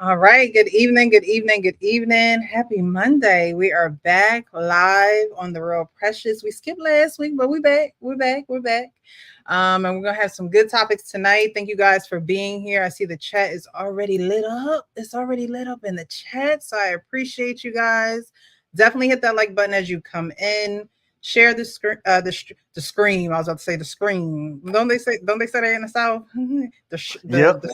All right. Good evening. Good evening. Good evening. Happy Monday. We are back live on the Real Precious. We skipped last week, but we back. We're back. We're back. And we're gonna have some good topics tonight. Thank you guys for being here. I see the chat is already lit up. It's already lit up in the chat, so I appreciate you guys. Definitely hit that like button as you come in. Share the screen. The scream. I was about to say the scream. Don't they say? Don't they say that in the South? The shrimp.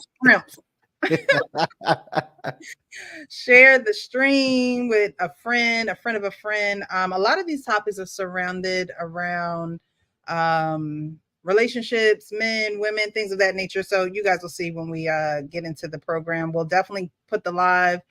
Share the stream with a friend of a friend. A lot of these topics are surrounded around relationships, men, women, things of that nature. So you guys will see when we get into the program. We'll definitely put the live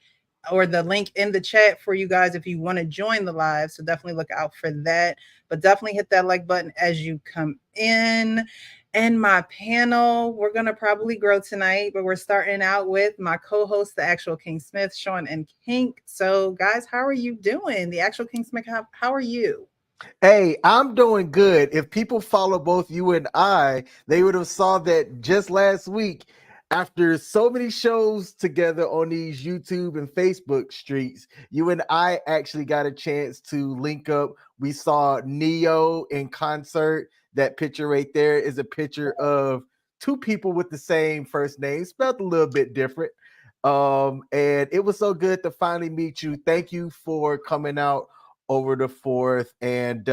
or the link in the chat for you guys if you want to join the live. So definitely look out for that. But definitely hit that like button as you come in. And my panel, we're going to probably grow tonight, but we're starting out with my co-host, the actual King Smith, Sean and Kink. So guys, how are you doing? The actual King Smith, how are you? Hey, I'm doing good. If people follow both you and I, they would have saw that just last week, after so many shows together on these YouTube and Facebook streets, you and I actually got a chance to link up. We saw Neo in concert. That picture right there is a picture of two people with the same first name, spelled a little bit different. And it was so good to finally meet you. Thank you for coming out over the 4th, and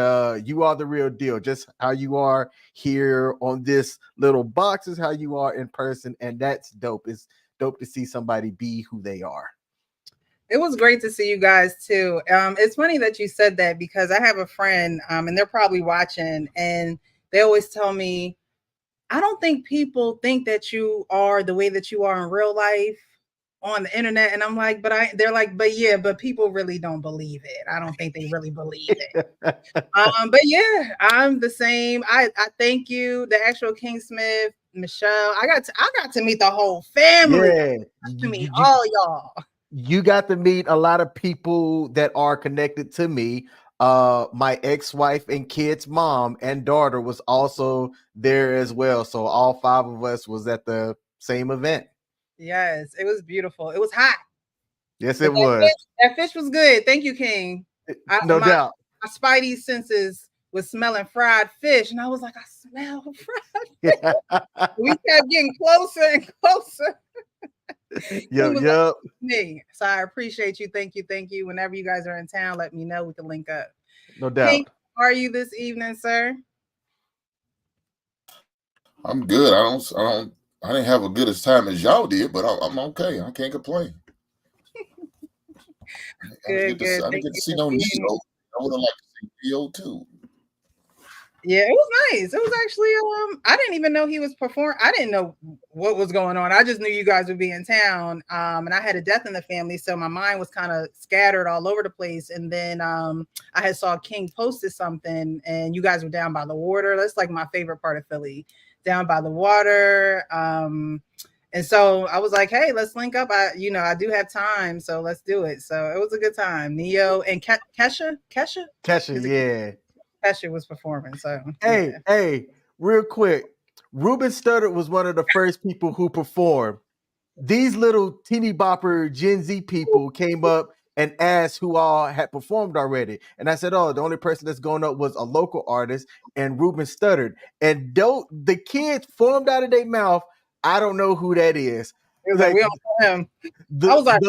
you are the real deal. Just how you are here on this little box is how you are in person, and that's dope. It's dope to see somebody be who they are. It was great to see you guys too. It's funny that you said that because I have a friend, and they're probably watching, and they always tell me, I don't think people think that you are the way that you are in real life on the internet. And I'm like, they're like, but yeah, but people really don't believe it. I don't think they really believe it. But yeah, I'm the same. I thank you, the actual King Smith, Michelle. I got to meet the whole family. Yeah, To meet all y'all. You got to meet a lot of people that are connected to me. My ex-wife and kids' mom and daughter was also there as well. So all 5 of us was at the same event. Yes, it was beautiful. It was hot. Yes, it was. That fish was good. Thank you, King. No doubt. My spidey senses was smelling fried fish, and I was like, I smell fried fish. We kept getting closer and closer. Yep. Me. So I appreciate you. Thank you. Whenever you guys are in town, let me know. We can link up. No doubt. King, how are you this evening, sir? I'm good. I didn't have a good as time as y'all did, but I'm okay. I can't complain. Good. I didn't get to see no Neo. I would have liked to see Neo too. Yeah, it was nice. It was actually I didn't even know he was performing. I didn't know what was going on. I just knew you guys would be in town. And I had a death in the family, so my mind was kind of scattered all over the place. And then I had saw King posted something, and you guys were down by the water. That's like my favorite part of Philly, down by the water. And so I was like, hey, let's link up. I do have time, so let's do it. So it was a good time. Neo and Kesha, yeah. Kesha was performing. So hey, real quick, Ruben Studdard was one of the first people who performed. These little teeny bopper Gen Z people came up and asked who all had performed already, and I said, "Oh, the only person that's going up was a local artist and Ruben Studdard." And the kids formed out of their mouth, "I don't know who that is." It was like we don't know him. I was like,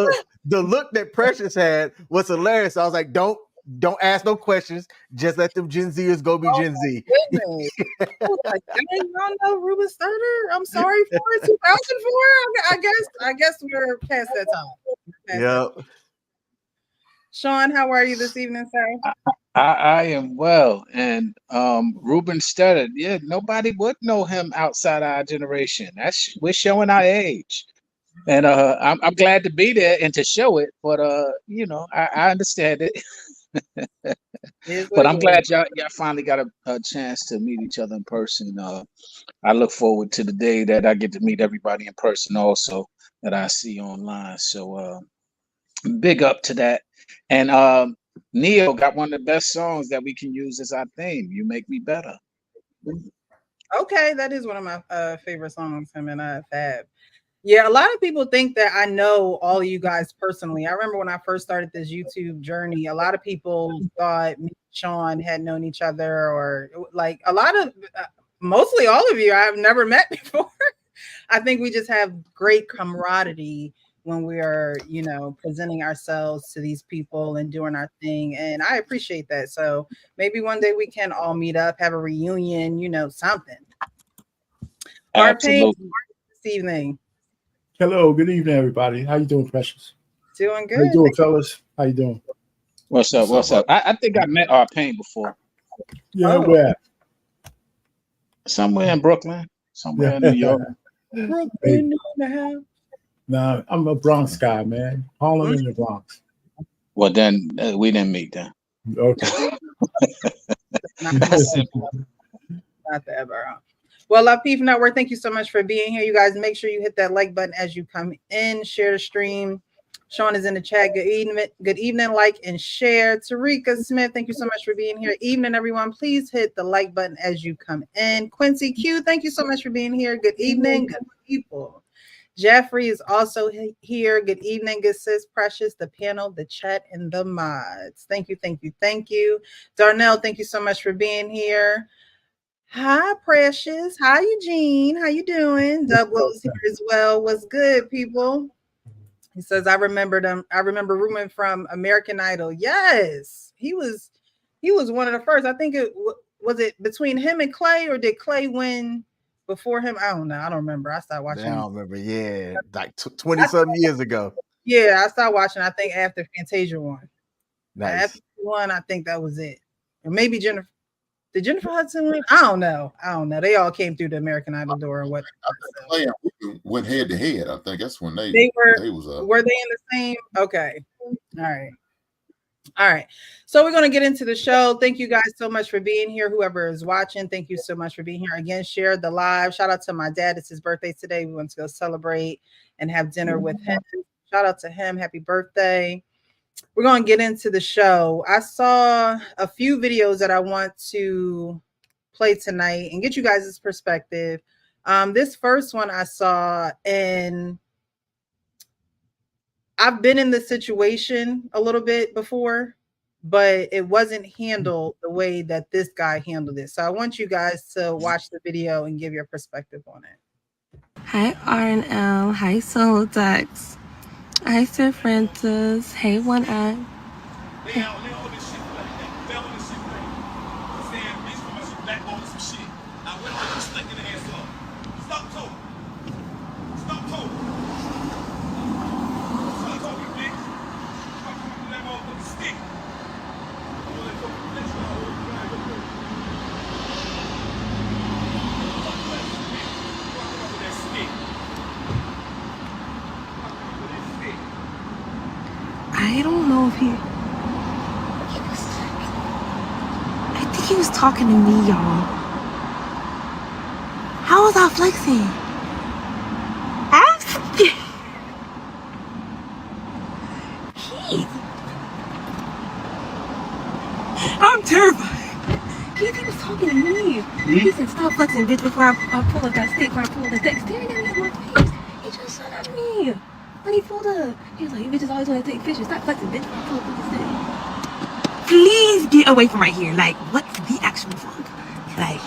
the look that Precious had was hilarious. I was like, "Don't Don't ask no questions. Just let them Gen Zers go be Oh Gen Z. my goodness. I was like, dang, y'all know Ruben Studdard? I'm sorry for it. 2004. I guess we're past that time. Past that. Yeah. Sean, how are you this evening, sir? I am well, and Ruben Studdard. Yeah, nobody would know him outside our generation. We're showing our age, and I'm glad to be there and to show it. But I understand it. It is what But it I'm is. glad y'all finally got a chance to meet each other in person. I look forward to the day that I get to meet everybody in person, also that I see online. So big up to that. And Neo got one of the best songs that we can use as our theme. You make me better. Okay, that is one of my favorite songs, him and Fab. Yeah, a lot of people think that I know all of you guys personally. I remember when I first started this YouTube journey, a lot of people thought me and Sean had known each other, or like a lot of, mostly all of you, I've never met before. I think we just have great camaraderie when we are, presenting ourselves to these people and doing our thing. And I appreciate that. So maybe one day we can all meet up, have a reunion, something. Art Paint Absolutely. this evening. Hello, good evening, everybody. How you doing, Precious? Doing How you good. doing, fellas? How you doing? What's up? What's What's up, up? I think I met our Pain before, Yeah, Oh. where? somewhere in Brooklyn, somewhere in New York. Brooklyn Hey, in the house. nah, I'm a Bronx guy, man. Harlem in the Bronx. Well, then we didn't meet then. Okay. Not, That's simple. not the ever. Well, Love Peef Network, thank you so much for being here. You guys, make sure you hit that like button as you come in, share the stream. Sean is in the chat. Good evening, like and share. Tarika Smith, thank you so much for being here. Evening, everyone. Please hit the like button as you come in. Quincy Q, thank you so much for being here. Good evening, good people. Jeffrey is also here. Good evening, good sis, Precious, the panel, the chat, and the mods. Thank you, thank you, thank you. Darnell, thank you so much for being here. Hi, Precious. Hi, Eugene. How you doing? Douglas here as well. What's good, people? He says, I remembered him. I remember Ruben from American Idol. Yes, he was one of the first. I think it was it between him and Clay, or did Clay win before him? I don't know. I don't remember. I started watching. I don't remember. Yeah, like 20-something years ago. Yeah, I started watching, I think, after Fantasia won. Nice. After one, I think that was it. Or maybe Jennifer. Did Jennifer Hudson win? I don't know. They all came through the American Idol door and what. Clay and Ruben went head to head. I think that's when they was were they in the same? Okay. All right. All right. So we're going to get into the show. Thank you guys so much for being here. Whoever is watching, thank you so much for being here. Again, share the live. Shout out to my dad. It's his birthday today. We want to go celebrate and have dinner with him. Shout out to him. Happy birthday. We're going to get into the show. I saw a few videos that I want to play tonight and get you guys' perspective. This first one I saw, and I've been in this situation a little bit before, but it wasn't handled the way that this guy handled it. So I want you guys to watch the video and give your perspective on it. Hi R&L, hi Solo Dex, hi Sir Francis, hey One Eye. I don't know if I think he was talking to me, y'all. How was I flexing? I'm terrified. He was talking to me. He said, stop flexing, bitch, before I pull up that stick, before I pull up the stick. Staring at me in my face. He just shot at me. When he pulled up, he was like, you bitches always want to take pictures. Stop flexing, bitch, before I pull up with the stick. Please get away from right here. Like, what's the actual fuck? Like,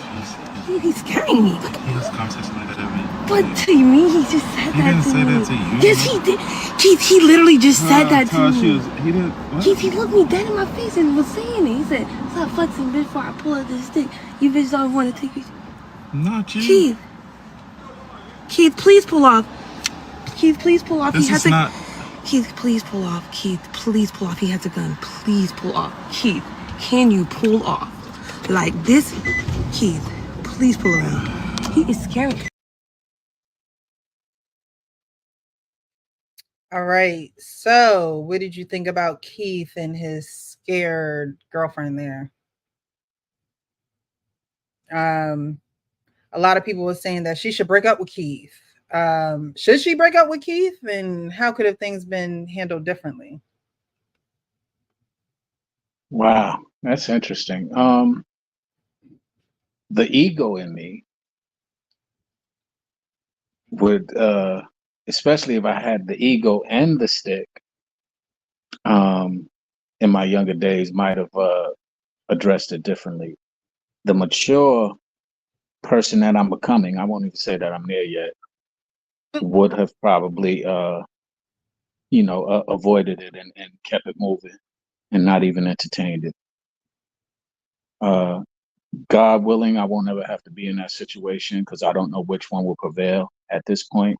he's scaring me. He has a conversation like that every What do you mean? He just said He that didn't to say me. that to you. Yes, he did. Keith, he literally just said that to Tosh, me. he didn't. What? Keith, he looked me dead in my face and was saying it. He said, "Stop flexing, bitch, before I pull out this stick. You bitches always want to take it." Not you. Keith, please pull off. Keith, please pull off. This He has is not. Keith, please pull off. Keith, please pull off. He has a gun. Please pull off. Keith, can you pull off? Like this? Keith, please pull off. He is scary. All right. So, what did you think about Keith and his scared girlfriend there? A lot of people were saying that she should break up with Keith. Should she break up with Keith? And how could have things been handled differently? Wow, that's interesting. The ego in me would, especially if I had the ego and the stick, um, in my younger days, might have addressed it differently. The mature person that I'm becoming, I won't even say that I'm there yet, would have probably, avoided it and kept it moving and not even entertained it. God willing, I won't ever have to be in that situation because I don't know which one will prevail at this point.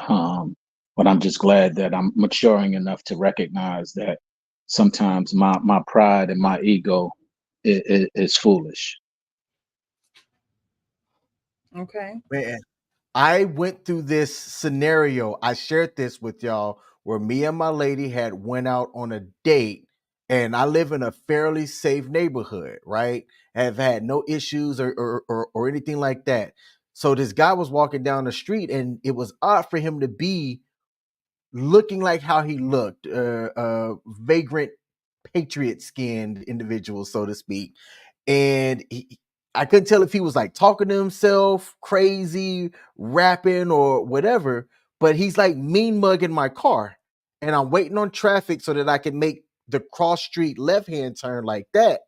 Um, but I'm just glad that I'm maturing enough to recognize that sometimes my pride and my ego is foolish. Okay. Man, I went through this scenario. I shared this with y'all where me and my lady had went out on a date, and I live in a fairly safe neighborhood, right? Have had no issues or anything like that. So this guy was walking down the street, and it was odd for him to be looking like how he looked, vagrant patriot skinned individual, so to speak. And I couldn't tell if he was like talking to himself, crazy, rapping, or whatever. But he's like mean mugging my car, and I'm waiting on traffic so that I can make the cross street left hand turn like that.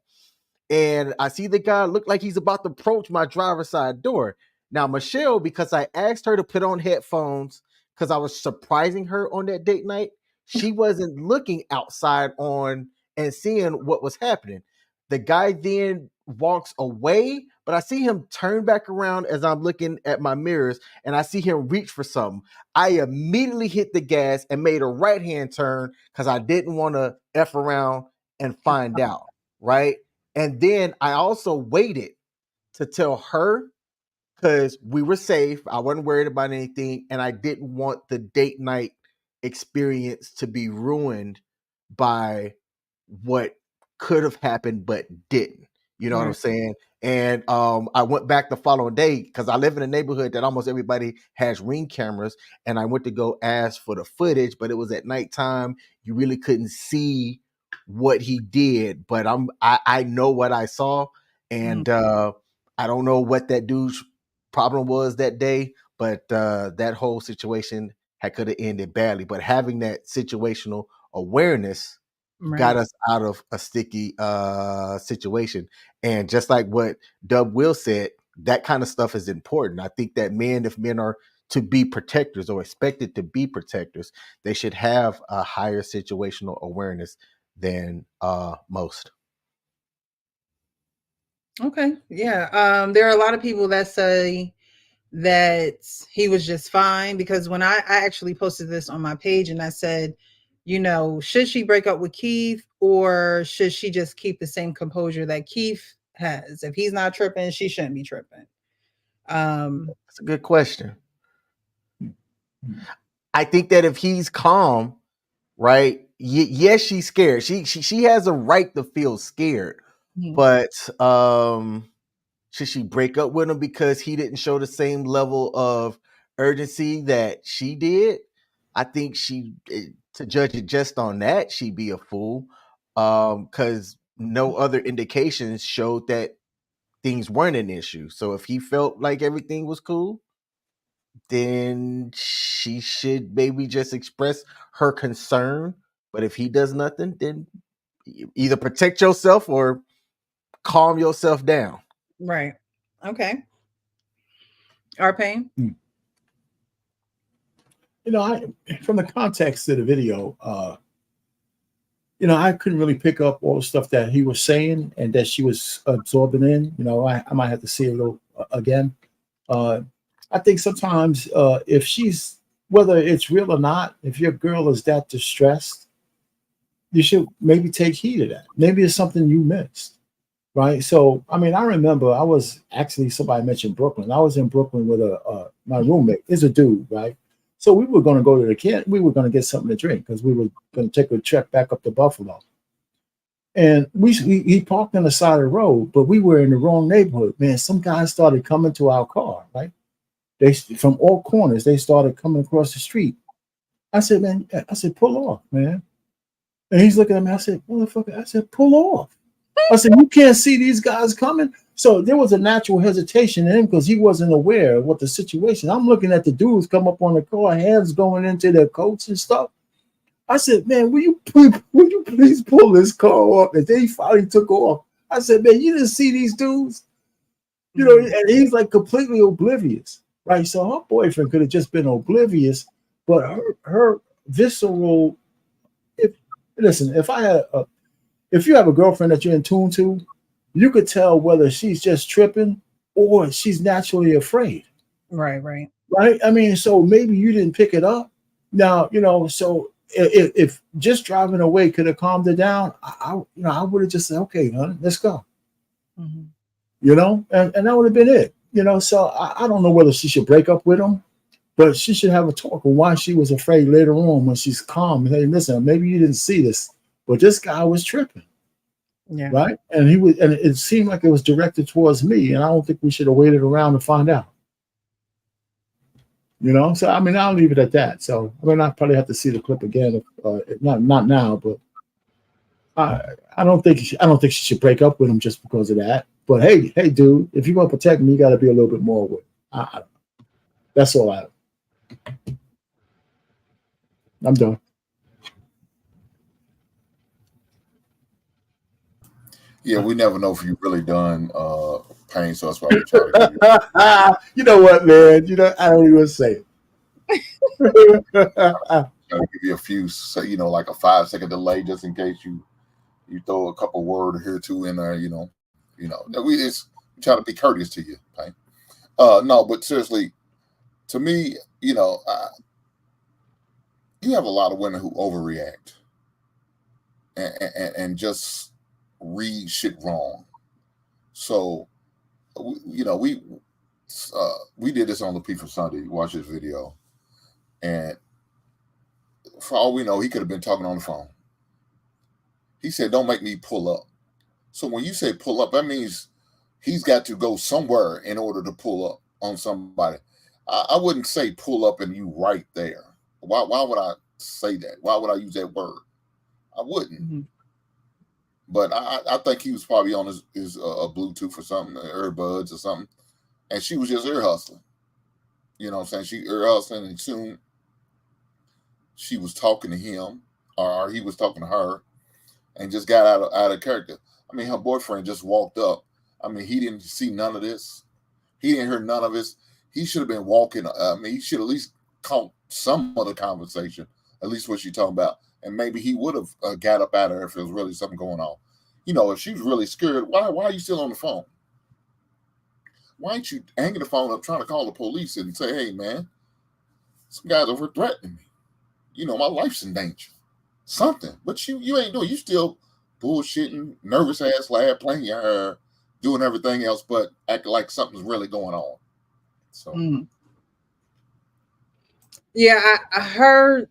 And I see the guy look like he's about to approach my driver's side door. Now, Michelle, because I asked her to put on headphones because I was surprising her on that date night, she wasn't looking outside on and seeing what was happening. The guy then walks away, but I see him turn back around as I'm looking at my mirrors and I see him reach for something. I immediately hit the gas and made a right hand turn because I didn't want to F around and find out, right? And then I also waited to tell her because we were safe. I wasn't worried about anything. And I didn't want the date night experience to be ruined by what could have happened but didn't. You know what I'm Right. saying? And I went back the following day because I live in a neighborhood that almost everybody has ring cameras, and I went to go ask for the footage, but it was at nighttime. You really couldn't see what he did, but I know what I saw, and I don't know what that dude's problem was that day, but that whole situation could have ended badly. But having that situational awareness got Right. us out of a sticky situation. And just like what Dub Will said, that kind of stuff is important. I think that if men are to be protectors or expected to be protectors, they should have a higher situational awareness than most. Okay. Yeah. There are a lot of people that say that he was just fine because when I actually posted this on my page and I said, should she break up with Keith or should she just keep the same composure that Keith has? If he's not tripping, she shouldn't be tripping. That's a good question. I think that if he's calm, right? Yes, she's scared. She has a right to feel scared, but should she break up with him because he didn't show the same level of urgency that she did? I think to judge it just on that, she'd be a fool. Because no other indications showed that things weren't an issue. So if he felt like everything was cool, then she should maybe just express her concern. But if he does nothing, then either protect yourself or calm yourself down. Right. Okay. Our pain. I from the context of the video, I couldn't really pick up all the stuff that he was saying and that she was absorbing in. I might have to see it a little again. Uh, I think sometimes if she's whether it's real or not, if your girl is that distressed, you should maybe take heed of that. Maybe it's something you missed, right? So, I mean, I remember I was actually somebody mentioned Brooklyn. I was in Brooklyn with my roommate. Is a dude, right? So we were going to go to the camp. We were going to get something to drink because we were going to take a trip back up to Buffalo. And he parked on the side of the road, but we were in the wrong neighborhood. Man, some guys started coming to our car, right? They from all corners. They started coming across the street. I said, man, I said, pull off, man. And he's looking at me. I said, motherfucker, I said, pull off. I said, you can't see these guys coming. So there was a natural hesitation in him because he wasn't aware of what the situation. I'm looking at the dudes come up on the car, hands going into their coats and stuff. I said, man, will you please pull this car off? And then he finally took off. I said, man, you didn't see these dudes? And he's like completely oblivious, right? So her boyfriend could have just been oblivious, but her visceral. If you have a girlfriend that you're in tune to, you could tell whether she's just tripping or she's naturally afraid. Right, right. Right? I mean, so maybe you didn't pick it up. Now, so if just driving away could have calmed her down, I would have just said, okay, honey, let's go. Mm-hmm. And that would have been it. So I don't know whether she should break up with him, but she should have a talk on why she was afraid later on when she's calm. Hey, listen, maybe you didn't see this, but this guy was tripping. Yeah. Right. And it seemed like it was directed towards me. And I don't think we should have waited around to find out. So I mean, I'll leave it at that. So I mean, I probably have to see the clip again. Not now, but I don't think she should break up with him just because of that. But hey, dude, if you want to protect me, you got to be a little bit more with. That's all I'm done. Yeah, we never know if you've really done pain, so that's why we try to give you. You know what, man? I don't even say it. Try to give you a few, like a 5-second delay, just in case you throw a couple words here too in there. We try to be courteous to you. Pain. No, but seriously, to me, you have a lot of women who overreact and just read shit wrong. So, we did this on the P for Sunday. Watch this video, and for all we know, he could have been talking on the phone. He said, "Don't make me pull up." So when you say pull up, that means he's got to go somewhere in order to pull up on somebody. I wouldn't say pull up and you right there. Why would I say that? Why would I use that word? I wouldn't. Mm-hmm. But I think he was probably on his Bluetooth or something, earbuds or something. And she was just ear hustling. You know what I'm saying? She ear hustling, and soon she was talking to him, or he was talking to her, and just got out of character. I mean, her boyfriend just walked up. I mean, he didn't see none of this. He didn't hear none of this. He should have been walking. I mean, he should at least caught some of the conversation, at least what she's talking about. And maybe he would have got up out of her if there was really something going on. If she was really scared, why are you still on the phone? Why ain't you hanging the phone up trying to call the police and say, hey, man, some guys over threatening me. My life's in danger. Something. But you ain't doing. You still bullshitting, nervous ass lad, playing your hair, doing everything else, but acting like something's really going on. So. Yeah, I heard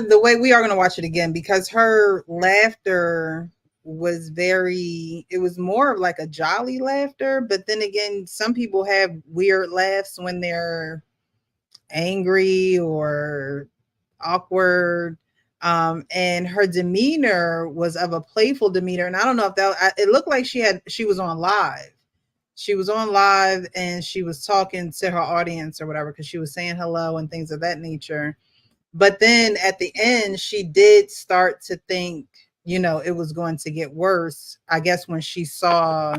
the way we are going to watch it again because her laughter was it was more of like a jolly laughter. But then again, some people have weird laughs when they're angry or awkward. And her demeanor was of a playful demeanor. And I don't know if it looked like she was on live. She was on live and she was talking to her audience or whatever, because she was saying hello and things of that nature. But then at the end, she did start to think, it was going to get worse. I guess when she saw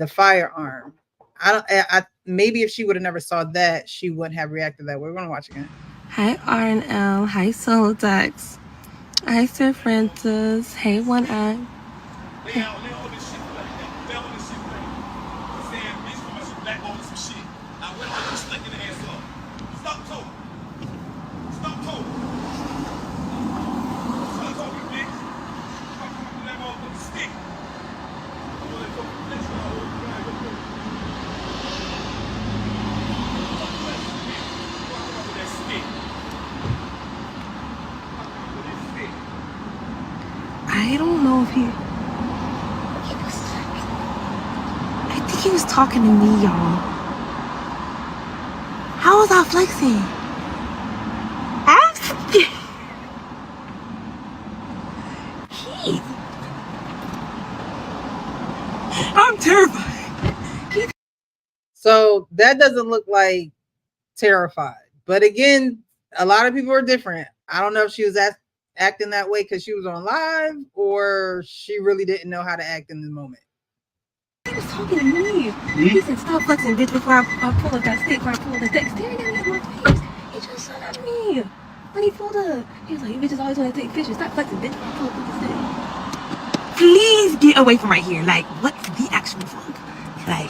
the firearm. I maybe if she would have never saw that, she wouldn't have reacted that way. We're gonna watch again. Hi R&L. Hi Solodex. Hi Sir Francis. Hey One Eye. I don't know if he was, I think he was talking to me, y'all. How was I flexing? Keith. I'm terrified. So that doesn't look like terrified. But again, a lot of people are different. I don't know if she was acting that way because she was on live or she really didn't know how to act in the moment. He was talking to me. He said, stop flexing, bitch, before I pull up that stick, before I pull up the stick. Staring at me in my face. He just shot at me. When he pulled up, he was like, you bitches always want to take pictures. Stop flexing, bitch, before I pull up the stick. Please get away from right here. Like, what the actual fuck? Like,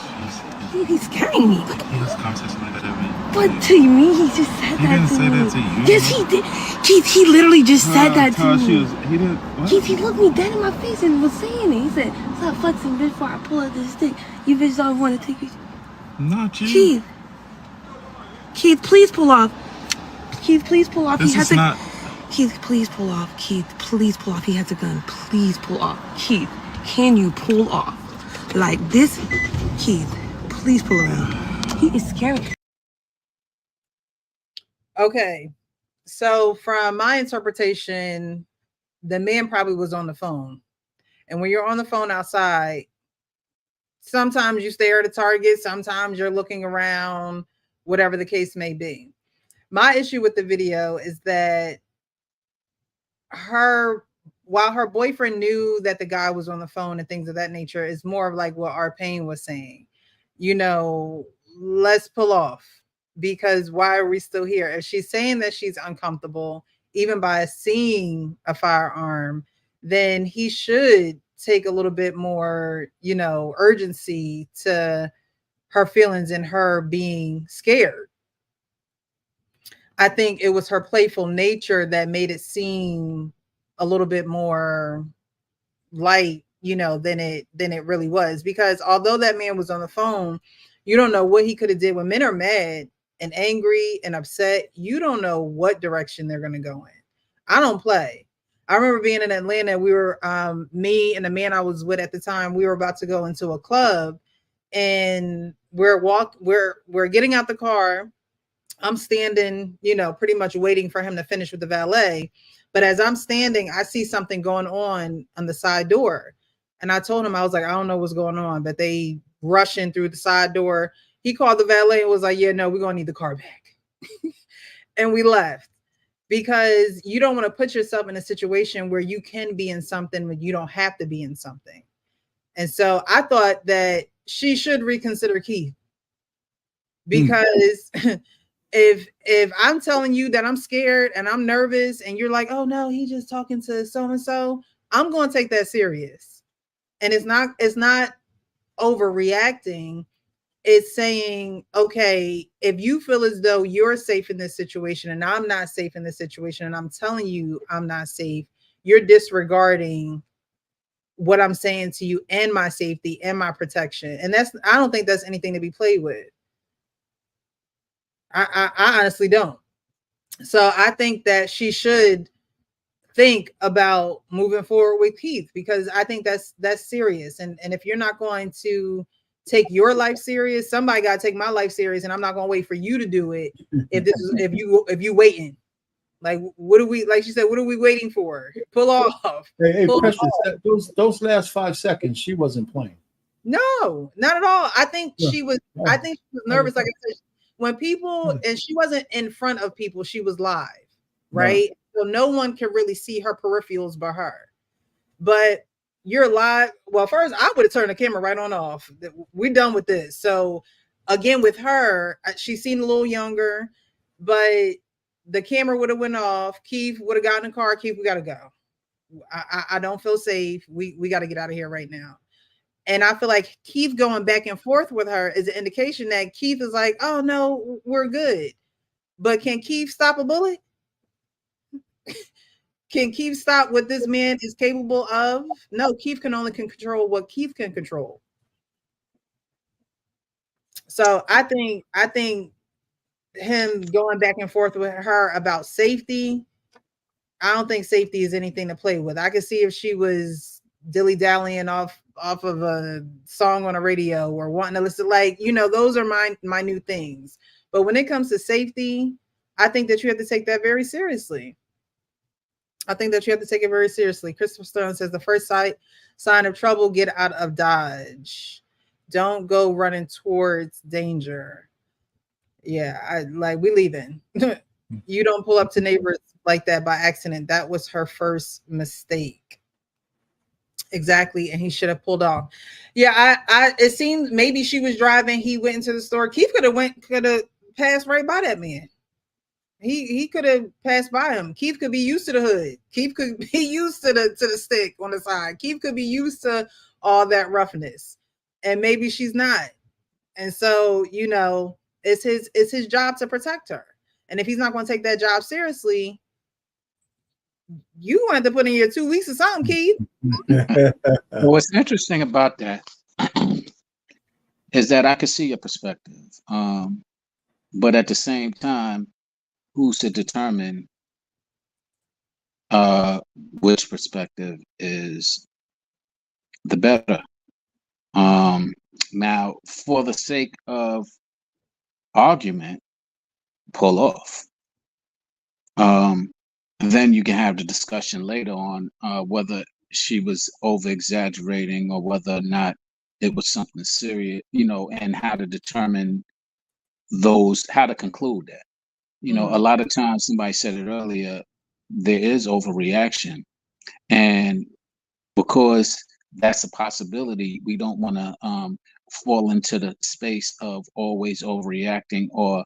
he's scaring me. He has conversation like that every. But to me, he just said He that didn't to say me. that to you. Yes, he did. Keith, he literally just said that to me. He didn't. What? Keith, he looked me dead in my face and was saying it. He said, stop flexing, bitch, before I pull out this stick. You bitches always want to take pictures. Not you. Keith, please pull off. Keith, please pull off. This is not. Keith, please pull off. Keith, please pull off. He has a gun. Please pull off. Keith, can you pull off? Like this? Keith, please pull around. He is scary. Okay. So from my interpretation, the man probably was on the phone. And when you're on the phone outside, sometimes you stare at a target, sometimes you're looking around, whatever the case may be. My issue with the video is that while her boyfriend knew that the guy was on the phone and things of that nature, is more of like what our pain was saying. Let's pull off, because why are we still here? If she's saying that she's uncomfortable, even by seeing a firearm, then he should take a little bit more, urgency to her feelings and her being scared. I think it was her playful nature that made it seem a little bit more light, than it really was. Because although that man was on the phone, you don't know what he could have did. When men are mad and angry and upset, you don't know what direction they're going to go in. I don't play. I remember being in Atlanta. We were me and the man I was with at the time, we were about to go into a club, and we're getting out the car. I'm standing, pretty much waiting for him to finish with the valet. But as I'm standing, I see something going on the side door. And I told him, I was like, I don't know what's going on, but they rushing through the side door. He called the valet and was like, yeah, no, we're going to need the car back. And we left, because you don't want to put yourself in a situation where you can be in something when you don't have to be in something. And so I thought that she should reconsider Keith, because if I'm telling you that I'm scared and I'm nervous and you're like, oh no, he's just talking to so and so, I'm going to take that serious. And it's not overreacting. It's saying, okay, if you feel as though you're safe in this situation and I'm not safe in this situation, and I'm telling you I'm not safe, you're disregarding what I'm saying to you and my safety and my protection. And I don't think that's anything to be played with. I honestly don't. So I think that she should think about moving forward with Keith, because I think that's serious. And if you're not going to take your life serious, somebody got to take my life serious, and I'm not going to wait for you to do it. If you waiting, like, what are we, like she said, what are we waiting for? Pull off. Hey, Pull Precious, off. those last 5 seconds, she wasn't playing. No, not at all. I think she was nervous. Like I said, when people, and she wasn't in front of people, she was live, right? So no one can really see her peripherals but her. But you're live. Well, first I would have turned the camera right on off. We're done with this. So again, with her, she seemed a little younger, but the camera would have went off. Keith would have gotten in the car. Keith, we got to go. I don't feel safe. We got to get out of here right now. And I feel like Keith going back and forth with her is an indication that Keith is like, oh no, we're good. But can Keith stop a bullet? Can Keith stop what this man is capable of? No, Keith can only control what Keith can control. So I think him going back and forth with her about safety, I don't think safety is anything to play with. I could see if she was dilly dallying off of a song on a radio or wanting to listen, like, those are my new things. But when it comes to safety, I think that you have to take that very seriously. I think that you have to take it very seriously. Christopher Stone says the first sign of trouble, get out of Dodge. Don't go running towards danger. Yeah, we leaving. You don't pull up to neighbors like that by accident. That was her first mistake. Exactly, and he should have pulled off. Yeah, I it seemed maybe she was driving, he went into the store. Keith could have passed right by that man. He could have passed by him. Keith could be used to the hood. Keith could be used to the stick on the side. Keith could be used to all that roughness. And maybe she's not. And so, it's his job to protect her. And if he's not going to take that job seriously, you want to put in your 2 weeks or something, Keith. What's interesting about that is that I can see your perspective. But at the same time, who's to determine which perspective is the better? Now, for the sake of argument, pull off. Then you can have the discussion later on whether she was over exaggerating or whether or not it was something serious, and how to determine how to conclude that. A lot of times, somebody said it earlier, there is overreaction. And because that's a possibility, we don't want to fall into the space of always overreacting or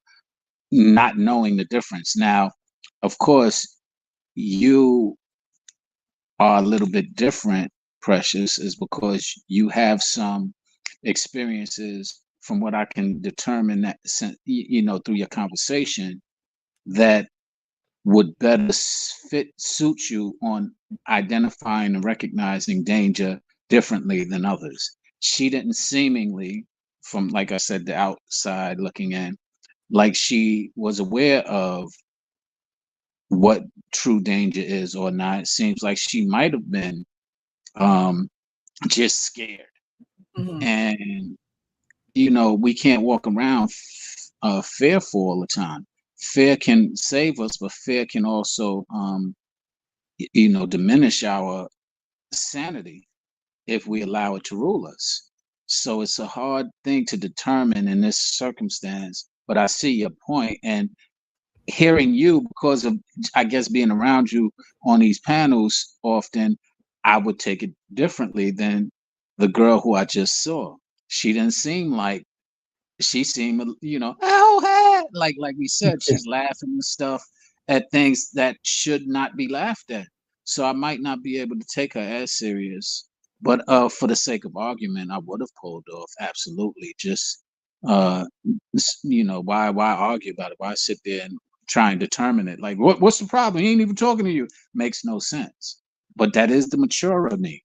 not knowing the difference. Now, of course, you are a little bit different, Precious, is because you have some experiences from what I can determine that, through your conversation, that would better suit you on identifying and recognizing danger differently than others. She didn't seemingly, from, like I said, the outside looking in, like she was aware of what true danger is or not. It seems like she might have been just scared. And, we can't walk around fearful all the time. Fear can save us, but fear can also, diminish our sanity if we allow it to rule us. So it's a hard thing to determine in this circumstance, but I see your point. And hearing you, because of, I guess, being around you on these panels often, I would take it differently than the girl who I just saw. She didn't seem like, she seemed, oh, hey, like we said, she's laughing and stuff at things that should not be laughed at. So I might not be able to take her as serious, but for the sake of argument, I would have pulled off. Absolutely. Just why argue about it? Why sit there and try and determine it? Like, what's the problem? He ain't even talking to you. Makes no sense. But that is the mature of me.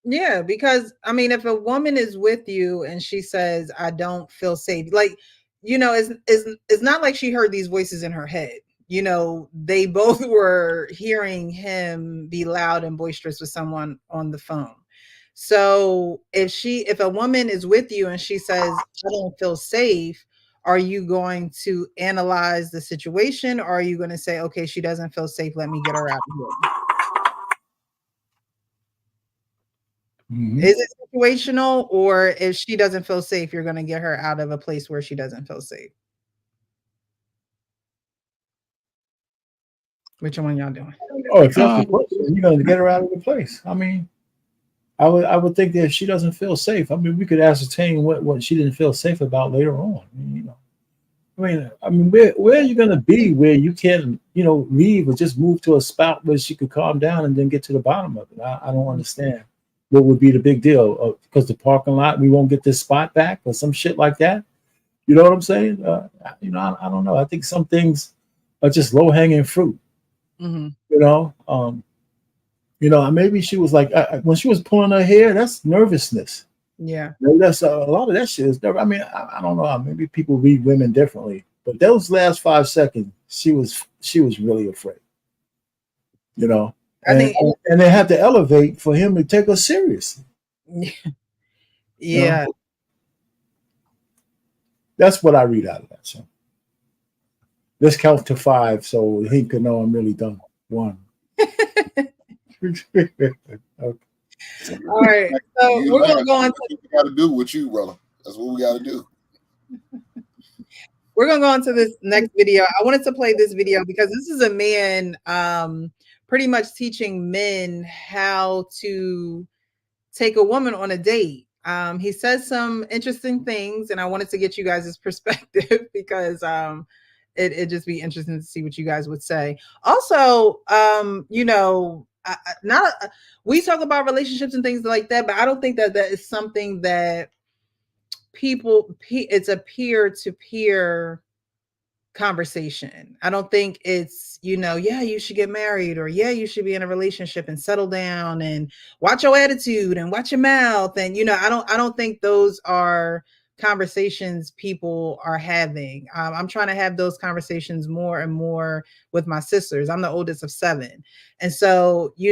Yeah, because I mean, if a woman is with you and she says, "I don't feel safe," like, it's not like she heard these voices in her head. They both were hearing him be loud and boisterous with someone on the phone. So if a woman is with you and she says, "I don't feel safe," are you going to analyze the situation, or are you going to say, "Okay, she doesn't feel safe. Let me get her out of here"? Is it situational, or if she doesn't feel safe, you're going to get her out of a place where she doesn't feel safe? Which one y'all doing? Oh, if that's the question, you're going to get her out of the place. I mean, I would think that if she doesn't feel safe, I mean, we could ascertain what she didn't feel safe about later on. I mean, where are you going to be where you can, leave or just move to a spot where she could calm down and then get to the bottom of it? I don't understand what would be the big deal because the parking lot, we won't get this spot back or some shit like that. You know what I'm saying? I don't know. I think some things are just low hanging fruit. Hmm. You know, maybe she was like when she was pulling her hair, that's nervousness. Yeah. Maybe that's a lot of that shit is never. I mean, I don't know. Maybe people read women differently, but those last 5 seconds, she was really afraid. You know, I and think, and they had to elevate for him to take her seriously. You know, yeah. that's what I read out of that. So let's count to five so he could know I'm really done. One. Okay. All right. So You we're learn. gonna go on That's to what we got to do with you, brother. That's what we got to do. this next video. I wanted to play this video because this is a man pretty much teaching men how to take a woman on a date. He says some interesting things, and I wanted to get you guys' perspective because it'd just be interesting to see what you guys would say. Also, not we talk about relationships and things like that, but I don't think that that is something that it's a peer to peer conversation. I don't think it's, yeah, you should get married or yeah, you should be in a relationship and settle down and watch your attitude and watch your mouth. And, I don't think those are conversations people are having. I'm trying to have those conversations more and more with my sisters. I'm the oldest of seven. And so, we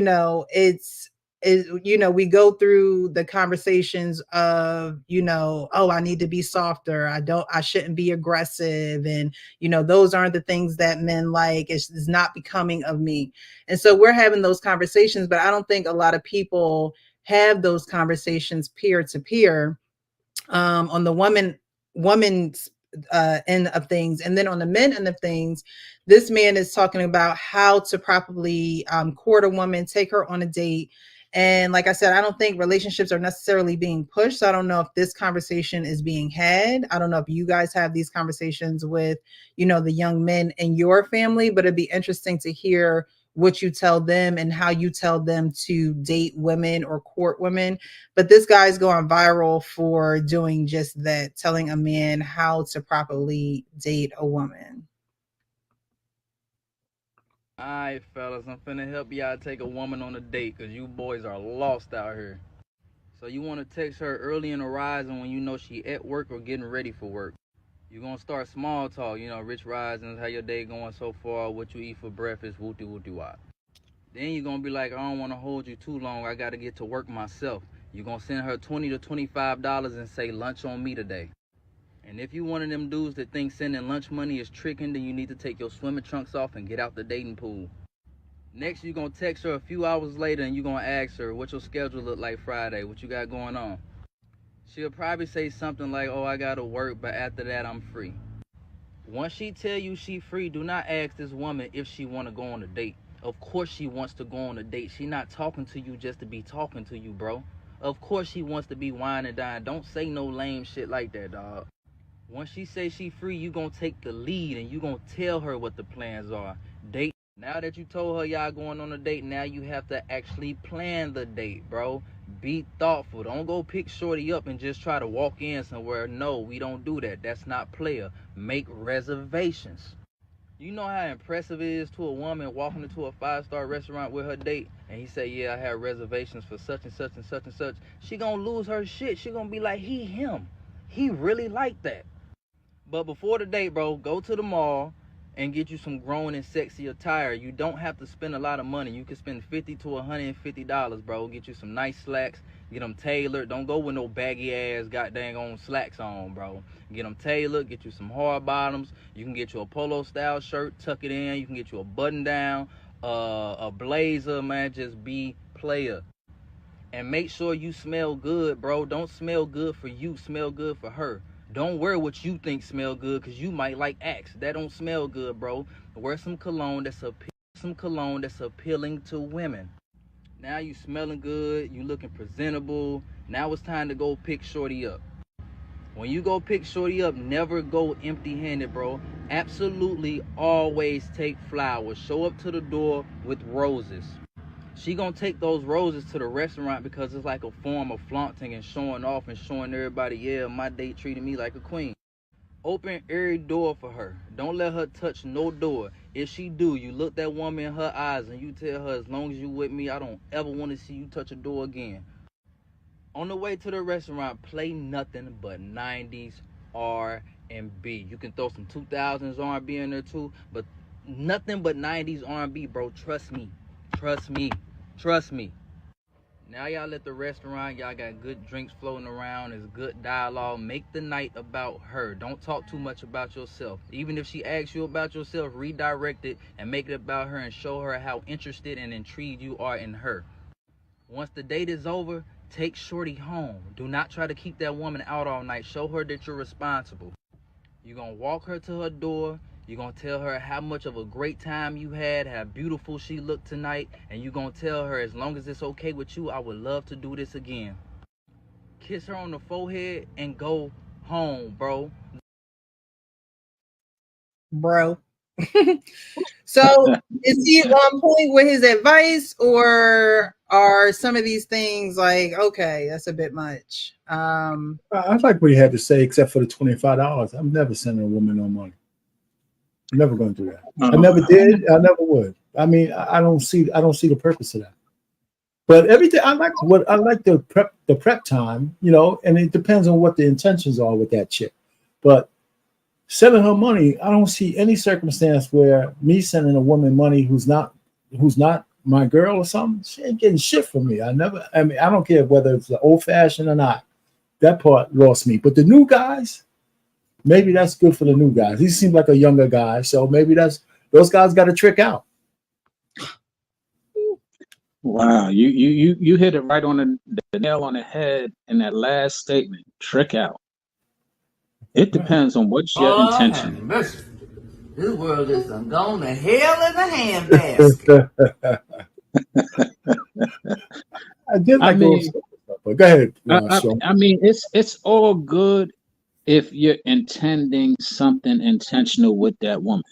go through the conversations of, oh, I need to be softer. I shouldn't be aggressive. And those aren't the things that men like. It's not becoming of me. And so we're having those conversations, but I don't think a lot of people have those conversations peer to peer, on the woman's end of things. And then on the men end of things, this man is talking about how to properly court a woman, take her on a date. And like I said, I don't think relationships are necessarily being pushed. So I don't know if this conversation is being had. I don't know if you guys have these conversations with, the young men in your family, but it'd be interesting to hear what you tell them and how you tell them to date women or court women. But this guy's going viral for doing just that, telling a man how to properly date a woman. Alright, fellas, I'm finna help y'all take a woman on a date because you boys are lost out here. So you want to text her early in the rising when you know she at work or getting ready for work. You gonna start small talk, rich risings, how your day going so far, what you eat for breakfast, wooty wooty wop. Then you gonna be like, I don't want to hold you too long, I gotta get to work myself. You gonna send her $20 to $25 and say lunch on me today. And if you one of them dudes that think sending lunch money is tricking, then you need to take your swimming trunks off and get out the dating pool. Next, you're going to text her a few hours later and you're going to ask her what your schedule look like Friday, what you got going on. She'll probably say something like, oh, I got to work, but after that, I'm free. Once she tell you she free, do not ask this woman if she want to go on a date. Of course she wants to go on a date. She not talking to you just to be talking to you, bro. Of course she wants to be wine and dine. Don't say no lame shit like that, dog. Once she say she free, you gonna take the lead and you gonna tell her what the plans are. Date. Now that you told her y'all going on a date, now you have to actually plan the date, bro. Be thoughtful. Don't go pick shorty up and just try to walk in somewhere. No, we don't do that. That's not player. Make reservations. You know how impressive it is to a woman walking into a 5-star restaurant with her date and he say, yeah, I have reservations for such and such and such and such. She gonna lose her shit. She gonna be like, him. He really like that. But before the date, bro, go to the mall and get you some grown and sexy attire. You don't have to spend a lot of money. You can spend $50 to $150, bro. Get you some nice slacks. Get them tailored. Don't go with no baggy ass goddamn on slacks on, bro. Get them tailored. Get you some hard bottoms. You can get you a polo style shirt. Tuck it in. You can get you a button down, a blazer, man. Just be player. And make sure you smell good, bro. Don't smell good for you. Smell good for her. Don't wear what you think smell good because you might like Axe. That don't smell good, bro. Wear some cologne that's appealing to women. Now you smelling good, you looking presentable. Now it's time to go pick shorty up. When you go pick shorty up, never go empty-handed, bro. Absolutely always take flowers. Show up to the door with roses. She gonna take those roses to the restaurant because it's like a form of flaunting and showing off and showing everybody, yeah, my date treated me like a queen. Open every door for her. Don't let her touch no door. If she do, you look that woman in her eyes and you tell her, as long as you with me, I don't ever want to see you touch a door again. On the way to the restaurant, play nothing but 90s R&B. You can throw some 2000s R&B in there too, but nothing but 90s R&B, bro. Trust me. Trust me. Trust me. Now y'all at the restaurant, y'all got good drinks floating around, it's good dialogue. Make the night about her. Don't talk too much about yourself. Even if she asks you about yourself, redirect it and make it about her and show her how interested and intrigued you are in her. Once the date is over, take shorty home. Do not try to keep that woman out all night. Show her that you're responsible. You're going to walk her to her door. You're going to tell her how much of a great time you had, how beautiful she looked tonight, and you're going to tell her, as long as it's okay with you, I would love to do this again. Kiss her on the forehead and go home, bro. Bro. So is he on point with his advice, or are some of these things like, okay, that's a bit much? I like what he had to say, except for the $25. I'm never sending a woman no money. I'm never going to do that. I never did. I never would. I mean, I don't see the purpose of that. But everything I like the prep time, you know, and it depends on what the intentions are with that chick. But sending her money, I don't see any circumstance where me sending a woman money who's not my girl or something, she ain't getting shit from me. I don't care whether it's the old fashioned or not. That part lost me. But the new guys, maybe that's good for the new guys. He seems like a younger guy, so maybe those guys got a trick out. Wow, you hit it right on the nail on the head in that last statement. Trick out. It depends on what's your intention. Mercy. This world is gone to hell in a handbasket. I did like those stuff, but go ahead. I mean, it's all good if you're intending something intentional with that woman.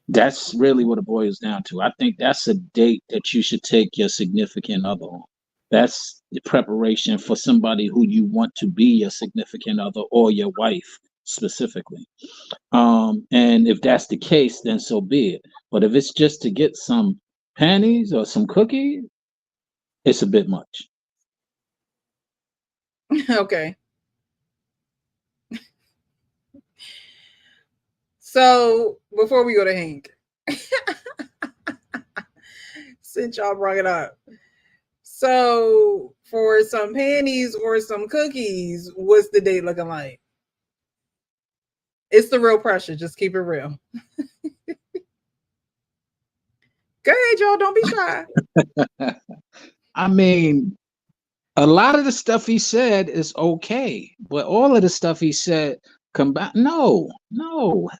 That's really what it boils down to. I think that's a date that you should take your significant other on. That's the preparation for somebody who you want to be your significant other or your wife specifically. And if that's the case, then so be it. But if it's just to get some panties or some cookies, it's a bit much. Okay. So before we go to Hank, since y'all brought it up, so for some panties or some cookies, what's the date looking like? It's the real pressure. Just keep it real. Go ahead, y'all. Don't be shy. I mean, a lot of the stuff he said is okay, but all of the stuff he said combined, no, not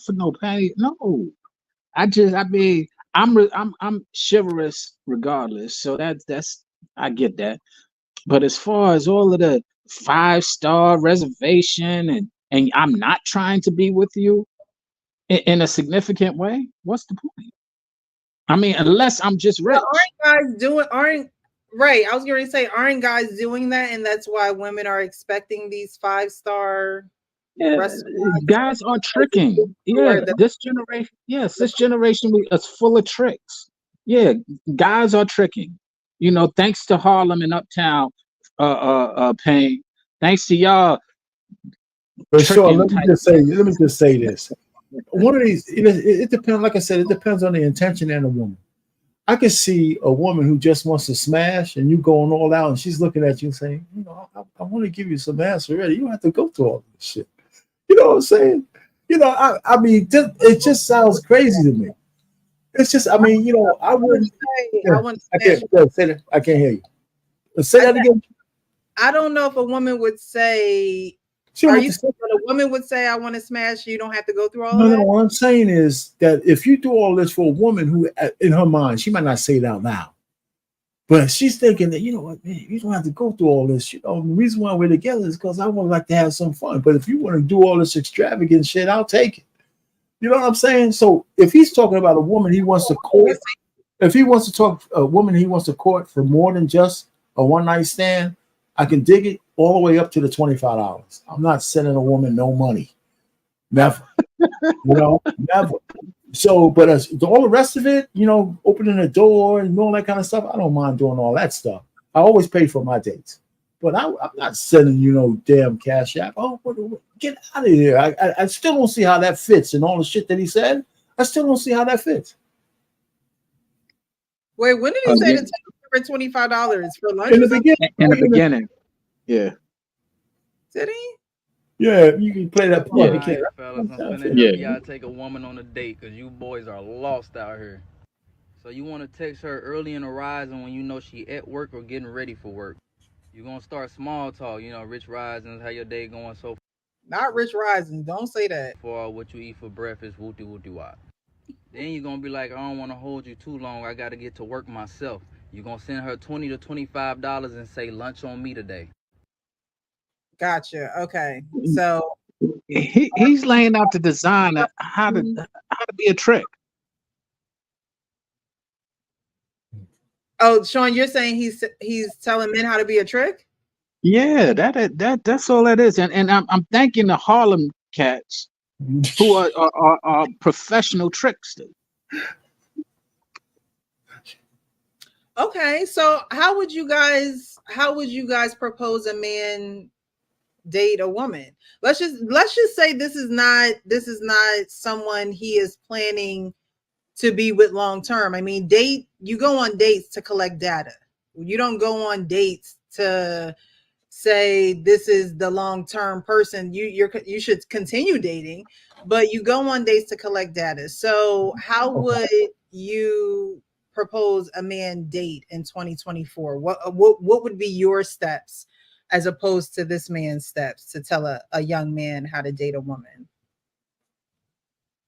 for no panty. No, I mean, I'm chivalrous regardless, so that's I get that. But as far as all of the 5-star reservation and I'm not trying to be with you in a significant way, what's the point? I mean, unless I'm just rich. Aren't right? I was going to say, aren't guys doing that, and that's why women are expecting these 5-star. Yeah, guys are tricking. Yeah, this generation. Yes, this generation is full of tricks. Yeah, guys are tricking. You know, thanks to Harlem and Uptown, Pain. Thanks to y'all. But sure, let me just say this. One of these, it depends. Like I said, it depends on the intention and the woman. I can see a woman who just wants to smash, and you going all out, and she's looking at you saying, "You know, I want to give you some ass already. You don't have to go through all this shit." You know what I'm saying? You know, I mean, it just sounds crazy to me. It's just, I mean, you know, I wouldn't. I can't say that. I can't hear you. Say that again. I don't know if a woman would say She don't Are have you to. saying that a woman would say, "I want to smash"? You don't have to go through all No, of no. that. What I'm saying is that if you do all this for a woman who, in her mind, she might not say it out loud, but she's thinking that, you know what, man, you don't have to go through all this. You know, the reason why we're together is because I would like to have some fun. But if you want to do all this extravagant shit, I'll take it. You know what I'm saying? So if he's talking about a woman he wants to court, if he wants to talk a woman he wants to court for more than just a one night stand, I can dig it all the way up to the $25. I'm not sending a woman no money. Never. You know, never. So, but as all the rest of it, you know, opening the door and all that kind of stuff, I don't mind doing all that stuff. I always pay for my dates, but I'm not sending you no damn cash app. Oh, get out of here! I still don't see how that fits, and all the shit that he said. I still don't see how that fits. Wait, when did he say to Again, take for $25 for lunch In or the something? beginning, in the beginning, yeah, Did he? yeah, you can play that yeah, puppy Alright, cat. fellas, I'm finna yeah. help y'all take a woman on a date because you boys are lost out here. So you want to text her early in the rising when you know she at work or getting ready for work. You're going to start small talk, rich risings, how your day going so Not Rich Rising. Don't say that. far, what you eat for breakfast, wooty wooty wop. Then you're going to be like, I don't want to hold you too long. I got to get to work myself. You're going to send her $20 to $25 and say lunch on me today. Gotcha. Okay. So, He's laying out the design of how to be a trick. oh, Sean, you're saying he's telling men how to be a trick? Yeah, that's all that is. And I'm thanking the Harlem cats who are professional tricksters. Okay. So, how would you guys propose a man date a woman? Let's just say this is not someone he is planning to be with long term. I mean, you go on dates to collect data. You don't go on dates to say this is the long term person. You should continue dating, but you go on dates to collect data. So how would you propose a man date in 2024? What would be your steps as opposed to this man's steps to tell a young man how to date a woman?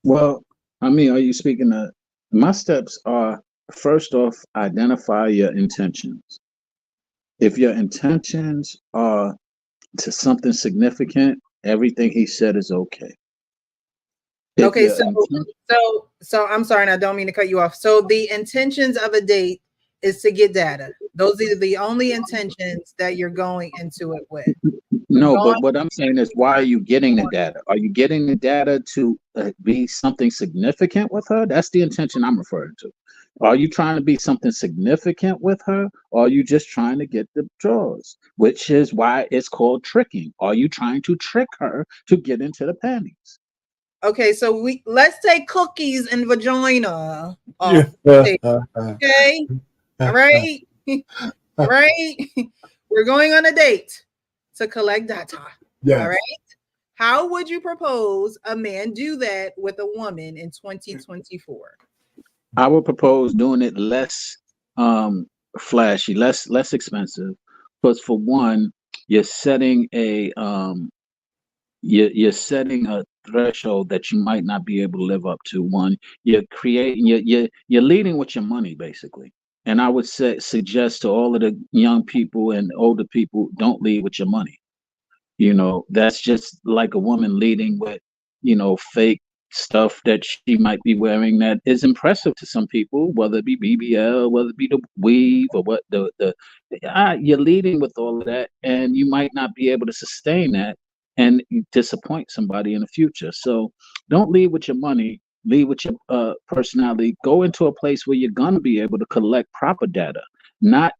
Well, I mean, are you speaking of my steps are first off, identify your intentions. If your intentions are to something significant, everything he said is okay. If Okay, your so intent, so I'm sorry, and I don't mean to cut you off. So the intentions of a date is to get data. Those are the only intentions that you're going into it with. You're no, going but what I'm saying is, why are you getting the data? Are you getting the data to be something significant with her? That's the intention I'm referring to. Are you trying to be something significant with her, or are you just trying to get the draws? Which is why it's called tricking. Are you trying to trick her to get into the panties? okay, so let's take cookies and vagina Yeah. off the table. Okay. All right. All right. We're going on a date to collect data. All Yes. right. How would you propose a man do that with a woman in 2024? I would propose doing it less flashy, less expensive. Because for one, you're setting a you're setting a threshold that you might not be able to live up to. One, you're creating you're leading with your money basically. And I would suggest to all of the young people and older people, don't lead with your money. That's just like a woman leading with, fake stuff that she might be wearing that is impressive to some people, whether it be BBL, whether it be the weave or what you're leading with all of that, and you might not be able to sustain that and you disappoint somebody in the future. So don't lead with your money, lead with your personality. Go into a place where you're gonna be able to collect proper data, not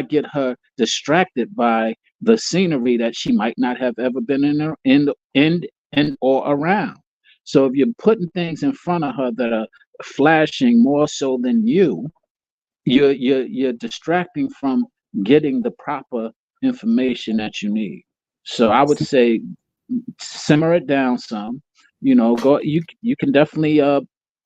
get her distracted by the scenery that she might not have ever been in or around. So if you're putting things in front of her that are flashing more so than you're distracting from getting the proper information that you need. So I would say simmer it down some. Go you can definitely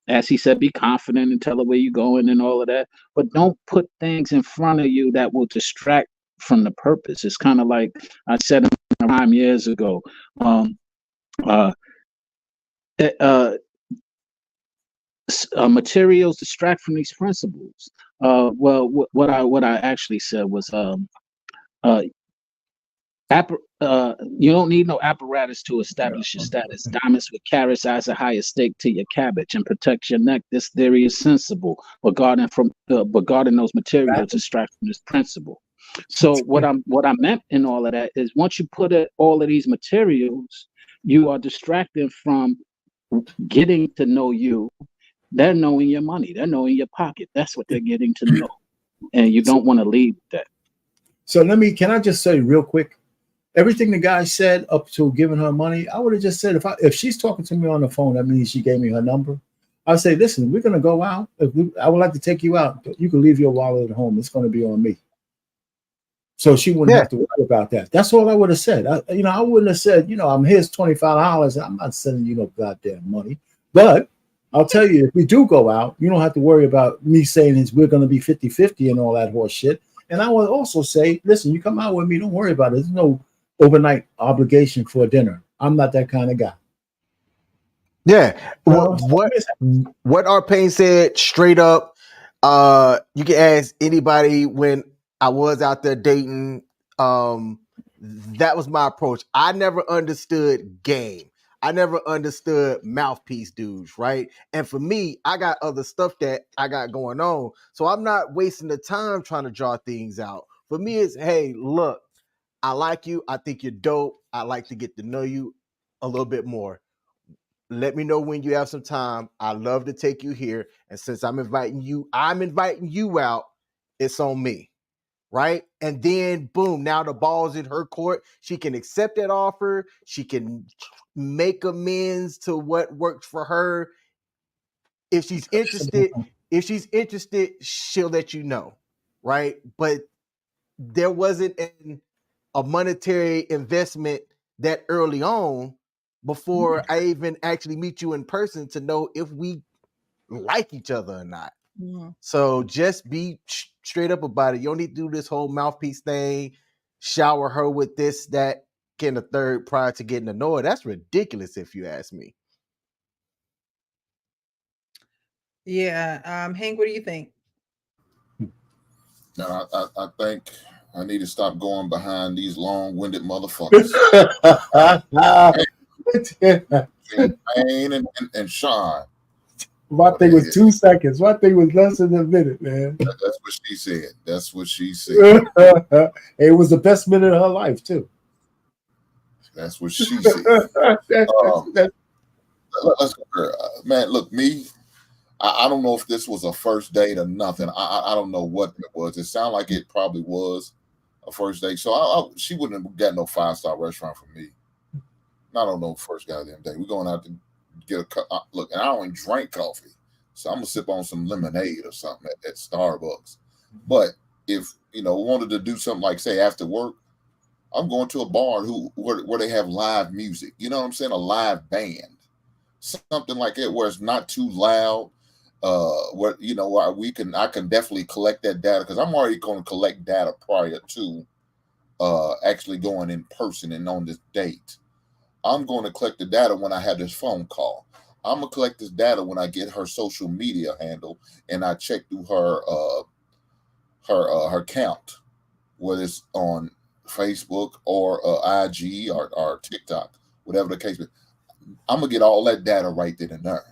as he said, be confident and tell her where you're going and all of that. But don't put things in front of you that will distract from the purpose. It's kind of like I said in a rhyme years ago. Uh, eh, uh, Materials distract from these principles. Well, what I actually said was uh, you don't need no apparatus to establish your status. Diamonds with carrots adds a higher stake to your cabbage and protects your neck. This theory is sensible, but guarding those materials distract from this principle. So what I meant in all of that is once you put all of these materials, you are distracted from getting to know you. They're knowing your money. They're knowing your pocket. That's what they're getting to know, and you don't want to leave that. So can I just say real quick, everything the guy said up to giving her money, I would have just said, if she's talking to me on the phone, that means she gave me her number. I'll say, listen, we're going to go out. I would like to take you out, but you can leave your wallet at home. It's going to be on me. So she wouldn't have to worry about that. That's all I would have said. I wouldn't have said, I'm here's $25. I'm not sending you no goddamn money. But I'll tell you, if we do go out, you don't have to worry about me saying we're going to be 50-50 and all that horse shit. And I would also say, listen, you come out with me, don't worry about it. There's no overnight obligation for dinner. I'm not that kind of guy. Yeah. What our Payne said straight up, you can ask anybody when I was out there dating. That was my approach. I never understood game. I never understood mouthpiece dudes, right? And for me, I got other stuff that I got going on. So I'm not wasting the time trying to draw things out. For me, it's, hey, look, I like you. I think you're dope. I like to get to know you a little bit more. Let me know when you have some time. I love to take you here. And since I'm inviting you out. It's on me. Right. And then boom, now the ball's in her court. She can accept that offer. She can make amends to what worked for her. If she's interested, she'll let you know. Right. But there wasn't a monetary investment that early on before I even actually meet you in person to know if we like each other or not. Mm-hmm. So just be straight up about it. You don't need to do this whole mouthpiece thing, shower her with this, that, kind of third prior to getting to know her. That's ridiculous if you ask me. Yeah. Hank, what do you think? No, I think I need to stop going behind these long-winded motherfuckers. Payne and Sean. My thing was 2 seconds. My thing was less than a minute, man. That's what she said. It was the best minute of her life, too. That's what she said. Let's go. Man, look, me, I don't know if this was a first date or nothing. I don't know what it was. It sounded like it probably was a first date. So she wouldn't have got no 5-star restaurant from me. I don't know first goddamn day. We're going out to get a look, and I don't even drink coffee, so I'm gonna sip on some lemonade or something at Starbucks. But if wanted to do something like say after work, I'm going to a bar where they have live music. You know what I'm saying? A live band, something like that where it's not too loud. Where I can definitely collect that data because I'm already going to collect data prior to actually going in person and on this date. I'm going to collect the data when I have this phone call. I'm going to collect this data when I get her social media handle and I check through her account, whether it's on Facebook or IG or TikTok, whatever the case is. I'm going to get all that data right then and there.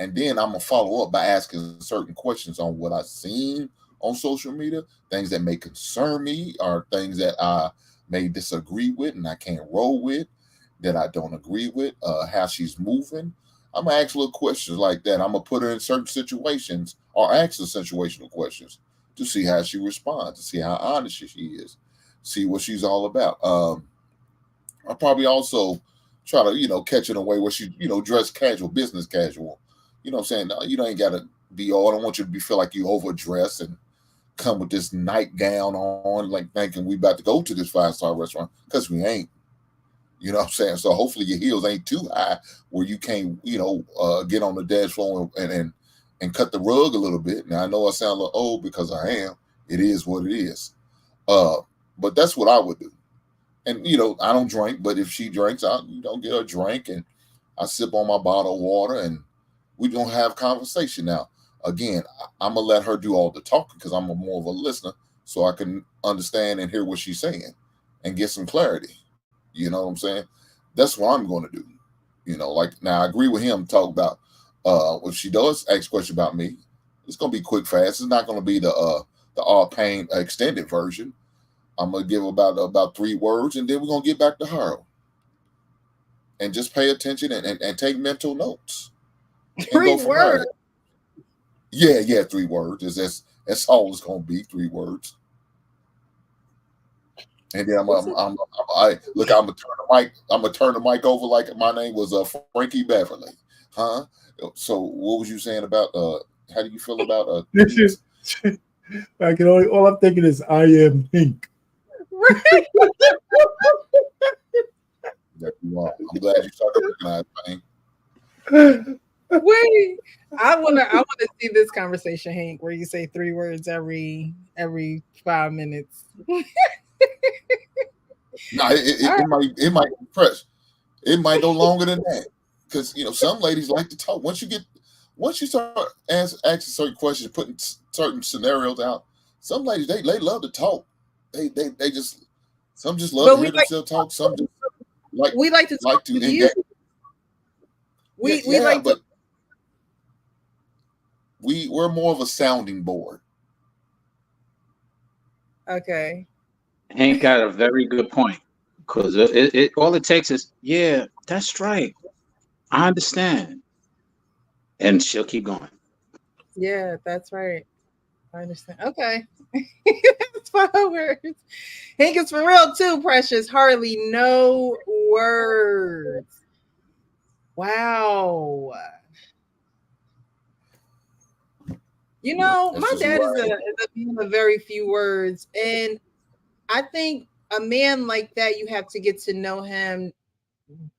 And then I'm going to follow up by asking certain questions on what I've seen on social media, things that may concern me or things that I may disagree with and I can't roll with, that I don't agree with, how she's moving. I'm going to ask little questions like that. I'm going to put her in certain situations or ask her situational questions to see how she responds, to see how honest she is, see what she's all about. I'll probably also try to, catch in a way where she, dress casual, business casual. You know what I'm saying? No, you ain't got to be all. I don't want you to feel like you overdress and come with this nightgown on, like thinking we about to go to this 5-star restaurant, because we ain't. You know what I'm saying? So hopefully your heels ain't too high where you can't, get on the dance floor and cut the rug a little bit. Now I know I sound a little old because I am. It is what it is. But that's what I would do. And I don't drink, but if she drinks, I get her a drink, and I sip on my bottle of water, and we don't have conversation. Now, again, I'm gonna let her do all the talking because I'm more of a listener, so I can understand and hear what she's saying and get some clarity. You know what I'm saying? That's what I'm going to do. Like now, I agree with him. Talk about if she does ask a question about me, it's gonna be quick, fast. It's not gonna be the all pain extended version. I'm gonna give about 3 words, and then we're gonna get back to her and just pay attention and take mental notes and go 3 from words. there. Yeah, 3 words. That's all it's gonna be. 3 words. And then I'm gonna turn the mic. I'm gonna turn the mic over like my name was Frankie Beverly, huh? So what was you saying about how do you feel about This kids? is I can only all I'm thinking is I am Pink. Right. There you are. I'm glad you started recognizing pain. Wait, I wanna see this conversation, Hank, where you say 3 words every 5 minutes. No, All right. it might press. It might go longer than that because some ladies like to talk. Once you start asking certain questions, putting certain scenarios out, some ladies they love to talk. They just some just love But to hear themselves talk. Some just like we like to talk like to with you. engage. We Yeah, like to. but we're more of a sounding board. Okay. Hank got a very good point because it all it takes is, yeah, that's right. I understand. And she'll keep going. Yeah, that's right. I understand. Okay. That's 5 words. Hank is for real too, Precious. Hardly no words. Wow. That's My just who dad is I am. a man of very few words. And I think a man like that, you have to get to know him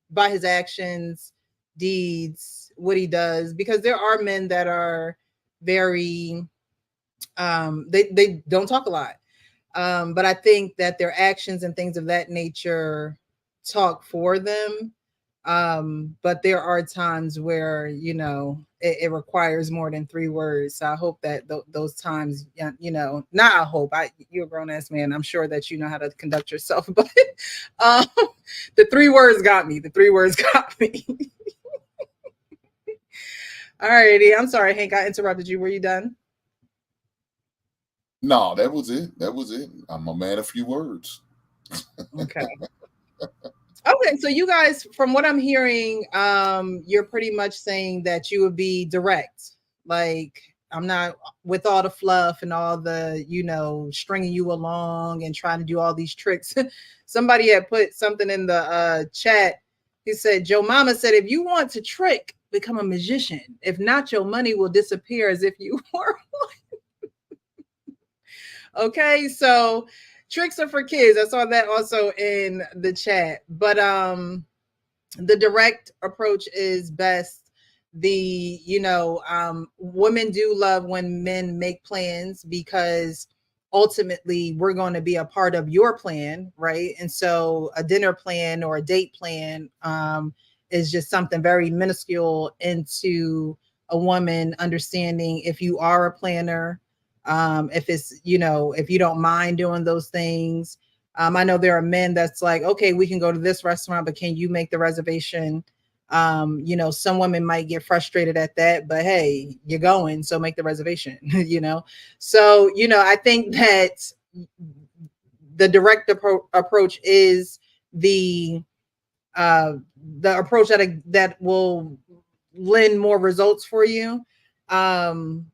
by his actions, deeds, what he does, because there are men that are very they don't talk a lot. But I think that their actions and things of that nature talk for them. But there are times where it requires more than 3 words. So I hope that those times, not I hope. You're a grown ass man. I'm sure that you know how to conduct yourself. But um, the 3 words got me. The 3 words got me. All righty. I'm sorry, Hank. I interrupted you. Were you done? No, that was it. That was it. I'm a man of few words. Okay. Okay, so you guys, from what I'm hearing, you're pretty much saying that you would be direct. Like, I'm not with all the fluff and all the, stringing you along and trying to do all these tricks. Somebody had put something in the chat. He said, Joe Mama said, if you want to trick, become a magician. If not, your money will disappear as if you were. Okay, so tricks are for kids. I saw that also in the chat. But the direct approach is best. Women do love when men make plans because ultimately we're going to be a part of your plan, right? And so a dinner plan or a date plan is just something very minuscule into a woman understanding if you are a planner, if it's, if you don't mind doing those things. I know there are men that's like, okay, we can go to this restaurant, but can you make the reservation? Some women might get frustrated at that, but hey, you're going, so make the reservation, So, I think that the direct approach is the approach that will lend more results for you,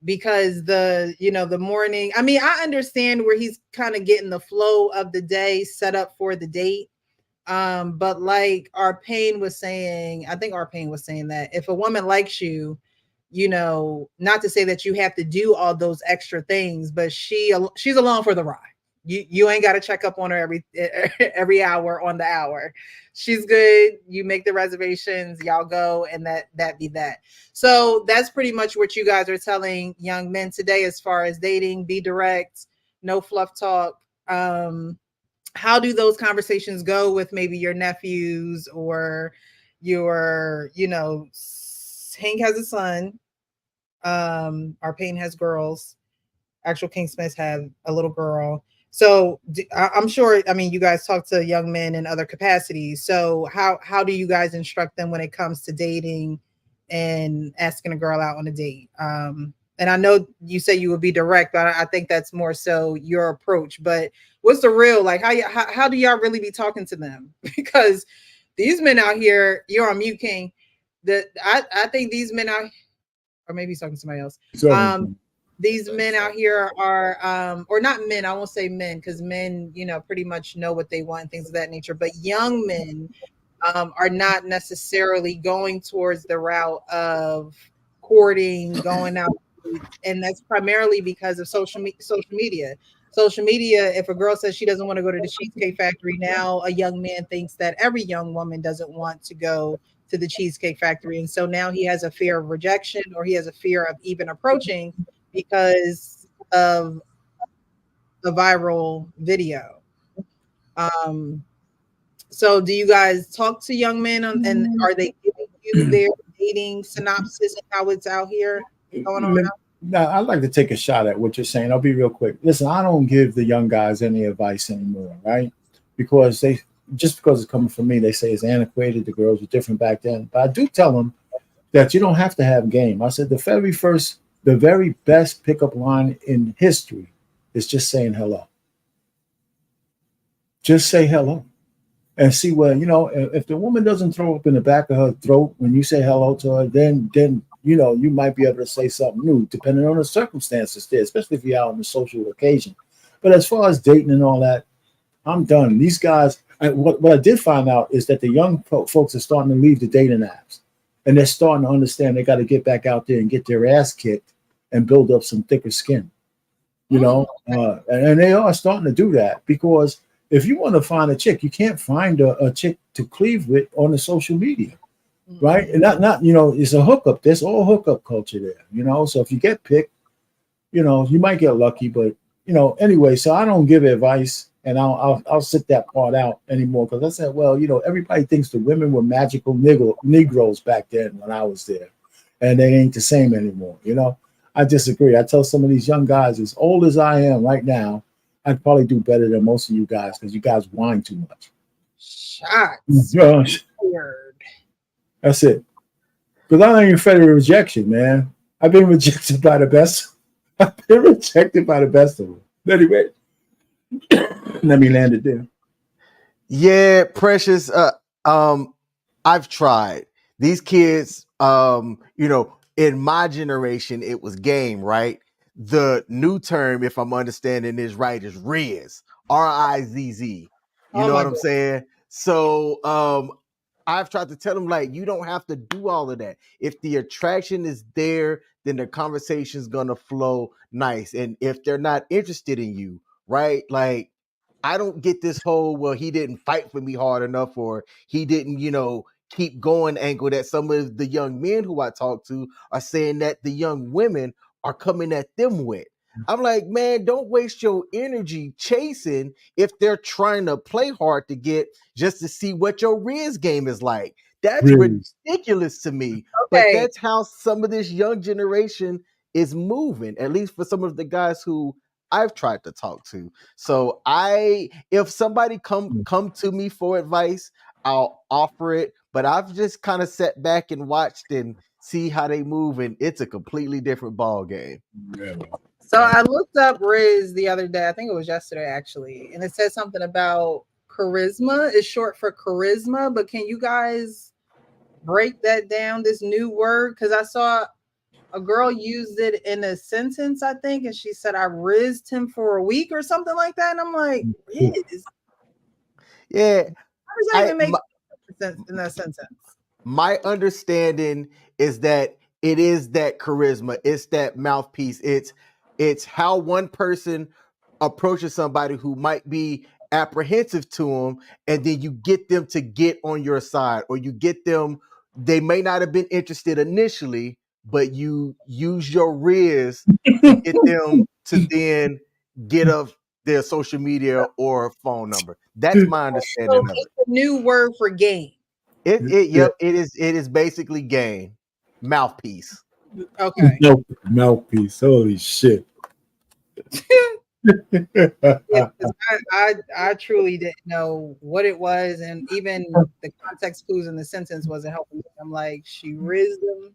because the morning, I mean, I understand where he's kind of getting the flow of the day set up for the date. But like Arpane was saying, I think Arpane was saying that if a woman likes you, not to say that you have to do all those extra things, but she's along for the ride. You ain't got to check up on her every hour on the hour. She's good. You make the reservations, y'all go, and that be that. So that's pretty much what you guys are telling young men today as far as dating. Be direct, no fluff talk. how do those conversations go with maybe your nephews or your, Hank has a son, our Payne has girls, actual King Smiths have a little girl. So I'm sure. I mean, you guys talk to young men in other capacities. So how do you guys instruct them when it comes to dating and asking a girl out on a date? And I know you say you would be direct, but I think that's more so your approach. But what's the real, like? How do y'all really be talking to them? Because these men out here, you're on mute, King. I think these men out, or maybe he's talking to somebody else. So These men out here are or not men, I won't say men, because men, pretty much know what they want, things of that nature, but young men are not necessarily going towards the route of courting, going out, and that's primarily because of social media. Social media, if a girl says she doesn't want to go to the Cheesecake Factory, now a young man thinks that every young woman doesn't want to go to the Cheesecake Factory. And so now he has a fear of rejection, or he has a fear of even approaching because of a viral video. Um, so do you guys talk to young men and are they giving you their dating synopsis and how it's out here going on now? Now, I'd like to take a shot at what you're saying. I'll be real quick. Listen, I don't give the young guys any advice anymore, right? Because just because it's coming from me, they say it's antiquated. The girls were different back then. But I do tell them that you don't have to have game. I said the very best pickup line in history is just saying hello. Just say hello and see where, if the woman doesn't throw up in the back of her throat when you say hello to her, then you might be able to say something new, depending on the circumstances there, especially if you're out on a social occasion. But as far as dating and all that, I'm done. These guys, what I did find out is that the young folks are starting to leave the dating apps, and they're starting to understand they got to get back out there and get their ass kicked and build up some thicker skin, and they are starting to do that, because if you want to find a chick, you can't find a chick to cleave with on the social media, right? And not it's a hookup. There's all hookup culture there, So if you get picked, you might get lucky, but anyway. So I don't give advice, and I'll sit that part out anymore, because I said, well, everybody thinks the women were magical Negroes back then when I was there, and they ain't the same anymore. I disagree. I tell some of these young guys, as old as I am right now, I'd probably do better than most of you guys, because you guys whine too much. Shots fired. That's it. Because I ain't afraid of rejection, man. I've been rejected by the best. I've been rejected by the best of them. Anyway, let me land it there. Yeah, Precious. I've tried. These kids, in my generation, it was game, right? The new term, if I'm understanding this right, is Riz. RIZZ. You know what I'm saying? So I've tried to tell them, like, you don't have to do all of that. If the attraction is there, then the conversation's gonna flow nice. And if they're not interested in you, right? Like, I don't get this whole, well, he didn't fight for me hard enough, or he didn't, keep going angle that some of the young men who I talk to are saying that the young women are coming at them with. I'm like, man, don't waste your energy chasing if they're trying to play hard to get just to see what your Riz game is like. That's ridiculous to me. But that's how some of this young generation is moving, at least for some of the guys who I've tried to talk to. So if somebody come to me for advice, I'll offer it. But I've just kind of sat back and watched and see how they move, and it's a completely different ball game. Yeah. So I looked up Riz the other day. I think it was yesterday, actually, and it said something about charisma is short for charisma. But can you guys break that down? This new word, because I saw a girl used it in a sentence, I think, and she said, "I rizzed him for a week" or something like that. And I'm like, Riz? Yeah, how does that even make sense in that sentence? My understanding is that it is that charisma, it's that mouthpiece, it's how one person approaches somebody who might be apprehensive to them, and then you get them to get on your side, or you get them, they may not have been interested initially, but you use your Riz to get them to then their social media or phone number. That's my understanding So of it's it. a new word for game. Yep, it is basically game mouthpiece. Okay. Mouthpiece. Holy shit. Yeah, 'cause I truly didn't know what it was, and even the context clues in the sentence wasn't helping me. I'm like, she rizzed them.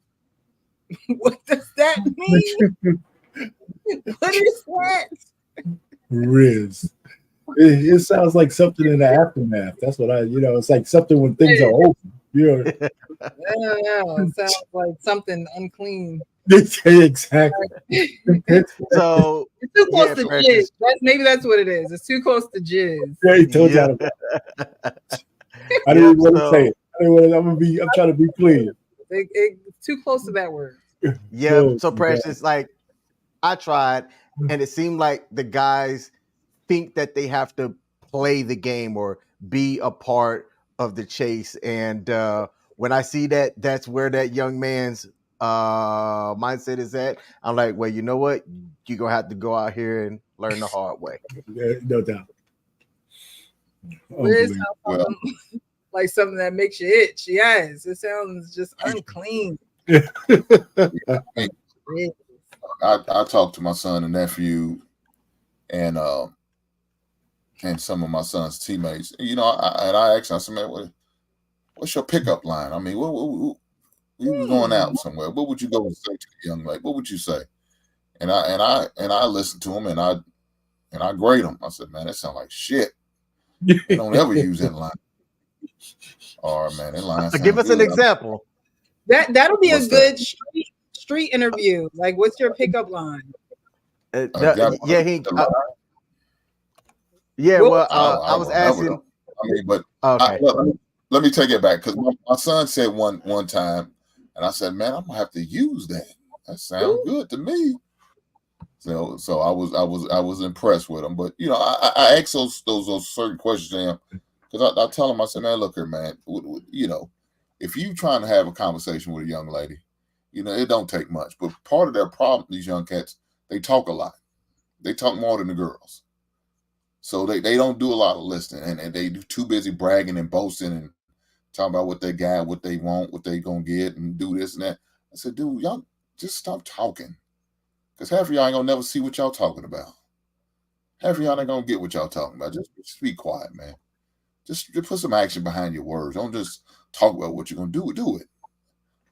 What does that mean? What is that? Riz. It sounds like something in the aftermath. That's what it's like something when things are over. I don't know. It sounds like something unclean. Exactly. It's So too close yeah, to jizz. Precious. Maybe that's what it is. It's too close to jizz. Yeah, he told you how Yep. to. I didn't Yep. even want to say So it. I'm trying to be clean. It's too close to that word. yep. Oh, So my God. Precious, like I tried, and it seemed like the guys think that they have to play the game or be a part of the chase. And when I see that, that's where that young man's mindset is at. I'm like, well, you know what? You're gonna have to go out here and learn the hard way. No doubt. Riz Unbelievable. sounds Well, like something that makes you itch. Yes, it sounds just unclean. I, Riz. I talked to my son and nephew and some of my son's teammates. You know, I asked him, I said, man, what's your pickup line? I mean, we was going out somewhere. What would you go and say to the young lady? What would you say? And I listened to him and I grade him. I said, man, that sounds like shit. I don't ever use that line. Or man, that line Give sounds us an good. example. That'll be a What's good that? street interview. Like, what's your pickup line? Yeah, he. The line? Yeah, What well, I I don't was remember asking. them. I mean, but Okay. let me take it back because my son said one time, and I said, man, I'm gonna have to use that. That sounds good to me. So I was impressed with him. But you know, I asked those certain questions to him because I tell him, I said, man, look here, man, you know, if you trying to have a conversation with a young lady, you know, it don't take much. But part of their problem, these young cats, they talk a lot. They talk more than the girls. So they don't do a lot of listening, and they do too busy bragging and boasting and talking about what they got, what they want, what they gonna get, and do this and that. I said, dude, y'all just stop talking, because half of y'all ain't gonna never see what y'all talking about. Half of y'all ain't gonna get what y'all talking about. Just be quiet, man. Just put some action behind your words. Don't just talk about what you're gonna do. Do it.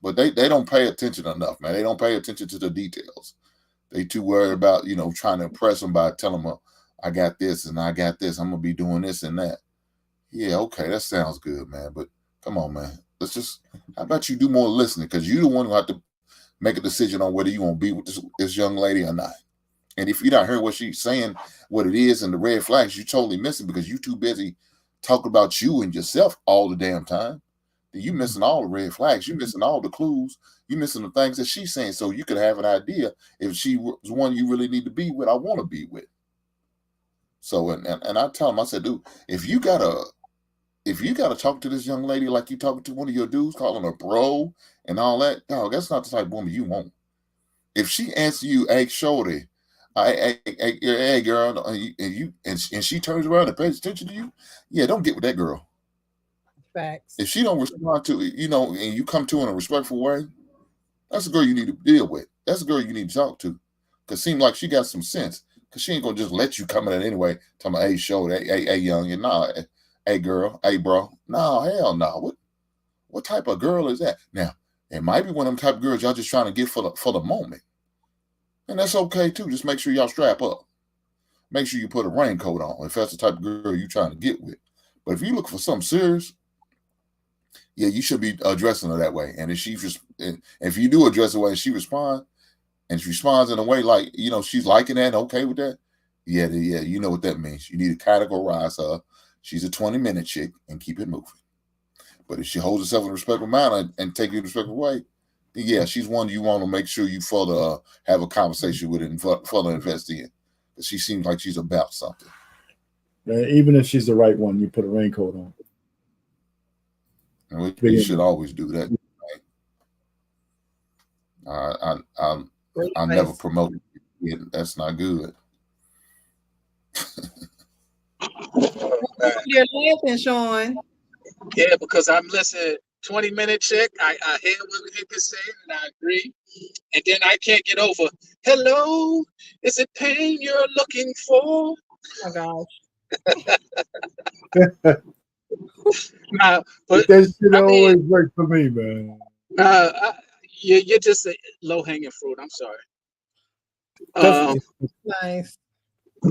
But they don't pay attention enough, man. They don't pay attention to the details. They too worried about, you know, trying to impress them by telling them, I got this and I got this. I'm gonna be doing this and that. Yeah, okay, that sounds good, man. But come on, man. Let's just. How about you do more listening? Because you're the one who have to make a decision on whether you want to be with this young lady or not. And if you don't hear what she's saying, what it is, and the red flags, you totally missing because you too busy talking about you and yourself all the damn time. You missing all the red flags. You missing all the clues. You missing the things that she's saying. So you could have an idea if she was one you really need to be with. I want to be with. So and I tell him, I said, dude, if you gotta talk to this young lady like you talking to one of your dudes, calling her bro and all that, dog, that's not the type of woman you want. If she answers you, hey, shorty, hey, girl, and she turns around and pays attention to you, yeah, don't get with that girl. Facts. If she don't respond to it, you know, and you come to her in a respectful way, that's the girl you need to deal with. That's the girl you need to talk to. Because it seems like she got some sense. Because she ain't going to just let you come in anyway. Talking about, hey, shorty, hey, young, and nah, hey, girl, hey, bro. No, hell no. What type of girl is that? Now, it might be one of them type of girls y'all just trying to get for the moment. And that's okay, too. Just make sure y'all strap up. Make sure you put a raincoat on if that's the type of girl you're trying to get with. But if you look for something serious, yeah, you should be addressing her that way. And if you do address the way and she responds in a way like, you know, she's liking that and okay with that, yeah, you know what that means. You need to categorize her. She's a 20-minute chick and keep it moving. But if she holds herself in a respectful manner and take you in a respectful way, then yeah, she's one you want to make sure you further have a conversation with and further invest in. Because she seems like she's about something. Even if she's the right one, you put a raincoat on. And we should always do that. Right? I never promote it. That's not good. You're laughing, Sean. Yeah, because I'm listening. 20-minute chick. I hear what Nick is saying, and I agree. And then I can't get over. Hello, is it pain you're looking for? Oh my gosh. Nah, but That shit I mean, always worked for me, man. uh, you're just a low hanging fruit. I'm sorry. Because Um, Nice.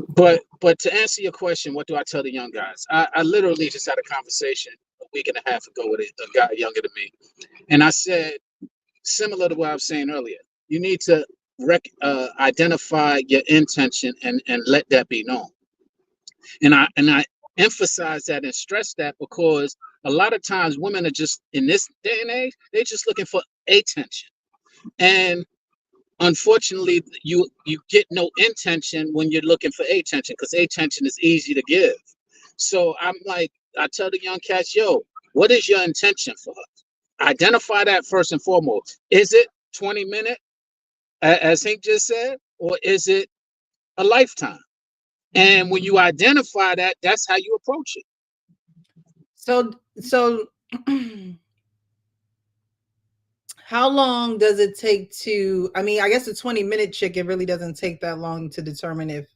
but to answer your question, what do I tell the young guys? I literally just had a conversation a week and a half ago with a guy younger than me, and I said similar to what I was saying earlier. You need to identify your intention and let that be known. And I emphasize that and stress that because a lot of times women are just in this day and age, they're just looking for attention. And unfortunately, you get no intention when you're looking for attention because attention is easy to give. So I'm like, I tell the young cats, yo, what is your intention for her? Identify that first and foremost. Is it 20 minutes, as Hank just said, or is it a lifetime? And when you identify that, that's how you approach it. So how long does it take to, I mean, I guess a 20-minute chick, it really doesn't take that long to determine if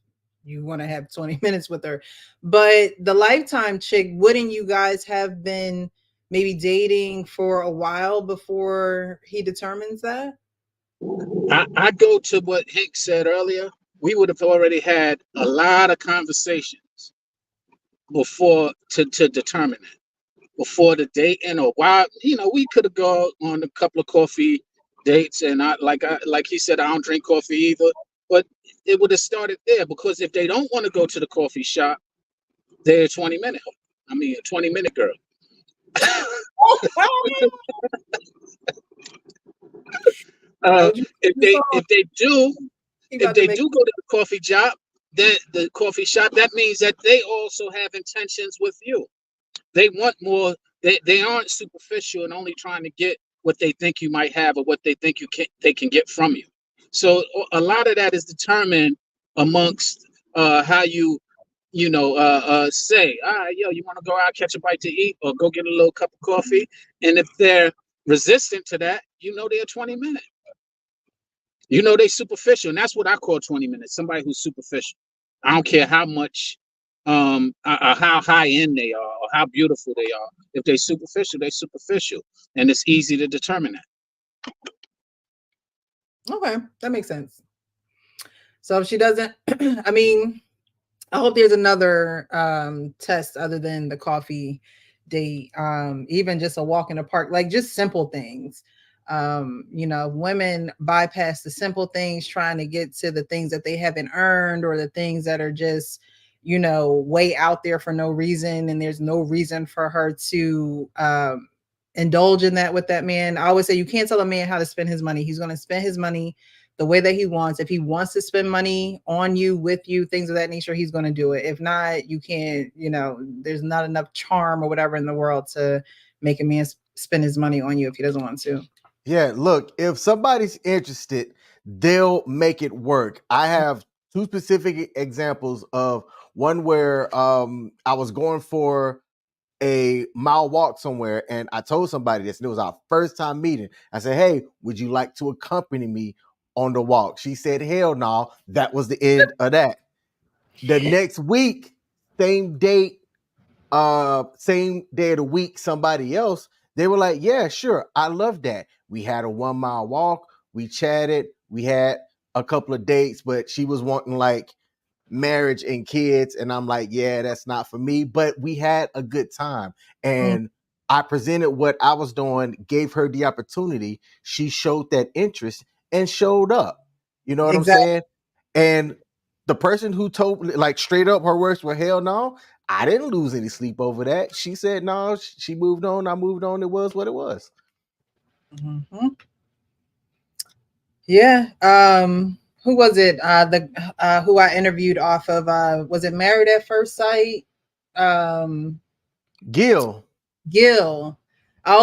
you want to have 20 minutes with her. But the lifetime chick, wouldn't you guys have been maybe dating for a while before he determines that? I go to what Hank said earlier. We would have already had a lot of conversations before to determine it. Before the date and or why, we could have gone on a couple of coffee dates, and like he said, I don't drink coffee either. But it would have started there because if they don't want to go to the coffee shop, they're a 20-minute. I mean, a 20-minute girl. If they do go to the coffee shop, then the coffee shop, that means that they also have intentions with you. They want more. They aren't superficial and only trying to get what they think you might have or what they think they can get from you. So a lot of that is determined amongst how say, all right, yo, you want to go out, catch a bite to eat, or go get a little cup of coffee. And if they're resistant to that, they're 20 minutes. They superficial, and that's what I call 20 minutes. Somebody who's superficial. I don't care how much, how high end they are, or how beautiful they are. If they're superficial, and it's easy to determine that. Okay, that makes sense. So if she doesn't, I mean, I hope there's another test other than the coffee date, even just a walk in the park, like just simple things. Women bypass the simple things trying to get to the things that they haven't earned or the things that are just, way out there for no reason. And there's no reason for her to indulge in that with that man. I always say you can't tell a man how to spend his money. He's going to spend his money the way that he wants. If he wants to spend money on you, with you, things of that nature, he's going to do it. If not, you can't, there's not enough charm or whatever in the world to make a man spend his money on you if he doesn't want to. Yeah, look, if somebody's interested, they'll make it work. I have two specific examples of one where I was going for a mile walk somewhere and I told somebody this, and it was our first time meeting. I said, hey, would you like to accompany me on the walk? She said, hell no. That was the end of that. The next week, same date, same day of the week, somebody else, they were like, yeah, sure, I love that. We had a 1 mile walk, we chatted, we had a couple of dates, but she was wanting like marriage and kids, and I'm like, yeah, that's not for me, but we had a good time. And I presented what I was doing, gave her the opportunity. She showed that interest and showed up. You know what I'm saying? And the person who told me, like, straight up, her words were, hell no. I didn't lose any sleep over that. She said no. She moved on. I moved on. It was what it was. Mm-hmm. Yeah. Who was it? The who I interviewed off of was it Married at First Sight? Gil. I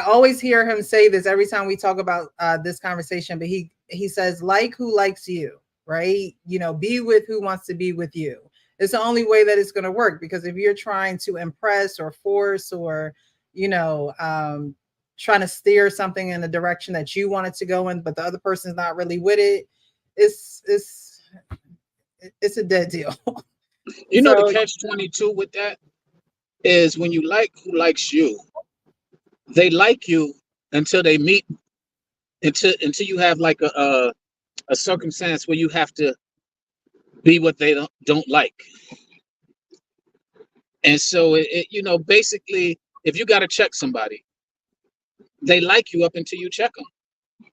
always hear him say this every time we talk about this conversation, but he says, like who likes you, right? Be with who wants to be with you. It's the only way that it's going to work, because if you're trying to impress or force or, you know, trying to steer something in the direction that you want it to go in, but the other person's not really with it, it's it's it's a dead deal. You know, the So catch 22 with that is when you like who likes you, they like you until they meet, until you have like a circumstance where you have to be what they don't like. And so you know, basically, if you got to check somebody, they like you up until you check them.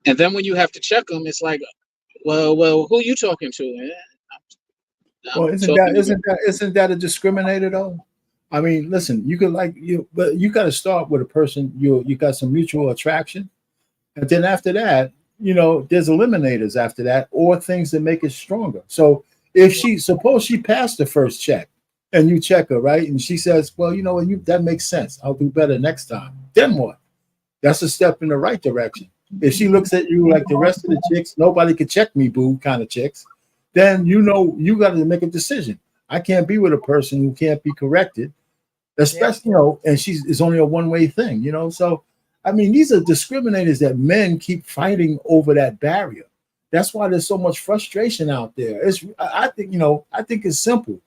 And then when you have to check them, it's like, well, who you talking to? Well, I'm talking to you. isn't that a discriminator though? I mean, listen, you could like you, but you got to start with a person you got some mutual attraction, and then after that, you know, there's eliminators after that, or things that make it stronger. So if suppose she passed the first check, and you check her right, and she says, well, you know what, that makes sense. I'll do better next time. Then what? That's a step in the right direction. If she looks at you like the rest of the chicks, nobody could check me, boo, kind of chicks, then you know you got to make a decision. I can't be with a person who can't be corrected, especially, you know, and it's only a one-way thing, you know. So, I mean, these are discriminators that men keep fighting over that barrier. That's why there's so much frustration out there. I think, you know, I think it's simple.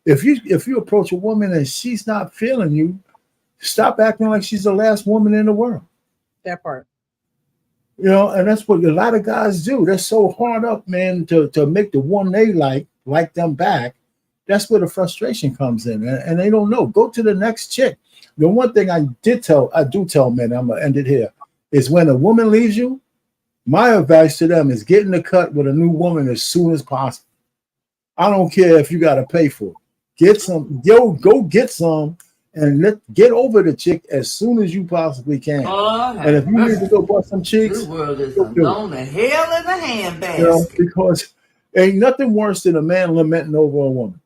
If you approach a woman and she's not feeling you, stop acting like she's the last woman in the world. that part. You know, and that's what a lot of guys do. They're so hard up, man, to make the one they like them back. That's where the frustration comes in, and they don't know. Go to the next chick. The one thing I do tell men, I'm gonna end it here, is when a woman leaves you, my advice to them is get in the cut with a new woman as soon as possible. I don't care if you got to pay for it. Get some, go get some, and get over the chick as soon as you possibly can. Lord And if have you need to mercy. go bust some cheeks, This world is go do it. gone to hell in a You know, handbasket. because ain't nothing worse than a man lamenting over a woman.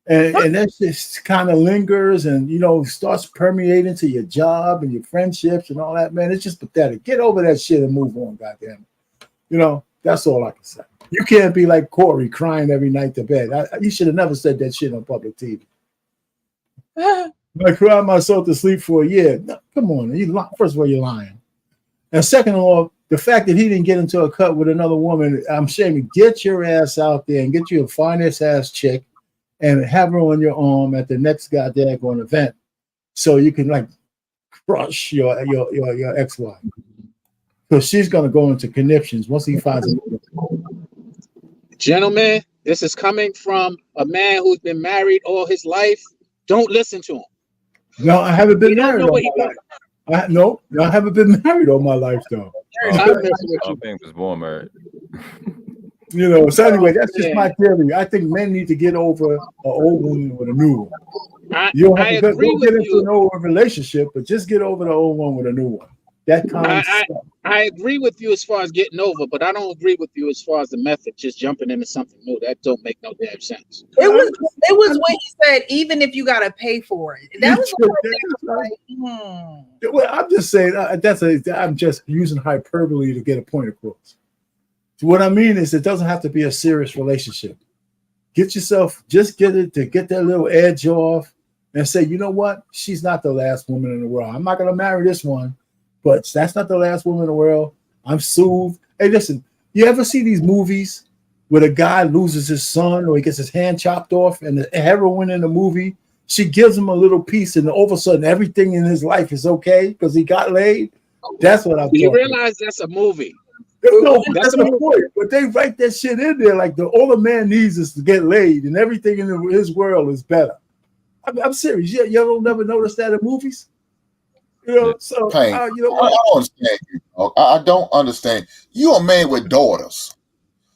And that just kind of lingers and, you know, starts permeating to your job and your friendships and all that, man. It's just pathetic. Get over that shit and move on, goddamn it. You know, that's all I can say. You can't be like Corey crying every night to bed. You should have never said that shit on public TV. I cried myself to sleep for a year. No, come on. First of all, you're lying. And second of all, the fact that he didn't get into a cut with another woman, I'm saying get your ass out there and get you a finest ass chick and have her on your arm at the next goddamn event so you can like crush your ex-wife. Because she's gonna go into conniptions once he finds it. Gentlemen, this is coming from a man who's been married all his life. Don't listen to him. No, I haven't been He don't married know all what he my life. No, I haven't been married all my life though. I'm messing with I you. think was born married. You know, so anyway, that's just my theory. I think men need to get over an old woman with a new one. You don't have to go get into an old relationship, but just get over the old one with a new one. That kind of stuff. I agree with you as far as getting over, but I don't agree with you as far as the method, just jumping into something new. That don't make no damn sense. It was when he said, even if you gotta pay for it. That was Well, I'm just saying I'm just using hyperbole to get a point across. What I mean is it doesn't have to be a serious relationship. Get yourself, just get that little edge off and say, you know what? She's not the last woman in the world. I'm not going to marry this one, but that's not the last woman in the world. I'm soothed. Hey, listen, you ever see these movies where the guy loses his son or he gets his hand chopped off and the heroine in the movie, she gives him a little piece and all of a sudden everything in his life is okay because he got laid? That's what I'm talking about. You realize that's a movie. No, that's the point. But they write that shit in there like all the man needs is to get laid, and everything in his world is better. I'm serious. You don't never notice that in movies. You know, so Pain. you know, I don't understand you. I don't understand. You're a man with daughters,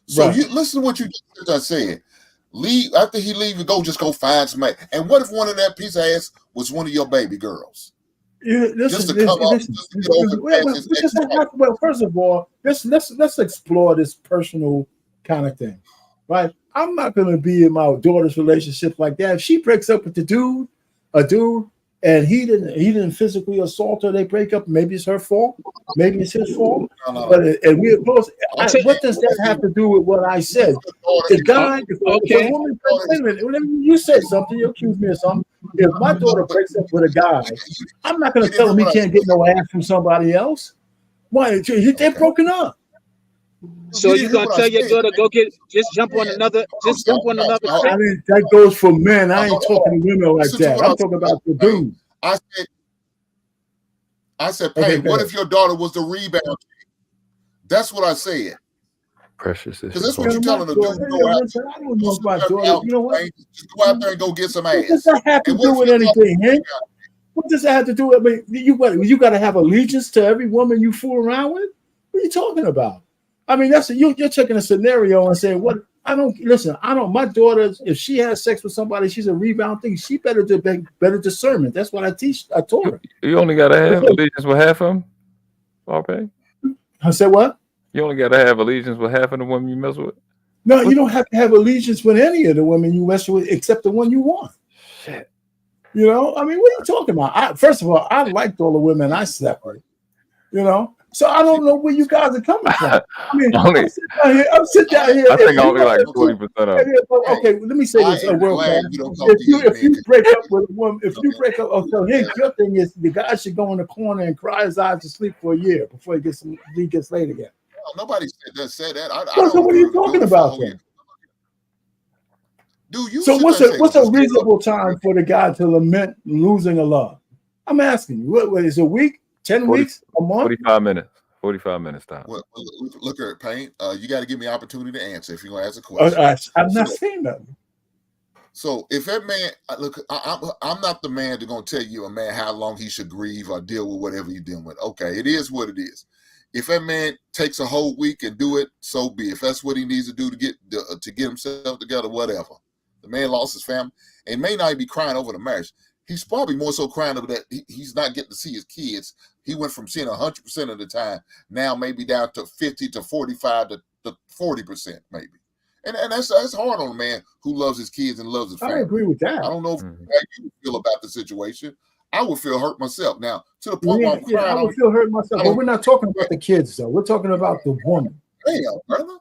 so right. You listen to what you just said. Leave after he leave, just go find somebody. And what if one of that piece of ass was one of your baby girls? Just to come up, just to get over. Well, first of all, let's explore this personal kind of thing, right? I'm not going to be in my daughter's relationship like that. If she breaks up with a dude, and he didn't physically assault her. They break up. Maybe it's her fault. Maybe it's his fault. No. But and we're close. I'll tell What does that have to do with what I said? The guy, if a okay. woman, wait a minute, whenever you said something, you accuse me of something. If my daughter breaks up with a guy, I'm not going to tell him he can't get no ass from somebody else. Why? They're broken up. So you're gonna tell your daughter just jump on another chick? I mean, that goes for men. I ain't talking to women like that. I'm talking about the dude. I said, Payne, what if your daughter was the rebound? That's what I said. Precious. Because that's what you're telling the dude. I don't know if my daughter. You know what? Just go out there and go get some ass. What does that have to do with anything, Hank? What does that have to do with? I mean, you got to have allegiance to every woman you fool around with. What are you talking about? I mean, you're taking a scenario and saying what? I don't listen. I don't. My daughter, if she has sex with somebody, she's a rebound thing. She better do better discernment. That's what I teach. I taught her. You only got to have allegiance with half of them. Okay. I said what? You only got to have allegiance with half of the women you mess with. No, you don't have to have allegiance with any of the women you mess with, except the one you want. Shit. You know, I mean, what are you talking about? First of all, I liked all the women I slept with. You know. So I don't know where you guys are coming from. I mean, I'm sitting down here. I think only like 40% of them. Okay, let me say this. If you break up with a woman, so Hank, your thing is the guy should go in the corner and cry his eyes to sleep for a year before he gets laid again. No, nobody said that. So what are you talking about then? Dude, so what's a reasonable time for the guy to lament losing a love? I'm asking you. What is a week? 10 weeks? A month? 45 minutes. 45 minutes time. Well, look at Payne. You got to give me opportunity to answer if you're going to ask a question. I'm not saying that. So if that man, look, I'm not the man that's going to tell you a man how long he should grieve or deal with whatever you're dealing with. Okay, it is what it is. If that man takes a whole week and do it, so be it. If that's what he needs to do to get himself together, whatever. The man lost his family and may not be crying over the marriage. He's probably more so crying over that he's not getting to see his kids. He went from seeing 100% of the time, now maybe down to 50 to 45 to 40% maybe. And that's hard on a man who loves his kids and loves his family. I agree with that. I don't know how you feel about the situation. I would feel hurt myself. Now, to the point where I'm crying. I would feel hurt myself. But we're not talking about the kids, though. We're talking about the woman. Damn, brother.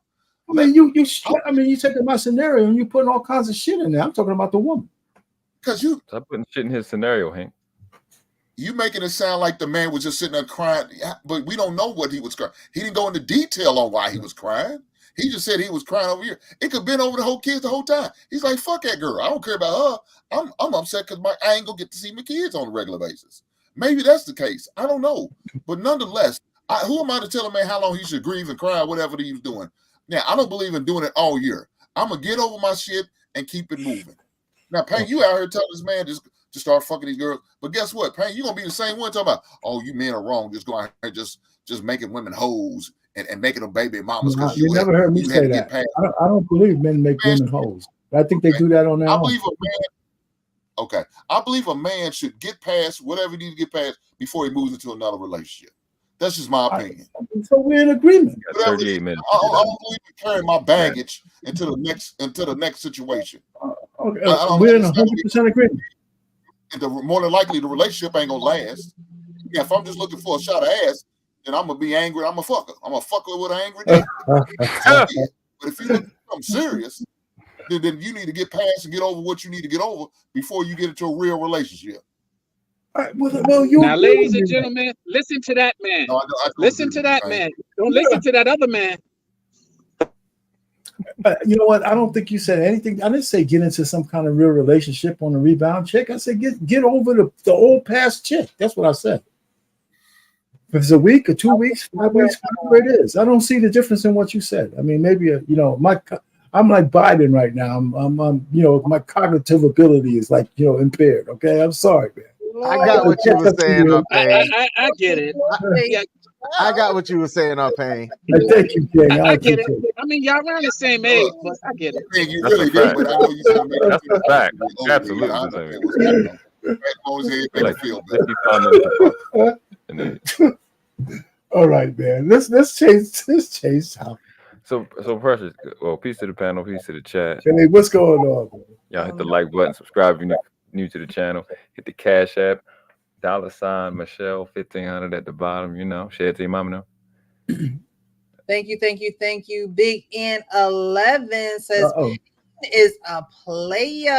I mean, you're taking my scenario and you're putting all kinds of shit in there. I'm talking about the woman. Because stop putting shit in his scenario, Hank. You making it sound like the man was just sitting there crying, but we don't know what he was crying. He didn't go into detail on why he was crying. He just said he was crying over here. It could have been over the whole kids the whole time. He's like, fuck that girl. I don't care about her. I'm upset because I ain't gonna get to see my kids on a regular basis. Maybe that's the case. I don't know. But nonetheless, who am I to tell a man how long he should grieve and cry, whatever he was doing? Now, I don't believe in doing it all year. I'm gonna get over my shit and keep it moving. Now, Payne, you out here telling this man just start fucking these girls. But guess what, Payne? You're going to be the same one talking about, oh, you men are wrong. Just going out here just making women hoes and making them baby mamas. No, you never heard me say that. I don't believe men make women hoes. I think they do that on their own. I believe a man should get past whatever he needs to get past before he moves into another relationship. That's just my opinion. So we're in agreement. 38 minutes. I don't believe in carrying my baggage into the next situation. Okay. We're in 100% agreement. More than likely, the relationship ain't gonna last. Yeah, if I'm just looking for a shot of ass, then I'm gonna be angry. I'm a fucker. I'm a fucker with an angry dick. But if you look for something serious, then you need to get past and get over what you need to get over before you get into a real relationship. Right, well, now, ladies and gentlemen, listen to that man. No, listen to that man. Don't listen to that other man. You know what? I don't think you said anything. I didn't say get into some kind of real relationship on a rebound chick. I said get over the old past chick. That's what I said. If it's a week or 2 weeks, 5 weeks, whatever it is, I don't see the difference in what you said. I mean, maybe I'm like Biden right now. I'm my cognitive ability is like impaired. Okay, I'm sorry, man. I got what you were saying up, Payne. I get it. I got what you were saying up, Payne. Thank you, King. I get it. I mean, y'all around the same age, but I get it. You really did, but I know you that's a fact. Absolutely. All right, man. Let's change topic. So Precious. Well, peace to the panel, peace to the chat. Hey, what's going on, man? Y'all hit the like button, subscribe if you're new to the channel, hit the Cash App, $ Michelle 1500 at the bottom. You know, share it to your mama now. Thank you, thank you, thank you. Big N11 says is a player.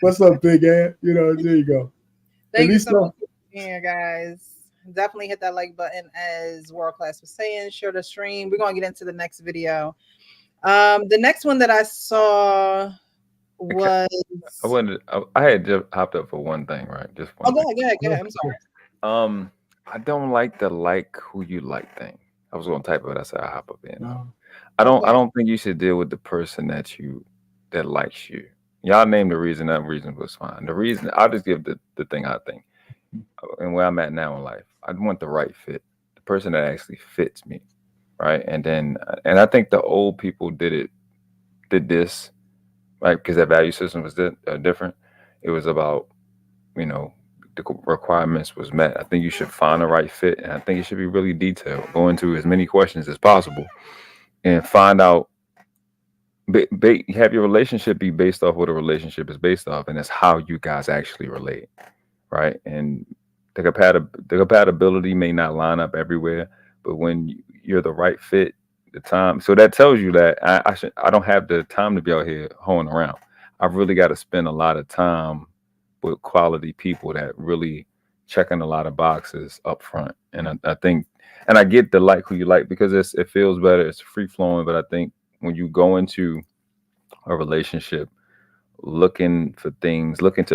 What's up, Big Ant? You know, there you go. Thank you so much for being here, guys. Definitely hit that like button, as World Class was saying. Share the stream. We're gonna get into the next video. The next one that I saw was I had just hopped up for one thing, right? Just one. Go ahead. I'm sorry. I don't like the like who you like thing. I was gonna type it, but I said I hop up in. No. I don't think you should deal with the person that likes you. Y'all name the reason. That reason was fine. The reason, I'll just give the thing I think and where I'm at now in life. I want the right fit, the person that actually fits me, right? And I think the old people did this, right? Because that value system was different. It was about, you know, the requirements was met. I think you should find the right fit, and I think it should be really detailed. Go into as many questions as possible, and find out. Have your relationship be based off what a relationship is based off, and that's how you guys actually relate, right? And the compatibility may not line up everywhere, but when you're the right fit, the time. So that tells you that I don't have the time to be out here hoeing around. I've really got to spend a lot of time with quality people that really checking a lot of boxes up front. And I think, and I get the like who you like because it feels better. It's free flowing, but I think when you go into a relationship looking to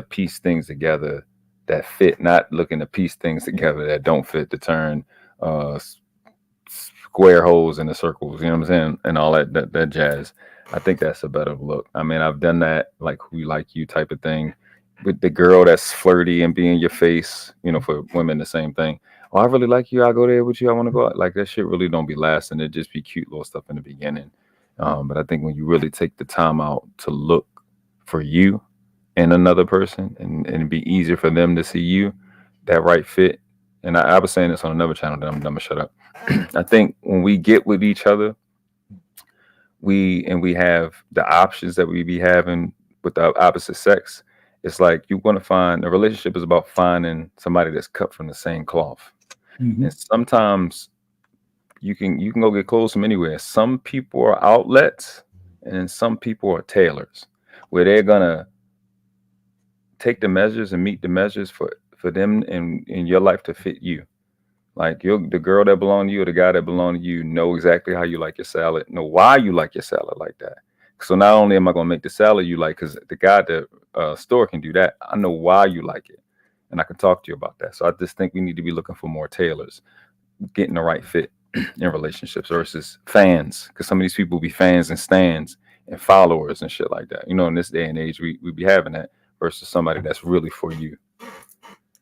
piece things together that fit, not looking to piece things together that don't fit, to turn square holes into circles, you know what I'm saying, and all that jazz. I think that's a better look. I mean, I've done that, like who like you type of thing, with the girl that's flirty and be in your face. You know, for women, the same thing. Oh, I really like you. I'll go there with you. I want to go out. Like that shit really don't be lasting. It just be cute little stuff in the beginning. But I think when you really take the time out to look for you and another person, and it'd be easier for them to see you, that right fit. And I was saying this on another channel, that I'm gonna shut up. I think when we get with each other, we have the options that we be having with the opposite sex. It's like you want to find a relationship is about finding somebody that's cut from the same cloth. Mm-hmm. And sometimes you can go get clothes from anywhere. Some people are outlets, and some people are tailors, where they're gonna take the measures and meet the measures for them in your life to fit you. Like the girl that belong to you or the guy that belong to you know exactly how you like your salad, know why you like your salad like that. So not only am I gonna make the salad you like, because the guy at the store can do that, I know why you like it, and I can talk to you about that. So I just think we need to be looking for more tailors, getting the right fit in relationships versus fans, because some of these people be fans and stands and followers and shit like that. You know, in this day and age, we be having that versus somebody that's really for you.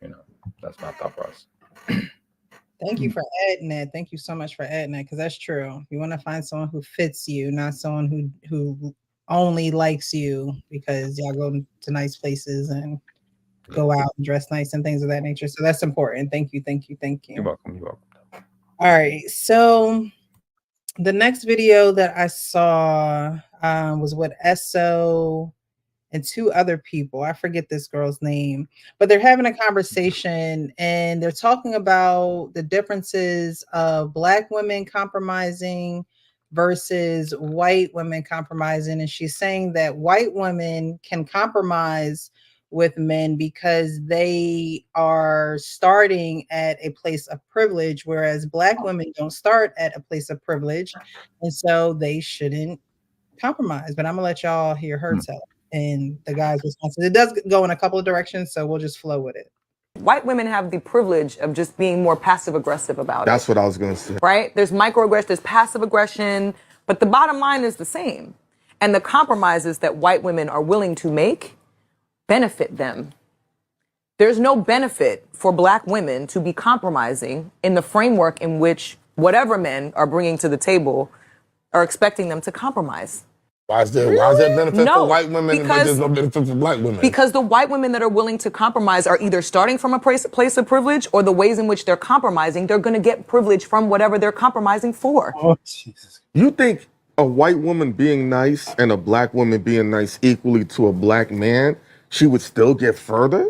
You know, that's my thought process. Thank you for adding that. Thank you so much for adding that, because that's true. You want to find someone who fits you, not someone who only likes you because y'all go to nice places and go out and dress nice and things of that nature. So that's important. Thank you. You're welcome. All right. So the next video that I saw was with Esso and two other people. I forget this girl's name, but they're having a conversation and they're talking about the differences of Black women compromising versus white women compromising. And she's saying that white women can compromise with men because they are starting at a place of privilege, whereas Black women don't start at a place of privilege. And so they shouldn't compromise. But I'm gonna let y'all hear her tell it. And the guy's response. It does go in a couple of directions, so we'll just flow with it. White women have the privilege of just being more passive aggressive about it. That's what I was going to say. Right? There's microaggression, there's passive aggression, but the bottom line is the same. And the compromises that white women are willing to make benefit them. There's no benefit for Black women to be compromising in the framework in which whatever men are bringing to the table are expecting them to compromise. Why is there benefit for white women but there's no benefit for Black women? Because the white women that are willing to compromise are either starting from a place of privilege, or the ways in which they're compromising, they're going to get privilege from whatever they're compromising for. Oh, Jesus. You think a white woman being nice and a black woman being nice equally to a black man, she would still get further?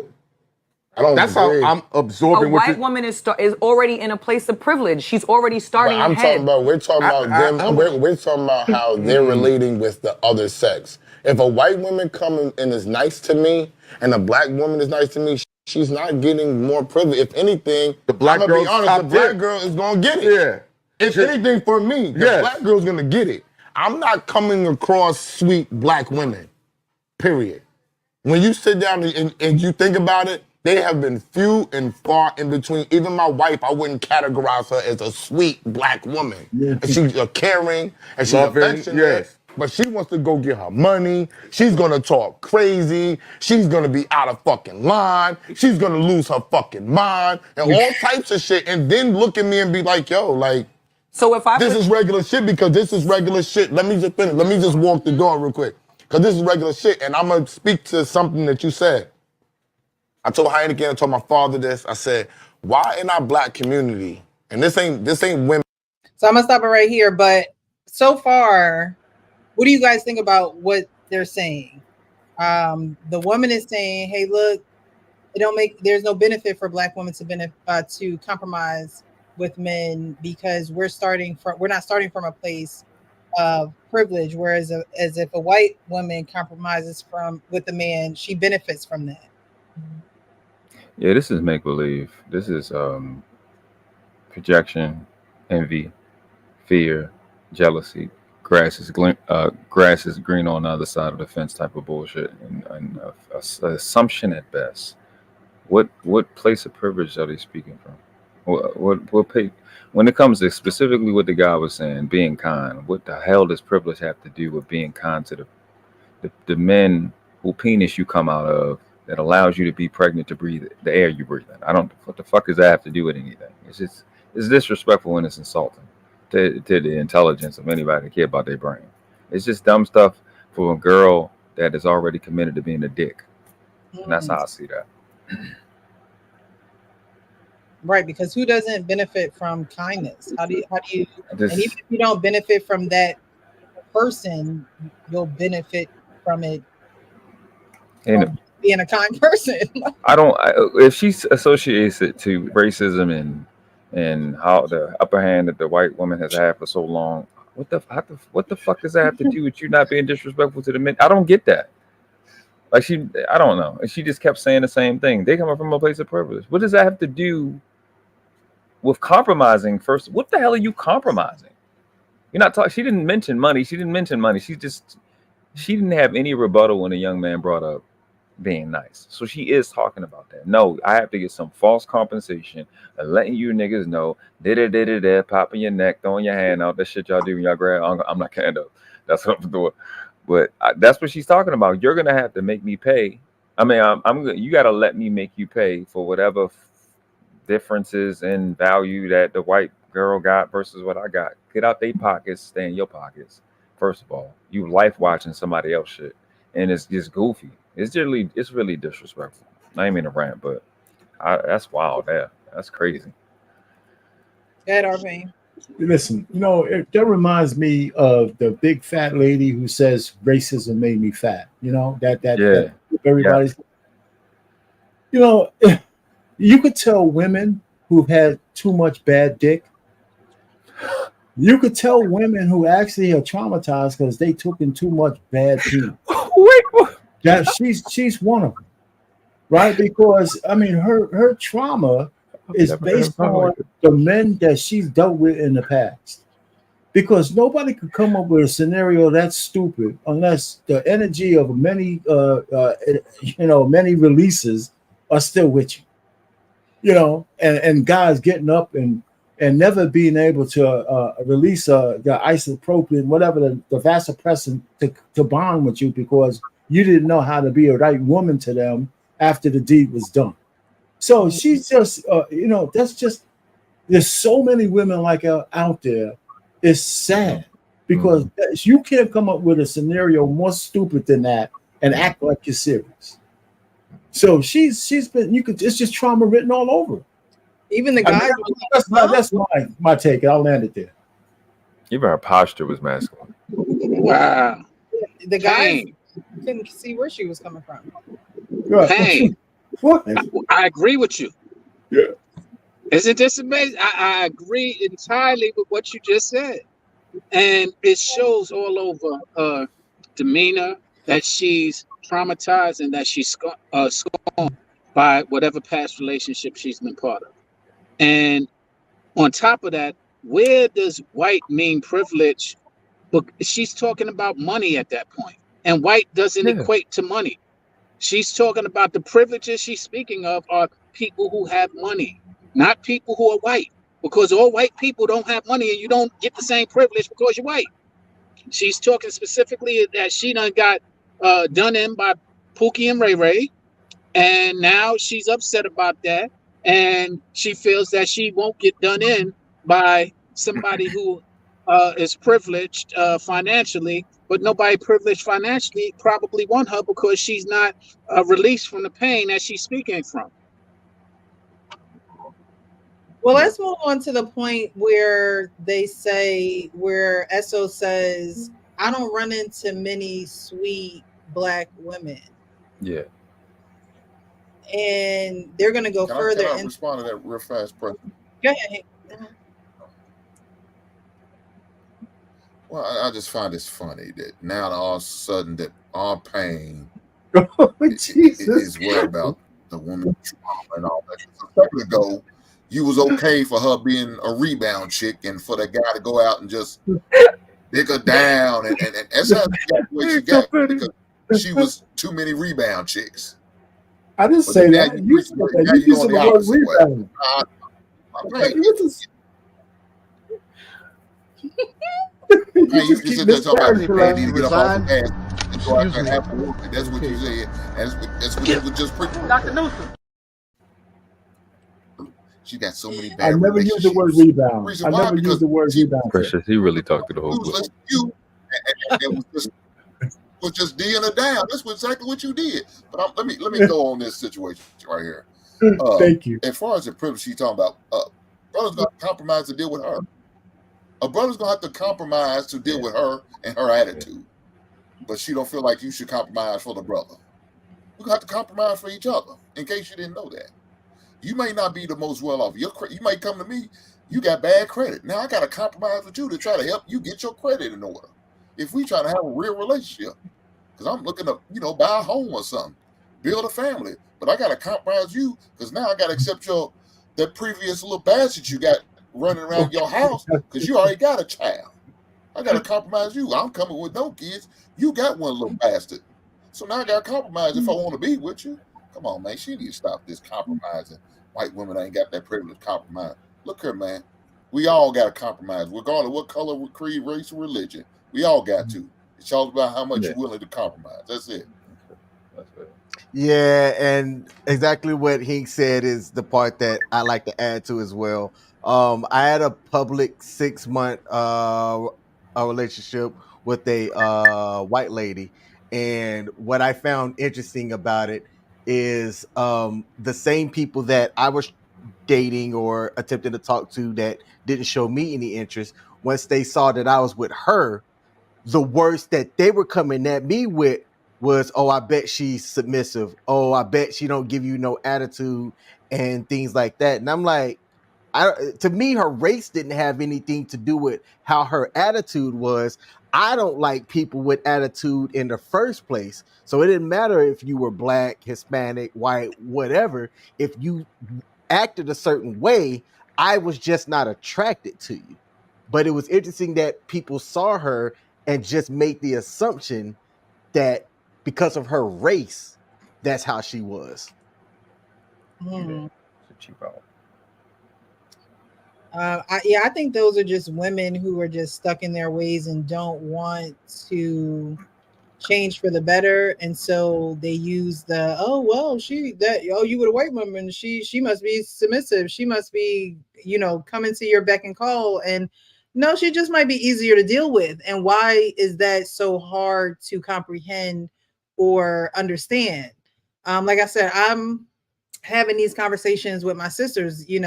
I don't That's agree. how I'm absorbing. A white woman is already in a place of privilege. She's already starting I'm ahead. talking about. We're talking about them. We're talking about how they're relating with the other sex. If a white woman comes and is nice to me, and a black woman is nice to me, she's not getting more privilege. If anything, the black I'm gonna be girl's honest. top The black tip. girl is gonna get it. Yeah. If anything, for me, the black girl's gonna get it. I'm not coming across sweet black women. Period. When you sit down and you think about it, they have been few and far in between. Even my wife, I wouldn't categorize her as a sweet black woman. And she's caring and she's Loving, affectionate. yes. But she wants to go get her money. She's gonna talk crazy. She's gonna be out of fucking line. She's gonna lose her fucking mind and all types of shit. And then look at me and be like, yo, like, so if this is regular shit because this is regular shit. Let me just finish. Let me just walk the door real quick. Because this is regular shit. And I'm going to speak to something that you said. I told Heineken, I told my father this. I said, why in our black community, and this ain't women. So I'm going to stop it right here. But so far, what do you guys think about what they're saying? The woman is saying, hey, look, there's no benefit for black women to compromise with men because we're not starting from a place of privilege, whereas as if a white woman compromises with a man, she benefits from that. Yeah, this is make believe. This is projection, envy, fear, jealousy. Grass is green on the other side of the fence type of bullshit, and assumption at best. What place of privilege are they speaking from? What when it comes to specifically what the guy was saying, being kind, what the hell does privilege have to do with being kind to the men who penis you come out of that allows you to be pregnant to breathe the air you breathe in? What the fuck does that have to do with anything? It's disrespectful and it's insulting to the intelligence of anybody that care about their brain. It's just dumb stuff for a girl that is already committed to being a dick. And that's how I see that. Right, because who doesn't benefit from kindness? How do you and even if you don't benefit from that person, you'll benefit from it from being a kind person. If she associates it to racism and how the upper hand that the white woman has had for so long, what the fuck does that have to do with you not being disrespectful to the men? I don't get that. Like I don't know. And she just kept saying the same thing. They come from a place of privilege. What does that have to do with compromising? First, what the hell are you compromising? You're not talking. She didn't mention money. She didn't have any rebuttal when a young man brought up being nice. So she is talking about that. No, I have to get some false compensation and letting you niggas know, popping your neck, throwing your hand out, that shit y'all do when y'all grab. I'm not kind of. That's what I'm doing. But that's what she's talking about. You're gonna have to make me pay. I mean, you got to let me make you pay for whatever differences in value that the white girl got versus what I got. Get out their pockets, stay in your pockets. First of all, you life watching somebody else shit, and it's just goofy. It's really disrespectful. I ain't mean to rant, but that's wild. That's crazy. That RP. Listen, that reminds me of the big fat lady who says racism made me fat. That everybody's. Yeah. You could tell women who had too much bad dick. You could tell women who actually are traumatized because they took in too much bad penis. That she's one of them, right? Because I mean, her trauma is based on the men that she's dealt with in the past. Because nobody could come up with a scenario that's stupid unless the energy of many releases are still with you. And guys getting up and never being able to release the isopropyl, whatever the vasopressin to bond with you because you didn't know how to be a right woman to them after the deed was done. So she's just, that's just, there's so many women like her out there. It's sad because you can't come up with a scenario more stupid than that and act like you're serious. So she's been, it's just trauma written all over. Even the guys. That's my take. I'll land it there. Even her posture was masculine. Wow. The guys Pain. couldn't see where she was coming from. Pain. What? I agree with you. Yeah. Isn't this amazing? I agree entirely with what you just said. And it shows all over her demeanor that she's traumatized and that she's scorned by whatever past relationship she's been part of. And on top of that, where does white mean privilege? But she's talking about money at that point, and white doesn't Yeah. equate to money. She's talking about the privileges she's speaking of are people who have money, not people who are white, because all white people don't have money and you don't get the same privilege because you're white. She's talking specifically that she done got done in by Pookie and Ray Ray, and now she's upset about that, and she feels that she won't get done in by somebody who is privileged financially, but nobody privileged financially probably want her because she's not released from the pain that she's speaking from. Well, let's move on to the point where they say, where SO says, I don't run into many sweet black women. Yeah. And they're going to go further. Can I respond to that real fast, President? Go ahead. Well, I just find this funny that now all of a sudden that our pain is worried about the woman trauma and all that. A second ago, you was okay for her being a rebound chick and for that guy to go out and just dig her down and that's how the way she got because she was too many rebound chicks. I didn't say that. You said that. You used the word rebound. You just said something about need to get up off the ass and go out there and have a woman. That's what you said. And that's what you was just preaching. Dr. Newsom. She got so many bad I never used the word rebound. I never used the word rebound. Precious, he really talked to the whole group. You and was just D'ing her down. That's exactly what you did. But let me go on this situation right here. Thank you. As far as the privilege she's talking about, brother's gonna compromise to deal with her. A brother's gonna have to compromise to deal with her and her attitude. But she don't feel like you should compromise for the brother. We're gonna have to compromise for each other. In case you didn't know that, you may not be the most well off. You might come to me. You got bad credit. Now I got to compromise with you to try to help you get your credit in order. If we try to have a real relationship, because I'm looking to buy a home or something, build a family, but I got to compromise you because now I got to accept that previous little bastard you got running around your house because you already got a child. I got to compromise you. I'm coming with no kids. You got one little bastard. So now I got to compromise if I want to be with you. Come on, man. She need to stop this compromising. White women ain't got that privilege to compromise. Look here, man. We all got to compromise, regardless of what color, creed, race, or religion. We all got to. It's all about how much you're willing to compromise. That's it. Yeah, and exactly what he said is the part that I like to add to as well. I had a public 6-month a relationship with a white lady, and what I found interesting about it is the same people that I was dating or attempting to talk to that didn't show me any interest. Once they saw that I was with her, the worst that they were coming at me with was, oh, I bet she's submissive. Oh, I bet she don't give you no attitude and things like that. And I'm like, to me, her race didn't have anything to do with how her attitude was. I don't like people with attitude in the first place. So it didn't matter if you were black, Hispanic, white, whatever. If you acted a certain way, I was just not attracted to you. But it was interesting that people saw her and just made the assumption that because of her race, that's how she was. Hmm. I think those are just women who are just stuck in their ways and don't want to change for the better, and so they use you with a white woman, she must be submissive, she must be coming to your beck and call, and no, she just might be easier to deal with. And why is that so hard to comprehend or understand? Like I said, I'm having these conversations with my sisters, they're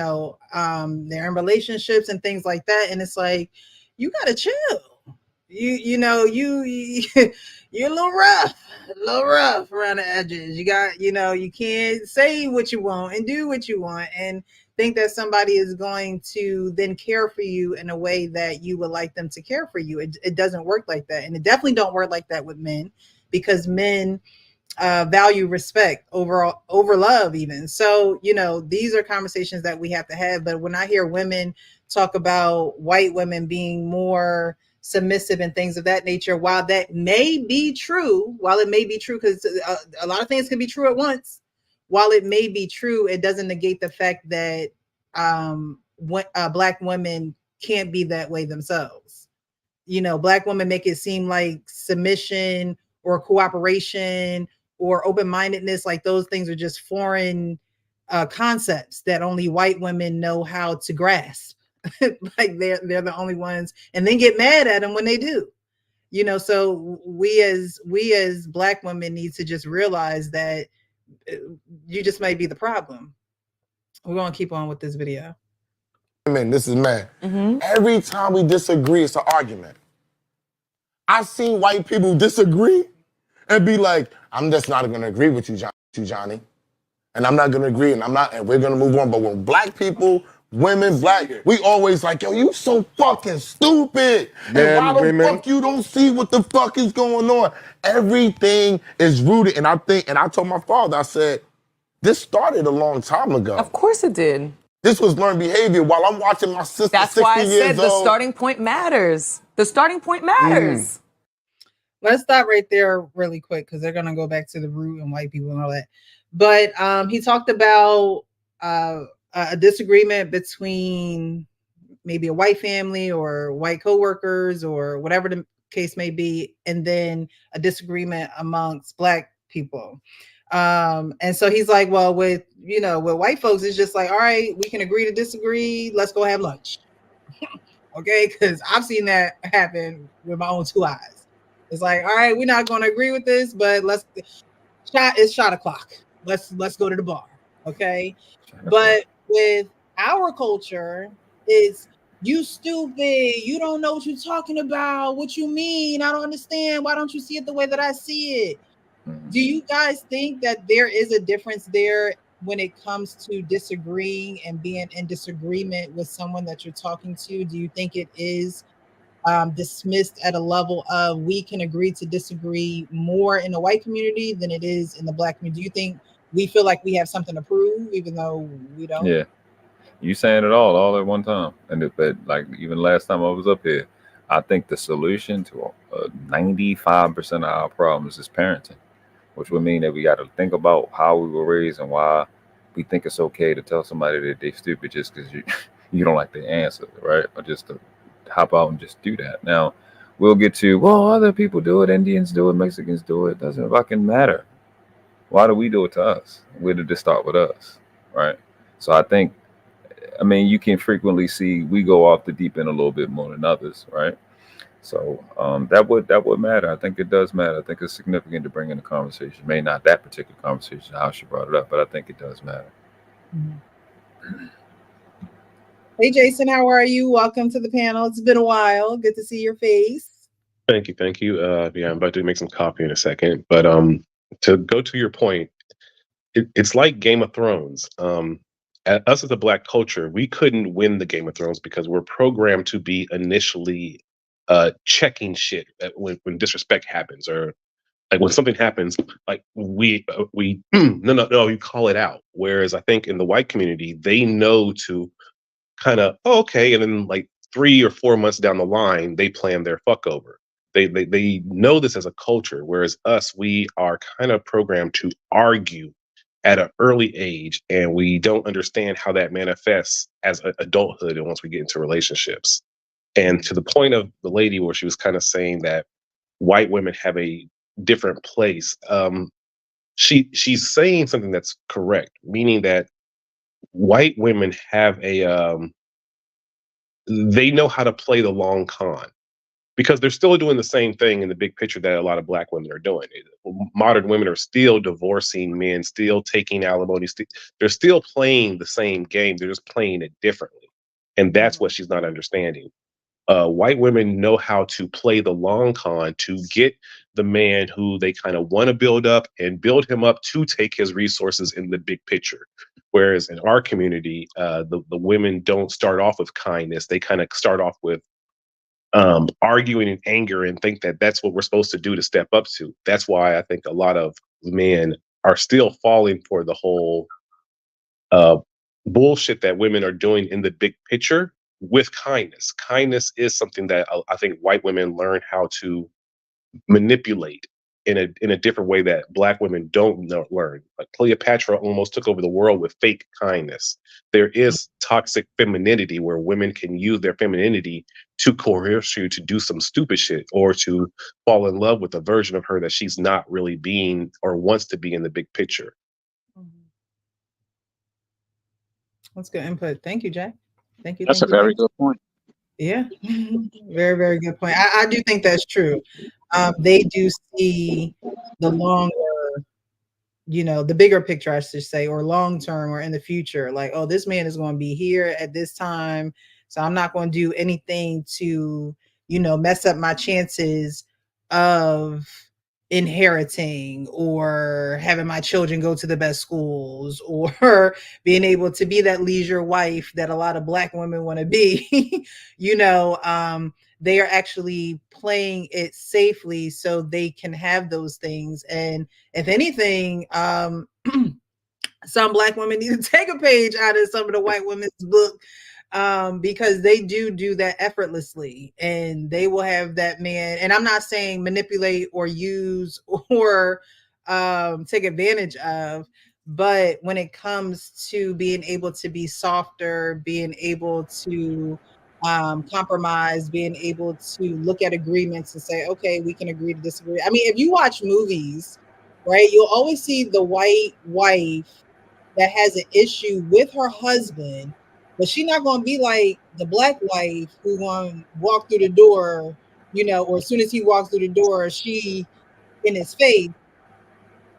in relationships and things like that, and it's like, you gotta chill. you know you're a little rough around the edges. You got, you can't say what you want and do what you want and think that somebody is going to then care for you in a way that you would like them to care for you. It doesn't work like that, and it definitely don't work like that with men, because men value respect over love even. So these are conversations that we have to have. But when I hear women talk about white women being more submissive and things of that nature, while that may be true, because a lot of things can be true at once, while it may be true, it doesn't negate the fact that black women can't be that way themselves. Black women make it seem like submission or cooperation or open-mindedness, like those things are just foreign concepts that only white women know how to grasp. Like they're the only ones, and then get mad at them when they do. So we as black women need to just realize that you just might be the problem. We're gonna keep on with this video. Man, this is man. Every time we disagree, it's an argument. I've seen white people disagree and be like, I'm just not gonna agree with you, Johnny. And I'm not gonna agree, and we're gonna move on. But when black people, women, we always like, yo, you so fucking stupid. And why the fuck you don't see what the fuck is going on? Everything is rooted, and I told my father, I said, this started a long time ago. Of course it did. This was learned behavior while I'm watching my sister, That's 60 why I years said the old. starting point matters. The starting point matters. Let's stop right there really quick, because they're going to go back to the root and white people and all that. But he talked about a disagreement between maybe a white family or white coworkers or whatever the case may be, and then a disagreement amongst black people. And so he's like, well, with white folks, it's just like, all right, we can agree to disagree. Let's go have lunch. Okay, because I've seen that happen with my own two eyes. It's like, all right, we're not going to agree with this, but it's shot o'clock. Let's go to the bar. Okay. But with our culture, it's, you stupid. You don't know what you're talking about. What you mean? I don't understand. Why don't you see it the way that I see it? Do you guys think that there is a difference there when it comes to disagreeing and being in disagreement with someone that you're talking to? Do you think it is dismissed at a level of, we can agree to disagree more in the white community than it is in the black community? Do you think we feel like we have something to prove even though we don't? Yeah, you saying it all at one time. But like even last time I was up here, I think the solution to 95% of our problems is parenting, which would mean that we got to think about how we were raised and why we think it's okay to tell somebody that they're stupid just because you don't like the answer, right? Or just to hop out and just do that. Now, we'll get to, well, other people do it, Indians do it, Mexicans do it. Doesn't fucking matter. Why do we do it to us? Where did this start with us, right? So I think, you can frequently see we go off the deep end a little bit more than others, right? So that would matter. I think it does matter. I think it's significant to bring in the conversation. Maybe not that particular conversation, how she brought it up, but I think it does matter. Hey, Jason, how are you? Welcome to the panel. It's been a while. Good to see your face. Thank you. Yeah, I'm about to make some coffee in a second. But to go to your point, it's like Game of Thrones. Us as a Black culture, we couldn't win the Game of Thrones because we're programmed to be initially checking shit when disrespect happens, or like when something happens, like we no, you call it out. Whereas I think in the white community, they know to kind of, oh, okay, and then like 3 or 4 months down the line, they plan their fuck over. They know this as a culture, whereas us, we are kind of programmed to argue at an early age, and we don't understand how that manifests as adulthood and once we get into relationships. And to the point of the lady where she was kind of saying that white women have a different place, she's saying something that's correct, meaning that white women have they know how to play the long con, because they're still doing the same thing in the big picture that a lot of Black women are doing. Modern women are still divorcing men, still taking alimony. They're still playing the same game. They're just playing it differently. And that's what she's not understanding. White women know how to play the long con to get the man who they kind of want to build up and build him up to take his resources in the big picture. Whereas in our community, the women don't start off with kindness. They kind of start off with arguing in anger and think that that's what we're supposed to do to step up to. That's why I think a lot of men are still falling for the whole uh, bullshit that women are doing in the big picture with kindness. Kindness is something that I think white women learn how to manipulate in a different way that black women don't learn. Like Cleopatra almost took over the world with fake kindness. There is toxic femininity where women can use their femininity to coerce you to do some stupid shit or to fall in love with a version of her that she's not really being or wants to be in the big picture. That's good input. Thank you, Jack. Thank you. That's Thank a you. very Thank you. good point. Yeah, very, very good point. I do think that's true. They do see the longer, the bigger picture, I should say, or long term or in the future. Like, oh, this man is going to be here at this time. So I'm not going to do anything to, mess up my chances of inheriting or having my children go to the best schools or being able to be that leisure wife that a lot of black women want to be. They are actually playing it safely so they can have those things. And if anything, some black women need to take a page out of some of the white women's book, because they do that effortlessly, and they will have that man. And I'm not saying manipulate or use or take advantage of, but when it comes to being able to be softer, being able to compromise, being able to look at agreements and say, okay, we can agree to disagree. I mean, if you watch movies, right, you'll always see the white wife that has an issue with her husband, but she's not going to be like the black wife who going to walk through the door, or as soon as he walks through the door, she in his face.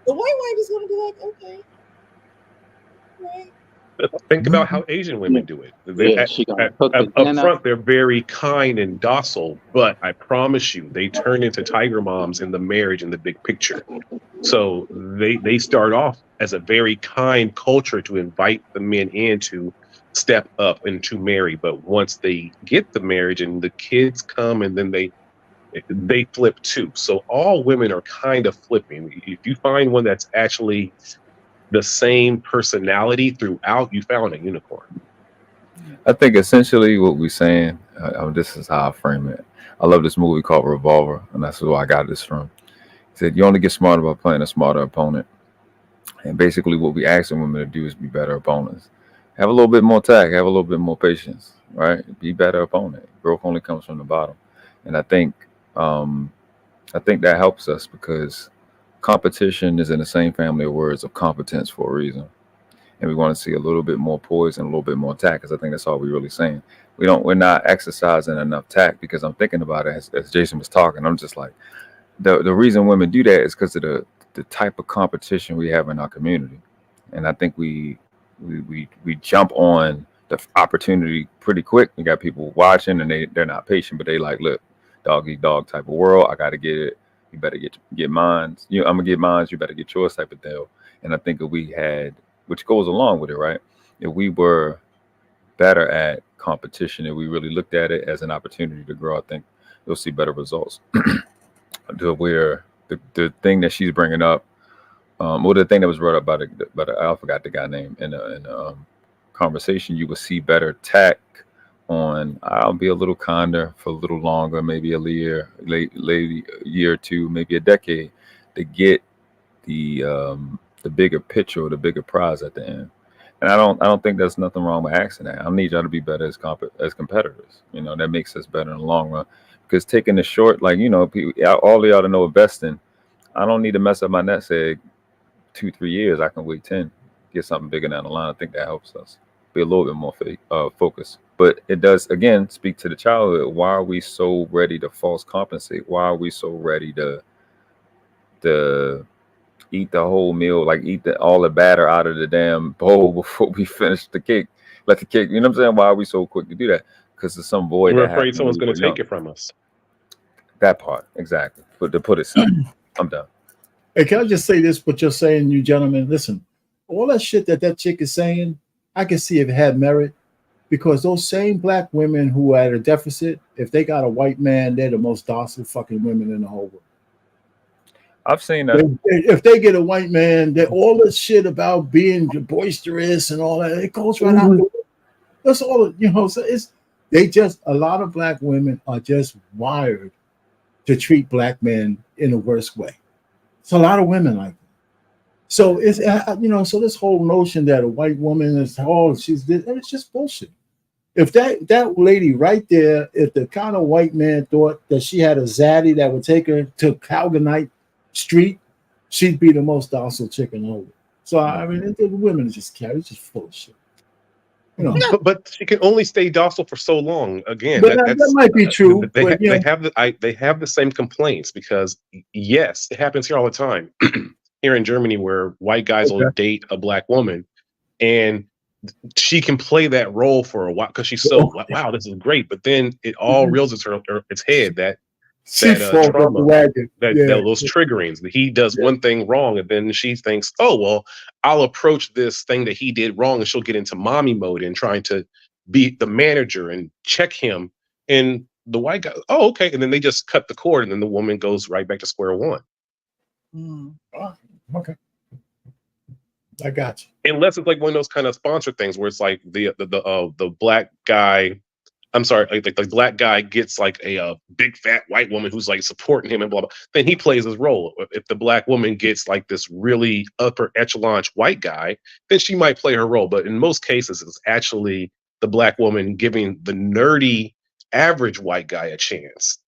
The white wife is going to be like, okay, right. Think about how Asian women do it. Yeah, she gonna cook the Up dinner. front, they're very kind and docile, but I promise you, they turn into tiger moms in the marriage in the big picture. So they start off as a very kind culture to invite the men in to step up and to marry. But once they get the marriage and the kids come, and then they flip too. So all women are kind of flipping. If you find one that's actually the same personality throughout, you found a unicorn. I think essentially what we're saying, this is how I frame it. I love this movie called Revolver, and that's where I got this from. He said, you only get smarter by playing a smarter opponent. And basically what we asking women to do is be better opponents. Have a little bit more tact, have a little bit more patience, right? Be better opponent. Growth only comes from the bottom. And I think that helps us because competition is in the same family of words of competence for a reason. And we want to see a little bit more poise and a little bit more tact, because I think that's all we're really saying. We're not exercising enough tact, because I'm thinking about it as Jason was talking. I'm just like, the reason women do that is because of the type of competition we have in our community. And I think we jump on the opportunity pretty quick. We got people watching and they're not patient, but they like, look, dog eat dog type of world. I got to get it. You better get mine. I'm gonna get mine. You better get yours type of deal. And I think if we had, which goes along with it, right? If we were better at competition, if we really looked at it as an opportunity to grow, I think you'll see better results. Where the thing that she's bringing up, or the thing that was brought up by I forgot the guy name in the conversation, you will see better tact on. I'll be a little kinder for a little longer, maybe a year, a year or two, maybe a decade, to get the bigger picture or the bigger prize at the end. And I don't think there's nothing wrong with asking that. I need y'all to be better as competitors. That makes us better in the long run. Because taking the short, like all of y'all to know investing, I don't need to mess up my nest egg 2-3 years. I can wait 10, get something bigger down the line. I think that helps us be a little bit more focused. But it does again speak to the childhood. Why are we so ready to false compensate? Why are we so ready to eat the whole meal, like eat all the batter out of the damn bowl before we finish the cake? Let the cake, you know what I'm saying? Why are we so quick to do that? because there's some void We're that afraid happened. someone's when we going to were take young. it from us. That part, exactly. But to put it simple, I'm done. Hey, can I just say this? What you're saying, you gentlemen, listen. All that shit that chick is saying, I can see if it had merit, because those same black women who are at a deficit, if they got a white man, they're the most docile fucking women in the whole world. I've seen that. If they get a white man, that all this shit about being boisterous and all that, it goes right out the window. That's all, so it's a lot of black women are just wired to treat black men in a worse way. It's a lot of women like that. So it's so this whole notion that a white woman is it's just bullshit. If that lady right there, if the kind of white man thought that she had a zaddy that would take her to Calgonite Street, she'd be the most docile chick in the whole world. So I mean, the women just carry, it's just full of shit. But she can only stay docile for so long. Again, but that might be true. They have the same complaints, because yes, it happens here all the time. Here in Germany, where white guys will date a black woman, and she can play that role for a while because she's so wow, this is great. But then it all reels its head that trauma, those triggerings, that he does one thing wrong, and then she thinks, oh well, I'll approach this thing that he did wrong, and she'll get into mommy mode and trying to be the manager and check him. And the white guy, oh okay, and then they just cut the cord, and then the woman goes right back to square one. Okay, I got you. Unless it's like one of those kind of sponsor things where it's like the black guy, I'm sorry, like the black guy gets like a big fat white woman who's like supporting him and blah blah. Then he plays his role. If the black woman gets like this really upper echelon white guy, then she might play her role. But in most cases, it's actually the black woman giving the nerdy average white guy a chance.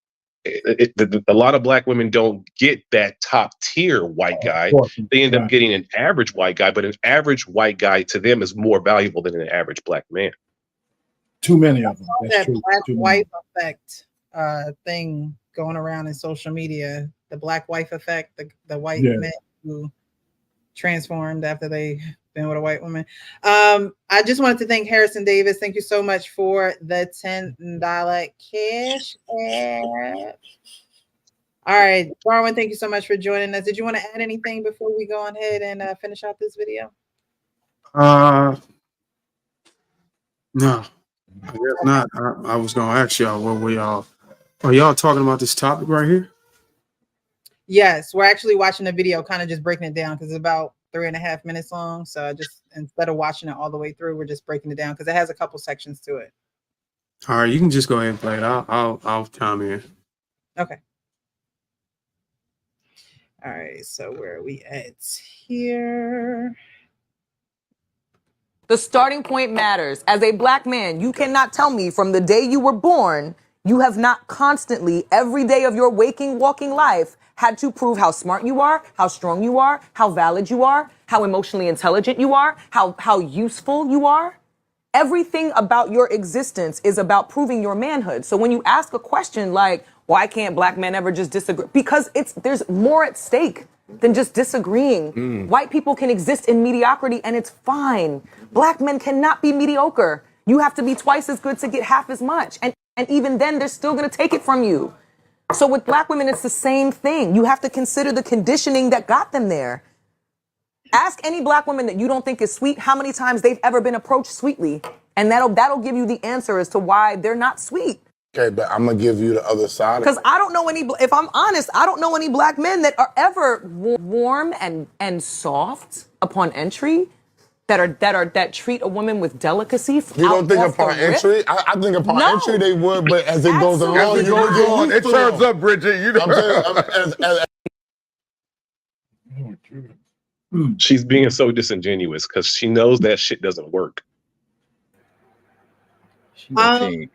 A lot of black women don't get that top tier white guy. They end up getting an average white guy, but an average white guy to them is more valuable than an average black man. Too many of them. That's true. Black wife effect thing going around in social media. The black wife effect, the white men who transformed after they been with a white woman. I just wanted to thank Harrison Davis. Thank you so much for the $10 cash app. All right, Darwin, thank you so much for joining us. Did you want to add anything before we go ahead and finish out this video? No, I guess not. I was gonna ask y'all, are y'all talking about this topic right here? Yes, we're actually watching the video, kind of just breaking it down because it's about 3.5 minutes long. So I just, instead of watching it all the way through, we're just breaking it down because it has a couple sections to it. All right, you can just go ahead and play it. I'll chime in. Okay. All right, so where are we at here? The starting point matters. As a black man, you cannot tell me from the day you were born, you have not constantly, every day of your waking, walking life, had to prove how smart you are, how strong you are, how valid you are, how emotionally intelligent you are, how useful you are. Everything about your existence is about proving your manhood. So when you ask a question like, why can't black men ever just disagree? Because there's more at stake than just disagreeing. White people can exist in mediocrity and it's fine. Black men cannot be mediocre. You have to be twice as good to get half as much. And even then, they're still gonna take it from you. So with black women, it's the same thing. You have to consider the conditioning that got them there. Ask any black woman that you don't think is sweet how many times they've ever been approached sweetly. And that'll give you the answer as to why they're not sweet. Okay, but I'm gonna give you the other side. Because I don't know if I'm honest, I don't know any black men that are ever warm and soft upon entry, that treat a woman with delicacy. You don't think upon entry? I think upon entry they would, but as it goes along, it turns up, Bridget. You know. She's being so disingenuous because she knows that shit doesn't work. She lying.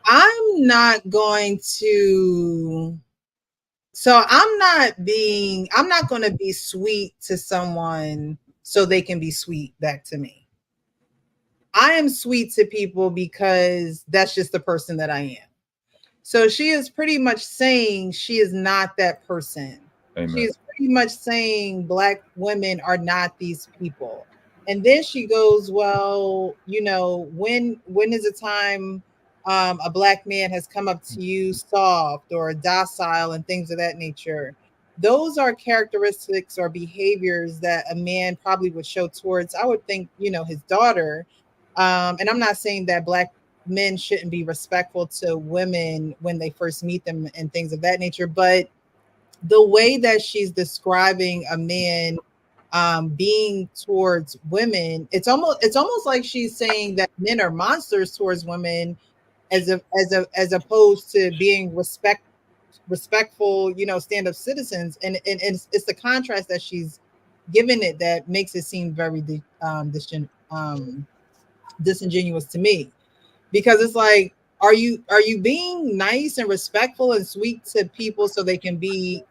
I'm not going to. So I'm not going to be sweet to someone so they can be sweet back to me. I am sweet to people because that's just the person that I am. So she is pretty much saying she is not that person. Amen. She is pretty much saying black women are not these people. And then she goes, well, when is a time a black man has come up to you soft or docile and things of that nature? Those are characteristics or behaviors that a man probably would show towards, I would think, his daughter. And I'm not saying that black men shouldn't be respectful to women when they first meet them and things of that nature, but the way that she's describing a man being towards women, it's almost like she's saying that men are monsters towards women, as opposed to being respectful, stand up citizens, and it's the contrast that she's given it that makes it seem very disingenuous to me, because it's like, are you being nice and respectful and sweet to people so they can give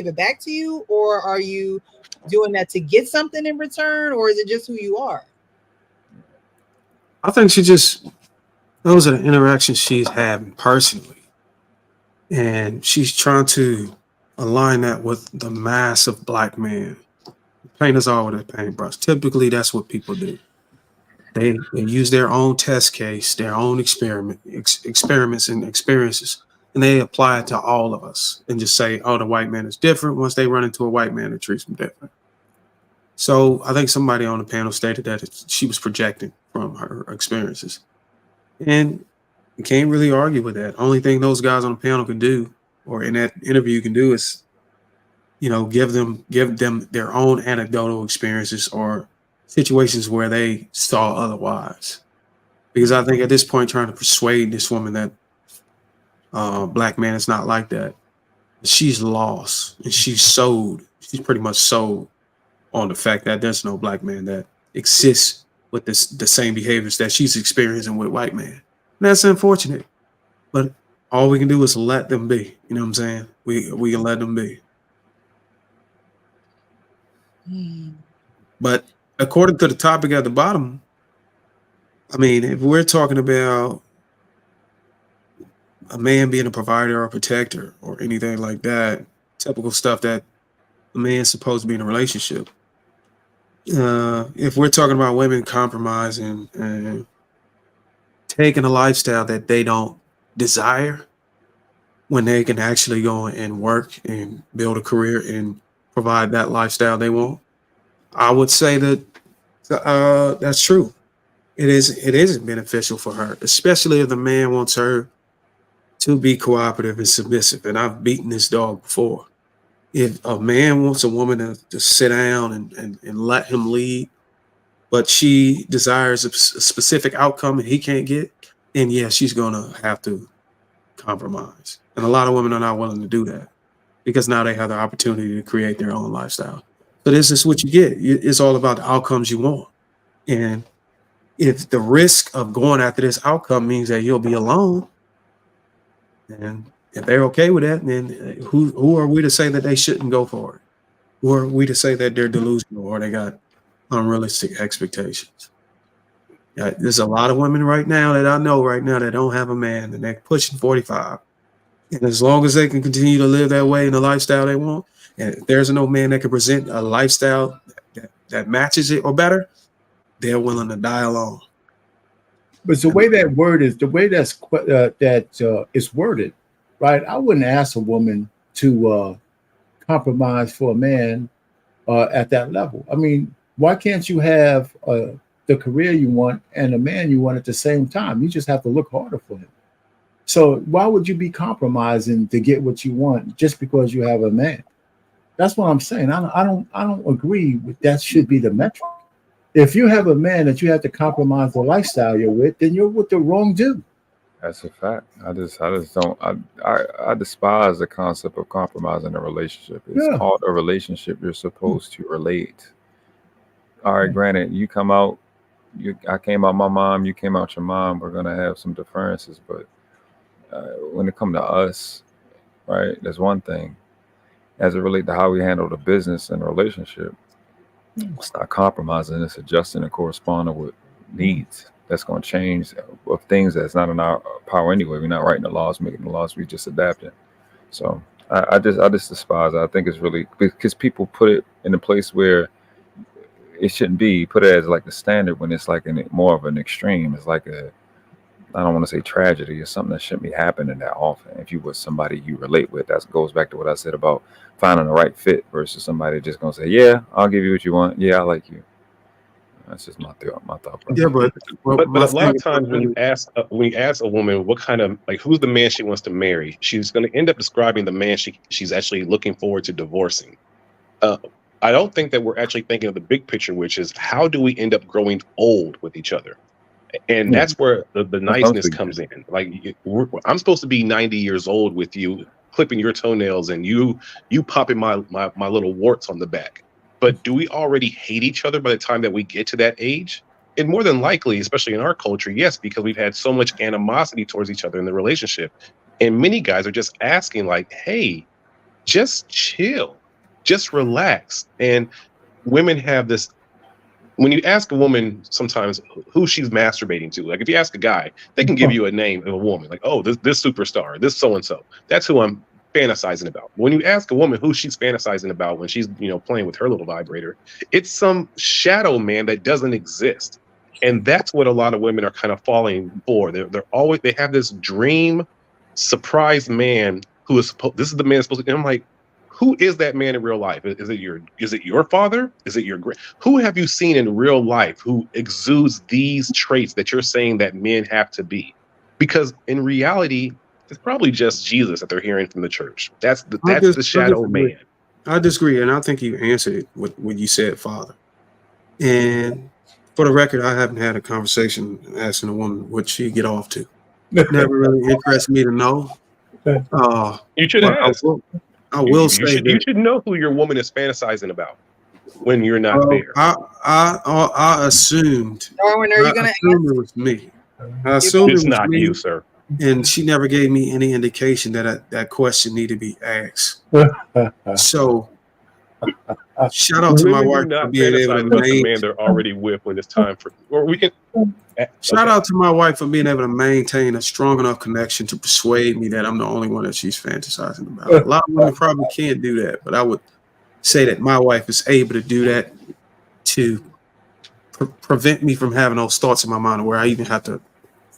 it back to you, or are you doing that to get something in return, or is it just who you are? I think those are the interactions she's having personally. And she's trying to align that with the mass of black men. Paint us all with a paintbrush. Typically, that's what people do. They use their own test case, their own experiments and experiences, and they apply it to all of us and just say, oh, the white man is different. Once they run into a white man, it treats them different. So I think somebody on the panel stated that she was projecting from her experiences. And you can't really argue with that. Only thing those guys on the panel can do, or in that interview can do, is give them their own anecdotal experiences or situations where they saw otherwise. Because I think at this point, trying to persuade this woman that black man is not like that, she's lost and she's sold. She's pretty much sold on the fact that there's no black man that exists with the same behaviors that she's experiencing with white man. And that's unfortunate, but all we can do is let them be. You know what I'm saying? We can let them be. But according to the topic at the bottom, I mean, if we're talking about a man being a provider or a protector or anything like that, typical stuff that a man's supposed to be in a relationship. If we're talking about women compromising and taking a lifestyle that they don't desire, when they can actually go and work and build a career and provide that lifestyle they want, I would say that that's true. It isn't beneficial for her, especially if the man wants her to be cooperative and submissive. And I've beaten this dog before. If a man wants a woman to sit down and let him lead, but she desires a specific outcome and he can't get, then yeah, she's gonna have to compromise. And a lot of women are not willing to do that because now they have the opportunity to create their own lifestyle. So this is what you get. It's all about the outcomes you want. And if the risk of going after this outcome means that you'll be alone, and if they're okay with that, then who are we to say that they shouldn't go for it? Who are we to say that they're delusional or they got unrealistic expectations? Yeah, there's a lot of women right now that I know right now that don't have a man and they're pushing 45. And as long as they can continue to live that way in the lifestyle they want, and if there's no man that can present a lifestyle that matches it or better, they're willing to die alone. But the way that word is, the way that is worded, right? I wouldn't ask a woman to compromise for a man at that level. I mean, why can't you have the career you want and the man you want at the same time? You just have to look harder for him. So why would you be compromising to get what you want just because you have a man? That's what I'm saying. I don't agree with that. Should be the metric. If you have a man that you have to compromise the lifestyle you're with, then you're with the wrong dude. That's a fact. I just don't. I despise the concept of compromising a relationship. It's called a relationship. You're supposed to relate. All right, granted, you come out. I came out my mom. You came out your mom. We're gonna have some differences, but when it comes to us, right, there's one thing. As it relates to how we handle the business and the relationship, it's not compromising. It's adjusting and corresponding with needs. That's going to change of things that's not in our power anyway. We're not writing the laws, making the laws. We just adapting. So I just despise it. I think it's really because people put it in a place where it shouldn't be put it as like the standard when it's like more of an extreme. It's like I don't want to say tragedy. It's something that shouldn't be happening that often. If you with somebody you relate with, that goes back to what I said about finding the right fit versus somebody just gonna say, "Yeah, I'll give you what you want. Yeah, I like you." That's just my thought process. Yeah, but But my a lot thing of times when you ask a woman what kind of like who's the man she wants to marry, she's going to end up describing the man she's actually looking forward to divorcing. Uh, I don't think that we're actually thinking of the big picture, which is how do we end up growing old with each other? And Yeah, that's where the that's what I'm niceness speaking comes to. in. Like I'm supposed to be 90 years old with you, clipping your toenails and you popping my little warts on the back. But do we already hate each other by the time that we get to that age? And more than likely, especially in our culture, yes, because we've had so much animosity towards each other in the relationship. And many guys are just asking, like, hey, just chill, just relax. And women have this when you ask a woman sometimes who she's masturbating to, like if you ask a guy, they can give you a name of a woman, like, oh, this superstar, this so and so. That's who I'm fantasizing about. When you ask a woman who she's fantasizing about when she's playing with her little vibrator, it's some shadow man that doesn't exist. And that's what a lot of women are kind of falling for. They have this dream surprise man who is supposed this is the man supposed to. And I'm like, who is that man in real life? Is it your father? Is it your who have you seen in real life who exudes these traits that you're saying that men have to be? Because in reality, it's probably just Jesus that they're hearing from the church. That's the I shadow disagree. man. I disagree, and I think you answered it with when you said father. And for the record, I haven't had a conversation asking a woman what she get off to. Never really interested me to know. You should But ask. I You, will you say should you that should know who your woman is fantasizing about when you're not there. I assumed Darwin, are I you gonna assumed it was me. I you assumed both? it It's was not you, me, sir. and she never gave me any indication that that question needed to be asked. So shout out to my Women do wife for not being able to fantasize about the maintain. man they're already with when it's time for, or we can. Shout Okay. out to my wife for being able to maintain a strong enough connection to persuade me that I'm the only one that she's fantasizing about. A lot of women probably can't do that, but I would say that my wife is able to do that to prevent me from having those thoughts in my mind where I even have to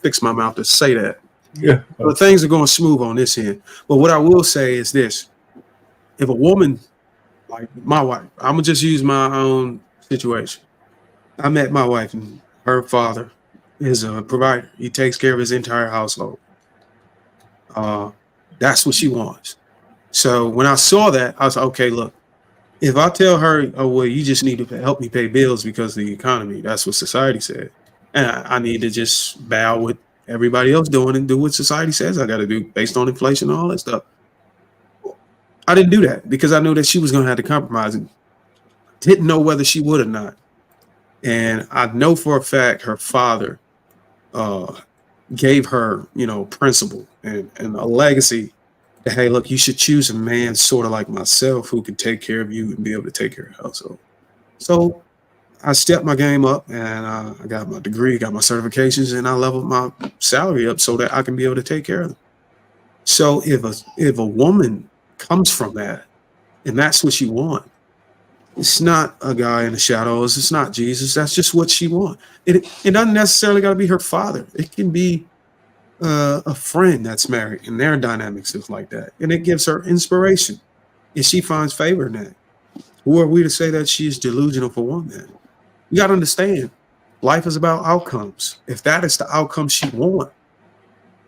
fix my mouth to say that. Yeah. But things are going smooth on this end. But what I will say is this: if a woman like my wife, I'm gonna just use my own situation. I met my wife, and her father is a provider. He takes care of his entire household. Uh, that's what she wants. So when I saw that, I was like, okay, look, if I tell her, oh, well, you just need to help me pay bills because of the economy, that's what society said. And I need to just bow what everybody else doing and do what society says I got to do based on inflation and all that stuff. I didn't do that because I knew that she was going to have to compromise and didn't know whether she would or not. And I know for a fact her father uh, gave her, principle and a legacy that, hey, look, you should choose a man sort of like myself who can take care of you and be able to take care of your household. So I stepped my game up and I got my degree, got my certifications, and I leveled my salary up so that I can be able to take care of them. So if a woman comes from that and that's what she wants, it's not a guy in the shadows. It's not Jesus. That's just what she wants. It doesn't necessarily got to be her father. It can be a friend that's married and their dynamics is like that. And it gives her inspiration. And she finds favor in that. Who are we to say that she's delusional for one man? You got to understand, life is about outcomes. If that is the outcome she wants,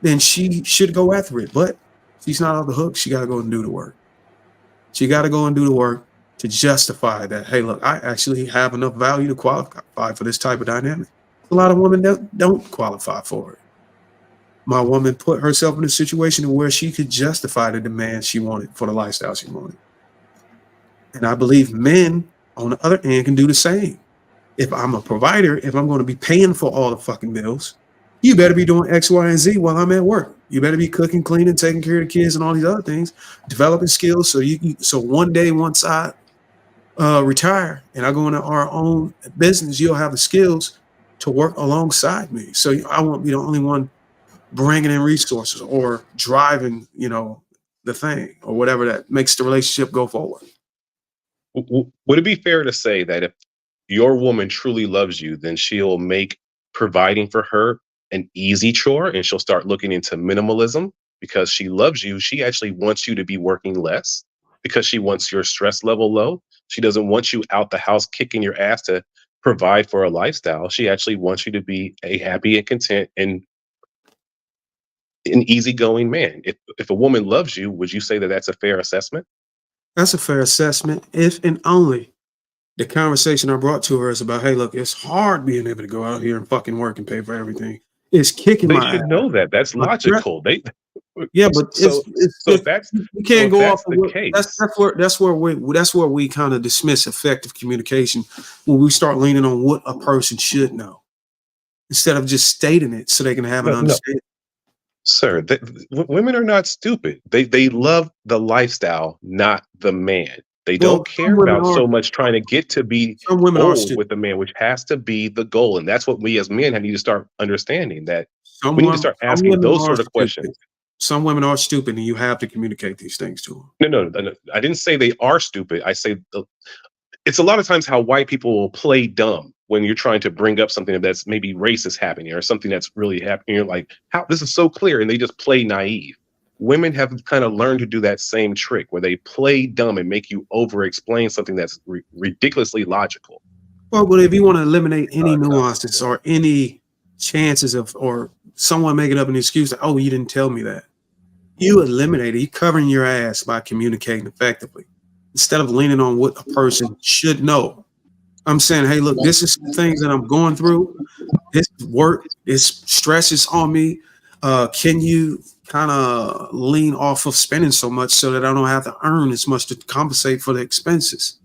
then she should go after it. But she's not on the hook. She got to go and do the work. She got to go and do the work to justify that, hey, look, I actually have enough value to qualify for this type of dynamic. A lot of women don't qualify for it. My woman put herself in a situation where she could justify the demand she wanted for the lifestyle she wanted. And I believe men on the other end can do the same. If I'm a provider, if I'm going to be paying for all the fucking bills, you better be doing X, Y, and Z while I'm at work. You better be cooking, cleaning, taking care of the kids and all these other things, developing skills so one day once I retire and I go into our own business, you'll have the skills to work alongside me. So I won't be the only one bringing in resources or driving, the thing or whatever that makes the relationship go forward. Would it be fair to say that your woman truly loves you, then she'll make providing for her an easy chore, and she'll start looking into minimalism because she loves you. She actually wants you to be working less because she wants your stress level low. She doesn't want you out the house kicking your ass to provide for a lifestyle. She actually wants you to be a happy and content and an easygoing man. If a woman loves you, would you say that that's a fair assessment? That's a fair assessment, if and only the conversation I brought to her is about, hey, look, it's hard being able to go out here and fucking work and pay for everything. It's kicking They my should ass. know that. That's My stress, logical. They yeah, but it's so just if that's you so can't if go off that's of the what case, that's where we kind of dismiss effective communication when we start leaning on what a person should know instead of just stating it so they can have an no, understanding. sir, women are not stupid. They love the lifestyle, not the man. They Well, don't care about so much trying to get to be some women are old stupid. with the man, which has to be the goal. And that's what we as men need to start understanding, that we need to start Some asking women those are sort of stupid. questions. Some women are stupid, and you have to communicate these things to them. No, I didn't say they are stupid. I say it's a lot of times how white people will play dumb when you're trying to bring up something that's maybe racist happening or something that's really happening. You're like, how this is so clear, and they just play naive. Women have kind of learned to do that same trick where they play dumb and make you over explain something that's ridiculously logical. Well, but if you want to eliminate any nuances or any chances of or someone making up an excuse that, oh, you didn't tell me that, you eliminate it. You're covering your ass by communicating effectively instead of leaning on what a person should know. I'm saying, hey, look, this is some things that I'm going through. This work, this stress is on me. Can you kind of lean off of spending so much so that I don't have to earn as much to compensate for the expenses?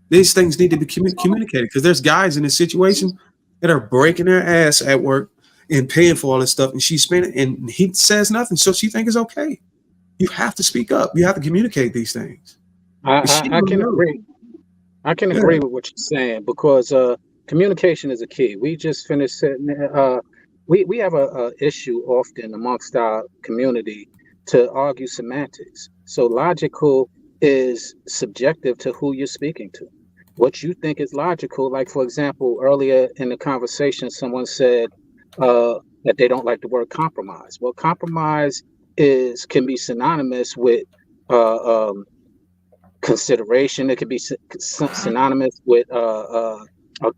These things need to be communicated because there's guys in this situation that are breaking their ass at work and paying for all this stuff, and she's spending, and he says nothing, so she thinks it's okay. You have to speak up. You have to communicate these things. She I don't can know. agree. I can Yeah. agree with what you're saying because communication is a key. We just finished setting. We have a issue often amongst our community to argue semantics. So logical is subjective to who you're speaking to. What you think is logical, like for example, earlier in the conversation, someone said that they don't like the word compromise. Well, compromise is can be synonymous with uh, um, consideration. It could be synonymous with a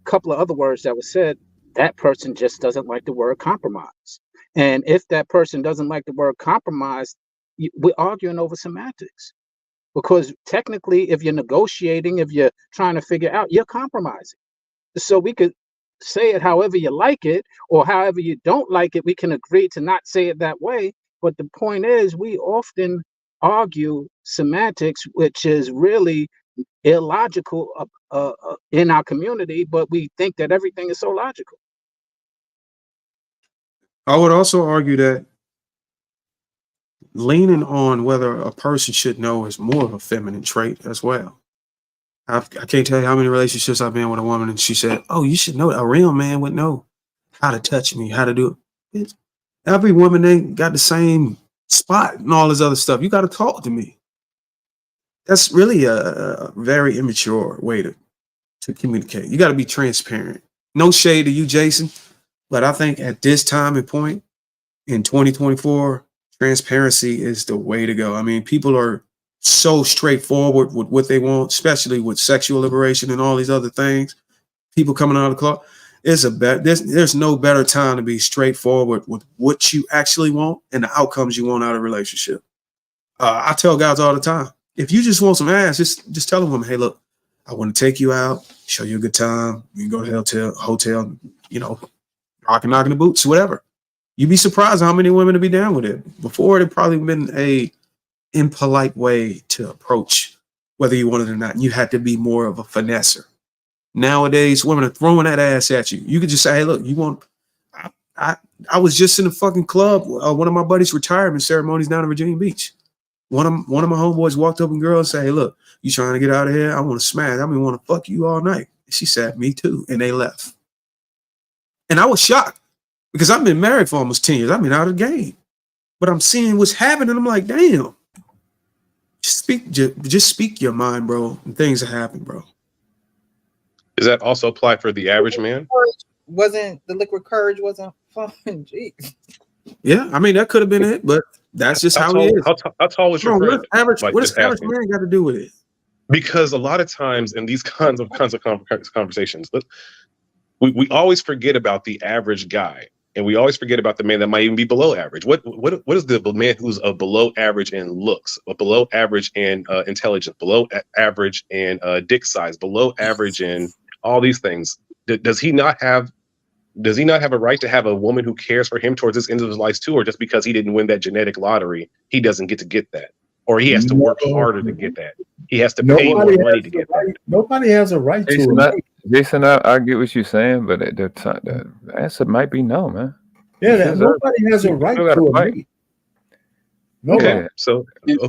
couple of other words that were said. That person just doesn't like the word compromise. And if that person doesn't like the word compromise, we're arguing over semantics. Because technically, if you're negotiating, if you're trying to figure out, you're compromising. So we could say it however you like it, or however you don't like it. We can agree to not say it that way. But the point is, we often argue semantics, which is really illogical in our community, but we think that everything is so logical. I would also argue that leaning on whether a person should know is more of a feminine trait as well. I can't tell you how many relationships I've been with a woman and she said, oh, you should know. A real man would know how to touch me, how to do it. Every woman ain't got the same spot and all this other stuff. You got to talk to me. That's really a very immature way to communicate. You got to be transparent. No shade to you, Jason, but I think at this time and point in 2024, transparency is the way to go. I mean, people are so straightforward with what they want, especially with sexual liberation and all these other things. People coming out of the club. There's no better time to be straightforward with what you actually want and the outcomes you want out of a relationship. I tell guys all the time, if you just want some ass, just tell a woman, hey, look, I want to take you out, show you a good time. We can go to the hotel, you know, rocking, knocking the boots, whatever. You'd be surprised how many women would be down with it. Before, it'd probably been a impolite way to approach whether you wanted it or not. And you had to be more of a finesser. Nowadays, women are throwing that ass at you. You could just say, hey, look, you want, I was just in a fucking club. One of my buddies' retirement ceremonies down in Virginia Beach. One of my homeboys walked up and girl and said, hey, look, you trying to get out of here? I want to smash. I mean, want to fuck you all night. She said, me too. And they left. And I was shocked because I've been married for almost 10 years. I've been out of the game. But I'm seeing what's happening. I'm like, damn. Just speak your mind, bro. And things that happen, bro. Does that also apply for the average man? Wasn't the liquid courage wasn't flowing? Jeez. Yeah, I mean that could have been it, but that's just how he is. How tall was your Bro, friend? Like, what does just average asking. man got to do with it? Because a lot of times in these kinds of conversations, we always forget about the average guy, and we always forget about the man that might even be below average. What is the man who's a below average in looks, a below average in intelligence, below average in dick size, below average in all these things? Does he not have a right to have a woman who cares for him towards this end of his life too, or just because he didn't win that genetic lottery, he doesn't get to get that, or he has to work harder to get that? He has to pay more money to get that. Nobody has a right Jason, to it. Jason, I get what you're saying, but the answer might be no, man. Yeah, nobody has a right to a mate. Okay, so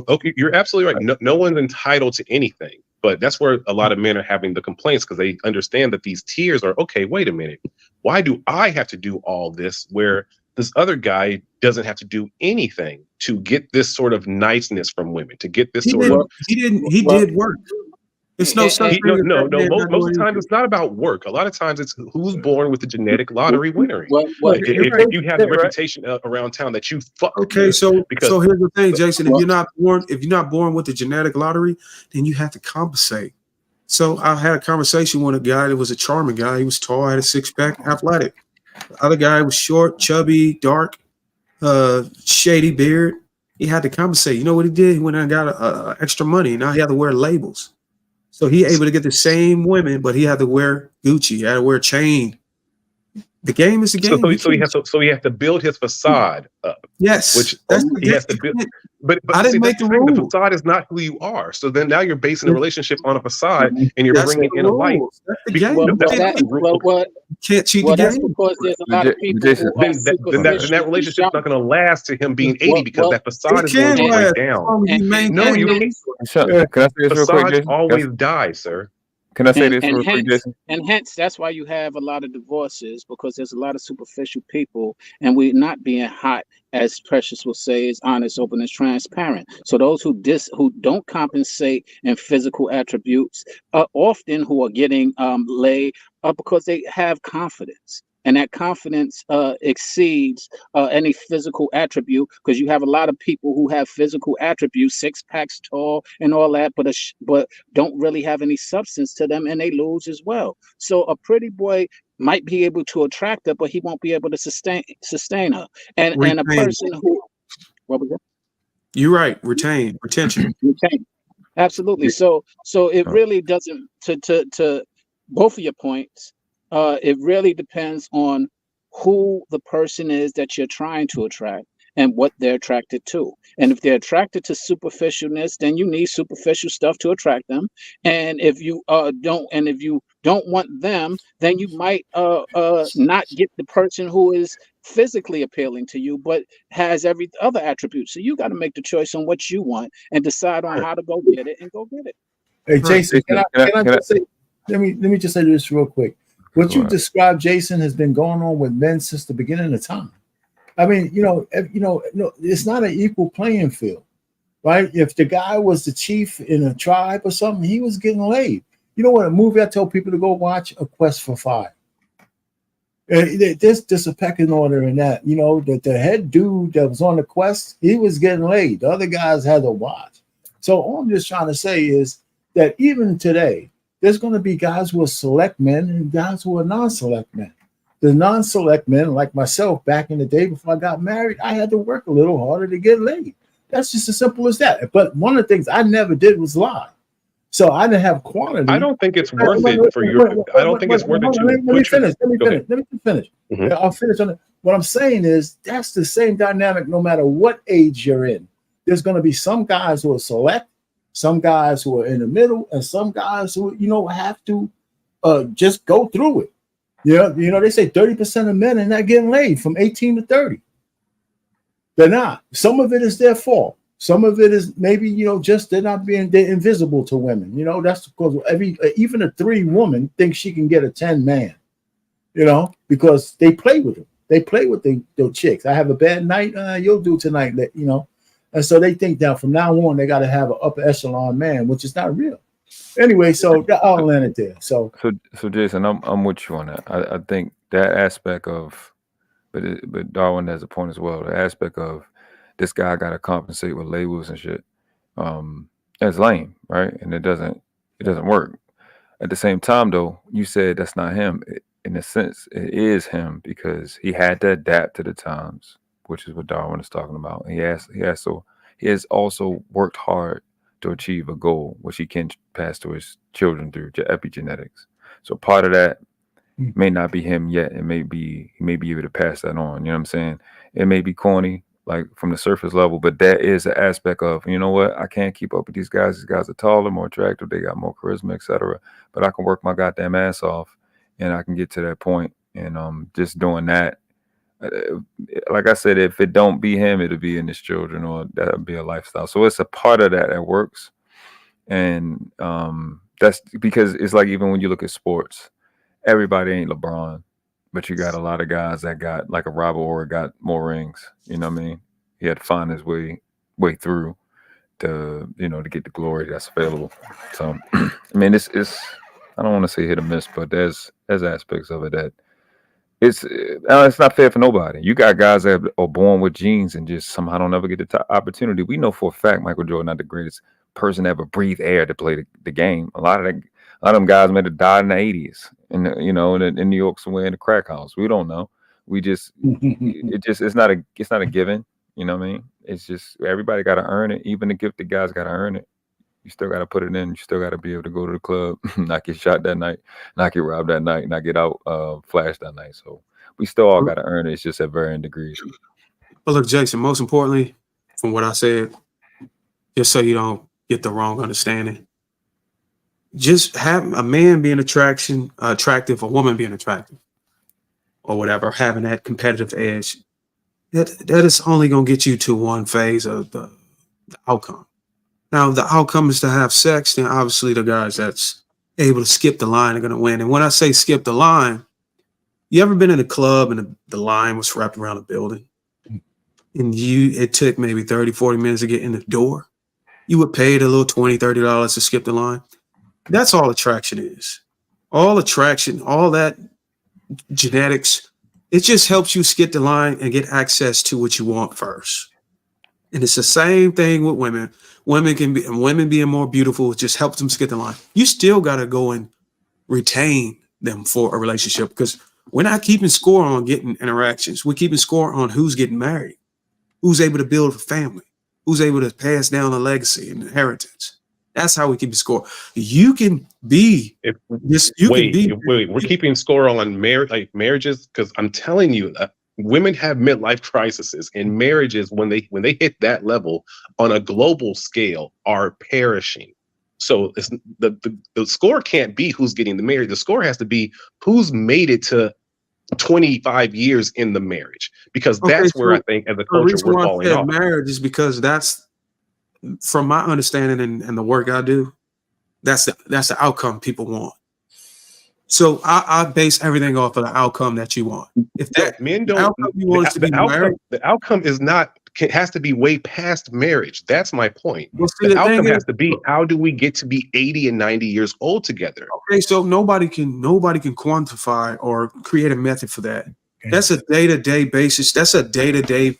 okay, you're absolutely right. No one's entitled to anything, but that's where a lot of men are having the complaints, because they understand that these tiers are okay. Wait a minute, why do I have to do all this where this other guy doesn't have to do anything to get this sort of niceness from women, to get this He did work. It's no such thing. No. Most of the time, it's not about work. A lot of times, it's who's born with the genetic lottery winning. If you have the reputation around town that you fuck. Okay, so here's the thing, Jason. If you're not born with the genetic lottery, then you have to compensate. So I had a conversation with a guy that was a charming guy. He was tall, had a six-pack, athletic. The other guy was short, chubby, dark, shady beard. He had to compensate. You know what he did? He went and got extra money. Now he had to wear labels. So he able to get the same women, but he had to wear Gucci. He had to wear a chain. The game is the game. So he has to build his facade up. Yes, which he has to build. But I didn't make the rule. The facade is not who you are. So then now you're basing a relationship on a facade, and you're bringing in a light. That's the game. Can't cheat the game. That's because there's a lot of people then that relationship's not going to last to him being 80 because that facade is going to break down. No, you can't. Can I say this real quick, Facades Jason? always die, sir. Can I say this real quick, Jason? And hence, that's why you have a lot of divorces, because there's a lot of superficial people, and we're not being hot, as Precious will say, is honest, open, and transparent. So those who don't compensate in physical attributes are often who are getting laid because they have confidence. And that confidence exceeds any physical attribute, because you have a lot of people who have physical attributes, six packs tall and all that, but don't really have any substance to them, and they lose as well. So a pretty boy might be able to attract her, but he won't be able to sustain her. And a person who, what was that? You're right. Retention. Absolutely. So it really doesn't, to both of your points. It really depends on who the person is that you're trying to attract and what they're attracted to. And if they're attracted to superficialness, then you need superficial stuff to attract them. And if you don't want them, then you might not get the person who is physically appealing to you, but has every other attribute. So you got to make the choice on what you want and decide on how to go get it and go get it. Hey, Jason, can I just say? Let me just say this real quick. What you described, Jason, has been going on with men since the beginning of time. I mean, it's not an equal playing field, right? If the guy was the chief in a tribe or something, he was getting laid. You know what? A movie I tell people to go watch, A Quest for Fire. There's a pecking order in that. You know, that the head dude that was on the quest, he was getting laid. The other guys had to watch. So all I'm just trying to say is that even today, there's going to be guys who are select men and guys who are non-select men. The non-select men, like myself, back in the day before I got married, I had to work a little harder to get laid. That's just as simple as that. But one of the things I never did was lie. So I didn't have quantity. I don't think it's worth it for your. I don't think it's worth it. Let me finish. Mm-hmm. I'll finish on it. What I'm saying is that's the same dynamic no matter what age you're in. There's going to be some guys who are select, some guys who are in the middle, and some guys who, have to just go through it. They say 30% of men are not getting laid from 18 to 30. They're not. Some of it is their fault. Some of it is maybe, just they're invisible to women. That's because even a 3 woman thinks she can get a 10 man, because they play with them. They play with their chicks. I have a bad night. You'll do tonight, And so they think that from now on, they got to have an upper echelon man, which is not real. Anyway, so I'll land it there. So So Jason, I'm with you on that. I think that aspect of, but Darwin has a point as well. The aspect of this guy got to compensate with labels and shit. That's lame, right? And it doesn't work. At the same time, though, you said that's not him. In a sense, it is him because he had to adapt to the times, which is what Darwin is talking about. He has also worked hard to achieve a goal, which he can pass to his children through epigenetics. So part of that may not be him yet. He may be able to pass that on. You know what I'm saying? It may be corny, like from the surface level, but that is an aspect of, you know what, I can't keep up with these guys. These guys are taller, more attractive, they got more charisma, etc. But I can work my goddamn ass off and I can get to that point. And just doing that, like I said, if it don't be him, it'll be in his children, or that'll be a lifestyle. So it's a part of that works. And that's because it's like, even when you look at sports, everybody ain't LeBron, but you got a lot of guys that got, like a Robert Orr, got more rings. You know what I mean? He had to find his way through to to get the glory that's available. So I mean, it's I don't want to say hit or miss, but there's aspects of it that it's not fair for nobody. You got guys that are born with genes and just somehow don't ever get the opportunity. We know for a fact Michael Jordan not the greatest person to ever breathe air to play the game. A lot of them guys may have died in the 80s, and in New York somewhere in the crack house. We don't know. We just it's not a given. You know what I mean? It's just everybody got to earn it. Even the gifted guys got to earn it. You still got to put it in. You still got to be able to go to the club, not get shot that night, not get robbed that night, not get out flashed that night. So we still all got to earn it. It's just at varying degrees. But look, Jason, most importantly, from what I said, just so you don't get the wrong understanding, just have a man being attractive, a woman being attractive, or whatever, having that competitive edge, that is only going to get you to one phase of the outcome. Now, the outcome is to have sex, then obviously the guys that's able to skip the line are going to win. And when I say skip the line, you ever been in a club and the line was wrapped around a building and it took maybe 30, 40 minutes to get in the door? You would pay a little $20, $30 to skip the line. That's all attraction is. All attraction, all that genetics, it just helps you skip the line and get access to what you want first. And it's the same thing with women. Women being more beautiful just helps them skip the line. You still got to go and retain them for a relationship, because we're not keeping score on getting interactions. We're keeping score on who's getting married, who's able to build a family, who's able to pass down a legacy and inheritance. That's how we keep the score. You can be this. Wait. We're keeping score on marriages, because I'm telling you, women have midlife crises, and marriages, when they hit that level on a global scale, are perishing. So it's, the score can't be who's getting the marriage. The score has to be who's made it to 25 years in the marriage, because that's where I think as a culture we're falling off. Marriage is because that's, from my understanding and the work I do, that's the outcome people want. So I base everything off of the outcome that you want. If that men don't, the outcome is not, it has to be way past marriage. That's my point. Well, see, the outcome has to be, how do we get to be 80 and 90 years old together? Okay, so nobody can quantify or create a method for that. Okay. That's a day-to-day basis. That's a day-to-day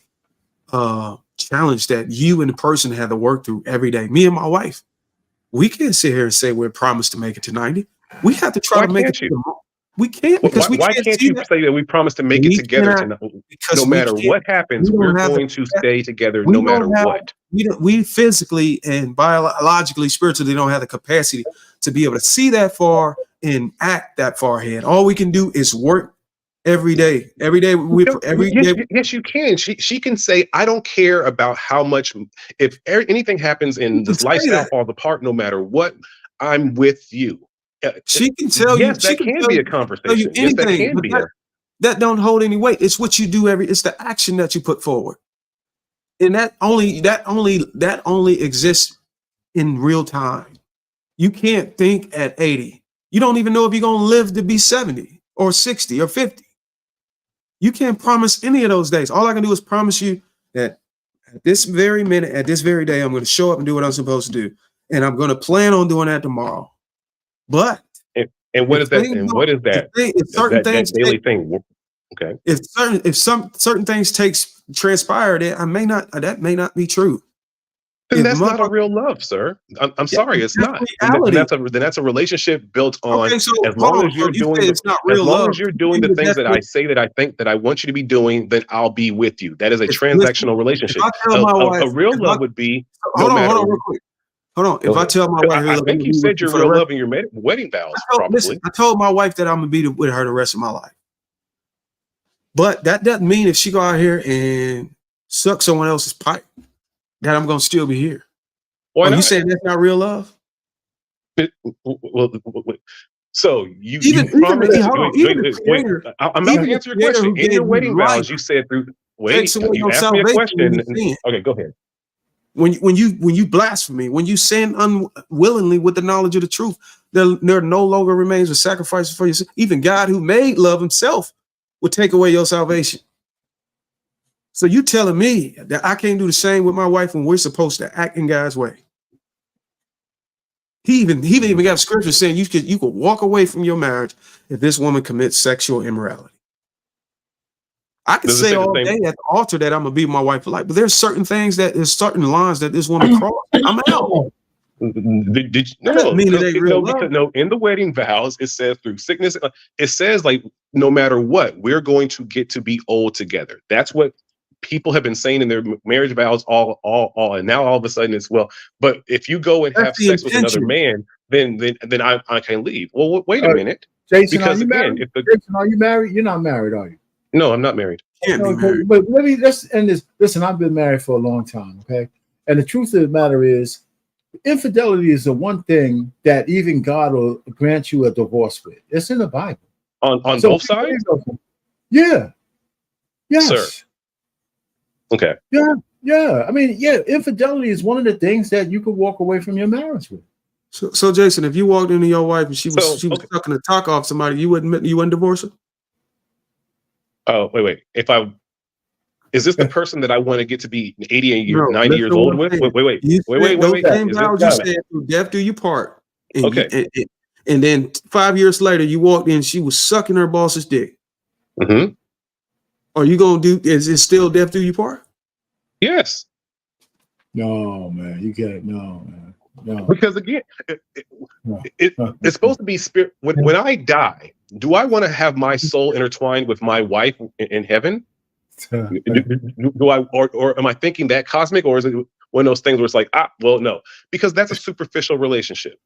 challenge that you and the person have to work through every day. Me and my wife, we can't sit here and say we're promised to make it to 90. We have to try to make it to the. We can't, because why can't you say that we promised to make it together no matter what happens? We're going to stay together no matter what. We physically and biologically, spiritually don't have the capacity to be able to see that far and act that far ahead. All we can do is work every day. Yes, you can. She can say, I don't care about how much, if anything happens in this lifestyle falls apart, no matter what, I'm with you. She can tell you. Yes, that can be a conversation. Yes, that can be. That don't hold any weight. It's what you do it's the action that you put forward. And that only exists in real time. You can't think at 80. You don't even know if you're going to live to be 70 or 60 or 50. You can't promise any of those days. All I can do is promise you that at this very minute, at this very day, I'm going to show up and do what I'm supposed to do. and I'm going to plan on doing that tomorrow. But and what is that? And what is that? If certain things daily thing. Okay. If certain things transpire, that may not be true. Then that's not a real love, sir. I'm sorry, it's not. Then that's a relationship built on. Okay, so as long as you're doing it's not real love. as you're doing the things that I say that I think that I want you to be doing, then I'll be with you. That is a transactional relationship. A real love would be hold on real quick. Hold on. If I tell my wife, I think you said your real love in your wedding vows. Listen, I told my wife that I'm gonna be with her the rest of my life. But that doesn't mean if she go out here and suck someone else's pipe, that I'm gonna still be here. Why not? You saying that's not real love? So I'm not gonna answer your question. In your wedding vows, you said you asked me a question. Okay, go ahead. When you blaspheme, when you sin unwillingly with the knowledge of the truth, there no longer remains a sacrifice for you. Even God, who made love himself, will take away your salvation. So you telling me that I can't do the same with my wife when we're supposed to act in God's way? He even got scripture saying you could walk away from your marriage if this woman commits sexual immorality. I could say all day at the altar that I'm gonna be my wife for life, but there's certain things there's certain lines that this woman crossed. I'm out. No, in the wedding vows, it says through sickness, it says like no matter what, we're going to get to be old together. That's what people have been saying in their marriage vows all, and now all of a sudden it's but if you go and have sex with another man, then I can leave. Well, wait a minute, Jason, because again, Jason, are you married? You're not married, are you? No, I'm not married. Can't be married. But let's end this. Listen, I've been married for a long time, okay? And the truth of the matter is, infidelity is the one thing that even God will grant you a divorce with. It's in the Bible. On both sides? Yeah. Yes. Sir. Okay. Yeah. I mean, infidelity is one of the things that you could walk away from your marriage with. So Jason, if you walked into your wife and she was sucking the talk off somebody, you wouldn't divorce her? Oh, wait. Is this the person that I want to get to be 80 and 90 years old with? Wait. You said through death do you part. And then 5 years later, you walked in, she was sucking her boss's dick. Mm-hmm. Are you gonna is it still death do you part? Yes. No, man, you get it. No, man. No. Because again, it's supposed to be spirit. When I die, do I want to have my soul intertwined with my wife in heaven? Do I, or am I thinking that cosmic, or is it one of those things where it's like, no, because that's a superficial relationship.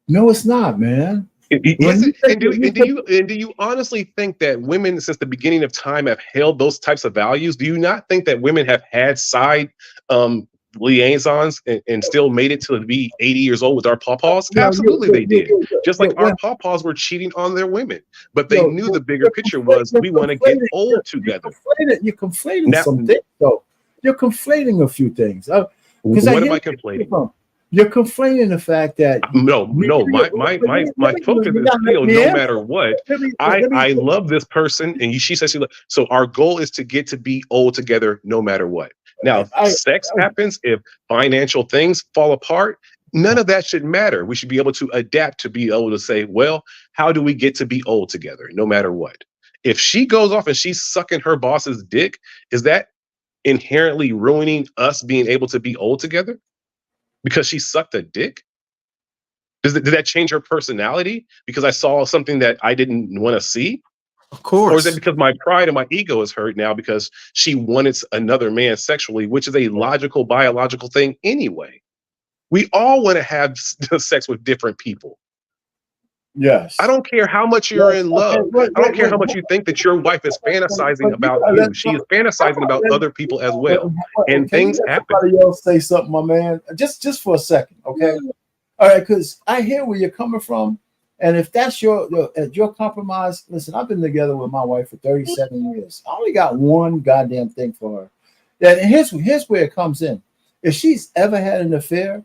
No, it's not, man. Do you honestly think that women since the beginning of time have held those types of values? Do you not think that women have had side liaisons and still made it to be 80 years old with our pawpaws? Absolutely, they did. Just like our pawpaws were cheating on their women, but they knew the bigger picture was we want to get old together. You're conflating some things, though. You're conflating a few things. What am I conflating? You're conflating the fact that my focus is still no matter what. I love this person, and she says so. Our goal is to get to be old together, no matter what. Now, if sex happens, if financial things fall apart, none of that should matter. We should be able to adapt to be able to say, well, how do we get to be old together, no matter what? If she goes off and she's sucking her boss's dick, is that inherently ruining us being able to be old together? Because she sucked a dick? Did that change her personality? Because I saw something that I didn't want to see? Of course. Or is it because my pride and my ego is hurt now because she wanted another man sexually, which is a logical, biological thing anyway? We all want to have sex with different people. Yes. I don't care how much you're in love. I don't care how much you think that your wife is fantasizing about you. She is fantasizing about other people as well. And things happen. Somebody else say something, my man. Just for a second, okay? All right, because I hear where you're coming from. And if that's your compromise, listen, I've been together with my wife for 37 years. I only got one goddamn thing for her. And here's where it comes in. If she's ever had an affair,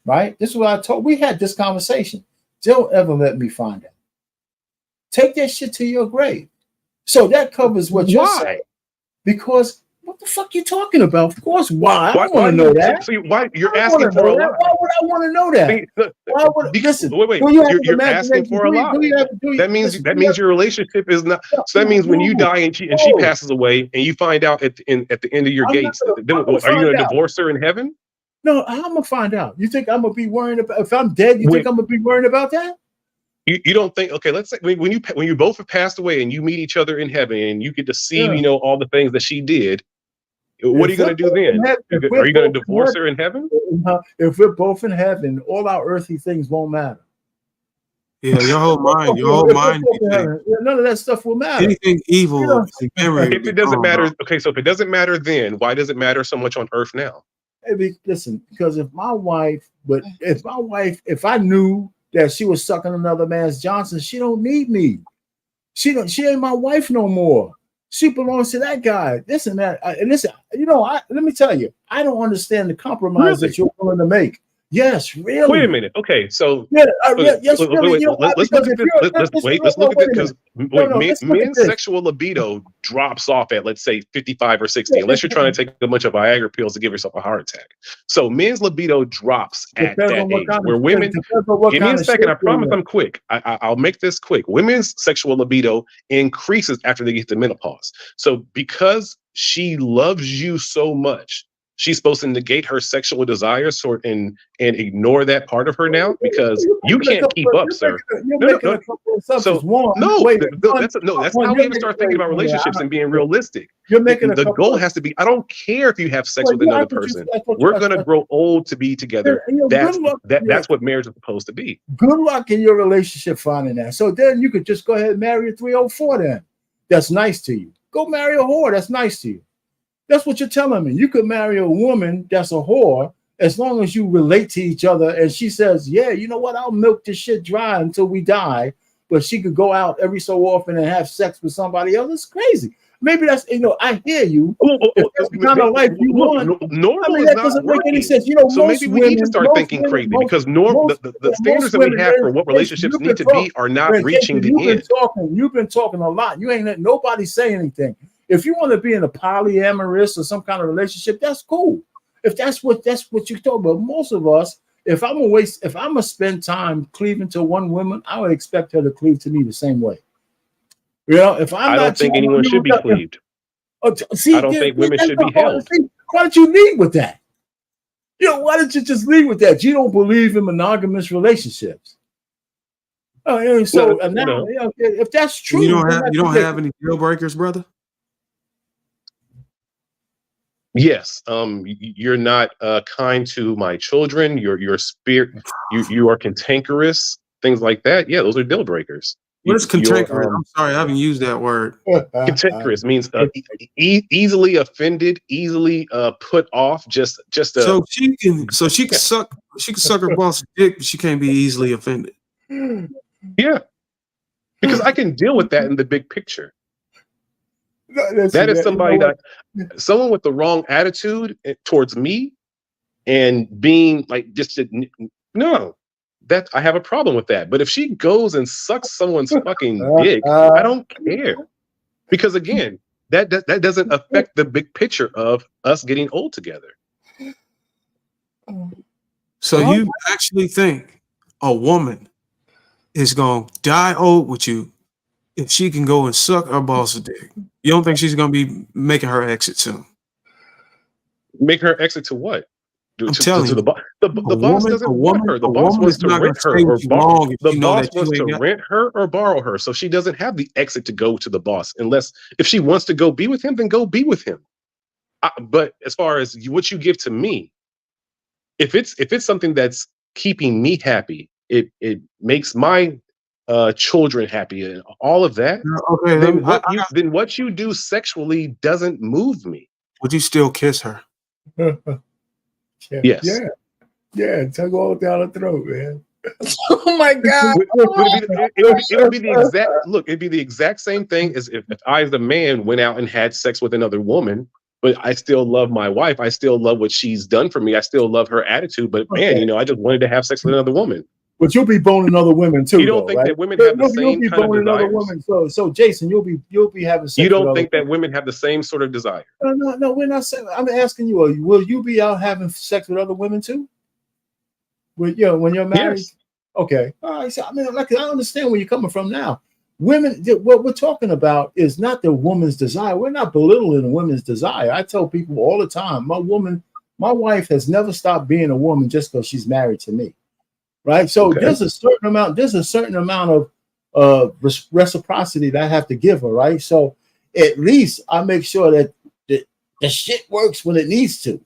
right? This is what we had this conversation. Don't ever let me find out. Take that shit to your grave. So that covers what you're saying. Because What the fuck you talking about? Of course, why? I Why? don't want Why to do know you? that. So why you're I don't want asking to for know a that. lot? Why would I want to know that? Why would listen? Wait. Do you have an You're asking imagination? for a lot. Do you have? Do you listen? That Do you means have, your relationship is not. So that no, means when you no, die and she no. passes away and you find out at the end of your I'm not gates, gonna. then I'm gonna are you find going to out. divorce her in heaven? No, I'm gonna find out. You think I'm gonna be worrying about if I'm dead? You When think I'm gonna be worrying about that? you don't think, okay, let's say when you both have passed away and you meet each other in heaven and you get to see Yeah. all the things that she did, what are If you going we're to do both in then? heaven, if Are we're you going both to in divorce her in heaven? heaven, if we're both in heaven, all our earthly things won't matter. Yeah, your whole mind, None of that stuff will matter. anything evil in memory will If be it doesn't gone, bro. matter, okay, so if it doesn't matter then, why does it matter so much on earth now? Maybe listen, because if I knew that she was sucking another man's Johnson, she don't need me. She ain't my wife no more. She belongs to that guy. This and that. And listen, let me tell you, I don't understand the compromise Really? that you're willing to make. Yes, really. Wait a minute. Okay, so Yeah, yes, really. wait, You know why? let's Because look at if this. you're Let's look at wait this a minute. because No, let's look at men's this. sexual libido drops off at, let's say, 55 or 60, Yeah, unless you're trying to take a bunch of Viagra pills to give yourself a heart attack. So men's libido drops at depends that on age. Where women, depends on what give me kind a of second. I shape you're promise in. I'm quick. I'll make this quick. Women's sexual libido increases after they get to menopause. So because she loves you so much, she's supposed to negate her sexual desires and ignore that part of her now because you can't keep up, sir. You're No, no, making no. a couple of assumptions. So One, no, wait, one, that's one, how we you're have to making start thinking about wait, relationships and being yeah, realistic. you're making a The couple goal of has to be, I don't care if you have sex well, with yeah, another person. I thought you, We're gonna grow old to be together. good luck. That's what marriage is supposed to be. Good luck in your relationship finding that. So then you could just go ahead and marry a 304 then. That's nice to you. Go marry a whore. That's nice to you. That's what you're telling me. You could marry a woman that's a whore as long as you relate to each other and she says, yeah, you know what? I'll milk this shit dry until we die. But she could go out every so often and have sex with somebody else. It's crazy. Maybe that's, I hear you. If that's the kind of life you want, Normal is that not doesn't make any working. sense. So maybe we need to start thinking crazy because the standards that we have for what relationships need to be are not reaching the end. You've been talking a lot. You ain't let nobody say anything. If you want to be in a polyamorous or some kind of relationship, that's cool. If that's what you talk about. Most of us, if I'm gonna spend time cleaving to one woman, I would expect her to cleave to me the same way. If I'm I not don't think anyone should be cleaved. I don't think women should be held. Why don't you lead with that? Why don't you just lead with that? You don't believe in monogamous relationships. So if that's true, you don't have any deal breakers, brother. Yes, you're not kind to my children. Your spirit, you are cantankerous. Things like that. Yeah, those are deal breakers. What is cantankerous? I'm sorry, I haven't used that word. Cantankerous means easily offended, easily put off. So she can suck her boss's dick, but she can't be easily offended. Yeah, because I can deal with that in the big picture. That is somebody someone with the wrong attitude towards me and being like that I have a problem with that. But if she goes and sucks someone's fucking dick, I don't care. Because again, that doesn't affect the big picture of us getting old together. So you actually think a woman is gonna die old with you if she can go and suck her boss's dick? You don't think she's gonna be making her exit soon? Make her exit to what? I'm telling you, the boss doesn't want her. The boss wants to rent her or borrow. The boss wants to rent her or borrow her. So she doesn't have the exit to go to the boss unless if she wants to go be with him, then go be with him. But as far as what you give to me, if it's something that's keeping me happy, it makes my children happy and all of that. Okay, then what you do sexually doesn't move me. Would you still kiss her? Yes. Yeah, tug all down the throat, man. Oh my God! It would be the exact look. It'd be the exact same thing as if I, as a man, went out and had sex with another woman. But I still love my wife. I still love what she's done for me. I still love her attitude. But man, I just wanted to have sex with another woman. But you'll be boning other women too, You don't though, think right? that women have the You'll same be kind of boning other desires? women. So Jason, you'll be having You sex with don't other think that women. women have the same sort of desire? No, we're not saying. I'm asking you, will you be out having sex with other women too? When you're married? Yes. Okay. All right. So I mean, like, I understand where you're coming from now. Women, what we're talking about is not the woman's desire. We're not belittling a woman's desire. I tell people all the time, my wife has never stopped being a woman just because she's married to me. Right. So Okay. there's a certain amount of reciprocity that I have to give her. Right. So at least I make sure that the shit works when it needs to.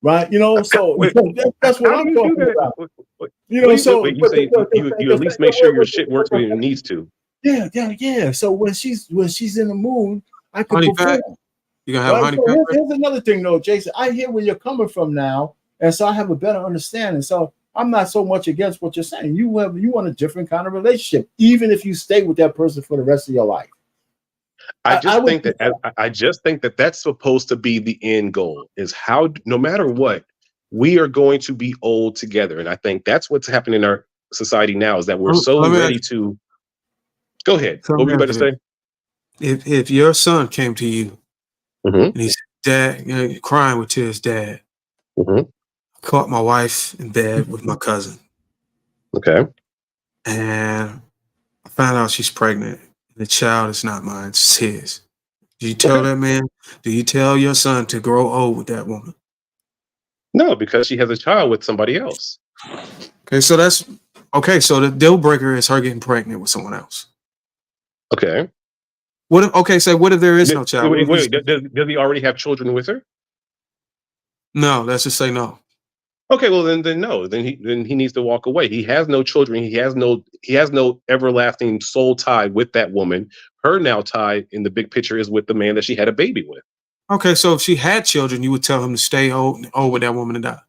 Right. So Wait, that's what how do I'm you do talking that? about. Wait, you say you at least make sure your shit works when it needs to. Yeah. So when she's in the mood, I can Honey perform. pack. You gonna have Right. honey So pack? here's another thing, though, Jason. I hear where you're coming from now, and so I have a better understanding. So I'm not so much against what you're saying. You want a different kind of relationship, even if you stay with that person for the rest of your life. I would just think that that's supposed to be the end goal. Is how no matter what, we are going to be old together, and I think that's what's happening in our society now. Is that we're so Let me ready ask, to. Go ahead. let What were me you about ask to you say? this. If your son came to you Mm-hmm. and he said, "Dad," crying with tears, "Dad, Mm-hmm. I caught my wife in bed with my cousin, Okay. and I found out she's pregnant. The child is not mine; it's his." Do you tell Okay. that man? Do you tell your son to grow old with that woman? No, because she has a child with somebody else. Okay, so that's okay. So the deal breaker is her getting pregnant with someone else. Okay. What if, okay, so what if there is no child? What if Wait. Does he already have children with her? no, let's just say no. Okay, well then no. Then he needs to walk away. He has no children. He has no everlasting soul tie with that woman. Her now tie in the big picture is with the man that she had a baby with. Okay, so if she had children, you would tell him to stay old with that woman and die.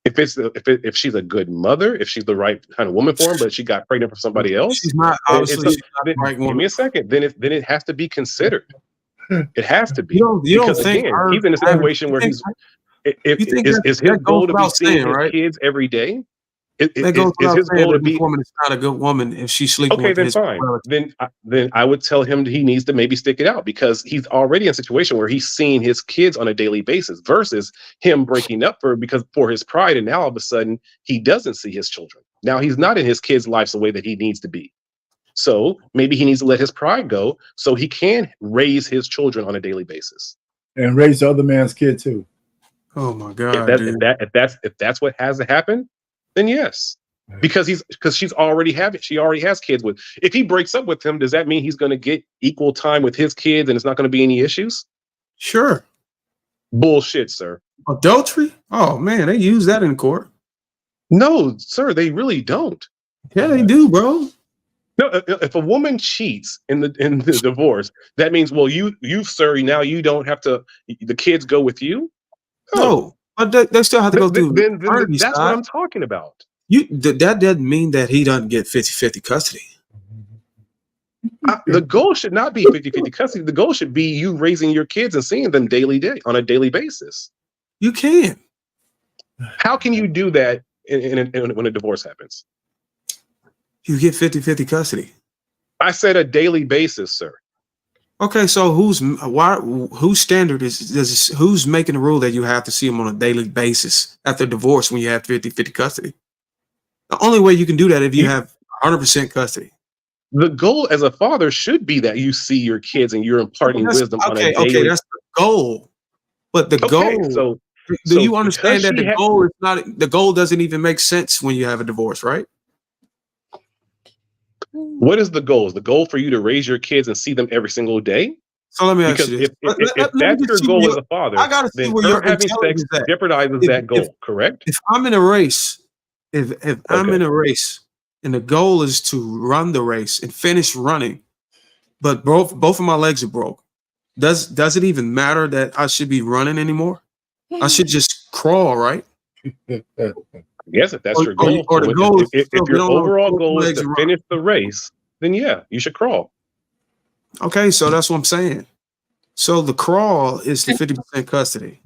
If she's a good mother, if she's the right kind of woman for him, but she got pregnant from somebody else, She's not obviously she's not the right give woman. me a second. Then it has to be considered. It has to be You don't because think again, her he's in a having situation where he's. you think Is his that goes goal to be without seeing saying, his right? kids every day? That goes Is without his saying goal to that this be woman is not a good woman if she's sleeping okay? with Then his fine. relative. Then I would tell him that he needs to maybe stick it out because he's already in a situation where he's seeing his kids on a daily basis versus him breaking up for his pride, and now all of a sudden he doesn't see his children. Now he's not in his kids' lives the way that he needs to be. So maybe he needs to let his pride go so he can raise his children on a daily basis. and raise the other man's kid too. Oh my god, dude. If that's what has to happen, then yes. Because she already has kids with. If he breaks up with him, does that mean he's going to get equal time with his kids and it's not going to be any issues? Sure. Bullshit, sir. Adultery? Oh man, they use that in court. No, sir, they really don't. Yeah, they do, bro. No, if a woman cheats in the divorce, that means you sir, now you don't have to. The kids go with you. No, but they still have to go through Then paternity that's what side. I'm talking about. That doesn't mean that he doesn't get 50-50 custody. The goal should not be 50-50 custody. The goal should be you raising your kids and seeing them on a daily basis. You can. How can you do that when a divorce happens? You get 50-50 custody. I said a daily basis, sir. Okay, so whose standard is who's making the rule that you have to see them on a daily basis after divorce when you have 50-50 custody? The only way you can do that if you have 100% custody. The goal as a father should be that you see your kids and you're imparting wisdom on a daily. Okay, that's the goal. But the goal. Do you understand that the goal doesn't even make sense when you have a divorce, right? What is the goal? Is the goal for you to raise your kids and see them every single day? So let me ask you this. If that's your goal as a father, I gotta see then where her your having sex intelligence at. jeopardizes that goal, correct? If I'm in a race, if I'm in a race and the goal is to run the race and finish running, but both of my legs are broke, does it even matter that I should be running anymore? I should just crawl, right? Yes, if that's your goal. Or the goal if your overall goal is to finish the race, then yeah, you should crawl. Okay, so that's what I'm saying. So the crawl is the 50% custody.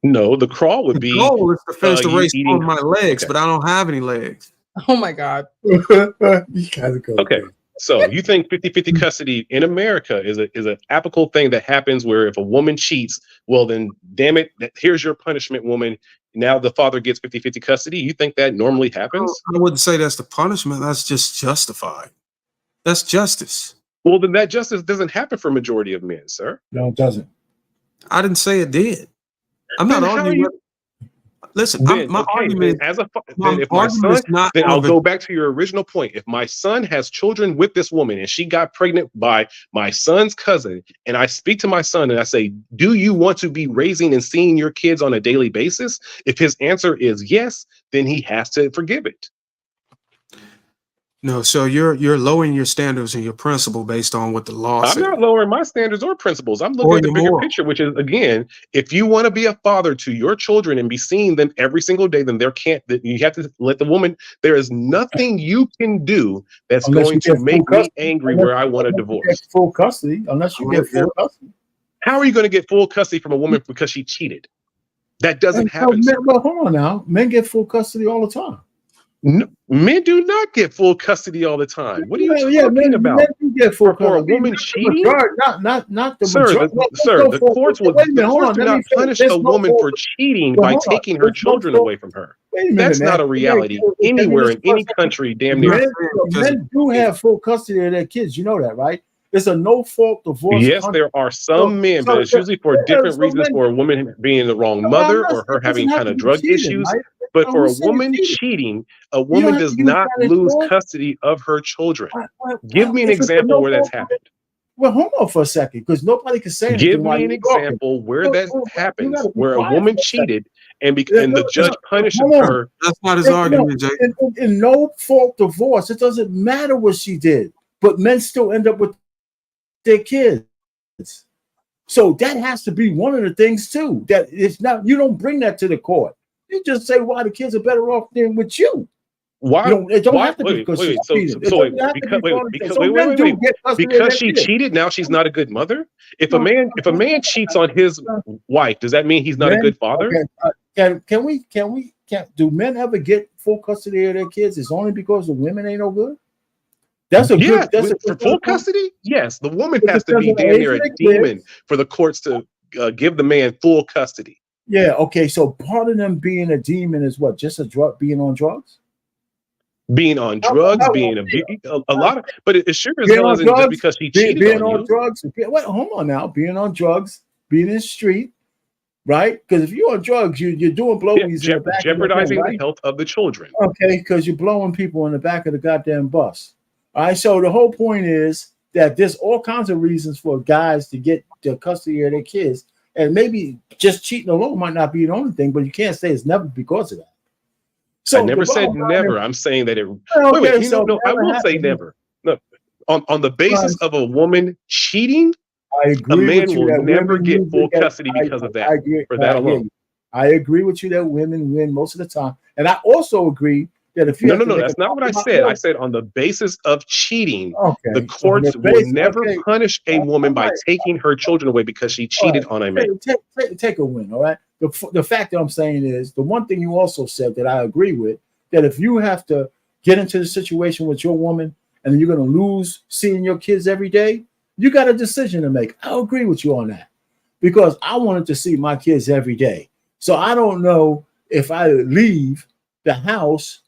No, the crawl would be the goal is to finish the race on my legs, but I don't have any legs. Oh my God. You gotta go. Okay. So you think 50-50 custody in America is an applicable thing that happens where if a woman cheats, well then damn it, here's your punishment, woman. Now the father gets 50-50 custody. You think that normally happens? I wouldn't say that's the punishment. That's just justified. That's justice. Well, then that justice doesn't happen for majority of men, sir. No, it doesn't. I didn't say it did. I'm not Then how are arguing you? with. Listen, Then my okay, argument. then if my Argument son, is not then on I'll the. go back to your original point. If my son has children with this woman and she got pregnant by my son's cousin, and I speak to my son and I say, "Do you want to be raising and seeing your kids on a daily basis?" If his answer is yes, then he has to forgive it. No, so you're lowering your standards and your principle based on what the law I'm says. not lowering my standards or principles. I'm looking Or at the your bigger moral. picture, which is again, if you want to be a father to your children and be seeing them every single day, then you have to let the woman. There is nothing you can do that's Unless going you to get full make me custody. angry where I want a Unless you get divorce. full custody. Unless you get full custody. How are you going to get full custody from a woman because she cheated? That doesn't happen, sir. Well, hold on now. Men get full custody all the time. No, men do not get full custody all the time. What are you Yeah, talking about? men do get full For a custody. woman Not the cheating? majority, not the Sir, majority. Well, the courts will wait a the minute, hold courts on. do Let me not finish. punish There's a no woman full. for cheating Well, by hold on. taking her There's no children full. away from her. Wait a minute, That's man. not a reality Can you anywhere listen in for a any second? country, damn near. Men do have full custody of their kids. You know that, right? It's a no-fault divorce Yes, country. there are some men, but it's usually for different So reasons. men. For a woman being the wrong No, I'm mother not. or her It having doesn't have kind to of be drug cheating, issues. right? But for a Who's saying woman cheating? cheating, a You don't woman have to does use not that as lose law. custody of her children. Give Well, me an if it's a example where that's no-fault. happened. Well, hold on for a second, because nobody can say anything Give while me an you're talking. example where Well, that you got happens, to be where a quiet woman for a second. cheated and the No, judge punishes hold on. her. That's not his argument, Jay. In no fault divorce, it doesn't matter what she did, but men still end up with their kids. So that has to be one of the things too. That it's not, you don't bring that to the court. You just say why the kids are better off than with you. Why? It don't Why? have to be because she Wait. cheated. It Wait. doesn't have to Because be for anything. So wait. men do get custody of Because their she kids. cheated, now she's not a good mother. If a No, man cheats on his wife, does that mean he's not a men, good father? okay, can do men ever get full custody of their kids? It's only because the women ain't no good. That's a Yes, good. That's a for good full point. custody. Yes, the woman It has to depends be on the damn age near of a the demon kids. for the courts to give the man full custody. Yeah. Okay. So part of them being a demon is what? Just a drug, being on drugs. Being on drugs, being a lot of, but it sure as Being hell on isn't just drugs, because she cheated being on on you. drugs. Wait, hold on now. Being on drugs, being in the street, right? Because if you're on drugs, you're doing blowies in the back of the thing, Jeopardizing the right? health of the children. Okay, because you're blowing people in the back of the goddamn bus. All right. So the whole point is that there's all kinds of reasons for guys to get the custody of their kids, and maybe just cheating alone might not be the only thing, but you can't say it's never because of that. I So the never said bottom line is, never. I'm saying that it. okay, You know, so no, I never will say happened. never. No, on the basis Right. of a woman cheating, I a agree with man you will that never women get usually full get. custody because of that. I agree. For that I hear alone. you. I agree with you that women win most of the time, and I also agree that if you have to No. make a That's not what I compromise, said. I said on the basis of cheating, the okay, on courts the will base, never okay, punish a woman all by right, taking her children away because she all cheated on a man. right. Take a win, all right. The fact that I'm saying is the one thing you also said that I agree with, that if you have to get into the situation with your woman and you're going to lose seeing your kids every day, you got a decision to make. I agree with you on that because I wanted to see my kids every day. So I don't know if I leave the house,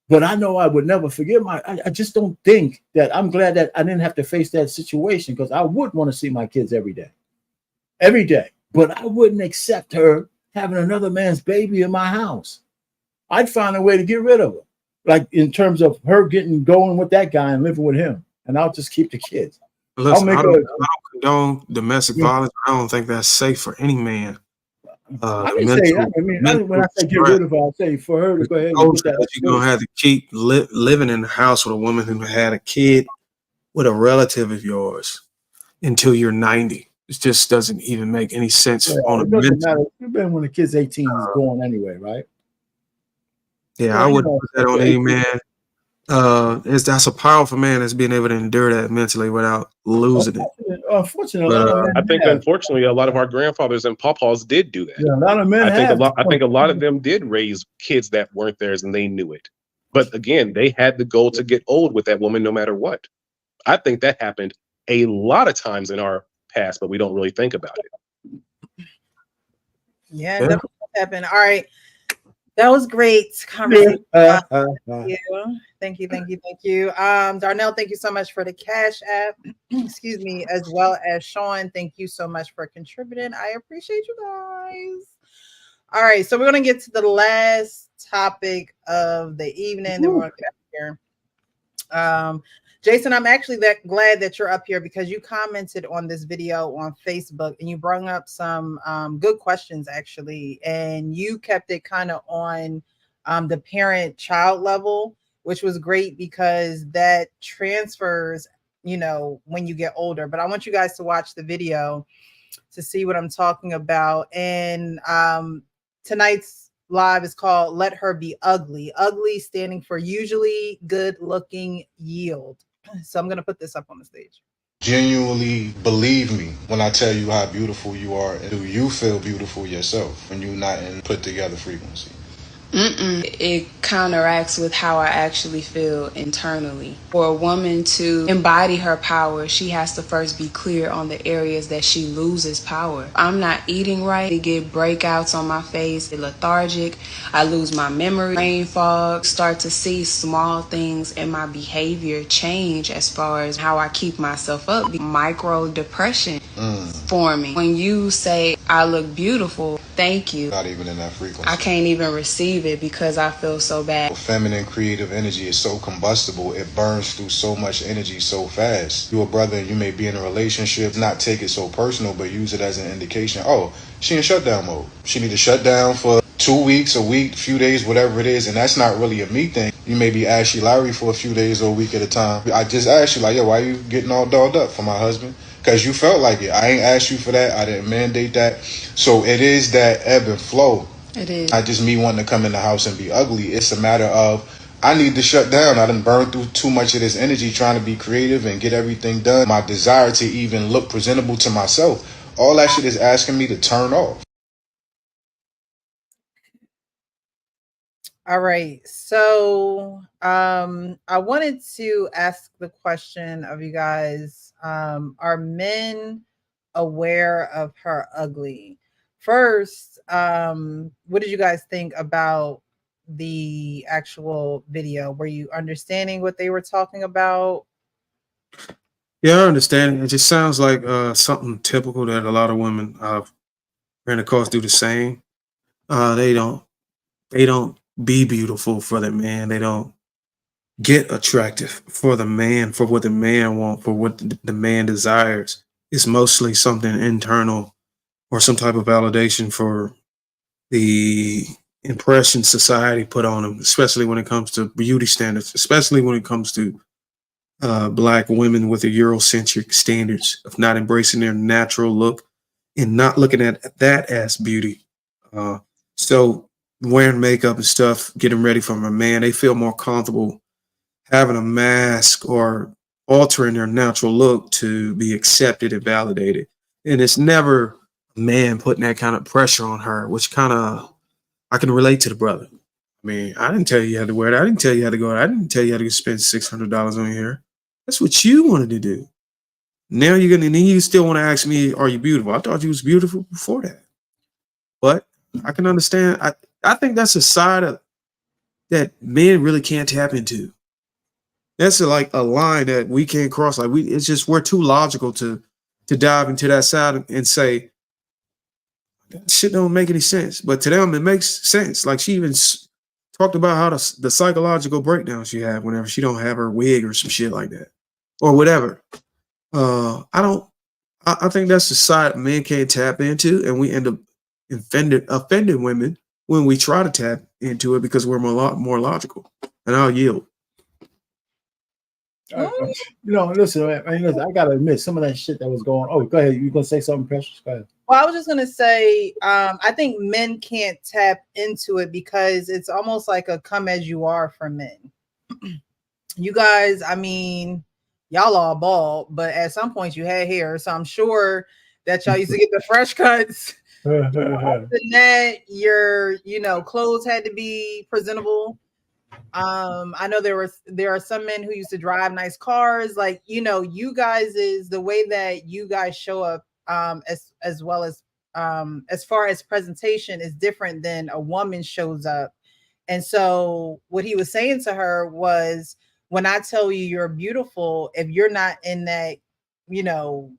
but I know I would never forget I just don't think that I'm glad that I didn't have to face that situation because I would want to see my kids every day. Every day. But I wouldn't accept her having another man's baby in my house. I'd find a way to get rid of her. Like in terms of her going with that guy and living with him. And I'll just keep the kids. Listen, I'll I make don't her. condone domestic violence. I don't think that's safe for any man. I didn't say that. When I say get rid of her, I say for her to go ahead and get that. You're gonna have to keep living in the house with a woman who had a kid with a relative of yours until you're 90. It just doesn't even make any sense on a It doesn't mental. matter. You've been when the kid's 18, he's gone anyway, right? Yeah, I wouldn't put that on any man. That's a powerful man that's being able to endure that mentally without losing it. Unfortunately, I think unfortunately a lot of our grandfathers and pawpaws did do that. Yeah, a lot of men I think have. a lot of them did raise kids that weren't theirs and they knew it. But again, they had the goal to get old with that woman no matter what. I think that happened a lot of times in our past, but we don't really think about it. Yeah, definitely happened. All right. That was great conversation. Thank you. Thank you. Thank you. Thank you. Darnell, thank you so much for the Cash App. Excuse me, as well as Sean. Thank you so much for contributing. I appreciate you guys. All right, so we're gonna get to the last topic of the evening. Then we're gonna get out here. Jason, I'm actually glad that you're up here because you commented on this video on Facebook and you brought up some good questions actually, and you kept it kind of on the parent-child level, which was great because that transfers, when you get older. But I want you guys to watch the video to see what I'm talking about. And tonight's live is called Let Her Be Ugly. Ugly standing for usually good looking yield. So I'm going to put this up on the stage. Genuinely believe me when I tell you how beautiful you are. And do you feel beautiful yourself when you're not in put together frequency? It counteracts with how I actually feel internally. For a woman to embody her power, she has to first be clear on the areas that she loses power. I'm not eating right. I get breakouts on my face, lethargic. I lose my memory, brain fog, start to see small things in my behavior change as far as how I keep myself up. Micro depression forming. When you say, I look beautiful, thank you. Not even in that frequency. I can't even receive it because I feel so bad. Feminine creative energy is so combustible. It burns through so much energy so fast. You a brother and you may be in a relationship, not take it so personal, but use it as an indication. Oh, she in shutdown mode. She need to shut down for 2 weeks, a week, few days, whatever it is. And that's not really a me thing. You may be Ashley Lowry for a few days or a week at a time. I just asked you like, yo, why you getting all dolled up for my husband? Because you felt like it. I ain't asked you for that. I didn't mandate that. So it is that ebb and flow. It is. Not just me wanting to come in the house and be ugly. It's a matter of I need to shut down. I done burned through too much of this energy trying to be creative and get everything done. My desire to even look presentable to myself. All that shit is asking me to turn off. All right. So I wanted to ask the question of you guys. Are men aware of her ugly? First, what did you guys think about the actual video? Were you understanding what they were talking about? Yeah, I understand. It just sounds like something typical that a lot of women ran across do the same. They don't be beautiful for the man. They don't get attractive for the man, for what the man wants, for what the man desires. It's mostly something internal or some type of validation for the impression society put on them, especially when it comes to beauty standards, especially when it comes to Black women with the Eurocentric standards of not embracing their natural look and not looking at that as beauty. So wearing makeup and stuff, getting ready for a man, they feel more comfortable having a mask or altering their natural look to be accepted and validated. And it's never a man putting that kind of pressure on her, which kind of I can relate to the brother. I mean, I didn't tell you how to wear it. I didn't tell you how to go out. I didn't tell you how to spend $600 on your hair. That's what you wanted to do. Now then you still want to ask me, are you beautiful? I thought you was beautiful before that. But I can understand. I think that's a side of that men really can't tap into. That's like a line that we can't cross. Like it's just we're too logical to dive into that side and say that shit don't make any sense. But to them, it makes sense. Like she even talked about how the psychological breakdown she had whenever she don't have her wig or some shit like that, or whatever. I think that's the side men can't tap into, and we end up offending women when we try to tap into it because we're more logical. And I'll yield. Listen, I gotta admit some of that shit that was going. Oh, go ahead. You gonna say something, Precious? Go ahead. Well, I was just gonna say, I think men can't tap into it because it's almost like a come as you are for men. You guys, I mean, y'all all bald, but at some point you had hair, so I'm sure that y'all used to get the fresh cuts. Other than that, your clothes had to be presentable. I know there are some men who used to drive nice cars. Like, you guys is the way that you guys show up, as well as far as presentation is different than a woman shows up. And so what he was saying to her was, when I tell you you're beautiful, if you're not in that, you know,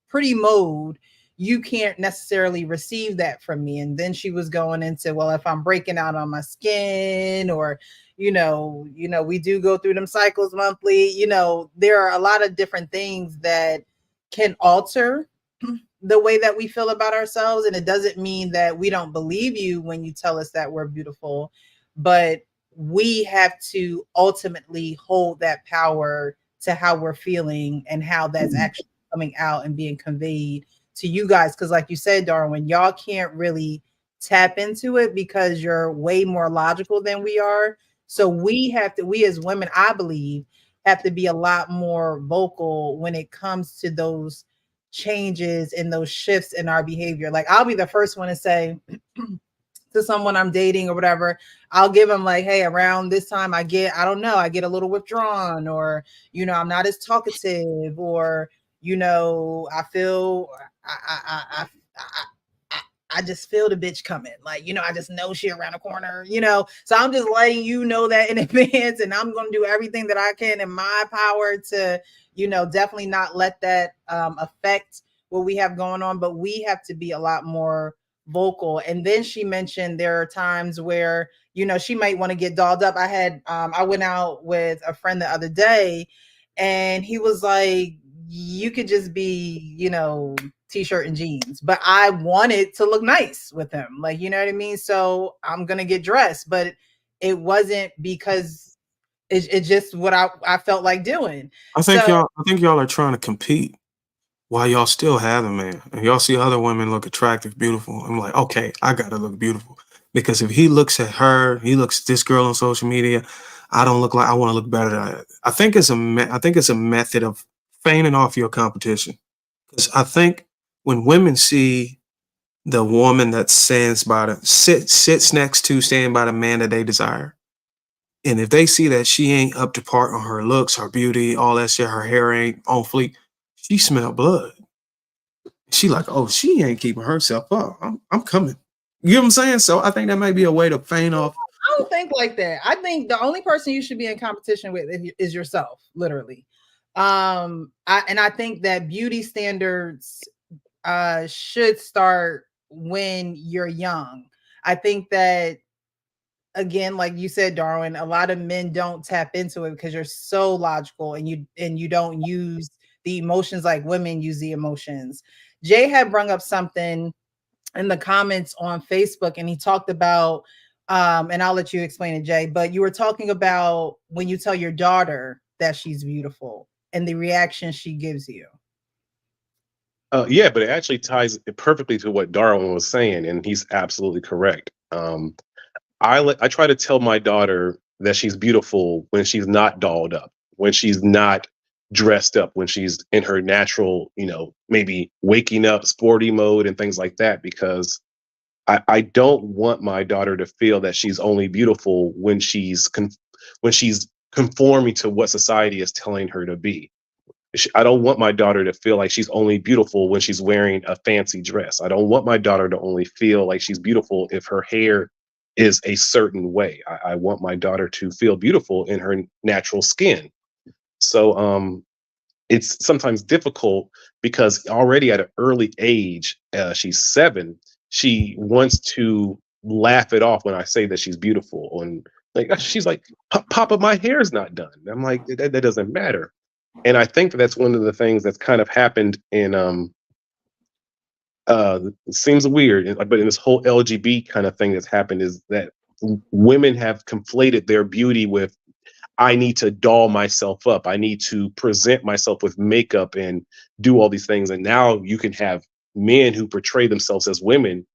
pretty mode, you can't necessarily receive that from me. And then she was going into, well, if I'm breaking out on my skin, or we do go through them cycles monthly. There are a lot of different things that can alter the way that we feel about ourselves. And it doesn't mean that we don't believe you when you tell us that we're beautiful, but we have to ultimately hold that power to how we're feeling and how that's actually coming out and being conveyed to you guys. Because like you said, Darwin, y'all can't really tap into it because you're way more logical than we are. So we as women, I believe, have to be a lot more vocal when it comes to those changes and those shifts in our behavior. Like, I'll be the first one to say to someone I'm dating or whatever, I'll give them like, hey, around this time I get a little withdrawn, or, I'm not as talkative, or, I feel, I just feel the bitch coming. Like, I just know she around the corner, So I'm just letting you know that in advance. And I'm going to do everything that I can in my power to, definitely not let that affect what we have going on. But we have to be a lot more vocal. And then she mentioned there are times where, she might want to get dolled up. I went out with a friend the other day, and he was like, you could just be, t-shirt and jeans, but I wanted to look nice with him. Like, you know what I mean? So I'm going to get dressed, but it wasn't because it's just what I felt like doing. I think So y'all are trying to compete while y'all still have a man, and y'all see other women look attractive, beautiful. I'm like, okay, I gotta look beautiful, because if he looks at her, he looks at this girl on social media, I don't look like I want to look better than her. I think it's a method of feigning off your competition, because I think when women see the woman that sits next to, stand by the man that they desire, and if they see that she ain't up to par on her looks, her beauty, all that shit, her hair ain't on fleek, she smell blood. She like, oh, she ain't keeping herself up. I'm coming. You know what I'm saying? So I think that might be a way to feign off. I don't think like that. I think the only person you should be in competition with is yourself, literally. I think that beauty standards should start when you're young. I think that, again, like you said, Darwin, a lot of men don't tap into it because you're so logical, and you don't use the emotions like women use the emotions. Jay had brung up something in the comments on Facebook, and he talked about, and I'll let you explain it, Jay, but you were talking about when you tell your daughter that she's beautiful and the reaction she gives you. Yeah, but it actually ties perfectly to what Darwin was saying, and he's absolutely correct. I try to tell my daughter that she's beautiful when she's not dolled up, when she's not dressed up, when she's in her natural, maybe waking up sporty mode and things like that, because I don't want my daughter to feel that she's only beautiful when when she's conforming to what society is telling her to be. I don't want my daughter to feel like she's only beautiful when she's wearing a fancy dress. I don't want my daughter to only feel like she's beautiful if her hair is a certain way. I want my daughter to feel beautiful in her natural skin. So it's sometimes difficult because already at an early age, she's 7, she wants to laugh it off when I say that she's beautiful. And like she's like, Papa, my hair's not done. I'm like, that doesn't matter. And I think that's one of the things that's kind of happened in it seems weird, but in this whole LGBT kind of thing that's happened is that women have conflated their beauty with, I need to doll myself up. I need to present myself with makeup and do all these things. And now you can have men who portray themselves as women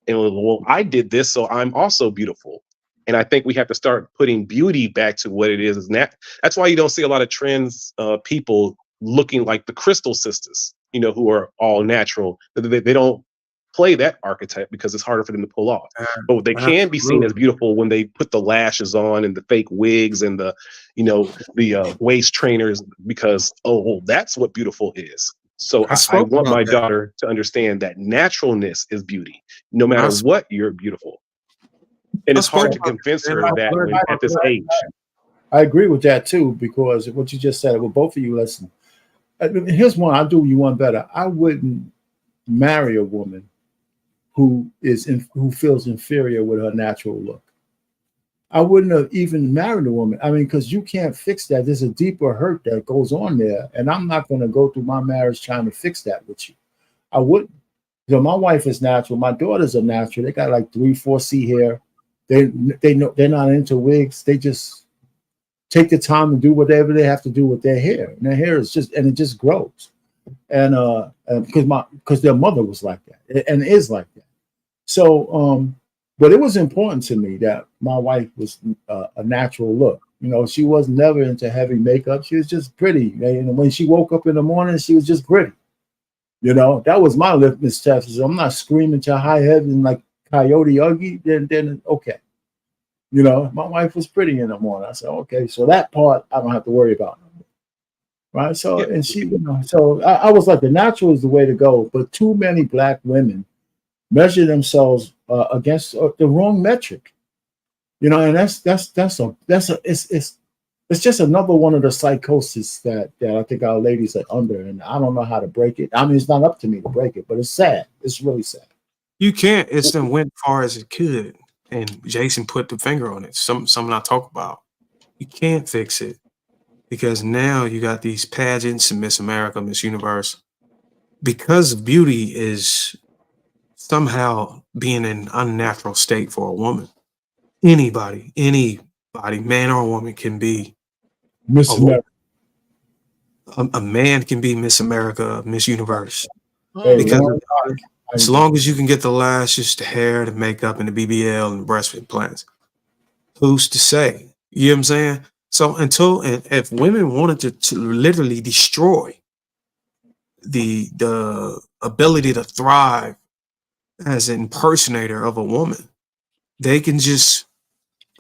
and, well, I did this, so I'm also beautiful. And I think we have to start putting beauty back to what it is. And that's why you don't see a lot of trans people looking like the Crystal sisters, who are all natural. They don't play that archetype because it's harder for them to pull off. But they can be seen as Absolutely. beautiful when they put the lashes on and the fake wigs and the, the waist trainers, because well, that's what beautiful is. So I I spoke want about my that. daughter to understand that naturalness is beauty, no matter I, what, you're beautiful. And I it's hard spoke to about convince that, her man. of that when at this age. I agree with that too, because what you just said, well, both of you listen. Here's one, I'll do you one better. I wouldn't marry a woman who feels inferior with her natural look. I wouldn't have even married a woman. I mean, because you can't fix that. There's a deeper hurt that goes on there, and I'm not going to go through my marriage trying to fix that with you. I wouldn't. My wife is natural. My daughters are natural. They got like 3, 4 C hair. They know they're not into wigs. They just take the time to do whatever they have to do with their hair. And their hair is just, and it just grows. And because their mother was like that and is like that. So but it was important to me that my wife was a natural look. She was never into heavy makeup. She was just pretty. And when she woke up in the morning, she was just pretty. That was my litmus test. I'm not screaming to high heaven like Coyote Ugly. Then okay. My wife was pretty in the morning. I said, okay, so that part I don't have to worry about. Right. So, Yeah. and she, so I was like, the natural is the way to go. But too many Black women measure themselves against the wrong metric. And it's just another one of the psychosis that I think our ladies are under, and I don't know how to break it. I mean, it's not up to me to break it, but it's sad. It's really sad. You can't. It's done went far as it could, and Jason put the finger on it. Something I talk about. You can't fix it because now you got these pageants and Miss America, Miss Universe, because beauty is somehow being an unnatural state for a woman. Anybody, man or woman, can be a Miss woman. America. A man can be Miss America, Miss Universe, Hey, because Lauren, as long as you can get the lashes, the hair, the makeup, and the BBL and the breast implants, who's to say? You know what I'm saying? So and if women wanted to literally destroy the ability to thrive as an impersonator of a woman, they can just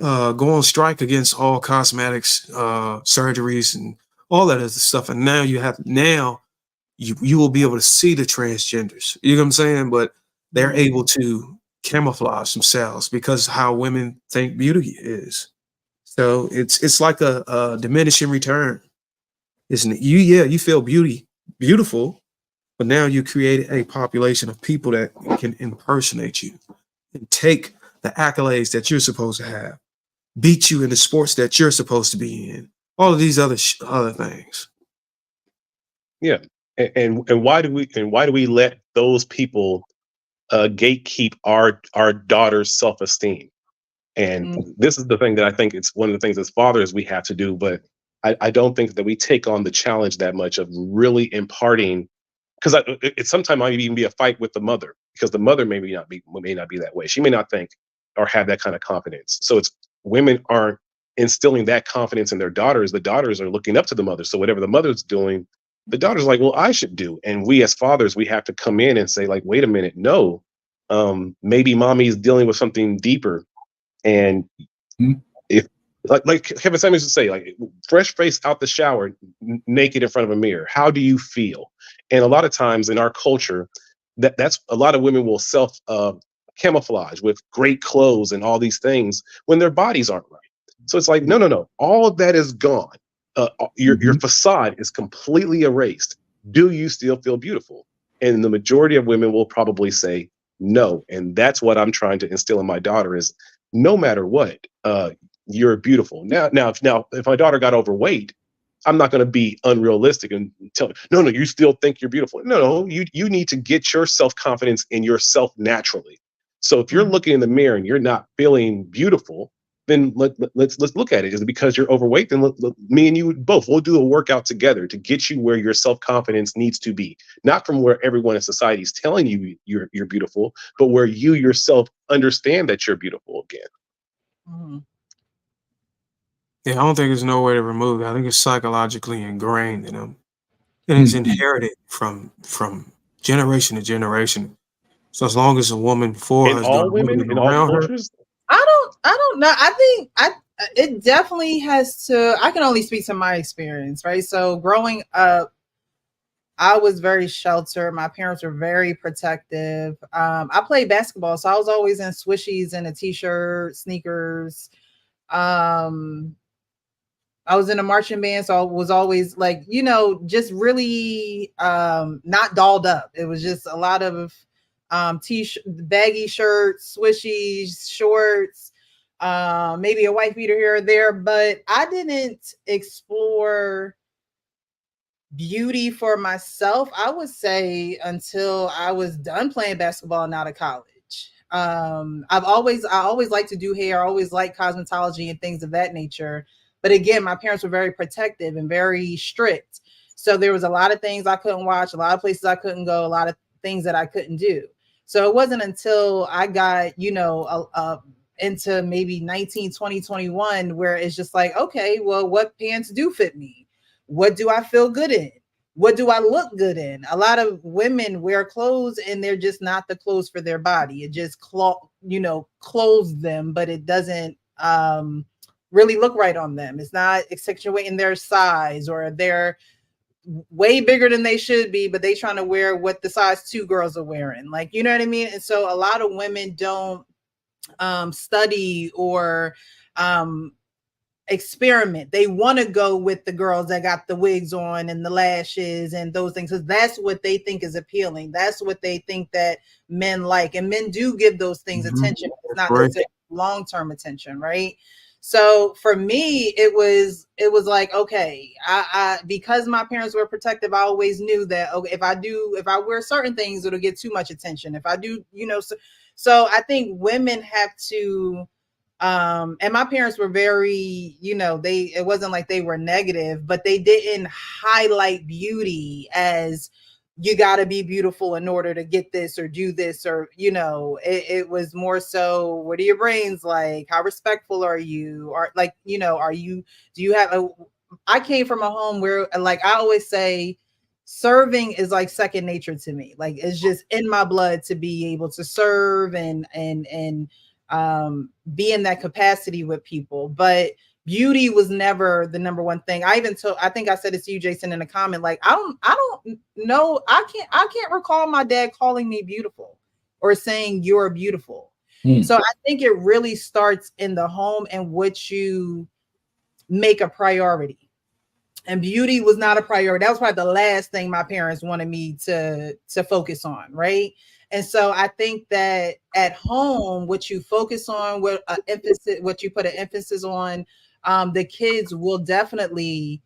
go on strike against all cosmetics, surgeries, and all that other stuff. And now you will be able to see the transgenders. You know what I'm saying? But they're able to camouflage themselves because how women think beauty is. So it's like a diminishing return, isn't it? You feel beautiful, but now you created a population of people that can impersonate you and take the accolades that you're supposed to have, beat you in the sports that you're supposed to be in, all of these other things. Yeah. And why do we let those people gatekeep our daughter's self-esteem? And this is the thing that I think it's one of the things as fathers we have to do, but I don't think that we take on the challenge that much of really imparting, because it sometimes might even be a fight with the mother, because the mother may not be that way. She may not think or have that kind of confidence. So it's women aren't instilling that confidence in their daughters. The daughters are looking up to the mother. So whatever the mother's doing, the daughter's like, well, I should do. And we as fathers, we have to come in and say, like, wait a minute, no, maybe mommy is dealing with something deeper. And if like Kevin Samuels would say, like, fresh face out the shower, naked in front of a mirror, how do you feel? And a lot of times in our culture, that's a lot of women will self camouflage with great clothes and all these things when their bodies aren't right. So it's like, no, all of that is gone. Your facade is completely erased. Do you still feel beautiful? And the majority of women will probably say no. And that's what I'm trying to instill in my daughter is, no matter what, you're beautiful. Now, if my daughter got overweight, I'm not going to be unrealistic and tell her, no, you still think you're beautiful. No, you need to get your self confidence in yourself naturally. So if you're looking in the mirror and you're not feeling beautiful, then let's look at it. Is it because you're overweight? Then me and you both, we'll do a workout together to get you where your self confidence needs to be, not from where everyone in society is telling you you're beautiful, but where you yourself understand that you're beautiful again. Yeah, I don't think there's no way to remove it. I think it's psychologically ingrained in them, and it's inherited from generation to generation. So as long as a woman before her In is all doing women, women in all around her, cultures. I don't know. I think it definitely has to. I can only speak to my experience, right? So growing up, I was very sheltered. My parents were very protective. I played basketball, so I was always in swishies and a t-shirt, sneakers. Um, I was in a marching band, so I was always like, just really not dolled up. It was just a lot of baggy shirts, swishies, shorts, maybe a white beater here or there, but I didn't explore beauty for myself, I would say, until I was done playing basketball and out of college. I always like to do hair, I always like cosmetology and things of that nature. But again, my parents were very protective and very strict. So there was a lot of things I couldn't watch, a lot of places I couldn't go, a lot of things that I couldn't do. So it wasn't until I got, into maybe 19, 20, 21, where it's just like, okay, well, what pants do fit me? What do I feel good in? What do I look good in? A lot of women wear clothes and they're just not the clothes for their body. It just clothes them, but it doesn't really look right on them. It's not accentuating their size, or they're way bigger than they should be, but they trying to wear what the size 2 girls are wearing. Like, you know what I mean? And so a lot of women don't study or experiment. They want to go with the girls that got the wigs on and the lashes and those things, because that's what they think is appealing. That's what they think that men like, and men do give those things attention. It's not right? necessarily long-term attention, right? So for me, it was like, okay, I because my parents were protective, I always knew that, okay, if I wear certain things, it'll get too much attention. If I do, so I think women have to, and my parents were very, it wasn't like they were negative, but they didn't highlight beauty as, you got to be beautiful in order to get this or do this, or it was more so, what are your brains like, how respectful are you, or like, are you, do you have a, I came from a home where, like, I always say, serving is like second nature to me. Like, it's just in my blood to be able to serve and be in that capacity with people. But beauty was never the number one thing. I think I said it to you, Jason, in a comment. Like, I don't know. I can't recall my dad calling me beautiful or saying you're beautiful. So I think it really starts in the home and what you make a priority. And beauty was not a priority. That was probably the last thing my parents wanted me to focus on, right? And so I think that at home, what you focus on, what you put an emphasis on, the kids will definitely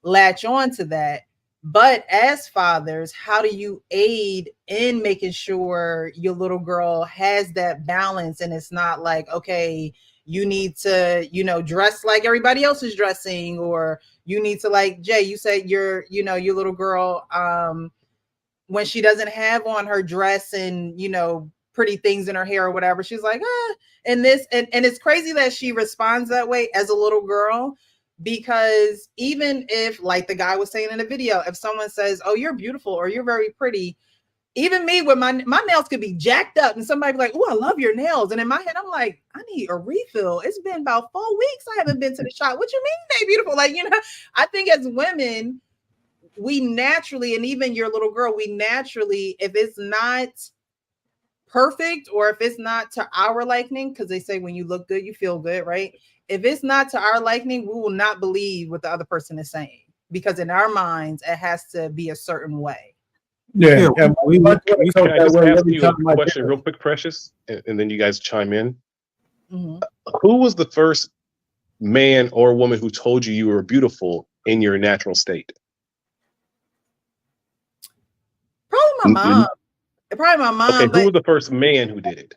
latch on to that. But as fathers, how do you aid in making sure your little girl has that balance, and it's not like, okay, you need to, dress like everybody else is dressing, or you need to, like Jay, you said your little girl, when she doesn't have on her dress and, pretty things in her hair or whatever, she's like, and this, and it's crazy that she responds that way as a little girl, because even if, like the guy was saying in the video, if someone says, oh, you're beautiful or you're very pretty, even me with my nails could be jacked up and somebody be like, oh, I love your nails. And in my head, I'm like, I need a refill. It's been about 4 weeks. I haven't been to the shop. What you mean they beautiful? Like, I think as women, we naturally, and even your little girl, we naturally, if it's not perfect or if it's not to our liking, because they say when you look good, you feel good, right? If it's not to our liking, we will not believe what the other person is saying, because in our minds, it has to be a certain way. Yeah, and much when it comes Can I that just way, ask every you a time I question, get real quick, Precious, and then you guys chime in? Mm-hmm. Who was the first man or woman who told you you were beautiful in your natural state? Probably my mom. Probably my mom. Okay, who but was the first man who did it?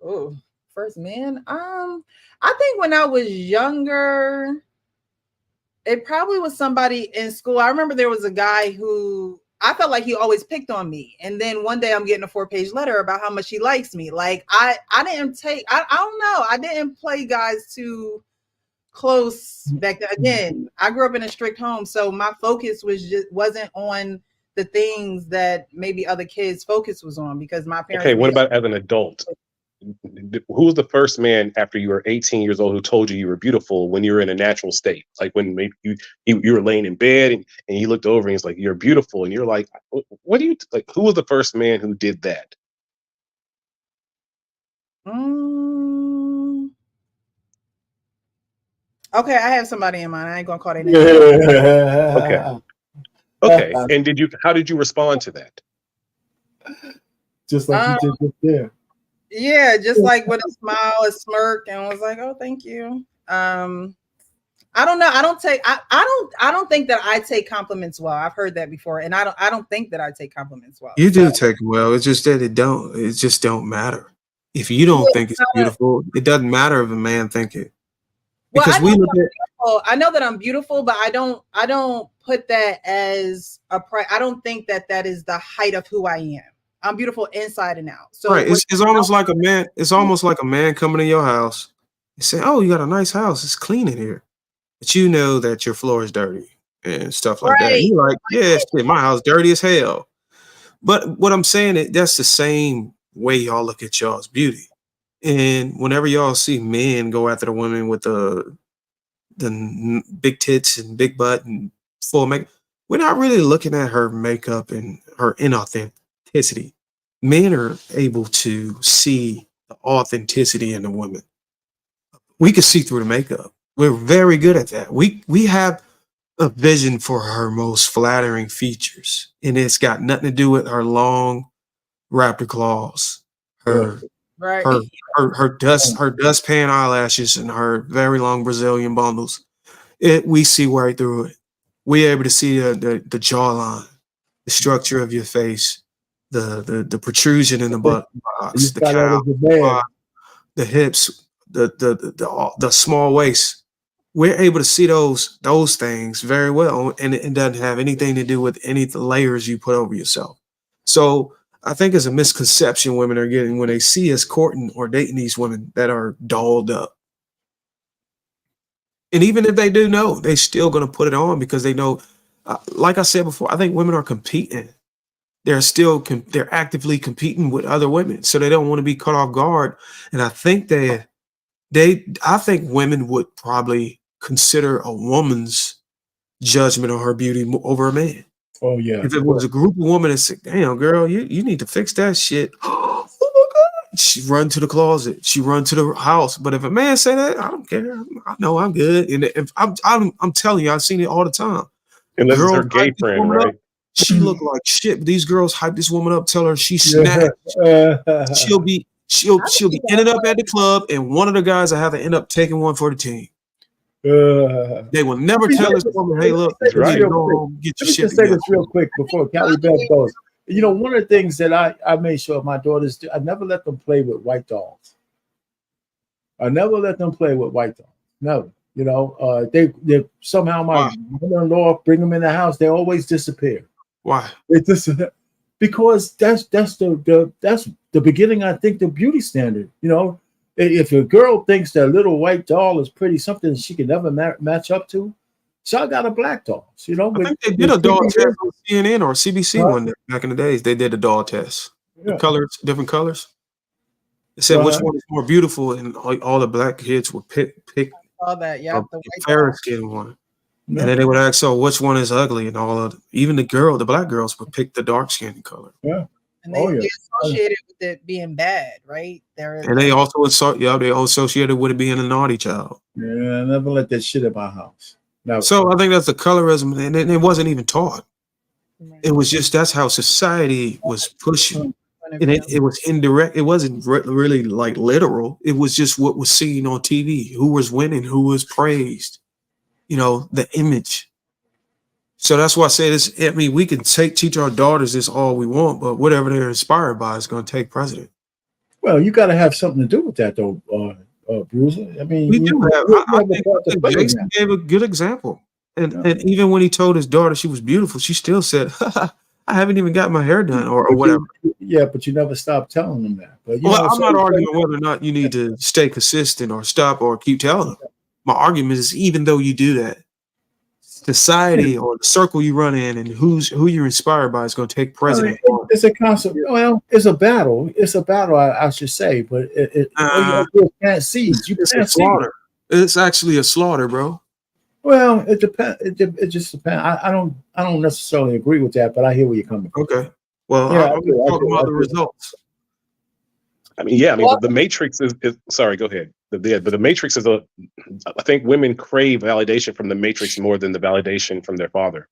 Oh, first man. I think when I was younger, it probably was somebody in school. I remember there was a guy who I felt like he always picked on me. And then one day I'm getting a 4-page letter about how much he likes me. Like, I didn't take, I don't know. I didn't play guys too close back then. Again, I grew up in a strict home. So my focus wasn't on the things that maybe other kids' focus was on, because my parents. Okay, what about as an adult? Who was the first man after you were 18 years old who told you you were beautiful when you were in a natural state? Like when maybe you were laying in bed and he looked over and he's like, "You're beautiful," and you're like, "What do you like?" Who was the first man who did that? Okay, I have somebody in mind. I ain't gonna call their name. Okay. Okay. And how did you respond to that? Just like you did just there. Yeah, just like with a smile, a smirk, and was like, "Oh, thank you." I don't know. I don't think that I take compliments well. I've heard that before, and I don't think that I take compliments well. You do take it well. It's just that it just don't matter. If you don't think it's beautiful, it doesn't matter if a man think it. Well, Because we look at I know that I'm beautiful, but I don't put that as a I don't think that that is the height of who I am. I'm beautiful inside and out. So right, it's almost like a man. It's almost like a man coming to your house and saying, "Oh, you got a nice house. It's clean in here," but you know that your floor is dirty and stuff like that. And you're like, "Yeah, shit, my house dirty as hell." But what I'm saying, that's the same way y'all look at y'all's beauty. And whenever y'all see men go after the women with the big tits and big butt and full makeup, we're not really looking at her makeup and her inauthenticity. Men are able to see the authenticity in the woman. We can see through the makeup. We're very good at that. We have a vision for her most flattering features, and it's got nothing to do with her long raptor claws, her right. her dustpan eyelashes, and her very long Brazilian bundles. We see right through it. We're able to see the jawline, the structure of your face, the protrusion in the butt box, the cow, the hips, the small waist. We're able to see those things very well, and it doesn't have anything to do with any of the layers you put over yourself. So I think it's a misconception women are getting when they see us courting or dating these women that are dolled up. And even if they do know, they're still going to put it on because they know, like I said before, I think women are competing. They're still they're actively competing with other women, so they don't want to be caught off guard. And I think I think women would probably consider a woman's judgment on her beauty over a man. Oh yeah. If it was a group of women that said, "Damn, girl, you need to fix that shit." Oh my God. She run to the closet. She run to the house. But if a man say that, I don't care. I know I'm good. And if I'm telling you, I've seen it all the time. Unless it's her Girls gay hype this friend, woman right? up. She look like shit. But these girls hype this woman up, tell her she's snatched. She'll be ended up at the club, and one of the guys will have to end up taking one for the team. They will never tell this woman, "Hey, look, you need to go home, get your Let me shit just say together." this real quick before Callie Bell goes. You know, one of the things that I made sure my daughters do, I never let them play with white dolls. I never let them play with white dolls. Never. You know, they somehow my mother-in-law bring them in the house. They always disappear. Why? They disappear because that's the beginning. I think the beauty standard. You know, if a girl thinks that little white doll is pretty, something she can never match up to, so I got a black doll. You know, I think they did a doll test on CNN or CBC one day back in the days. They did a doll test. The colors, different colors. They said which one is more beautiful, and all the black kids would pick All that, yeah, the fair skin one. And then they would ask, "So which one is ugly?" And all of even the black girls would pick the dark skin color. Yeah. And they associated with it being bad, right? And they also associated with it being a naughty child. Yeah, I never let that shit in my house. Never. So I think that's the colorism, and it wasn't even taught. It was just that's how society was pushing, and it was indirect. It wasn't really like literal. It was just what was seen on TV, who was winning, who was praised. You know, the image. So that's why I say this. I mean, we can teach our daughters this all we want, but whatever they're inspired by is going to take precedent. Well, you got to have something to do with that, though, Bruiser. I mean, we do have. I think Jason gave a good example, and even when he told his daughter she was beautiful, she still said, "I haven't even got my hair done," or whatever. Yeah, but you never stop telling them that. But I'm not arguing whether or not you need to stay consistent or stop or keep telling them. My argument is, even though you do that, society or the circle you run in and who you're inspired by is going to take precedent. It's a concept. Well, it's a battle. It's a battle, I should say. But all you have to do is plant seeds. You It's a plant seeds. slaughter. It's actually a slaughter, bro. Well, it depends. It just depends. I don't necessarily agree with that, but I hear where you're coming from. Okay. Well, Yeah, I'm talking about the results. I mean, yeah, I mean, the Matrix is sorry, go ahead. But the Matrix is I think women crave validation from the Matrix more than the validation from their father.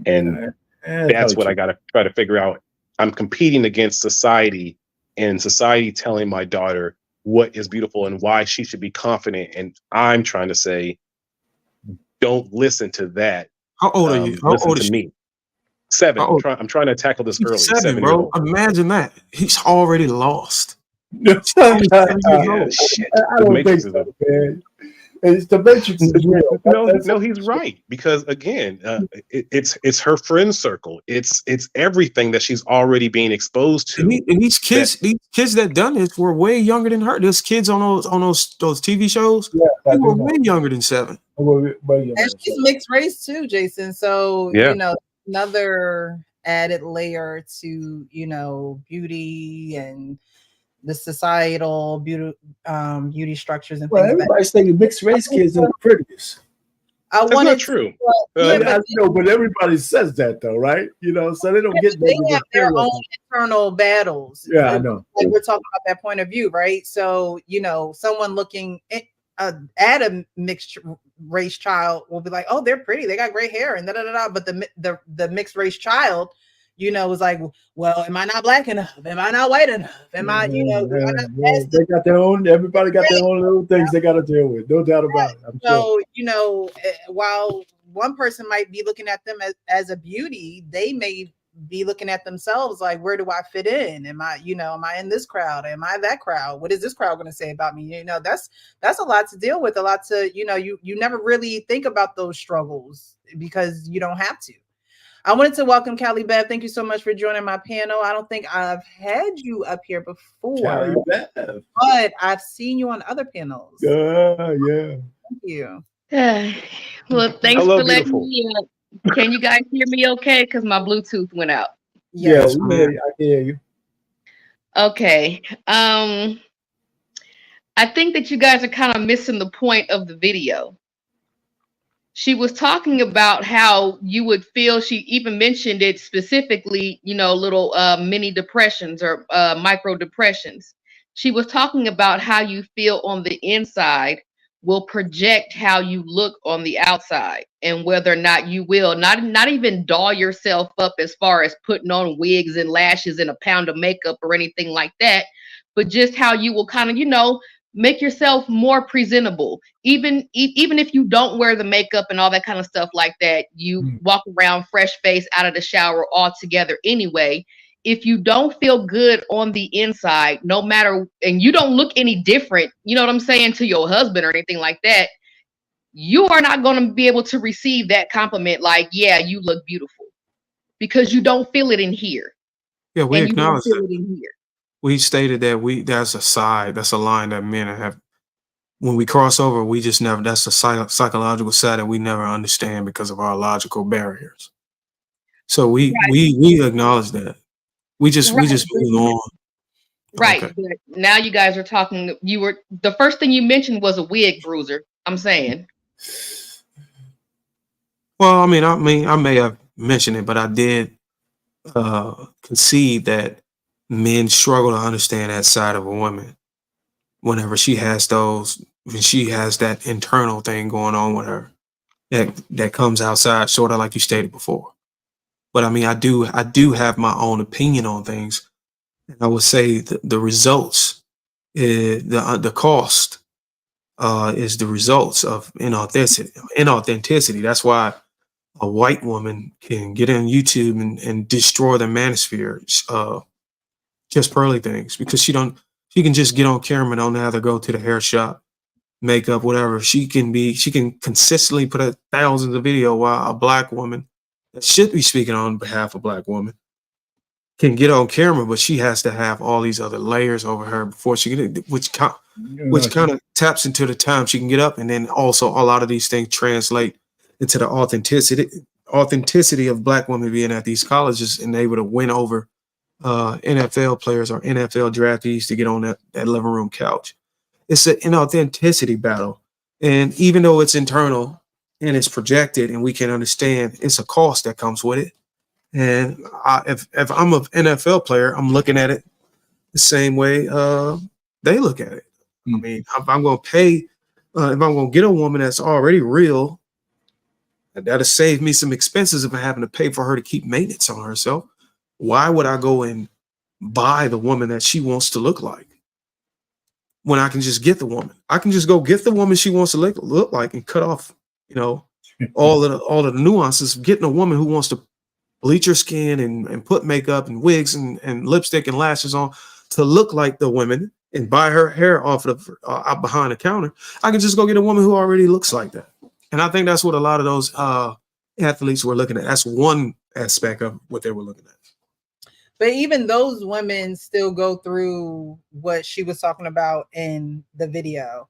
And that's what I got to try to figure out. I'm competing against society, and society telling my daughter what is beautiful and why she should be confident. And I'm trying to say, don't listen to that. How old are you? How listen old to is me. 7. I'm trying to tackle this early. 7, 7 years bro. old. Imagine that. He's already lost. I Shit. don't Matrix think so, man. It's the Matrix is real. No, he's right, because again, it's her friend circle. It's everything that she's already being exposed to. And these kids that done this were way younger than her. There's kids on those TV shows. Yeah, they were way younger than 7. And she's mixed race too, Jason. So Yeah. Another added layer to beauty and the societal beauty structures and things. Everybody's thinking mixed race kids are the prettiest. That's not true. But everybody says that though, right? So they don't get. They have their own internal battles. Yeah, I know. Like we're talking about that point of view, right? So someone looking at a mixed race child will be like, "Oh, they're pretty. They got great hair," and da da da. But the mixed race child, was like, "Well, am I not black enough? Am I not white enough? Am I, am I not?" They got their own. Everybody got their own little things they got to deal with. No doubt about it. I'm So sure. while one person might be looking at them as a beauty, they may be looking at themselves like, where do I fit in? Am I in this crowd? Am I that crowd? What is this crowd going to say about me? That's a lot to deal with. A lot to you never really think about those struggles because you don't have to. I wanted to welcome Callie Bev. Thank you so much for joining my panel. I don't think I've had you up here before, Callie Bev. but I've seen you on other panels. Yeah. Thank you. Well, thanks Hello, for letting beautiful. me up. Can you guys hear me okay? Because my Bluetooth went out. Yes, I can hear you. Okay. I think that you guys are kind of missing the point of the video. She was talking about how you would feel, she even mentioned it specifically, little mini depressions or micro depressions. She was talking about how you feel on the inside will project how you look on the outside, and whether or not you will not even doll yourself up as far as putting on wigs and lashes and a pound of makeup or anything like that, but just how you will kind of, make yourself more presentable. Even if you don't wear the makeup and all that kind of stuff like that, you walk around fresh face out of the shower altogether anyway. If you don't feel good on the inside, no matter, and you don't look any different, you know what I'm saying, to your husband or anything like that, you are not going to be able to receive that compliment like, yeah, you look beautiful, because you don't feel it in here. Yeah, we and you don't acknowledge feel that. it in here. We stated that that's a line that men have. When we cross over, we just never. That's a psychological side that we never understand because of our logical barriers. So we acknowledge that. We just move on. Right. Okay. But now you guys are talking. The first thing you mentioned was a wig bruiser. I'm saying. Well, I may have mentioned it, but I did concede that men struggle to understand that side of a woman whenever she has that internal thing going on with her that comes outside, sort of like you stated before. But I do have my own opinion on things, and I would say the results, the cost is the results of inauthenticity. That's why a white woman can get on YouTube and destroy the manosphere, just pearly things, because she can just get on camera, don't have to go to the hair shop, makeup, whatever. She can consistently put out thousands of video, while a black woman that should be speaking on behalf of black women can get on camera, but she has to have all these other layers over her before she can, which kind of taps into the time she can get up. And then also a lot of these things translate into the authenticity of black women being at these colleges and able to win over NFL players or NFL draftees to get on that living room couch. It's an inauthenticity battle. And even though it's internal and it's projected and we can understand, it's a cost that comes with it. And if I'm an NFL player, I'm looking at it the same way they look at it. I mean, if I'm going to pay, if I'm going to get a woman that's already real, that'll save me some expenses if I'm having to pay for her to keep maintenance on herself. Why would I go and buy the woman that she wants to look like when I can just get the woman? I can just go get the woman she wants to look like and cut off, all of the nuances of getting a woman who wants to bleach her skin and put makeup and wigs and lipstick and lashes on to look like the women and buy her hair off of out behind the counter. I can just go get a woman who already looks like that. And I think that's what a lot of those athletes were looking at. That's one aspect of what they were looking at. But even those women still go through what she was talking about in the video.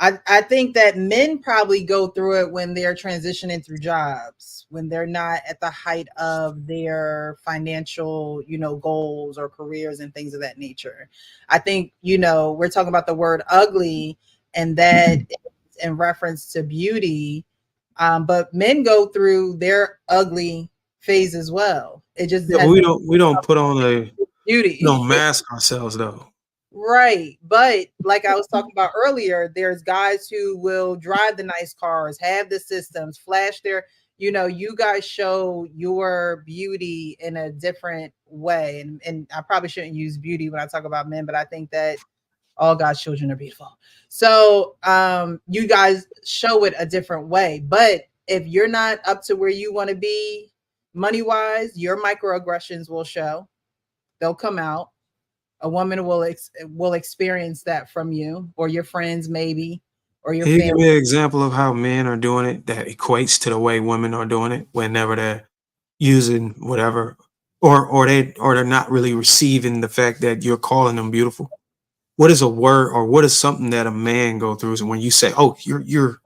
I think that men probably go through it when they're transitioning through jobs, when they're not at the height of their financial, goals or careers and things of that nature. I think, we're talking about the word ugly, and that in reference to beauty. But men go through their ugly phase as well. It just we don't put on a beauty. Don't mask ourselves though. Right. But like I was talking about earlier, there's guys who will drive the nice cars, have the systems, flash their, you guys show your beauty in a different way. And I probably shouldn't use beauty when I talk about men, but I think that all God's children are beautiful. So you guys show it a different way. But if you're not up to where you want to be money-wise, your microaggressions will show. They'll come out. A woman will experience that from you or your friends, maybe, or your Can you give family. me an example of how men are doing it that equates to the way women are doing it whenever they're using whatever, or they're not really receiving the fact that you're calling them beautiful? What is a word or what is something that a man go through? So when you say, "Oh, you're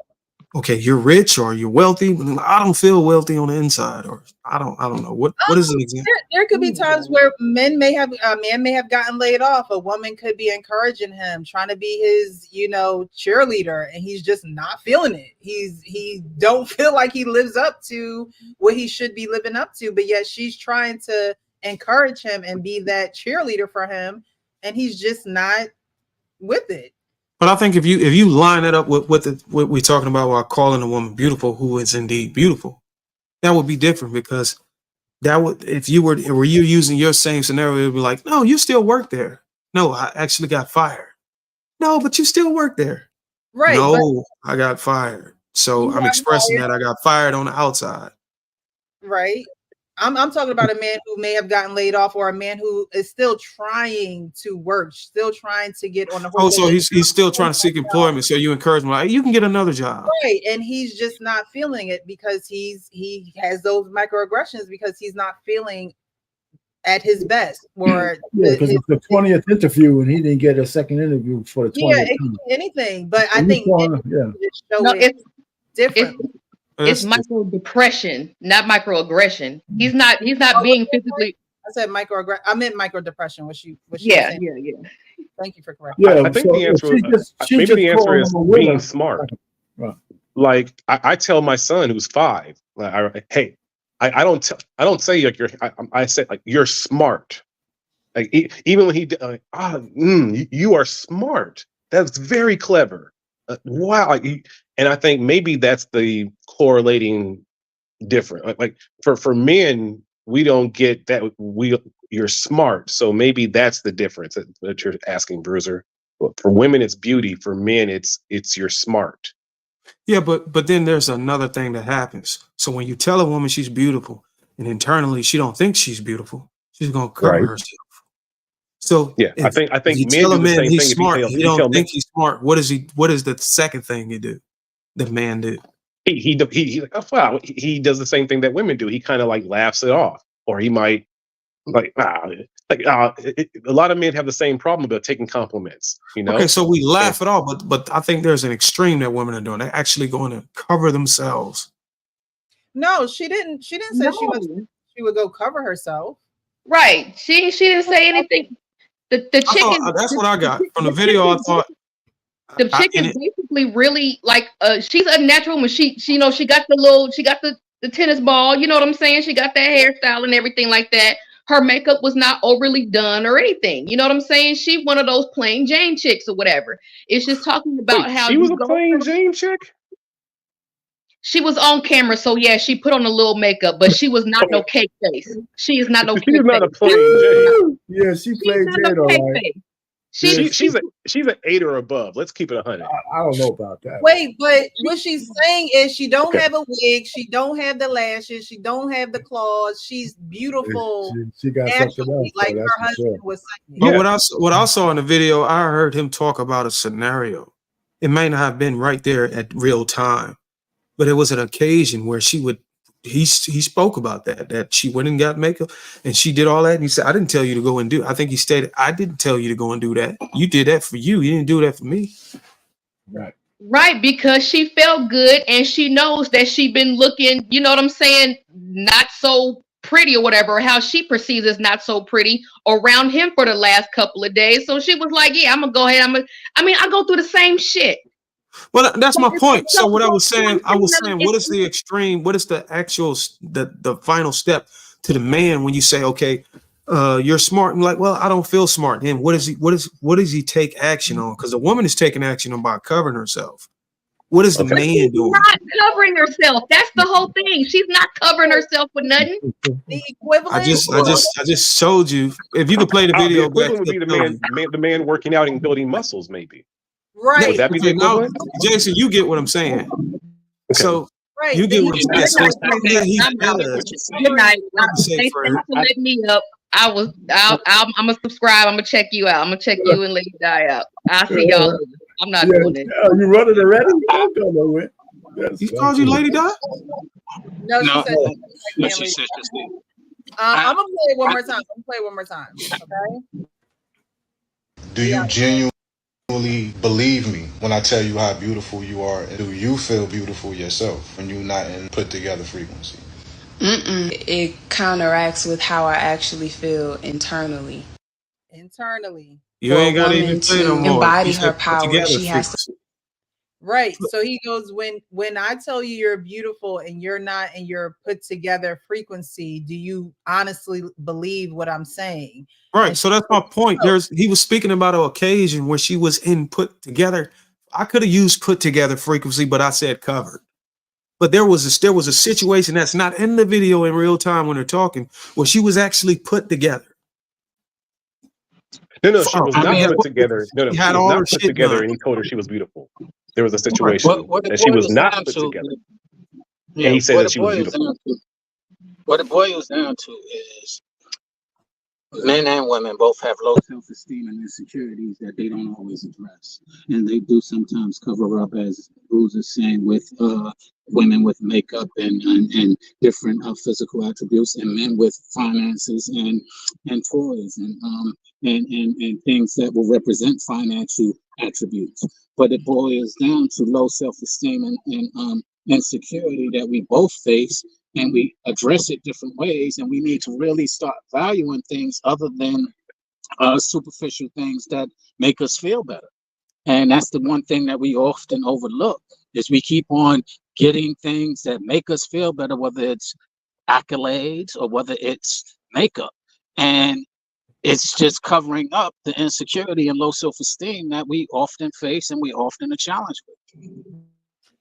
okay, you're rich or you're wealthy," I don't feel wealthy on the inside, or I don't know what is an example. There could be times where a man may have gotten laid off. A woman could be encouraging him, trying to be his, cheerleader, and he's just not feeling it. He don't feel like he lives up to what he should be living up to, but yet she's trying to encourage him and be that cheerleader for him, and he's just not with it. But I think if you line it up with what we're talking about while calling a woman beautiful who is indeed beautiful, that would be different, because that would, if you were you using your same scenario, it would be like, no, you still work there. No, I actually got fired. No, but you still work there. Right. No, I got fired. So I'm expressing that I got fired on the outside. Right. I'm talking about a man who may have gotten laid off, or a man who is still trying to work, still trying to get on the Oh, so he's still trying to seek employment. So you encourage him, like, you can get another job. Right. And he's just not feeling it because he has those microaggressions because he's not feeling at his best. Or because it's the 20th interview and he didn't get a second interview for the 20th. Yeah, it could be anything. But I think it's different. It's micro depression, not microaggression. He's not being physically. I said microaggression. I meant microdepression. What she yeah. Thank you for correcting. I think the answer maybe the answer is being smart. Right. Like I tell my son who's 5, hey, I don't say like I say like you're smart. Like even when you are smart. That's very clever. Wow. And I think maybe that's the correlating different. Like for men, we don't get that. You're smart, so maybe that's the difference that you're asking, Bruiser. For women, it's beauty. For men, it's you're smart. Yeah, but then there's another thing that happens. So when you tell a woman she's beautiful, and internally she don't think she's beautiful, she's gonna cover herself. So yeah, I think you men tell do a the man same he's thing. smart, If he don't think he's smart. What is the second thing you do? The man do. He like, oh, wow. He does the same thing that women do. He kind of like laughs it off, or he might a lot of men have the same problem about taking compliments. Okay, so we laugh it off, but I think there's an extreme that women are doing. They're actually going to cover themselves No, she didn't. She didn't say No. she would go cover herself. Right. She didn't say anything. The I thought chicken that's what I got from the the video. I chicken thought the I, chick and is it, basically really like she's a natural woman. She she got the tennis ball, you know what I'm saying? She got that hairstyle and everything like that. Her makeup was not overly done or anything. You know what I'm saying? She one of those plain Jane chicks or whatever. It's just talking about Wait, how she was you a go plain through. Jane chick? She was on camera, so yeah, she put on a little makeup, but she was not no cake face. She is not no She is cake not face. a plain Jane. Yeah, she She's played not no Jade all cake right. face. Yeah, She's an 8 or above. Let's keep it 100. I don't know about that. Wait, but what she's saying is she don't Okay. have a wig, she don't have the lashes, she don't have the claws. She's beautiful She got something naturally, else, like so that's her for husband sure. was saying. but Yeah. what I saw in the video, I heard him talk about a scenario. It may not have been right there at real time, but it was an occasion where she would. He spoke about that she went and got makeup and she did all that and he said I didn't tell you to go and do. I think he stated I didn't tell you to go and do that. You did that for you. You didn't do that for me. Right. Right, because she felt good and she knows that she been looking, you know what I'm saying, not so pretty or whatever, or how she perceives as not so pretty around him for the last couple of days. So she was like, yeah, I'm gonna go ahead. I mean, I go through the same shit. Well, that's So my it's point. So so what I was one saying, thing that what is the extreme? What is the actual, the final step to the man when you say, okay, you're smart? And like, well, I don't feel smart. And what does he take action on? Because the woman is taking action on by covering herself. What is the Okay. but man she's doing? not covering herself. That's the whole thing. She's not covering herself with nothing. The equivalent I just showed you. If you could play the The video back, equivalent would to be the tell you. the man working out and building muscles, maybe. Would right, that be the Okay, now, equivalent? Jason, you get what I'm saying. Okay. So right. you The get what I'm saying. Good equivalent So night. it's something that he I'm out. does. Good night. I would say Thanks for for letting me up. I'm gonna subscribe. I'm gonna check you out. I'm gonna check you and Lady Di out. I'll see y'all later. I'm not Yeah, doing this. you running already? Don't go nowhere. he called you Lady Di. No, she No, said No. no, I can't she leave. said she's leaving. I'm gonna play it one more time. I'm gonna play it one more time. Okay. Do you genuinely believe me when I tell you how beautiful you are? And do you feel beautiful yourself when you're not in put together frequency? It counteracts with how I actually feel internally. Internally. You For a ain't got to even woman play no to more. You embody said her put power, together she has to. frequency. Right. So he goes, when I tell you you're beautiful and you're not in your put together frequency, do you honestly believe what I'm saying? Right. And So she that's my point. He was speaking about an occasion where she was in put together. I could have used put together frequency, but I said covered. But there was a situation that's not in the video in real time when they're talking where she was actually put together. No, she was I not mean, put together. She She had was all her not put shit together, done. and he told her she was beautiful. There was a Right. situation what the that she was boils not down put to, together, and yeah, he said what that it she was boils beautiful. down to, what it boils down to is men and women both have low self-esteem and insecurities that they don't always address, and they do sometimes cover up, as Bruce is saying, with women with makeup and different physical attributes, and men with finances and toys and things that will represent financial attributes. But it boils down to low self-esteem and insecurity that we both face, and we address it different ways, and we need to really start valuing things other than superficial things that make us feel better. And that's the one thing that we often overlook, is we keep on getting things that make us feel better, whether it's accolades or whether it's makeup, and it's just covering up the insecurity and low self-esteem that we often face and we often are challenged with.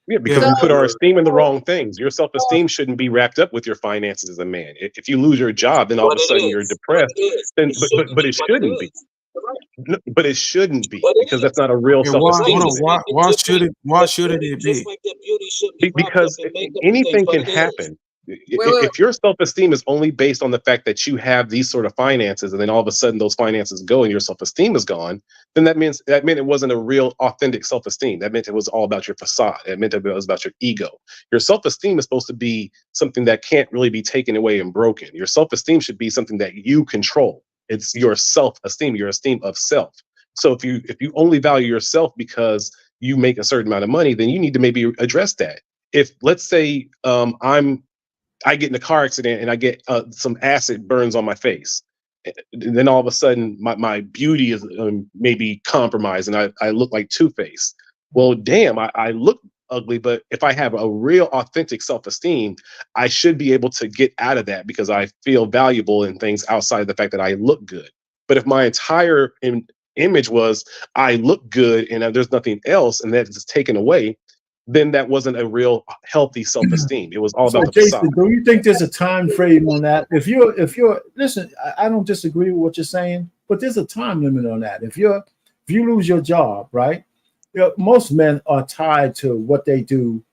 Yeah, because we put our esteem in the wrong things. Your self-esteem shouldn't be wrapped up with your finances as a man. If you lose your job, then all of But a it sudden you're is. But depressed. it is. Then, It shouldn't but be, it but it shouldn't be. is. Right. No, but it shouldn't be But it because that's is. not a real And why? Right. Hold self-esteem on. thing. Why should it? Why should it Just be? like that beauty shouldn't be wrapped up Because in makeup and things, anything but can it is. happen. wait. If your self-esteem is only based on the fact that you have these sort of finances, and then all of a sudden those finances go and your self-esteem is gone, then that meant it wasn't a real authentic self-esteem. That meant it was all about your facade. It meant it was about your ego. Your self-esteem is supposed to be something that can't really be taken away and broken. Your self-esteem should be something that you control. It's your self-esteem, your esteem of self. So if you only value yourself because you make a certain amount of money, then you need to maybe address that. If let's say I'm I get in a car accident and I get some acid burns on my face. And then all of a sudden, my beauty is maybe compromised, and I look like Two-Face. Well, damn, I look ugly, but if I have a real, authentic self-esteem, I should be able to get out of that because I feel valuable in things outside of the fact that I look good. But if my entire image was I look good and there's nothing else, and that is taken away, then that wasn't a real healthy self-esteem. It was all So, about the facade. Jason, do you think there's a time frame on that? If you're listen, I don't disagree with what you're saying, but there's a time limit on that. If you lose your job, right? You know, most men are tied to what they do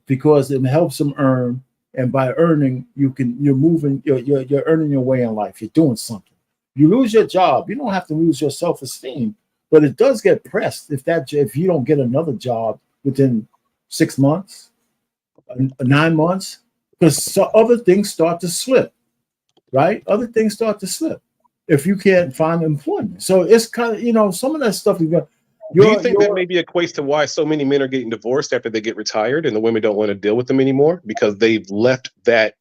because it helps them earn, and by earning, you're moving, you're earning your way in life. You're doing something. You lose your job, you don't have to lose your self-esteem, but it does get pressed if you don't get another job within 6 months. 9 months, because other things start to slip, right? Other things start to slip if you can't find employment. So it's kind of, some of that stuff you got. Do you think that maybe equates to why so many men are getting divorced after they get retired and the women don't want to deal with them anymore because they've left that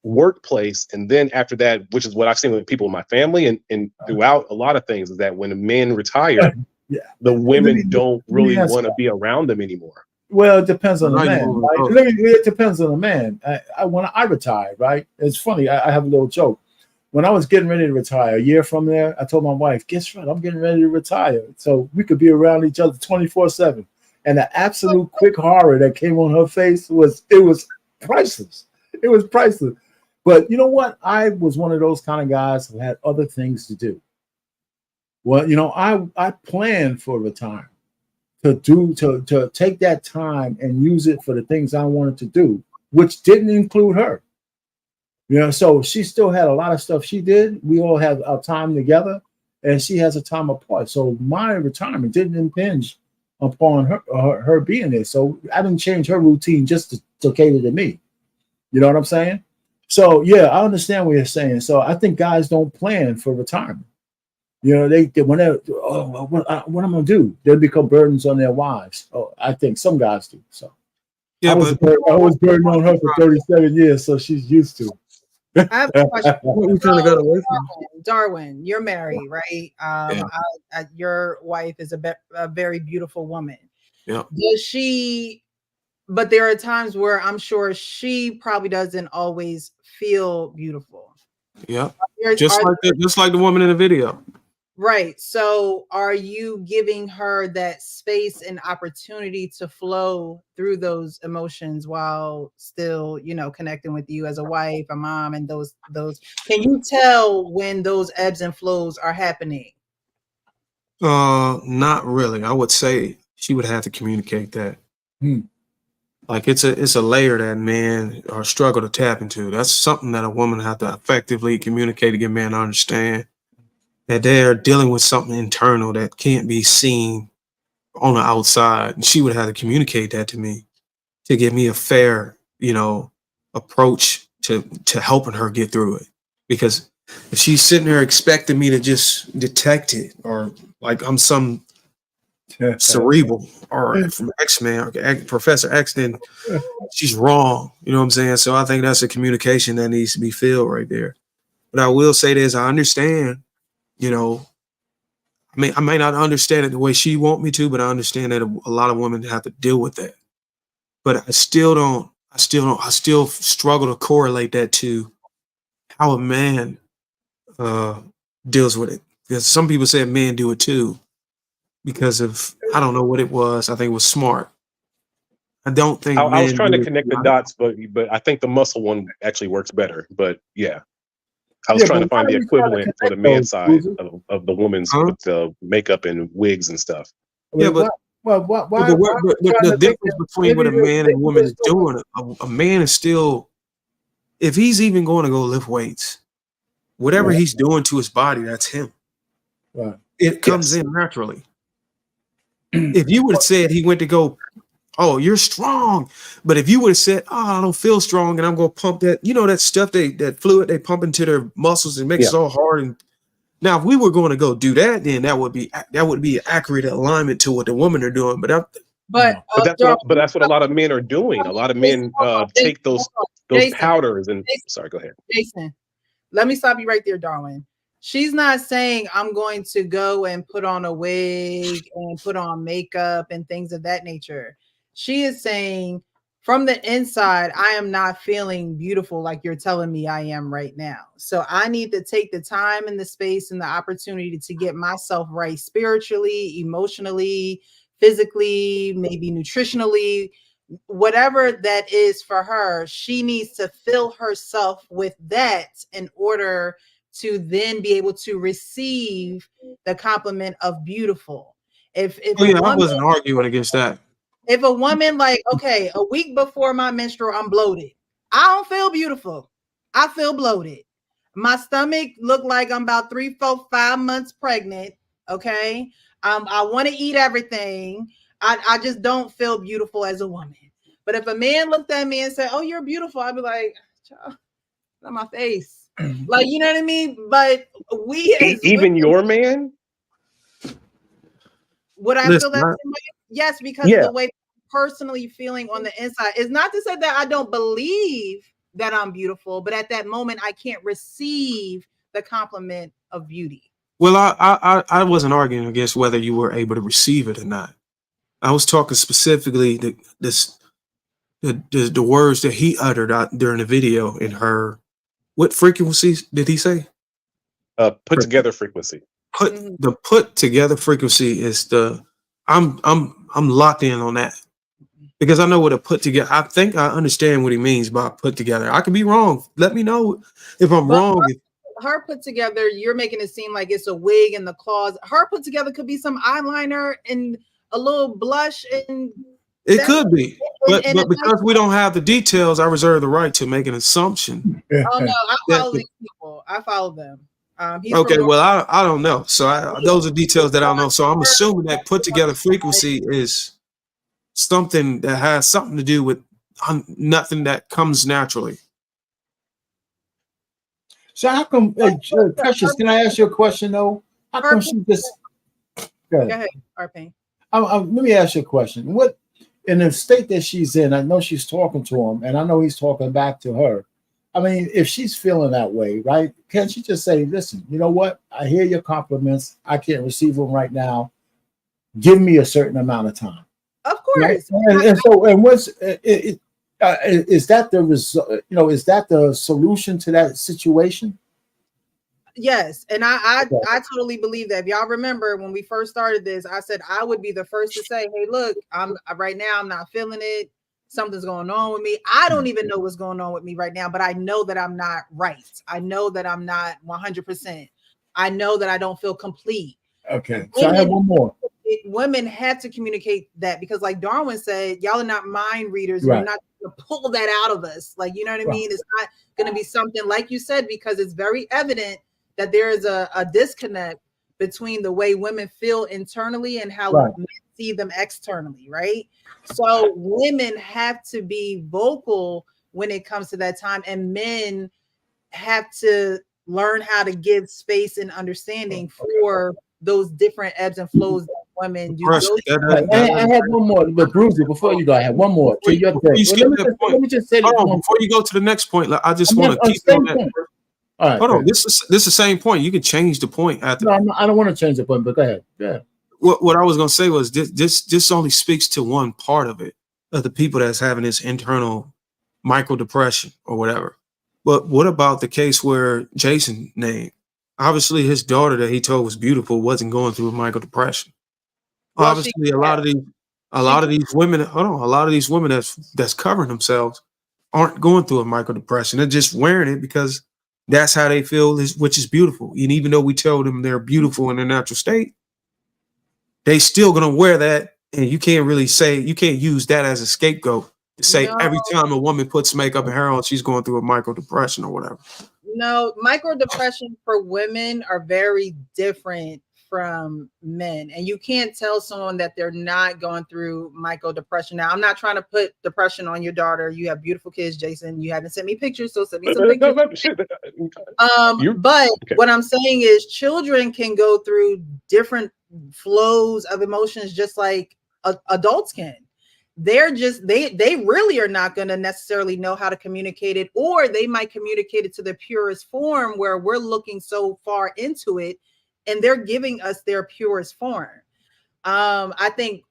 workplace? And then after that, which is what I've seen with people in my family and throughout a lot of things, is that when the men retire, the women don't really want to be around them anymore. Well, it depends on the man. Right? It depends on the man. When I retired, right? It's funny. I have a little joke. When I was getting ready to retire, a year from there, I told my wife, "Guess what? I'm getting ready to retire, so we could be around each other 24/7." And the absolute quick horror that came on her face was priceless. It was priceless. But you know what? I was one of those kind of guys who had other things to do. Well, I planned for retirement. To take that time and use it for the things I wanted to do, which didn't include her. So she still had a lot of stuff she did. We all had our time together, and she has a time apart. So my retirement didn't impinge upon her being there. So I didn't change her routine just to cater to me. You know what I'm saying? So yeah, I understand what you're saying. So I think guys don't plan for retirement. They whenever what I'm gonna do, they become burdens on their wives. Oh, I think some guys do. So yeah, I was burdened on her for 37 years, so she's used to. I have a question. We kind of got away from Darwin, you're married, right? Your wife is a very beautiful woman. Yeah. Does she? But there are times where I'm sure she probably doesn't always feel beautiful. Yeah. Just like the woman in the video. Right. So are you giving her that space and opportunity to flow through those emotions while still, connecting with you as a wife, a mom, and those can you tell when those ebbs and flows are happening? Not really. I would say she would have to communicate that. Like it's a layer that men are struggle to tap into. That's something that a woman have to effectively communicate to get men to understand that they're dealing with something internal that can't be seen on the outside. And she would have to communicate that to me to give me a fair, approach to helping her get through it. Because if she's sitting there expecting me to just detect it, or like I'm some cerebral or from X-Men or Professor X, then she's wrong. You know what I'm saying? So I think that's a communication that needs to be filled right there. But I will say this, I understand, I may not understand it the way she want me to, but I understand that a lot of women have to deal with that. But I still struggle to correlate that to how a man deals with it. Because some people say men do it too. Because of, I don't know what it was. I think it was smart. I don't think I was trying to do it. connect the dots, but I think the muscle one actually works better. But yeah, I was trying to find the equivalent for the man side of the woman's with the makeup and wigs and stuff. Yeah, but the difference between what a man and woman is doing, a man is still, if he's even going to go lift weights, whatever he's doing to his body, that's him. Right. It comes in naturally. If you would have said he went to go, oh, you're strong. But if you would have said, oh, I don't feel strong and I'm going to pump that, that stuff, that fluid they pump into their muscles and makes it all hard. And now if we were going to go do that, then that would be accurate alignment to what the women are doing. But But but that's what a lot of men are doing. A lot of men take those Jason, powders and sorry, go ahead. Jason, let me stop you right there, Darwin. She's not saying I'm going to go and put on a wig and put on makeup and things of that nature. She is saying from the inside, I am not feeling beautiful like you're telling me I am right now. So I need to take the time and the space and the opportunity to get myself right spiritually, emotionally, physically, maybe nutritionally, whatever that is for her. She needs to fill herself with that in order to then be able to receive the compliment of beautiful. If Oh a yeah, I woman, wasn't arguing against that. if a woman like, okay, a week before my menstrual, I'm bloated. I don't feel beautiful. I feel bloated. My stomach look like I'm about 3, 4, 5 months pregnant. Okay. I want to eat everything. I just don't feel beautiful as a woman. But if a man looked at me and said, "Oh, you're beautiful," I'd be like, "On my face," like, you know what I mean. But we as Even women, your man, would I feel Listen, that same way? Yes, because of yeah. the way personally feeling on the inside. It's not to say that I don't believe that I'm beautiful, but at that moment, I can't receive the compliment of beauty. well, I wasn't arguing against whether you were able to receive it or not. I was talking specifically the words that he uttered out during the video in her. What frequencies did he say? Put together frequency. Put together frequency is the I'm locked in on that because I know what a put together. I think I understand what he means by put together. I could be wrong. Let me know if I'm But wrong. her put together, you're making it seem like it's a wig in the claws. Her put together could be some eyeliner and a little blush, and It that's could be, and, but and a nice. because we don't have the details, I reserve the right to make an assumption. Oh no, I that follow these people. I follow them. He's from Okay, North. well, I don't know. So those are details that I don't know. So I'm assuming that put together frequency is something that has something to do with nothing that comes naturally. So how come, Precious? Can I ask you a question though? How come she just? Go Go ahead, Arpane. Let me ask you a question. What in the state that she's in? I know she's talking to him, and I know he's talking back to her. I mean, if she's feeling that way, right? Can't she just say, "Listen, you know what? I hear your compliments. I can't receive them right now. Give me a certain amount of time." Of Right? course. And what's is that the result? You know, is that the solution to that situation? Yes, and I totally believe that. If y'all remember when we first started this, I said I would be the first to say, "Hey, look, I'm right now. I'm not feeling it. Something's going on with me. I don't even know what's going on with me right now, but I know that I'm not right. I know that I'm not 100%. I know that I don't feel complete." Okay, so I have one more. Women have to communicate that because, like Darwin said, y'all are not mind readers. Right. You're not going to pull that out of us. Like, you know what I mean? It's not going to be something like you said, because it's very evident that there is a disconnect between the way women feel internally and how men see them externally, right? So women have to be vocal when it comes to that time, and men have to learn how to give space and understanding for those different ebbs and flows that women do. I have one more, but Bruiser, before you go, I have one more. Before Let me just say this. Before you go to the next point, I just I'm want not- to on keep the on same that. point. All right, Hold on, go this is the same point. You can change the point after. No, I don't want to change the point, but go ahead. Yeah. What I was gonna say was this only speaks to one part of it, of the people that's having this internal micro depression or whatever. But what about the case where Jason named? Obviously, his daughter that he told was beautiful wasn't going through a micro depression. Well, Obviously, a lot of these women, hold on, a lot of these women that's covering themselves aren't going through a micro depression. They're just wearing it because that's how they feel, which is beautiful. And even though we tell them they're beautiful in their natural state, they still gonna wear that, and you can't use that as a scapegoat to say every time a woman puts makeup and hair on, she's going through a micro depression or whatever. No, micro depression for women are very different from men, and you can't tell someone that they're not going through micro depression. Now, I'm not trying to put depression on your daughter. You have beautiful kids, Jason. You haven't sent me pictures, so send me some pictures. But what I'm saying is children can go through different flows of emotions, just like adults can. They're just they really are not going to necessarily know how to communicate it, or they might communicate it to the purest form where we're looking so far into it and they're giving us their purest form. I think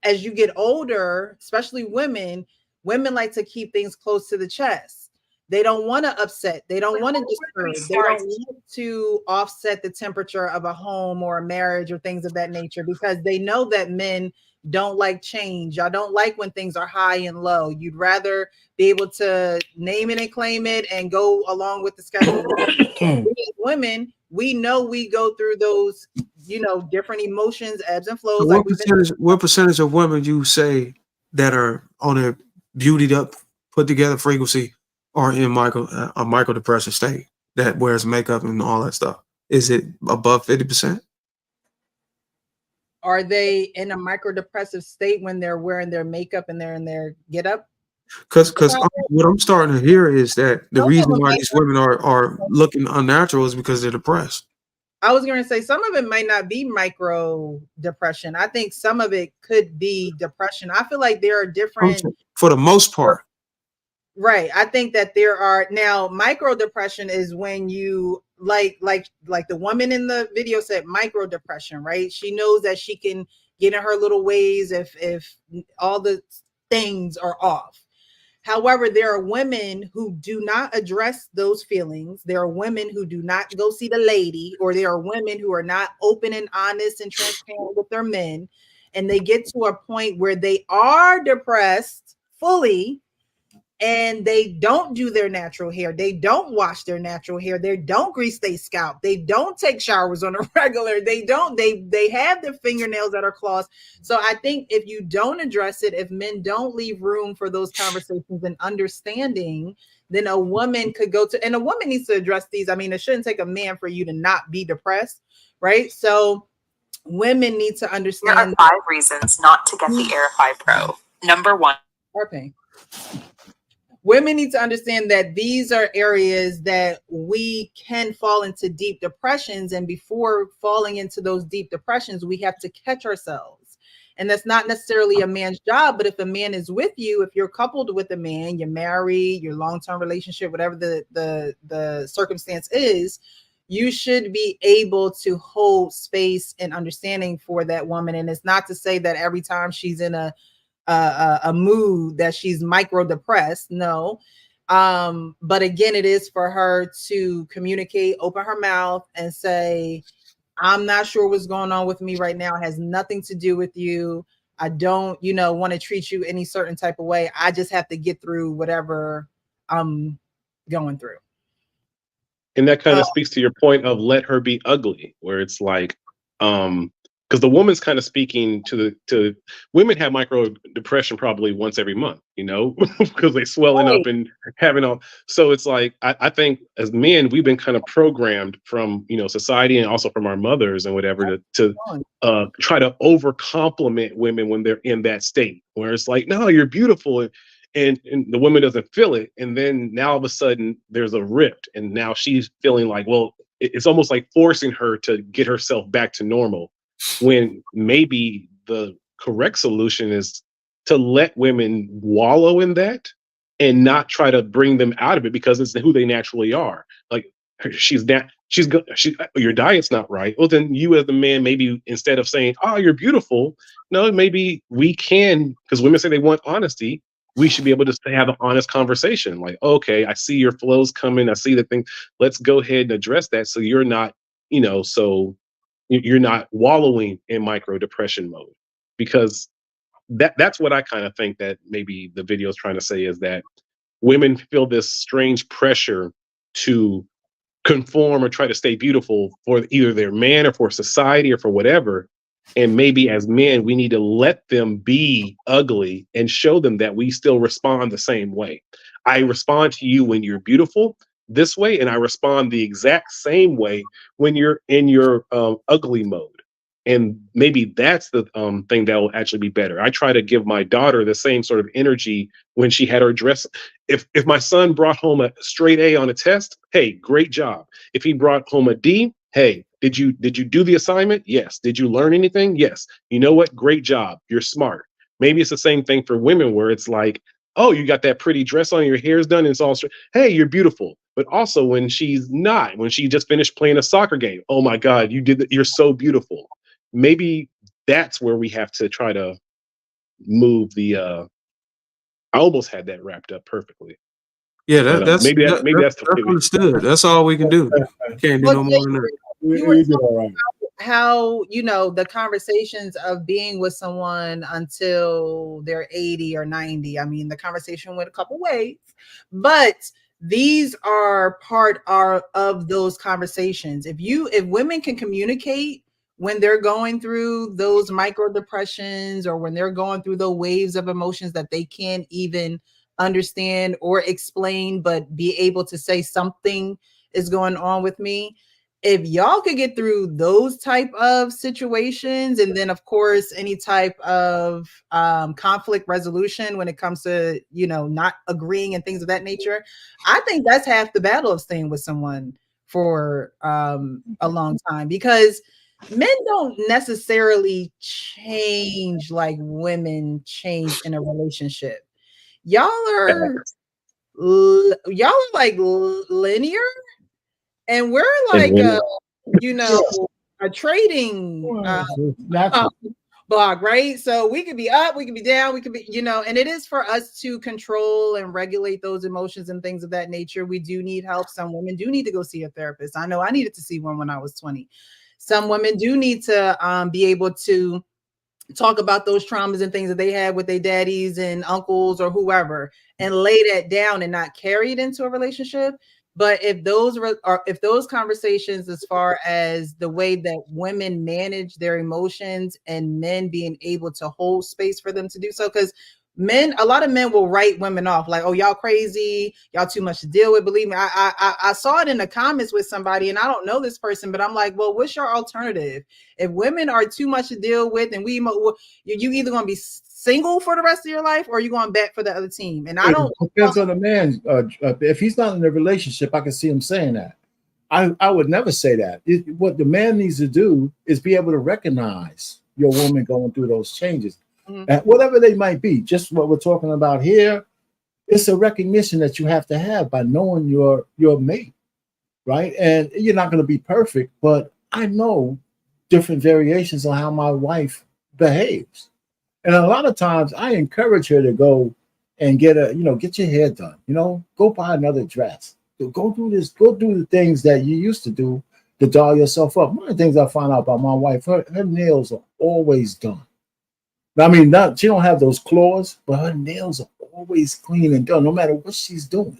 as you get older, especially women like to keep things close to the chest. They don't want to upset. They don't want to disturb. They don't want to offset the temperature of a home or a marriage or things of that nature, because they know that men don't like change. Y'all don't like when things are high and low. You'd rather be able to name it and claim it and go along with the schedule. We as women, we know we go through those, different emotions, ebbs and So flows. Like we've been. what percentage of women you say that are on a beautied up, put together frequency are in a micro depressive state that wears makeup and all that stuff? Is it above 50%? Are they in a micro depressive state when they're wearing their makeup and they're in their get up? Because what I'm starting to hear is that the Some of reason them why might these women are looking unnatural is because they're depressed. I was going to say some of it might not be micro depression. I think some of it could be depression. I feel like there are different. For the most part. Right. I think that there are now micro depression is when you like the woman in the video said micro depression, right? She knows that she can get in her little ways if all the things are off. However, there are women who do not address those feelings. There are women who do not go see the lady, or there are women who are not open and honest and transparent with their men. And they get to a point where they are depressed fully, and they don't do their natural hair. They don't wash their natural hair. They don't grease their scalp. They don't take showers on a regular. They have their fingernails that are claws. So I think if you don't address it, if men don't leave room for those conversations and understanding, then a woman could go to, and a woman needs to address these. I mean, it shouldn't take a man for you to not be depressed, right? So women need to understand. Here are 5 reasons not to get the Air 5 Pro. Number 1. Okay. Women need to understand that these are areas that we can fall into deep depressions. And before falling into those deep depressions, we have to catch ourselves. And that's not necessarily a man's job, but if a man is with you, if you're coupled with a man, you're married, your long-term relationship, whatever the circumstance is, you should be able to hold space and understanding for that woman. And it's not to say that every time she's in a mood that she's micro depressed. No. But again, it is for her to communicate, open her mouth and say, I'm not sure what's going on with me right now. It has nothing to do with you. I don't, want to treat you any certain type of way. I just have to get through whatever I'm going through. And that kind of speaks to your point of let her be ugly, where it's like, because the woman's kind of speaking to women have micro depression probably once every month, because they swelling up and having all. So it's like I think as men we've been kind of programmed from society and also from our mothers and whatever to try to over compliment women when they're in that state where it's like, no, you're beautiful. And the woman doesn't feel it, and then now all of a sudden there's a rift, and now she's feeling like, well, it's almost like forcing her to get herself back to normal, when maybe the correct solution is to let women wallow in that and not try to bring them out of it, because it's who they naturally are. Like your diet's not right. Well, then you as the man, maybe instead of saying, oh, you're beautiful, no, maybe we can, because women say they want honesty. We should be able to have an honest conversation. Like, okay, I see your flows coming. I see the thing. Let's go ahead and address that. So you're not, so you're not wallowing in micro depression mode, because that's what I kind of think that maybe the video is trying to say, is that women feel this strange pressure to conform or try to stay beautiful for either their man or for society or for whatever. And maybe as men, we need to let them be ugly and show them that we still respond the same way. I respond to you when you're beautiful this way, and I respond the exact same way when you're in your ugly mode. And maybe that's the thing that will actually be better. I try to give my daughter the same sort of energy when she had her dress. If my son brought home a straight A on a test, hey, great job. If he brought home a D, hey, Did you do the assignment? Yes. Did you learn anything? Yes. You know what? Great job. You're smart. Maybe it's the same thing for women where it's like, oh, you got that pretty dress on, your hair's done, and it's all straight. Hey, you're beautiful. But also when she's not, when she just finished playing a soccer game, oh my God, you're so beautiful. Maybe that's where we have to try to move the I almost had that wrapped up perfectly. Yeah, But maybe that's that's completely understood. That's all we can do. Can't do Well, no Jay, more than that. you were You did all right. how the conversations of being with someone until they're 80 or 90. I mean, the conversation went a couple ways, but these are of those conversations. If women can communicate when they're going through those micro depressions, or when they're going through the waves of emotions that they can't even understand or explain, but be able to say something is going on with me. If y'all could get through those type of situations, and then of course any type of conflict resolution when it comes to not agreeing and things of that nature, I think that's half the battle of staying with someone for a long time, because men don't necessarily change like women change in a relationship. Y'all are like linear, and we're and like women. you know a trading Natural. block, right? So we could be up, we could be down, we could be and it is for us to control and regulate those emotions and things of that nature. We do need help. Some women do need to go see a therapist. I know I needed to see one when I was 20. Some women do need to be able to talk about those traumas and things that they had with their daddies and uncles or whoever, and lay that down and not carry it into a relationship. But if those conversations, as far as the way that women manage their emotions and men being able to hold space for them to do so, because a lot of men will write women off like, oh, y'all crazy, y'all too much to deal with. Believe me, I saw it in the comments with somebody, and I don't know this person, but I'm like, well, what's your alternative? If women are too much to deal with, and you either going to be single for the rest of your life, or you're going back for the other team. And I don't. It depends on the man. If he's not in a relationship, I can see him saying that. I would never say that. What the man needs to do is be able to recognize your woman going through those changes, whatever they might be. Just what we're talking about here, it's a recognition that you have to have by knowing your mate, right? And you're not going to be perfect, but I know different variations on how my wife behaves. And a lot of times I encourage her to go and get your hair done, go buy another dress, go do this, go do the things that you used to do to doll yourself up. One of the things I found out about my wife, her nails are always done. I mean, she don't have those claws, but her nails are always clean and done, no matter what she's doing.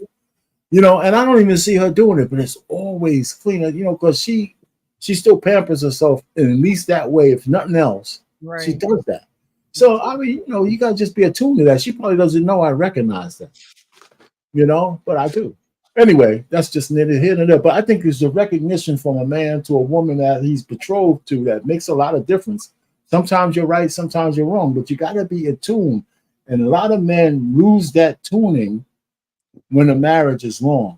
And I don't even see her doing it, but it's always clean, because she still pampers herself, and at least that way, if nothing else, she does that. So I mean, you gotta just be attuned to that. She probably doesn't know I recognize that, but I do. Anyway, that's just neither here nor there. But I think it's the recognition from a man to a woman that he's betrothed to that makes a lot of difference. Sometimes you're right, sometimes you're wrong, but you gotta be attuned. And a lot of men lose that tuning when a marriage is long,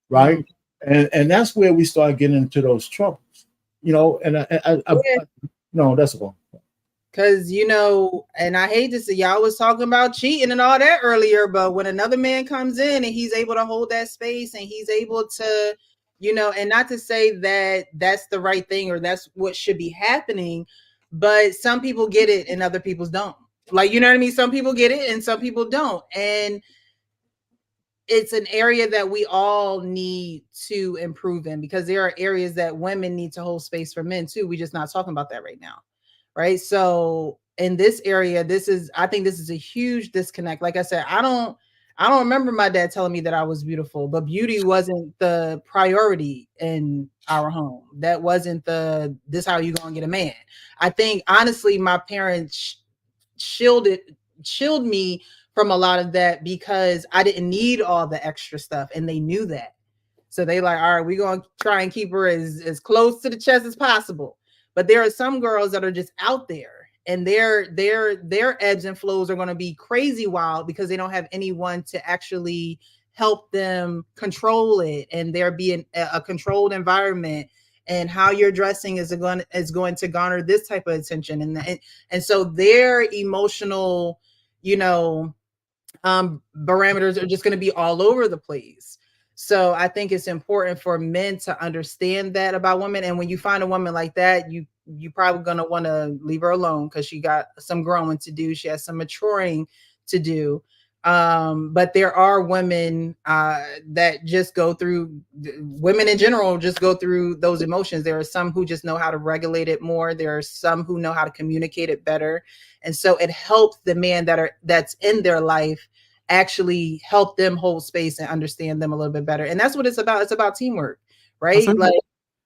right? And that's where we start getting into those troubles, And no, that's all. Because, and I hate to say, y'all was talking about cheating and all that earlier, but when another man comes in and he's able to hold that space, and he's able to, and not to say that that's the right thing or that's what should be happening, but some people get it and other people don't. Like, you know what I mean? Some people get it and some people don't. And it's an area that we all need to improve in, because there are areas that women need to hold space for men too. We're just not talking about that right now. Right. So in this area, I think this is a huge disconnect. Like I said, I don't remember my dad telling me that I was beautiful, but beauty wasn't the priority in our home. That wasn't this how you gonna get a man. I think honestly, my parents shielded me from a lot of that, because I didn't need all the extra stuff, and they knew that. So they like, all right, we're gonna try and keep her as close to the chest as possible. But there are some girls that are just out there, and their ebbs and flows are going to be crazy wild, because they don't have anyone to actually help them control it, and they're being a controlled environment, and how you're dressing is going to garner this type of attention, and so their emotional, you know, parameters are just going to be all over the place. So I think it's important for men to understand that about women. And when you find a woman like that, you probably going to want to leave her alone because she got some growing to do. She has some maturing to do. But there are women that just go through, women in general just go through those emotions. There are some who just know how to regulate it more. There are some who know how to communicate it better. And so it helps the man that's in their life actually help them hold space and understand them a little bit better. And that's what it's about. It's about teamwork, right? Like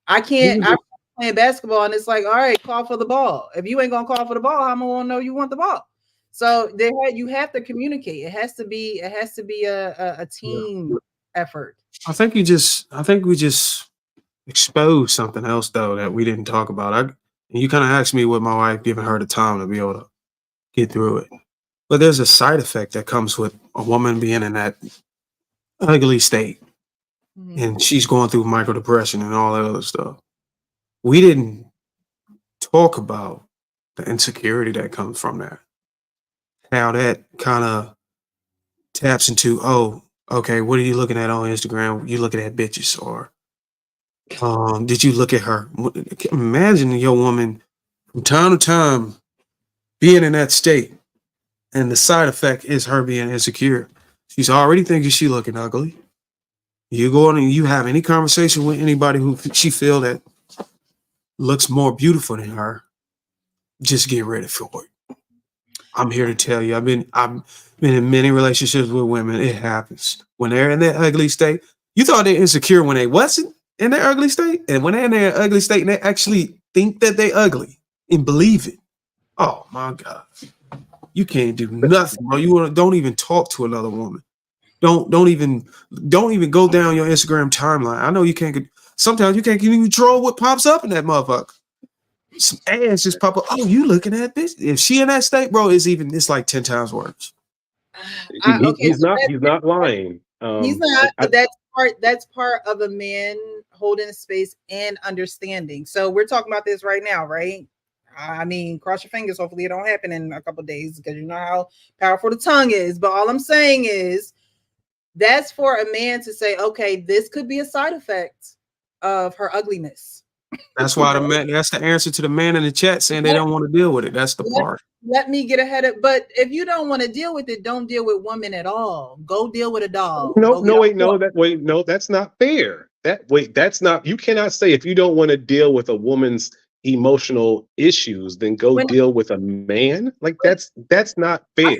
I'm playing basketball and it's like, all right, call for the ball. If you ain't gonna call for the ball, how am I gonna know you want the ball? So you have to communicate. It has to be a team effort. I think we just exposed something else though that we didn't talk about. And you kind of asked me what my wife giving her the time to be able to get through it. But there's a side effect that comes with a woman being in that ugly state, and she's going through micro depression and all that other stuff. We didn't talk about the insecurity that comes from that. How that kind of taps into, oh, okay, what are you looking at on Instagram? You looking at bitches, or did you look at her? Imagine your woman from time to time being in that state, and the side effect is her being insecure. She's already thinking she looking ugly. You go on and you have any conversation with anybody who she feel that looks more beautiful than her, just get ready for it. I'm here to tell you, I've been in many relationships with women. It happens when they're in that ugly state. You thought they're insecure when they wasn't in their ugly state, and when they're in their ugly state and they actually think that they ugly and believe it. Oh my God, you can't do nothing, bro. Don't even talk to another woman. Don't even go down your Instagram timeline. I know you can't get. Sometimes you can't even control what pops up in that motherfucker. Some ass just pop up. Oh, you looking at this? If she in that state, bro, it's like 10 times worse. He's not lying. He's not, but that's part of a man holding a space and understanding. So we're talking about this right now, right? I mean, cross your fingers. Hopefully it don't happen in a couple of days because you know how powerful the tongue is. But all I'm saying is that's for a man to say, okay, this could be a side effect of her ugliness. That's why that's the answer to the man in the chat saying they don't want to deal with it. That's the part. Let me get ahead of, but if you don't want to deal with it, don't deal with women at all. Go deal with a dog. No, that's not fair. That's not, you cannot say if you don't want to deal with a woman's emotional issues, then go deal with a man. Like that's not fair.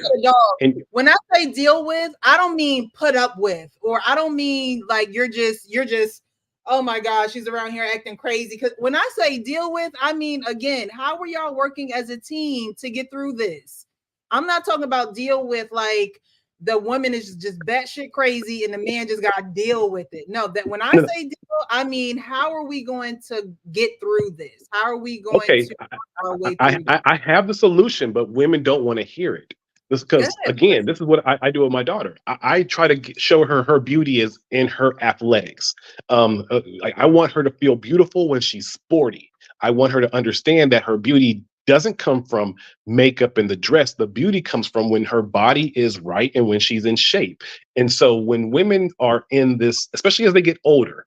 And when I say deal with, I don't mean put up with, or I don't mean like you're just, oh my gosh, she's around here acting crazy. Because when I say deal with, I mean, again, how are y'all working as a team to get through this? I'm not talking about deal with like the woman is just batshit crazy and the man just got to deal with it. No, that when I say deal, I mean, how are we going to get through this? How are we going to our way through this? I have the solution, but women don't want to hear it. Because again, this is what I do with my daughter. I try to show her beauty is in her athletics. I want her to feel beautiful when she's sporty. I want her to understand that her beauty doesn't come from makeup and the dress. The beauty comes from when her body is right and when she's in shape. And so when women are in this, especially as they get older,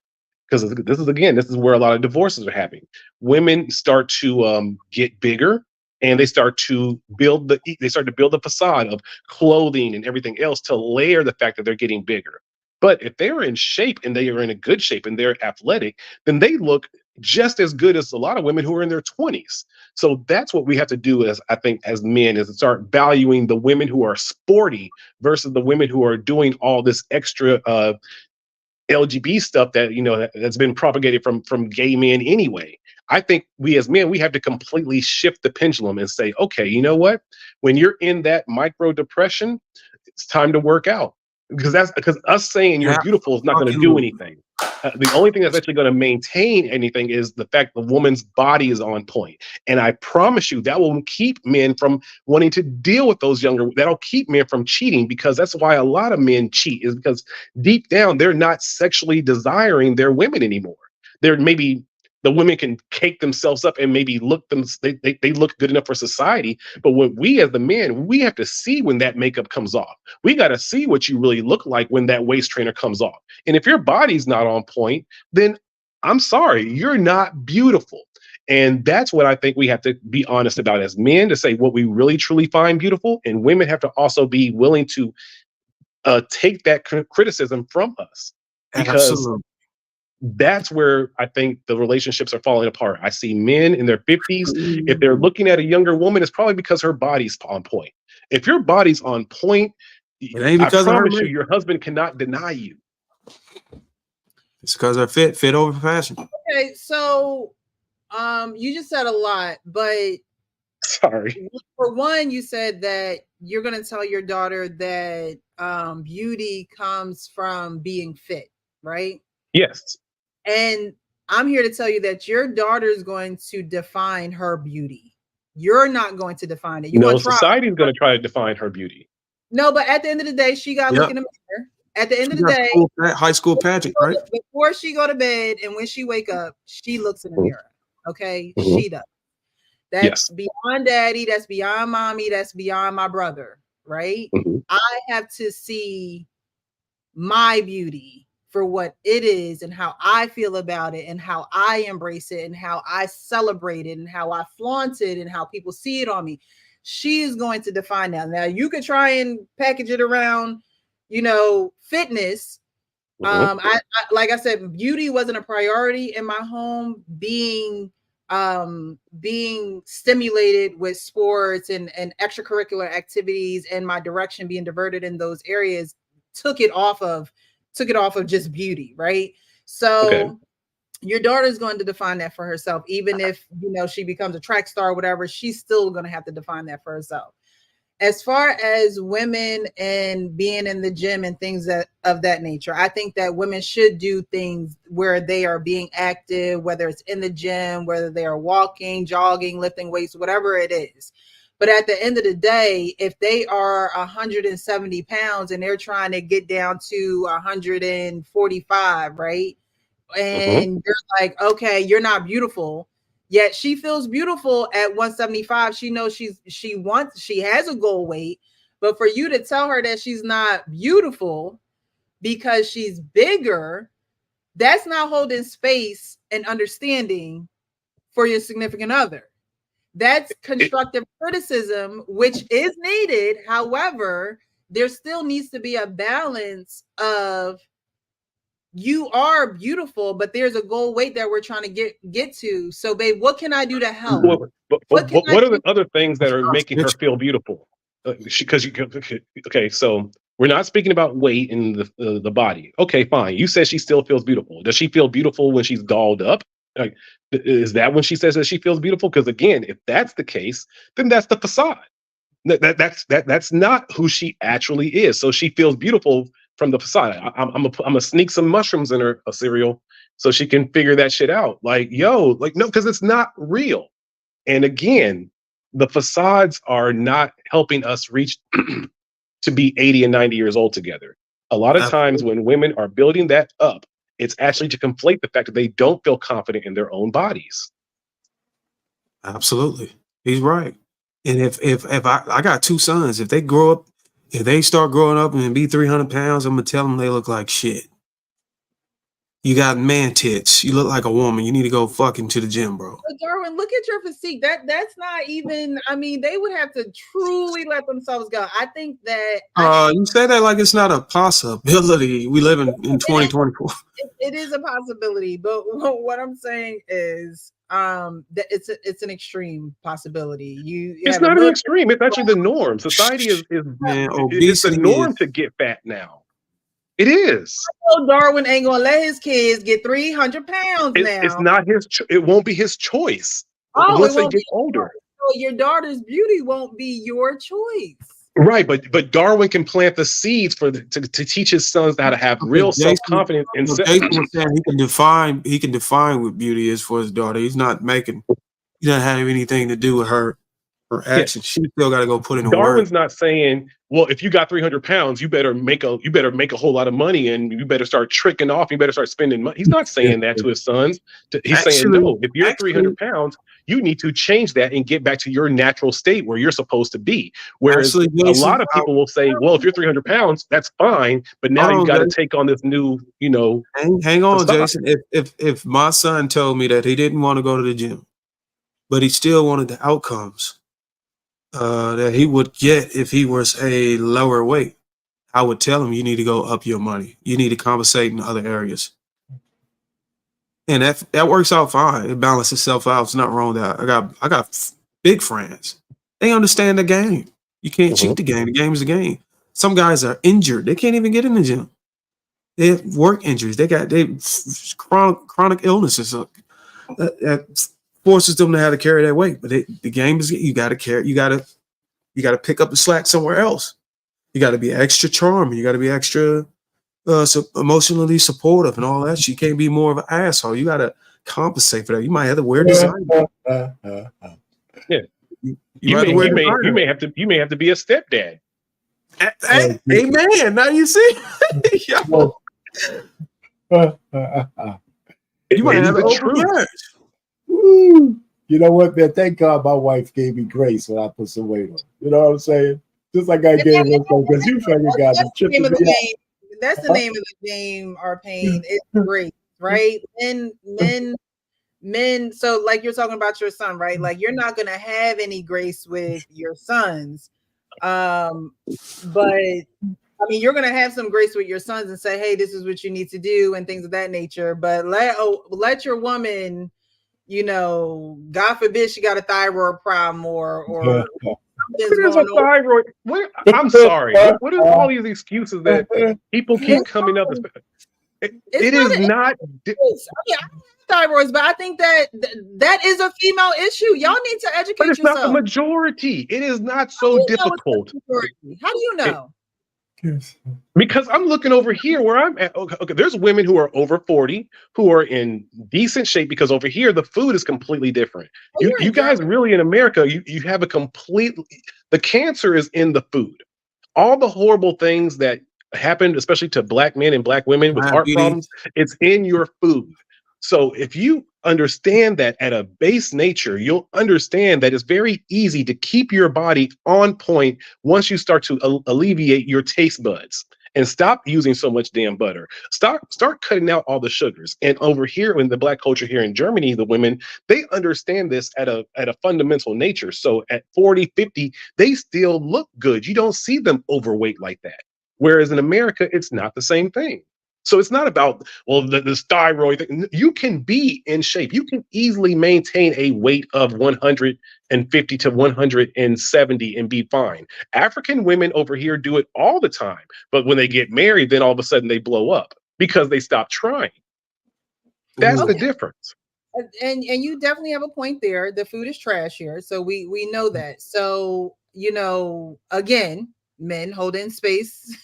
because this is where a lot of divorces are happening. Women start to get bigger, and they start to build the facade of clothing and everything else to layer the fact that they're getting bigger. But if they're in shape and they are in a good shape and they're athletic, then they look just as good as a lot of women who are in their 20s. So that's what we have to do as men, is to start valuing the women who are sporty versus the women who are doing all this extra LGBT stuff that's been propagated from gay men anyway. I think we as men, we have to completely shift the pendulum and say, okay, you know what? When you're in that micro depression, it's time to work out. Because us saying you're beautiful is not going to do anything. The only thing that's actually going to maintain anything is the fact the woman's body is on point. And I promise you that will keep men from wanting to deal with those that'll keep men from cheating, because that's why a lot of men cheat, is because deep down, they're not sexually desiring their women anymore. They're maybe The women can cake themselves up and maybe they look good enough for society. But when we as the men, we have to see when that makeup comes off. We got to see what you really look like when that waist trainer comes off. And if your body's not on point, then I'm sorry, you're not beautiful. And that's what I think we have to be honest about as men, to say what we really truly find beautiful. And women have to also be willing to take that criticism from us, because Absolutely. that's where I think the relationships are falling apart. I see men in their 50s. If they're looking at a younger woman, it's probably because her body's on point. If your body's on point, It ain't I because of her promise you, makeup. your husband cannot deny you. It's because her fit over fashion. Okay, so you just said a lot, but sorry. For one, you said that you're going to tell your daughter that beauty comes from being fit, right? Yes. And I'm here to tell you that your daughter is going to define her beauty. You're not going to define it. You're No, going to try. society is going to try to define her beauty. No, but at the end of the day, she got to look in the mirror. At the end of the day, high school pageant, right? Before she go to bed and when she wake up, she looks in the mirror. Okay, she does. That's beyond daddy. That's beyond mommy. That's beyond my brother. Right? I have to see my beauty for what it is and how I feel about it and how I embrace it and how I celebrate it and how I flaunt it and how people see it on me. She is going to define that. Now you could try and package it around, fitness. I like I said, beauty wasn't a priority in my home. Being stimulated with sports and extracurricular activities and my direction being diverted in those areas took it off of just beauty, right? So your daughter's going to define that for herself. Even if she becomes a track star or whatever, she's still going to have to define that for herself. As far as women and being in the gym and things of that nature, I think that women should do things where they are being active, whether it's in the gym, whether they are walking, jogging, lifting weights, whatever it is. But at the end of the day, if they are 170 pounds and they're trying to get down to 145, right? And you're like, okay, you're not beautiful. Yet she feels beautiful at 175. She knows she has a goal weight, but for you to tell her that she's not beautiful because she's bigger, that's not holding space and understanding for your significant other. That's constructive criticism, which is needed. However, there still needs to be a balance of you are beautiful, but there's a goal weight that we're trying to get to. So, babe, what can I do to help? But what are the other things that are making her feel beautiful? Okay, so we're not speaking about weight in the body. Okay, fine. You said she still feels beautiful. Does she feel beautiful when she's dolled up? Like, is that when she says that she feels beautiful? Because again, if that's the case, then that's the facade. That's not who she actually is. So she feels beautiful from the facade. I'm gonna sneak some mushrooms in her cereal so she can figure that shit out. Like, no, because it's not real. And again, the facades are not helping us reach to be 80 and 90 years old together. A lot of times when women are building that up, it's actually to conflate the fact that they don't feel confident in their own bodies. Absolutely. He's right. And if I got two sons, if they start growing up and be 300 pounds, I'm gonna tell them they look like shit. You got man tits. You look like a woman. You need to go fucking to the gym, bro. But Darwin, look at your physique. That's not even. I mean, they would have to truly let themselves go. I think that. You say that like it's not a possibility. We live in 2024. It is a possibility, but what I'm saying is, that it's an extreme possibility. It's not an extreme. It's actually the norm. Society is it's the norm to get fat now. It is. Darwin ain't gonna let his kids get 300 pounds now. It's not his. It won't be his choice once they get older. So your daughter's beauty won't be your choice. Right, but Darwin can plant the seeds to teach his sons how to have real self-confidence. And Jason was saying he can define what beauty is for his daughter. He doesn't have anything to do with her her action. She still got to go put in the work. Darwin's not saying, well, if you got 300 pounds, you better make a whole lot of money and you better start tricking off. You better start spending money. He's not saying that to his sons. He's saying, no, if you're 300 pounds, you need to change that and get back to your natural state where you're supposed to be. Whereas a lot of people will say, well, if you're 300 pounds, that's fine. But now you got to take on this new, Hang on, Jason. If my son told me that he didn't want to go to the gym, but he still wanted the outcomes that he would get if he was a lower weight, I would tell him, you need to go up your money. You need to compensate in other areas. And that works out fine. It balances itself out. It's not wrong with that. I got big friends. They understand the game. You can't cheat the game. The game is the game. Some guys are injured. They can't even get in the gym. They have work injuries. They chronic illnesses that forces them to have to carry that weight. But the game is, you got to carry. You got to pick up the slack somewhere else. You got to be extra charming. You got to be extra emotionally supportive and all that. You can't be more of an asshole. You got to compensate for that. You might have to wear designer. Yeah, you may have to be a stepdad. Hey, amen. Now you see. You might have the truth. Woo. You know what, man? Thank God my wife gave me grace when I put some weight on. You know what I'm saying? Just like I gave her some, because you fucking got me tripping me out. That's the name of the game, our pain. It's great, right? Men. So, like you're talking about your son, right? Like you're not gonna have any grace with your sons, but I mean, you're gonna have some grace with your sons and say, "Hey, this is what you need to do," and things of that nature. But let your woman, God forbid she got a thyroid problem or What is a thyroid? I'm sorry. What are all these excuses that people keep coming up with? It is not. Thyroids, but I think that is a female issue. Y'all need to educate But it's yourself. not the majority. It is not so difficult. How do you know? Because I'm looking over here where I'm at. Okay, there's women who are over 40 who are in decent shape, because over here the food is completely different. You guys really in America, you have the cancer is in the food. All the horrible things that happened, especially to black men and black women with heart problems, it's in your food. So if you understand that at a base nature, you'll understand that it's very easy to keep your body on point once you start to alleviate your taste buds and stop using so much damn butter. Start cutting out all the sugars. And over here in the black culture here in Germany, the women, they understand this at a fundamental nature. So at 40, 50, they still look good. You don't see them overweight like that. Whereas in America, it's not the same thing. So it's not about, well, this thyroid thing. You can be in shape. You can easily maintain a weight of 150 to 170 and be fine. African women over here do it all the time. But when they get married, then all of a sudden they blow up because they stop trying. That's the difference. And you definitely have a point there. The food is trash here. So we know that. So, again, men hold in space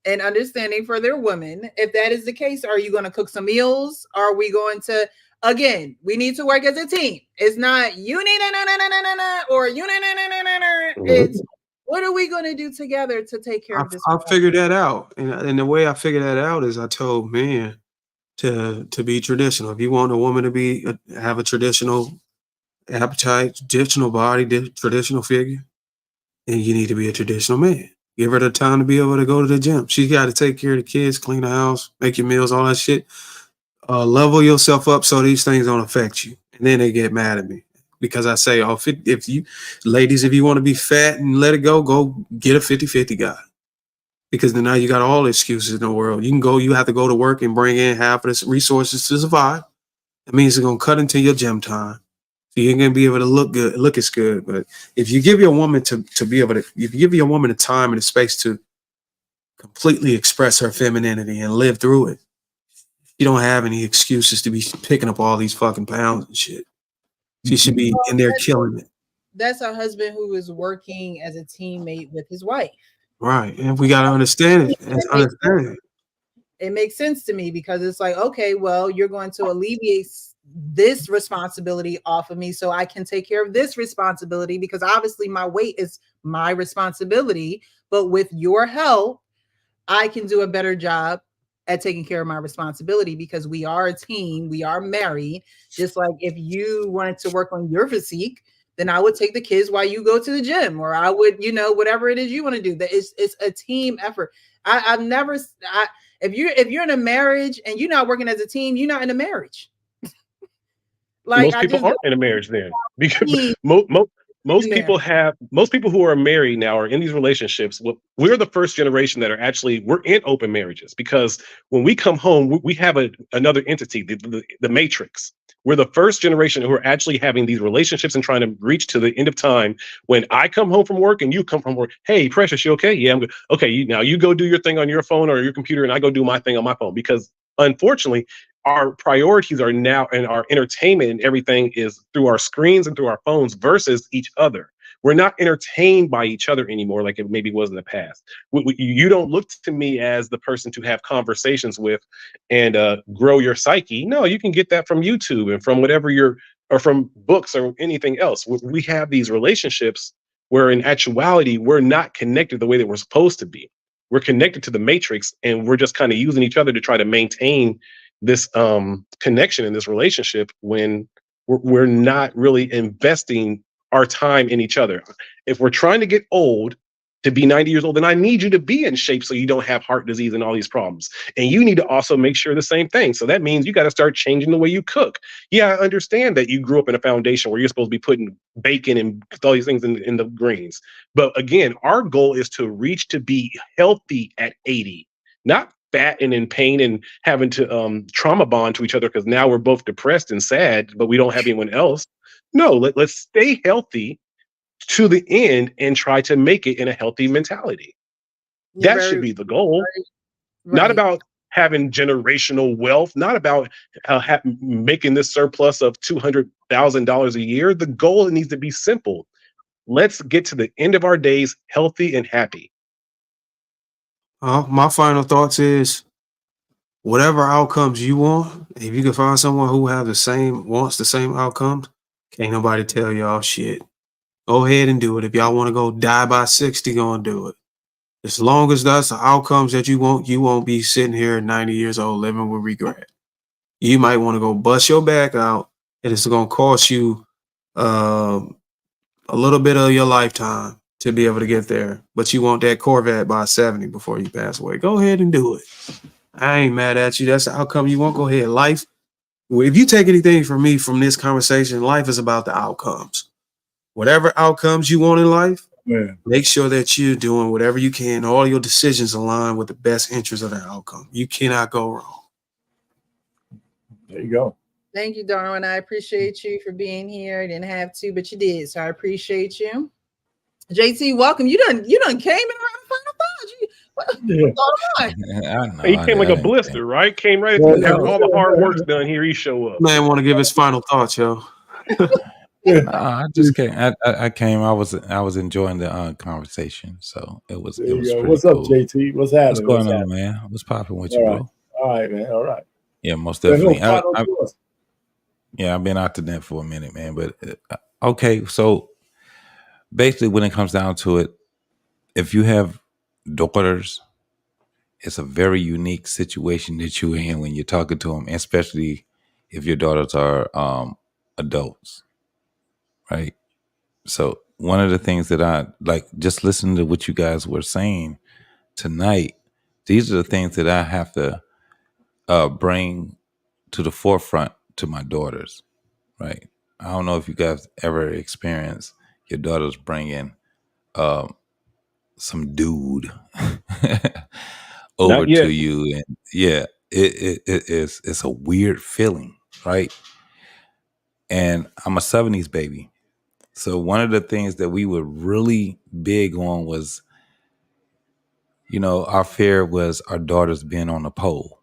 and understanding for their women. If that is the case, are you going to cook some meals? Are we going to, again, we need to work as a team. It's not you need or you it's what are we going to do together to take care of this? I figured that out. And the way I figured that out is I told men to be traditional. If you want a woman to have a traditional appetite, traditional body, traditional figure, then you need to be a traditional man. Give her the time to be able to go to the gym. She's got to take care of the kids, clean the house, make your meals, all that shit. Level yourself up so these things don't affect you. And then they get mad at me because I say, if you ladies, if you want to be fat and let it go get a 50-50 guy. Because then now you got all the excuses in the world. You have to go to work and bring in half of the resources to survive. That means it's going to cut into your gym time. So you ain't gonna be able to look as good. But if you give your woman if you give your woman the time and the space to completely express her femininity and live through it, you don't have any excuses to be picking up all these fucking pounds and shit. She should be in there killing it. That's a husband who is working as a teammate with his wife. Right. And we gotta understand it. It makes sense to me because it's like, okay, well, you're going to alleviate this responsibility off of me so I can take care of this responsibility, because obviously my weight is my responsibility. But with your help, I can do a better job at taking care of my responsibility, because we are a team, we are married. Just like if you wanted to work on your physique, then I would take the kids while you go to the gym, or I would, whatever it is you want to do. That it's a team effort. I've never, if you're in a marriage and you're not working as a team, you're not in a marriage. Like Most I people just aren't in a marriage then, because don't most there. people who are married now are in these relationships. We're the first generation that we're in open marriages, because when we come home, we have another entity, the matrix. We're the first generation who are actually having these relationships and trying to reach to the end of time. When I come home from work and you come from work, hey, Precious, you okay? Yeah, I'm good. Okay, now you go do your thing on your phone or your computer, and I go do my thing on my phone, because unfortunately, our priorities are now, and our entertainment and everything is through our screens and through our phones versus each other. We're not entertained by each other anymore like it maybe was in the past. You don't look to me as the person to have conversations with and grow your psyche. No, you can get that from YouTube and from or from books or anything else. We have these relationships where in actuality, we're not connected the way that we're supposed to be. We're connected to the matrix, and we're just kind of using each other to try to maintain this connection in this relationship, when we're not really investing our time in each other. If we're trying to get old, to be 90 years old, then I need you to be in shape so you don't have heart disease and all these problems. And you need to also make sure the same thing. So that means you got to start changing the way you cook. Yeah, I understand that you grew up in a foundation where you're supposed to be putting bacon and all these things in the greens. But again, our goal is to reach to be healthy at 80, not fat and in pain and having to trauma bond to each other because now we're both depressed and sad, but we don't have anyone else. No, let's stay healthy to the end and try to make it in a healthy mentality. You're That should very be the goal. Not right. about having generational wealth, not about making this surplus of $200,000 a year. The goal needs to be simple. Let's get to the end of our days healthy and happy. My final thoughts is whatever outcomes you want, if you can find someone who wants the same outcomes, can't nobody tell y'all shit. Go ahead and do it. If y'all want to go die by 60, go and do it. As long as that's the outcomes that you won't be sitting here at 90 years old living with regret. You might want to go bust your back out, and it's going to cost you a little bit of your lifetime to be able to get there. But you want that Corvette by 70 before you pass away. Go ahead and do it. I ain't mad at you. That's the outcome you want. Go ahead. Life, if you take anything from me from this conversation, life is about the outcomes. Whatever outcomes you want in life, make sure that you're doing whatever you can. All your decisions align with the best interest of the outcome. You cannot go wrong. There you go. Thank you, Darwin. I appreciate you for being here. I didn't have to, but you did. So I appreciate you. JT, welcome. You done came in around final thoughts. What's going on? He came like a blister, right? Came right after all the hard work's done. Here he show up. Man, want to give his final thoughts, yo. I just came. I came. I was enjoying the conversation, so it was pretty What's up, cool. JT? What's happening? What's going on, man? What's popping with you, bro? All right, man. All right. Yeah, most So, definitely. final thoughts. Yeah, I've been out the net for a minute, man. But okay, so basically, when it comes down to it, if you have daughters, it's a very unique situation that you're in when you're talking to them, especially if your daughters are adults, right? So one of the things that I like, just listening to what you guys were saying tonight, these are the things that I have to bring to the forefront to my daughters, right? I don't know if you guys ever experienced your daughters bringing some dude over Not to yet. you, and yeah, it's a weird feeling, right? And I'm a '70s baby, so one of the things that we were really big on was, our fear was our daughters being on a pole.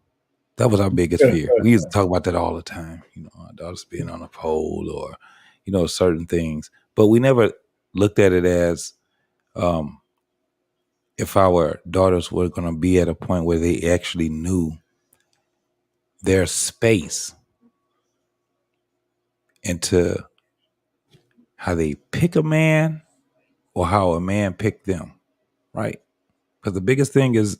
That was our biggest fear. We used to talk about that all the time, our daughters being on a pole or, certain things. But we never looked at it as if our daughters were going to be at a point where they actually knew their space into how they pick a man or how a man picked them, right? Because the biggest thing is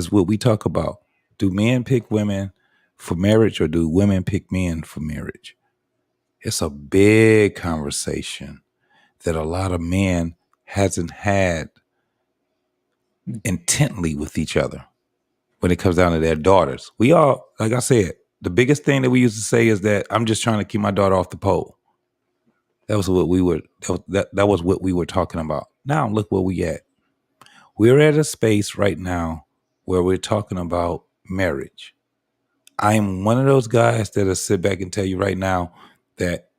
what we talk about. Do men pick women for marriage or do women pick men for marriage? It's a big conversation that a lot of men hasn't had intently with each other when it comes down to their daughters. We all, like I said, the biggest thing that we used to say is that I'm just trying to keep my daughter off the pole. That was what we were that was what we were talking about. Now look where we at. We're at a space right now where we're talking about marriage. I am one of those guys that'll sit back and tell you right now that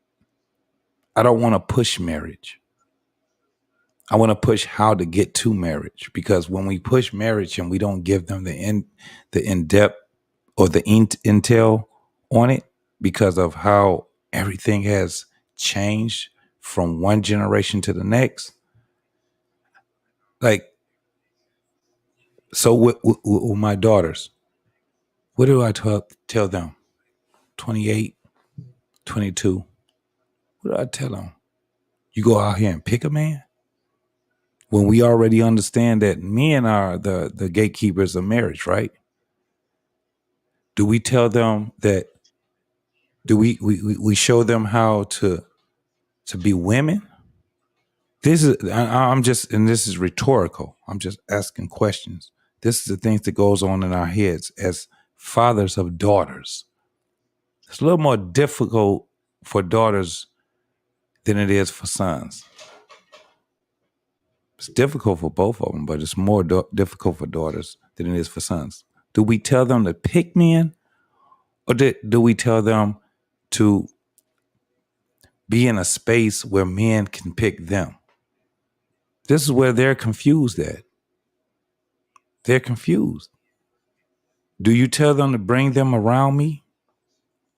I don't want to push marriage. I want to push how to get to marriage, because when we push marriage and we don't give them the in-depth or the intel on it, because of how everything has changed from one generation to the next. Like, so with my daughters, what do I tell them? 28, 22. What do I tell them? You go out here and pick a man? When we already understand that men are the gatekeepers of marriage, right? Do we tell them that, do we show them how to be women? This is, I'm just, and this is rhetorical. I'm just asking questions. This is the things that goes on in our heads as fathers of daughters. It's a little more difficult for daughters than it is for sons. It's difficult for both of them, but it's more difficult for daughters than it is for sons. Do we tell them to pick men, or do we tell them to be in a space where men can pick them? This is where they're confused at. They're confused. Do you tell them to bring them around me,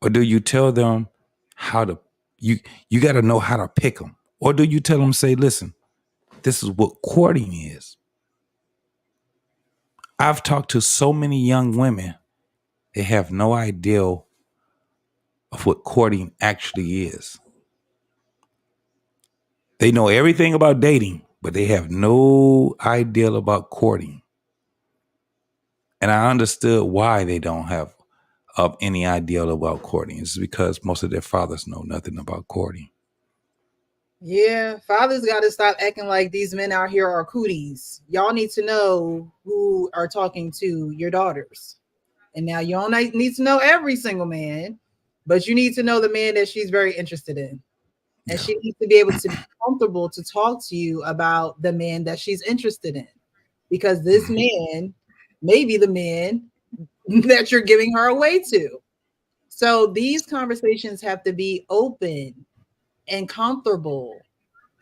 or do you tell them how to, you got to know how to pick them? Or do you tell them, say, listen, this is what courting is. I've talked to so many young women, they have no idea of what courting actually is. They know everything about dating, but they have no idea about courting. And I understood why they don't have any idea about courting. It's because most of their fathers know nothing about courting. Yeah, fathers got to stop acting like these men out here are cooties. Y'all need to know who are talking to your daughters. And now you don't need to know every single man, but you need to know the man that she's very interested in. And she needs to be able to be comfortable to talk to you about the man that she's interested in. Because this man may be the man that you're giving her away to. So these conversations have to be open and comfortable.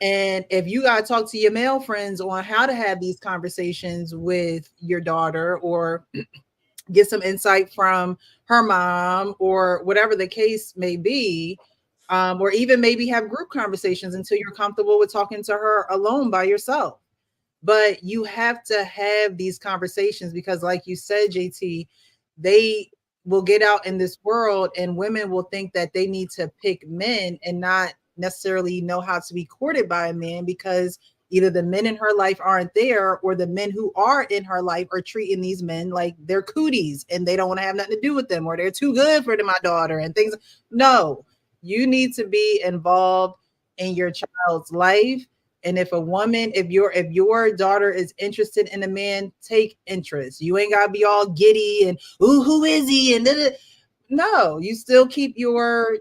And if you got to talk to your male friends on how to have these conversations with your daughter, or get some insight from her mom, or whatever the case may be, or even maybe have group conversations until you're comfortable with talking to her alone by yourself. But you have to have these conversations because, like you said, JT, they will get out in this world and women will think that they need to pick men and not necessarily know how to be courted by a man, because either the men in her life aren't there, or the men who are in her life are treating these men like they're cooties and they don't want to have nothing to do with them, or they're too good for my daughter and things. No, you need to be involved in your child's life. And if your daughter is interested in a man, take interest. You ain't gotta be all giddy and, ooh, who is he? And no, you still keep your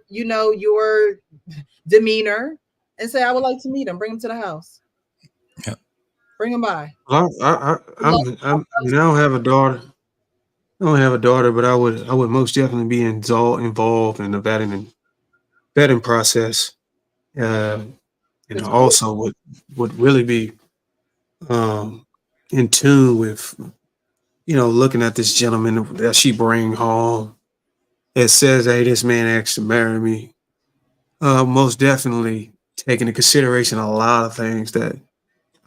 demeanor and say, I would like to meet him. Bring him to the house. Yeah. Bring him by. I don't have a daughter. I don't have a daughter, but I would most definitely be involved in the vetting process. And I also would really be in tune with, looking at this gentleman that she bring home. It says, hey, this man asked to marry me. Most definitely take into consideration a lot of things that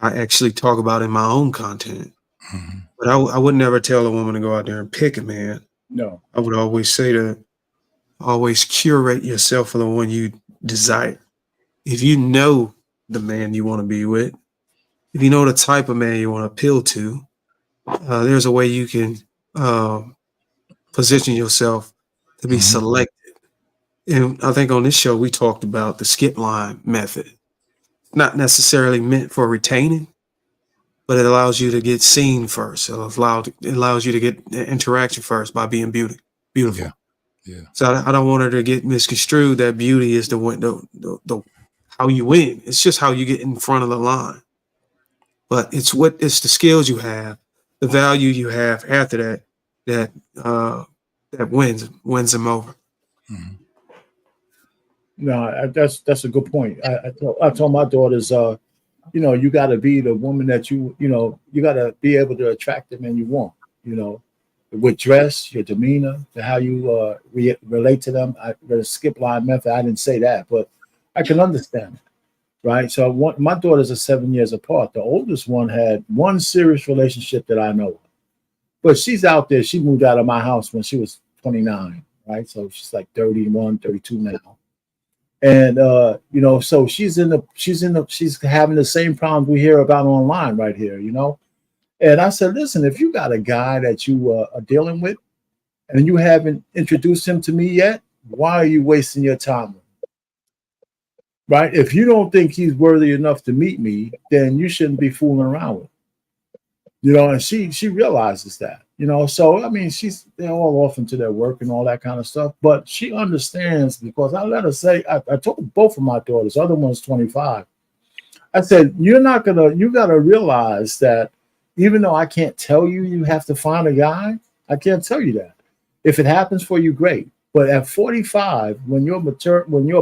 I actually talk about in my own content. Mm-hmm. But I would never tell a woman to go out there and pick a man. No. I would always say to always curate yourself for the one you desire. If you know the man you want to be with, if you know the type of man you want to appeal to, there's a way you can position yourself to be selected. And I think on this show, we talked about the skip line method. Not necessarily meant for retaining, but it allows you to get seen first. It allows you to get the interaction first by being beautiful. Yeah. So I don't want her to get misconstrued that beauty is the how you win. It's just how you get in front of the line. But it's the skills you have, the value you have after that wins them over. No, that's a good point. I told my daughters, you got to be the woman that you got to be able to attract the man you want. With dress, your demeanor, to how you relate to them. The skip line method. I didn't say that, but I can understand it, right? So my daughters are 7 years apart. The oldest one had one serious relationship that I know of, but she's out there. She moved out of my house when she was 29, right? So she's like 31, 32 now. And so she's having the same problems we hear about online right here, And I said, listen, if you got a guy that you are dealing with and you haven't introduced him to me yet, why are you wasting your time? Right? If you don't think he's worthy enough to meet me, then you shouldn't be fooling around with him. And she realizes that, so I mean, they're all off into their work and all that kind of stuff, but she understands because I let her say, I told both of my daughters, the other one's 25. I said, you got to realize that even though I can't tell you, you have to find a guy, I can't tell you that. If it happens for you, great. But at 45, when your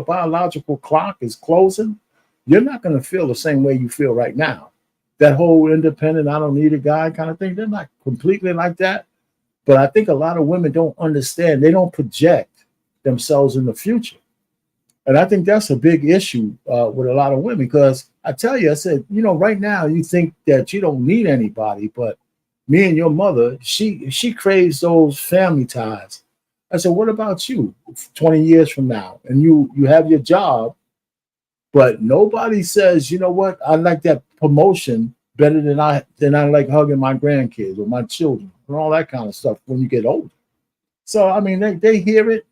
biological clock is closing, you're not going to feel the same way you feel right now. That whole independent, I don't need a guy kind of thing, they're not completely like that. But I think a lot of women don't understand. They don't project themselves in the future. And I think that's a big issue with a lot of women because I tell you, I said, right now you think that you don't need anybody, but me and your mother, she craves those family ties. I said, what about you 20 years from now? And you have your job, but nobody says, you know what, I like that promotion better than I like hugging my grandkids or my children and all that kind of stuff when you get older. So I mean, they hear it,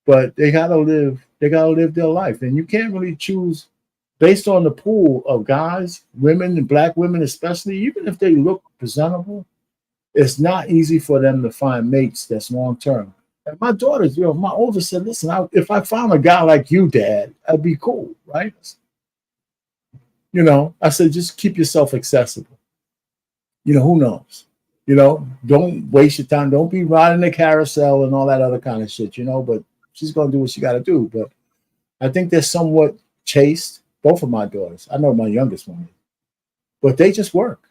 but they gotta live their life. And you can't really choose based on the pool of guys, women, and black women especially, even if they look presentable, it's not easy for them to find mates that's long term. And my daughters, my oldest said, listen, if I found a guy like you, Dad, that'd be cool, right? I said, just keep yourself accessible. Who knows? Don't waste your time. Don't be riding the carousel and all that other kind of shit, but she's going to do what she got to do. But I think they're somewhat chaste, both of my daughters. I know my youngest one, but they just work.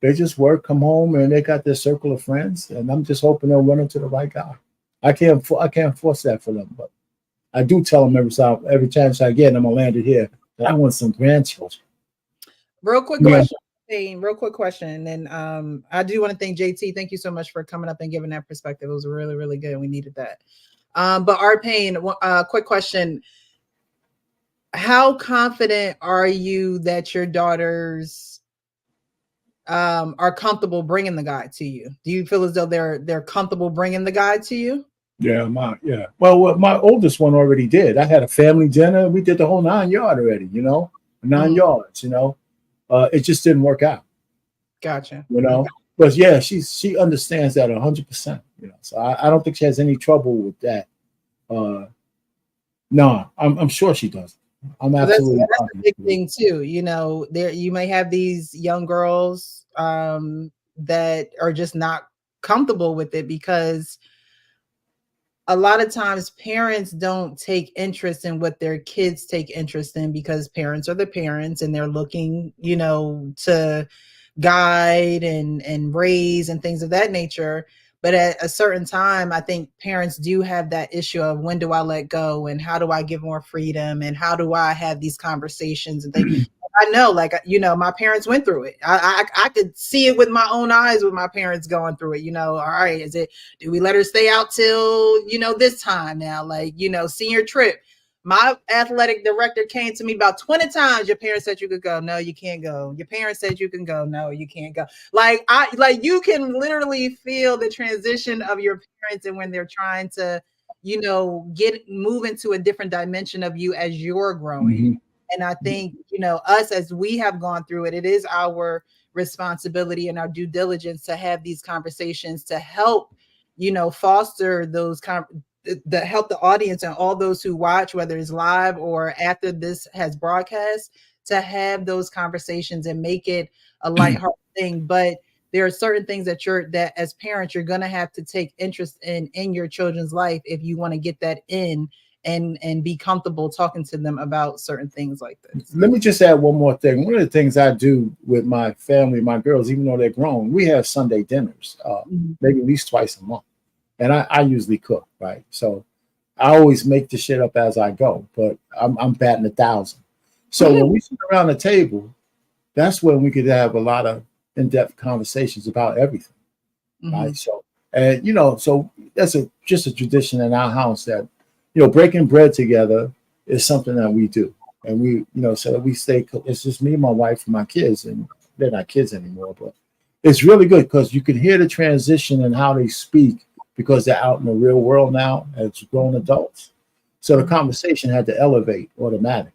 They just work, come home, and they got their circle of friends. And I'm just hoping they'll run into the right guy. I can't force that for them, but I do tell them every chance I get, and I'm gonna land it here, that I want some grandchildren. Real quick question. Real quick question. And I do want to thank JT. Thank you so much for coming up and giving that perspective. It was really, really good. We needed that. But Art Payne, quick question. How confident are you that your daughters are comfortable bringing the guy to you? Do you feel as though they're comfortable bringing the guy to you? Yeah. Well, my oldest one already did. I had a family dinner. We did the whole 9 yard already, 9 yards, it just didn't work out. Gotcha. But yeah, she understands that 100%, so I don't think she has any trouble with that. No, I'm sure she does. I'm absolutely. That's a big thing too. There you may have these young girls that are just not comfortable with it because a lot of times parents don't take interest in what their kids take interest in because parents are the parents and they're looking, to guide and raise and things of that nature. But at a certain time, I think parents do have that issue of when do I let go and how do I give more freedom and how do I have these conversations and things. I know, my parents went through it. I could see it with my own eyes with my parents going through it. All right, do we let her stay out till, this time now, senior trip? My athletic director came to me about 20 times. Your parents said you could go. No, you can't go. Your parents said you can go. No, you can't go. Like you can literally feel the transition of your parents and when they're trying to, move into a different dimension of you as you're growing. Mm-hmm. And I think, us as we have gone through it, it is our responsibility and our due diligence to have these conversations to help, foster those that help the audience and all those who watch, whether it's live or after this has broadcast, to have those conversations and make it a lighthearted thing. But there are certain things that as parents you're going to have to take interest in your children's life if you want to get that in and be comfortable talking to them about certain things like this. Let me just add one more thing. One of the things I do with my family, my girls, even though they're grown, we have Sunday dinners, maybe at least twice a month. And I usually cook, right? So I always make the shit up as I go, but I'm batting 1,000. So when we sit around the table, that's when we could have a lot of in-depth conversations about everything, right? So, and so that's just a tradition in our house that, breaking bread together is something that we do. And we, so we stay, it's just me, my wife, and my kids, and they're not kids anymore, but it's really good because you can hear the transition and how they speak because they're out in the real world now as grown adults. So the conversation had to elevate automatically.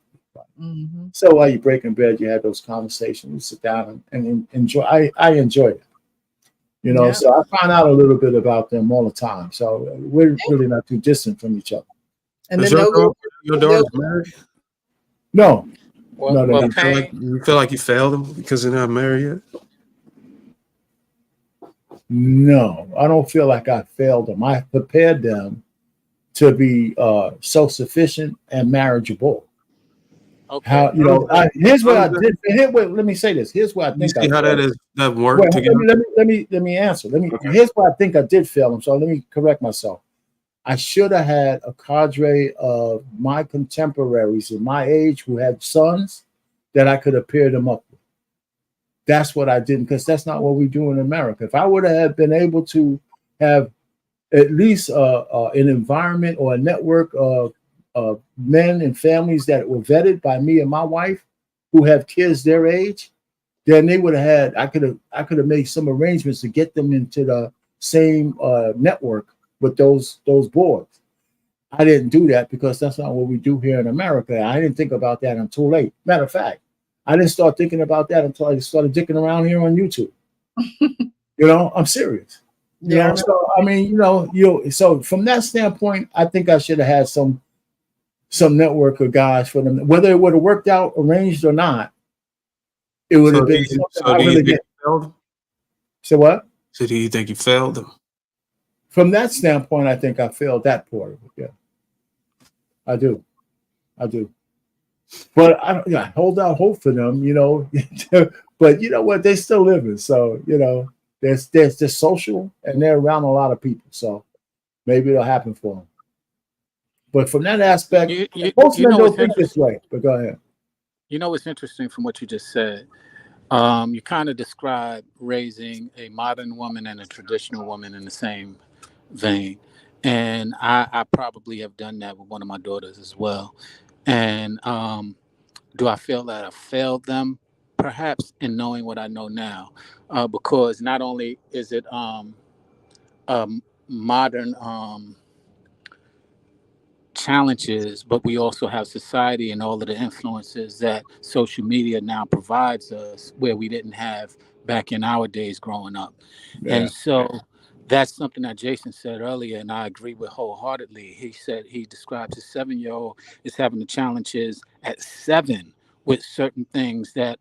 So while you're breaking bread, you have those conversations, you sit down and enjoy. I enjoy it. So I find out a little bit about them all the time. So we're really not too distant from each other. And Is then your daughter's married? No. Well, No. You feel like you failed them because they're not married yet? No, I don't feel like I failed them. I prepared them to be self-sufficient and marriageable. Okay. How here's what I did. Let me say this. Here's what I You think see I how failed. that worked together? Let me answer. Here's what I think I did fail them. So let me correct myself. I should have had a cadre of my contemporaries in my age who had sons that I could have paired them up with. That's what I didn't, because that's not what we do in America. If I would have been able to have at least an environment or a network of men and families that were vetted by me and my wife who have kids their age, then they would have had, I could have made some arrangements to get them into the same network with those boards. I didn't do that because that's not what we do here in America. I didn't think about that until late. Matter of fact, I didn't start thinking about that until I started dicking around here on YouTube. I'm serious. So I mean, so from that standpoint, I think I should have had some network of guys for them. Whether it would have worked out arranged or not, it would have been something I really did. So what? So do you think you failed them? From that standpoint, I think I failed that part of it. Yeah, I do. But I hold out hope for them, but you know what? They're still living. So, they're social and they're around a lot of people. So maybe it'll happen for them. But from that aspect, most men don't think this way. But go ahead. You know what's interesting from what you just said? You kind of describe raising a modern woman and a traditional woman in the same vein. And I probably have done that with one of my daughters as well. And do I feel that I failed them? Perhaps in knowing what I know now. Because not only is it modern challenges, but we also have society and all of the influences that social media now provides us where we didn't have back in our days growing up. Yeah. And so that's something that Jason said earlier, and I agree with wholeheartedly. He said he describes his 7-year-old as having the challenges at 7 with certain things that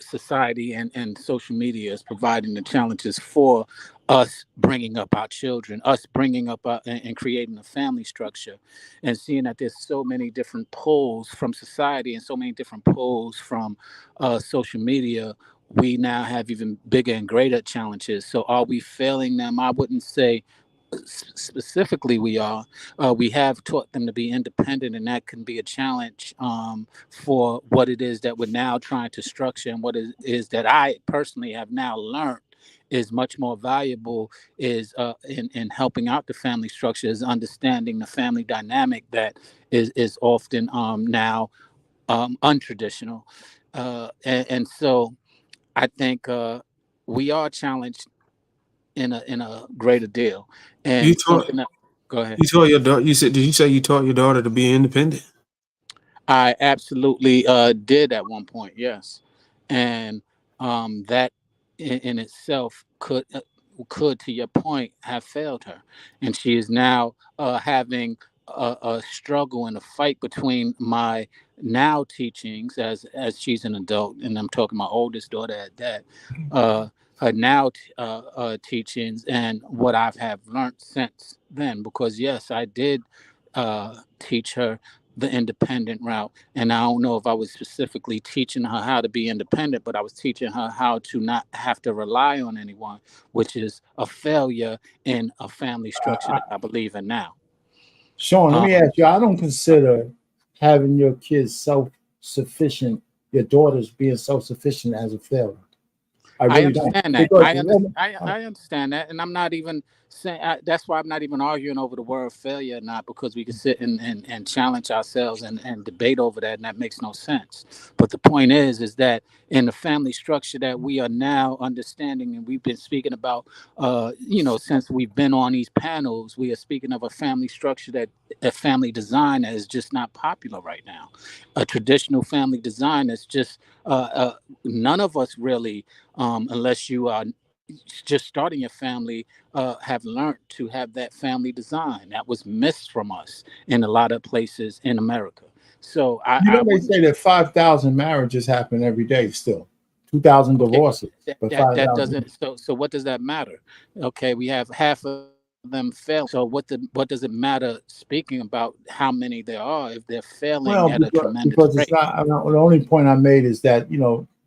society and social media is providing the challenges for us bringing up our children, us bringing up and creating a family structure, and seeing that there's so many different pulls from society and so many different pulls from social media. We now have even bigger and greater challenges. So are we failing them? I wouldn't say specifically we are. We have taught them to be independent, and that can be a challenge for what it is that we're now trying to structure and what it is that I personally have now learned is much more valuable is in helping out the family structure, is understanding the family dynamic that is often now untraditional, and so I think we are challenged in a greater deal, You and taught something that. Go ahead. you taught your daughter. You said, did you say you taught your daughter to be independent? I absolutely did at one point, yes, and that in itself could, to your point, have failed her, and she is now having a struggle and a fight between my now teachings as she's an adult, and I'm talking my oldest daughter at that. Her now teachings and what I've have learned since then, because yes, I did teach her the independent route. And I don't know if I was specifically teaching her how to be independent, but I was teaching her how to not have to rely on anyone, which is a failure in a family structure that I believe in now. Sean, let me Um, ask you. I don't consider having your kids self-sufficient, your daughters being self-sufficient as a failure. I I really don't, understand that. because I understand that, and I'm not even saying that's why I'm not even arguing over the word failure or not, because we can sit and challenge ourselves and debate over that, and that makes no sense. But the point is that in the family structure that we are now understanding, and we've been speaking about, since we've been on these panels, we are speaking of a family structure that a family design that is just not popular right now. A traditional family design that's just none of us really, unless you are just starting your family, have learned to have that family design that was missed from us in a lot of places in America. So you know I they wouldn't. say that 5,000 marriages happen every day still, 2,000 Okay, divorces, but that 5,000. doesn't. So what does that matter? Okay, we have half of them failing. So what does it matter? Speaking about how many there are, if they're failing Well, at a because, tremendous it's rate. not. The only point I made is that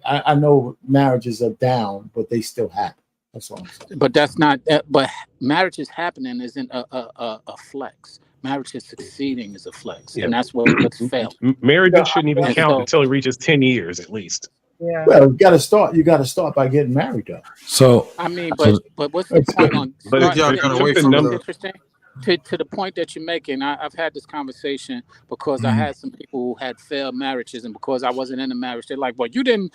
I know marriages are down, but they still happen. That's all I'm saying. But that's not. But marriage is happening isn't a flex. Marriage is succeeding is a flex, Yeah. and that's what's failing. Marriages shouldn't even And count so, until it reaches 10 years at least. Yeah. Well, you got to start. You got to start by getting married, though. So, I mean, so but what's the point on But But starting y'all but getting? gotta You wait know, jumping for what's number the. interesting to the point that you're making. I've had this conversation because I mm, had some people who had failed marriages, and because I wasn't in a marriage, they're like, "Well, you didn't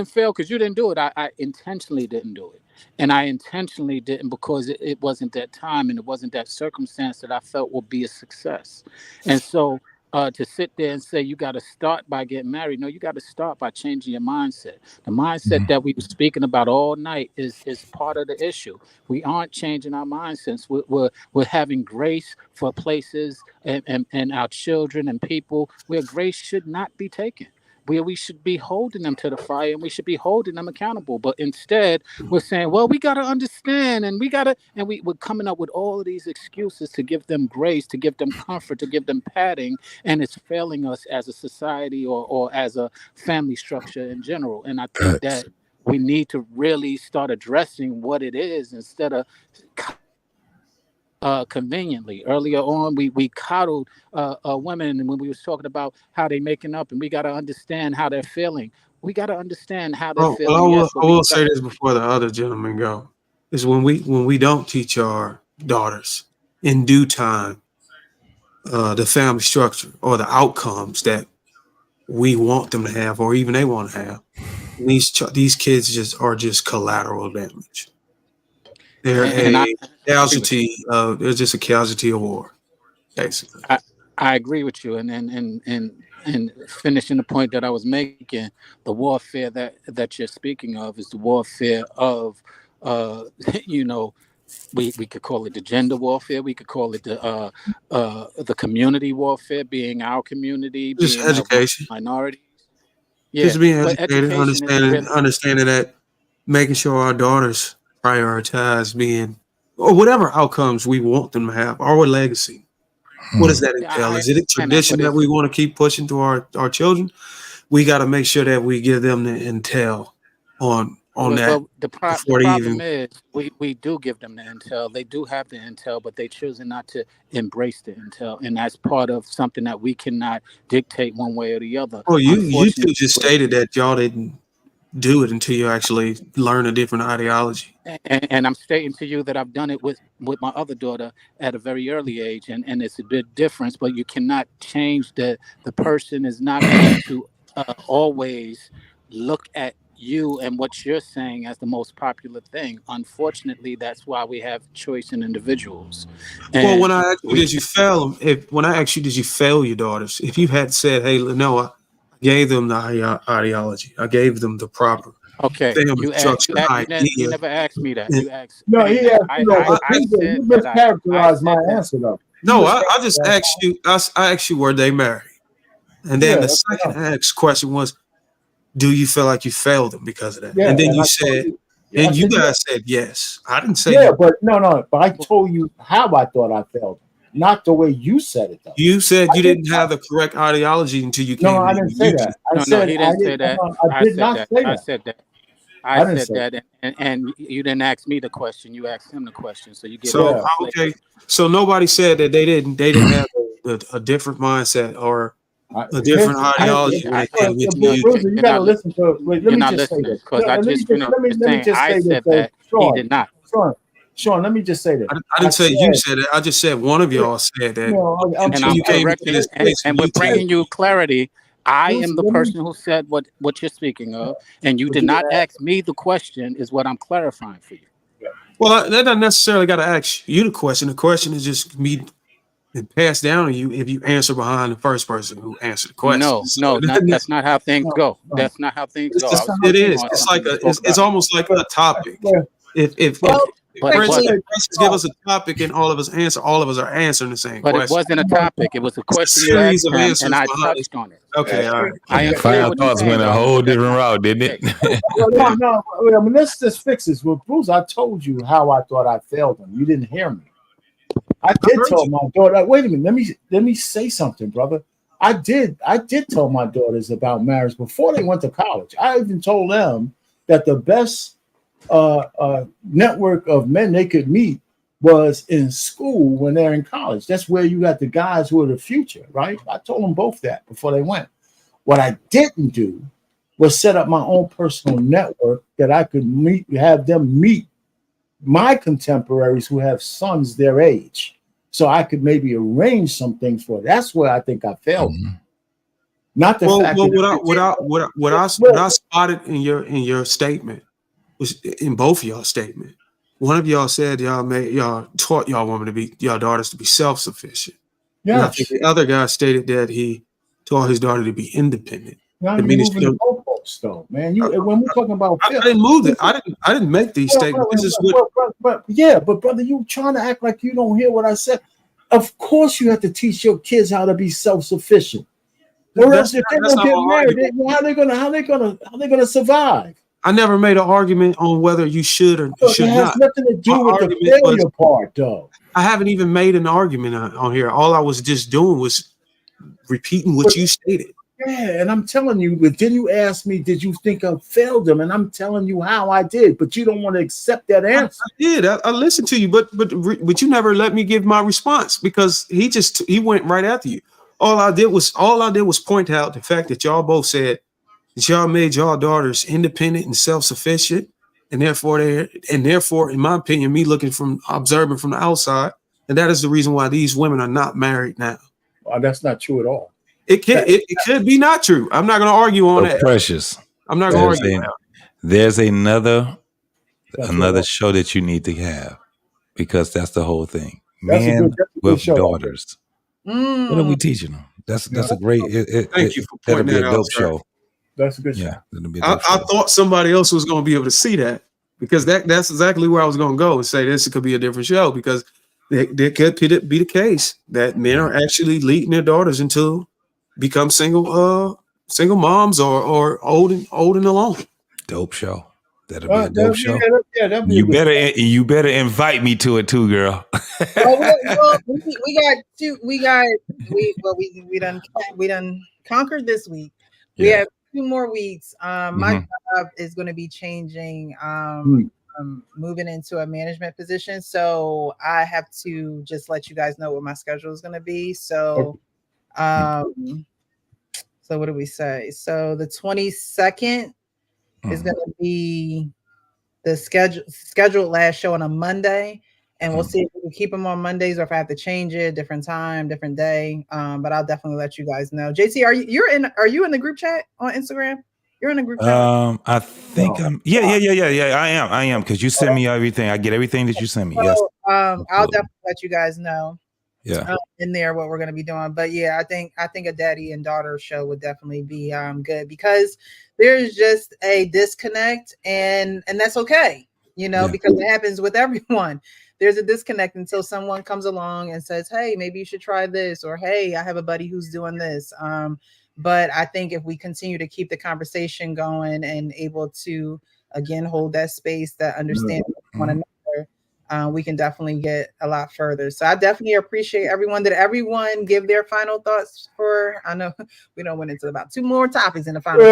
fail because you didn't do it." I intentionally didn't do it, and I intentionally didn't because it wasn't that time and it wasn't that circumstance that I felt would be a success, and so. To sit there and say you got to start by getting married. No, you got to start by changing your mindset. The mindset mm. that we were speaking about all night is part of the issue. We aren't changing our mindsets. We're having grace for places and our children and people where grace should not be taken. Where we should be holding them to the fire and we should be holding them accountable. But instead, we're saying, well, we got to understand and we're coming up with all of these excuses to give them grace, to give them comfort, to give them padding, and it's failing us as a society or as a family structure in general. And I think Facts. that we need to really start addressing what it is instead of conveniently. Earlier on, we coddled women, and when we was talking about how they making up, and we got to understand how they're feeling. We got to understand how they're Oh, well, feeling. Yes, but I we will got say this before the other gentlemen go: is when we don't teach our daughters in due time the family structure or the outcomes that we want them to have, or even they want to have. These kids just collateral damage. They're and I a agree with you. casualty. They're just a casualty of war, basically. I agree with you, and finishing the point that I was making, the warfare that you're speaking of is the warfare of, uh, you know, we could call it the gender warfare. We could call it the community warfare, being our community, Just being of education, minorities. Yeah, just being but educated, education isn't really. understanding that, making sure our daughters prioritize being or whatever outcomes we want them to have, our legacy. What does Hmm. that Yeah, entail? I Is it a understand that, tradition but that it's we want to keep pushing to our children? We got to make sure that we give them the intel on that the before they problem even. is we do give them the intel. They do have the intel, but they choosing not to embrace the intel, and that's part of something that we cannot dictate one way or the other. Oh, you two Unfortunately, just stated that y'all didn't. do it until you actually learn a different ideology. And I'm stating to you that I've done it with my other daughter at a very early age, and it's a big difference. But you cannot change the person is not going to always look at you and what you're saying as the most popular thing. Unfortunately, that's why we have choice in individuals. Well, when And I asked you, we did you fail? When I asked you, did you fail your daughters? If you had said, "Hey, no, I gave them the ideology, I gave them the proper okay, family structure you idea," never asked me that. and You asked No, me he that. asked, you know, but I you said that I mischaracterized my said that. answer though. You no, I just mischaracterized. asked you. I asked you, were they married? And then Yeah, the okay, second no. asked question was, do you feel like you failed them because of that? Yeah, And then and you I told said, you. Yeah, I and you said yeah. guys said yes. I didn't say Yeah, you. but no. But I told you how I thought I failed, not the way you said it though. You said I you did didn't not. have the correct ideology until you No, came I to didn't say YouTube. that. I No, said he I didn't did. say that. I I did said not that. say I that. said that. I I didn't said say that. that, and you didn't ask me the question. You asked him the question, so you're getting it So Yeah. okay, conflated. so nobody said that they didn't have a different mindset or a different ideology when they came into Bruiser, YouTube. you You're got to not listen to. Wait, let you're me not just say listening this. because No, I let me just just finished let me saying just I say this. said that he Sean, did not. Sean, let me just say this. I I didn't say you said, said it. I just said one of y'all said that And until I'm you came into correcting this space and of we're YouTube. bringing you clarity. I am Bruiser, the let me. person who said what you're speaking of, and you But did you not didn't ask. ask me the question. Is what I'm clarifying for you. Well, that doesn't necessarily got to ask you the question. The question is just me and passed down to you if you answer behind the first person who answered the question. No, So no, that's not how things No, go. no. That's not how things it's go. I just, was it speaking is. on It's something like you spoke it's about. almost like a topic. If But but it Prince wasn't. give us a topic and all of us answer, all of us are answering the same But it question. wasn't a topic. It was a It's a question you series asked of him, and answers I behind it. touched on it. Okay, all right. I Yeah, understand final what you're thoughts saying, went a though, whole but that's different not route, didn't the it? case. Well, no. I mean, let's fix this. Well, Bruce, I told you how I thought I failed him. You didn't hear me. I I did heard tell you. my daughter. Wait a minute. Let me say something, brother. I did tell my daughters about marriage before they went to college. I even told them that the best network of men they could meet was in school when they're in college. That's where you got the guys who are the future, right? I told them both that before they went. What I didn't do was set up my own personal network that I could have them meet my contemporaries who have sons their age. So I could maybe arrange some things for it. That's where I think I failed. Not the Well, fact well, that what I spotted in your statement was in both of y'all statement. One of y'all said y'all taught y'all women to be y'all daughters to be self sufficient, and I think yes. the other guy stated that he taught his daughter to be independent. Now It you're means moving the goalposts, though, man. I, You when we're talking about I didn't move it. I didn't make these statements. This is what yeah, but brother, you trying to act like you don't hear what I said. Of course, you have to teach your kids how to be self-sufficient, or else if they that's don't not get my married, argument. how they gonna survive? I never made an argument on whether you should or So it should has not. nothing to My do with the argument was failure part, though. I haven't even made an argument on here. All I was just doing was repeating what But you stated. yeah, and I'm telling you, but then you asked me, did you think I failed them? And I'm telling you how I did, but you don't want to accept that I answer. did. I listened to you, but you never let me give my response because he went right after you. All I did was point out the fact that y'all both said that y'all made y'all daughters independent and self-sufficient, and therefore, in my opinion, me looking from observing from the outside, and that is the reason why these women are not married now. That's not true at all. It could be not true. I'm not going to argue on So that. Precious. I'm not going to argue on that. There's another That's true at all. show that you need to have because that's the whole thing. That's a Men good with show. daughters. What are we teaching them? That's a great. Thank you for That'll pointing be a that out, dope sir. show. That's a good show. Yeah, that'll be a I dope show. thought somebody else was going to be able to see that because that's exactly where I was going to go and say this could be a different show because there could be the case that men are actually leading their daughters into become single moms or old and alone. Dope show. That'll be a dope show. That'd be a good show. You better invite me to it too, girl. We done conquered this week. We have 2 more weeks. My job is going to be changing. Moving into a management position, so I have to just let you guys know what my schedule is going to be. So, so what do we say? So the 22nd is going to be the scheduled last show on a Monday, and we'll see if we can keep them on Mondays or if I have to change it, different time, different day. But I'll definitely let you guys know. JC, are you in the group chat on Instagram? You're in the group chat. I think I'm. Yeah. I am because you send me everything. I get everything that you send me. Yes. So, I'll definitely let you guys know. Yeah. In there what we're going to be doing. But yeah, I think a daddy and daughter show would definitely be good because there's just a disconnect, and that's okay, because it happens with everyone. There's a disconnect until someone comes along and says, hey, maybe you should try this, or hey, I have a buddy who's doing this. But I think if we continue to keep the conversation going and able to again hold that space, that understanding one another, we can definitely get a lot further. So I definitely appreciate everyone. Did everyone give their final thoughts for? I know we don't went into about 2 more topics in the final.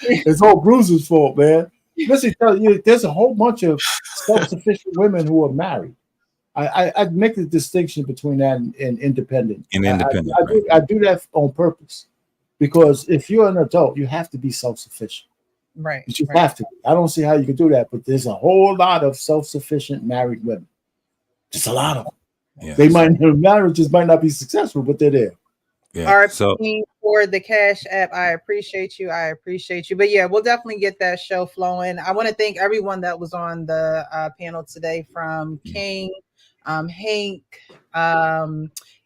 It's all Bruce's fault, man. Listen, tell you, there's a whole bunch of self-sufficient women who are married. I'd make the distinction between that and independent. I do that on purpose because if you're an adult, you have to be self-sufficient. Right. You have to. I don't see how you can do that, but there's a whole lot of self-sufficient married women. Just a lot of them. Yeah. Their marriages might not be successful, but they're there. Yeah. All right, so for the Cash App, I appreciate you. But yeah, we'll definitely get that show flowing. I want to thank everyone that was on the panel today, from King, Hank,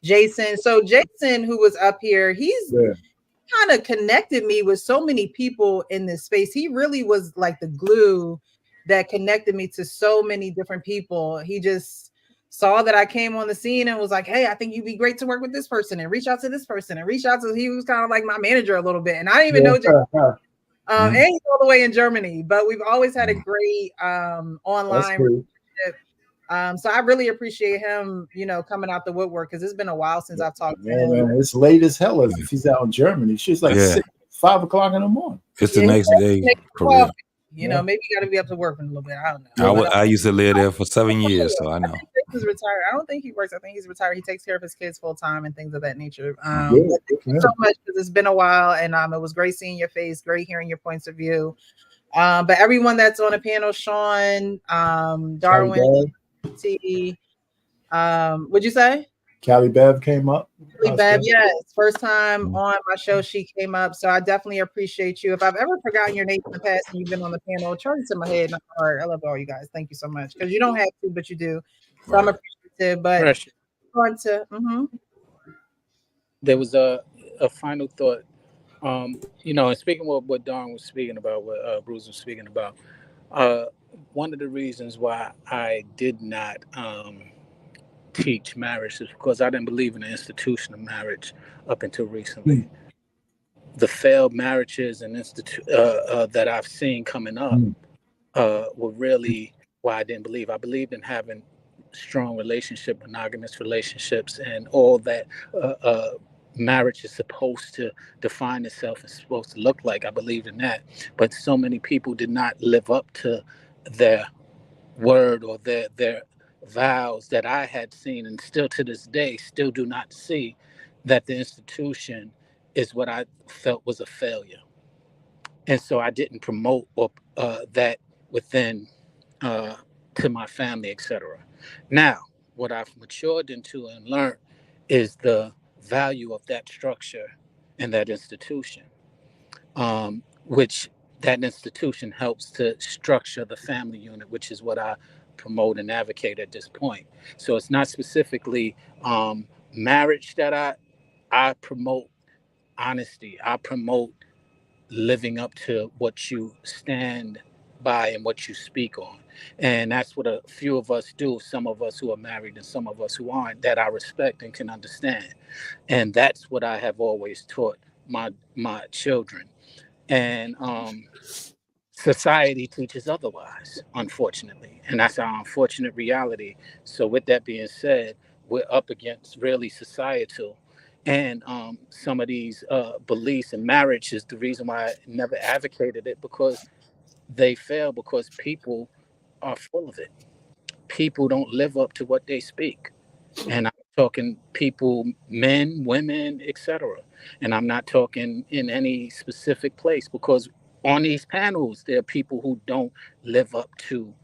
Jason. So Jason, who was up here, he's kind of connected me with so many people in this space. He really was like the glue that connected me to so many different people. He just saw that I came on the scene and was like, hey, I think you'd be great to work with this person, and reach out to this person, and reach out to, he was kind of like my manager a little bit. And I didn't even know Jason. And he's all the way in Germany, but we've always had a great online relationship. So I really appreciate him, coming out the woodwork, because it's been a while since I've talked to him. Man, it's late as hell if he's out in Germany. She's like 5 o'clock in the morning. It's the next day. Maybe you got to be up to work in a little bit. I don't know. I used to live there for 7 years, so I know. He's retired. I don't think he works. I think he's retired. He takes care of his kids full time and things of that nature. Thank you so much, because it's been a while, and it was great seeing your face, great hearing your points of view. But everyone that's on the panel, Sean, Darwin, T, what'd you say? Callie Bev came up. Callie Bev, yes. First time on my show, she came up. So I definitely appreciate you. If I've ever forgotten your name in the past and you've been on the panel, charge it to my head and my heart. I love all you guys. Thank you so much. Because you don't have to, but you do. So I'm appreciative. But on to there was a final thought. And speaking of what Don was speaking about, what Bruce was speaking about, one of the reasons why I did not teach marriage is because I didn't believe in the institution of marriage up until recently. The failed marriages and that I've seen coming up were really why I didn't believe. I believed in having strong monogamous relationships, and all that marriage is supposed to define itself and supposed to look like. I believed in that, but so many people did not live up to their word or their vows that I had seen, and still to this day still do not see that the institution is what I felt was a failure. And so I didn't promote that within to my family, etc. Now, what I've matured into and learned is the value of that structure and that institution, which that institution helps to structure the family unit, which is what I promote and advocate at this point. So it's not specifically marriage that I promote honesty. I promote living up to what you stand by and what you speak on. And that's what a few of us do, some of us who are married and some of us who aren't, that I respect and can understand. And that's what I have always taught my children. And society teaches otherwise, unfortunately. And that's our unfortunate reality. So with that being said, we're up against really societal and some of these beliefs, and marriage is the reason why I never advocated it, because they fail because people are full of it. People don't live up to what they speak. And I'm talking people, men, women, etc. And I'm not talking in any specific place, because on these panels, there are people who don't live up to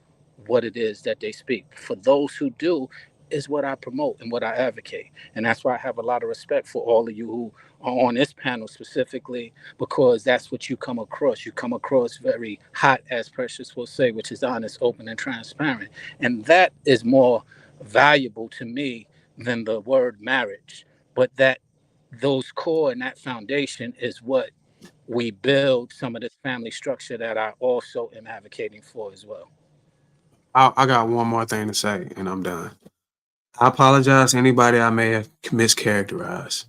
what it is that they speak. For those who do, is what I promote and what I advocate. And that's why I have a lot of respect for all of you who are on this panel specifically, because that's what you come across. You come across very hot, as Precious will say, which is honest, open, and transparent. And that is more valuable to me than the word marriage. But that those core and that foundation is what we build some of this family structure that I also am advocating for as well. I got one more thing to say, and I'm done. I apologize to anybody I may have mischaracterized.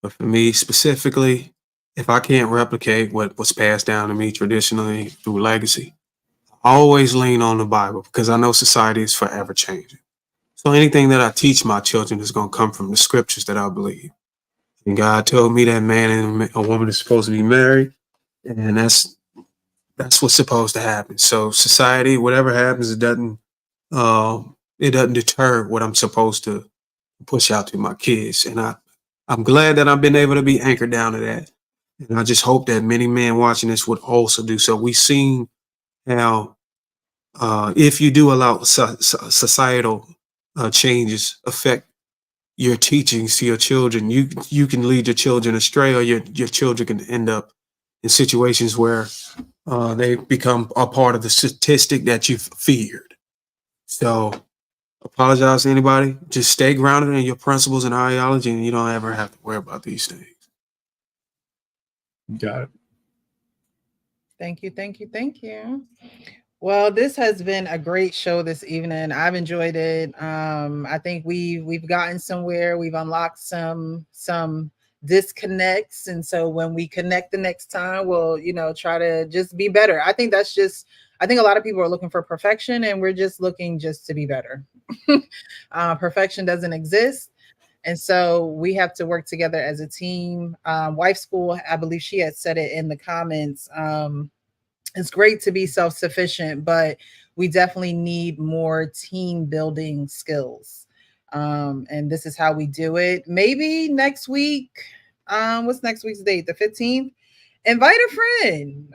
But for me specifically, if I can't replicate what was passed down to me traditionally through legacy, I always lean on the Bible because I know society is forever changing. So anything that I teach my children is going to come from the scriptures that I believe. And God told me that man and a woman is supposed to be married, and that's what's supposed to happen. So society, whatever happens, it doesn't deter what I'm supposed to push out to my kids. And I'm glad that I've been able to be anchored down to that. And I just hope that many men watching this would also do so. We've seen how if you do allow societal changes affect your teachings to your children, you can lead your children astray, or your children can end up in situations where they become a part of the statistic that you've feared. So apologize to anybody. Just stay grounded in your principles and ideology, and you don't ever have to worry about these things. Got it. Thank you, thank you, thank you. Well, this has been a great show this evening. I've enjoyed it. I think we've gotten somewhere. We've unlocked some disconnects, and so when we connect the next time, we'll try to just be better. I think that's just. I think a lot of people are looking for perfection, and we're just looking just to be better. Perfection doesn't exist. And so we have to work together as a team. Wife School, I believe she had said it in the comments. It's great to be self-sufficient, but we definitely need more team building skills. And this is how we do it. Maybe next week, what's next week's date? The 15th? Invite a friend.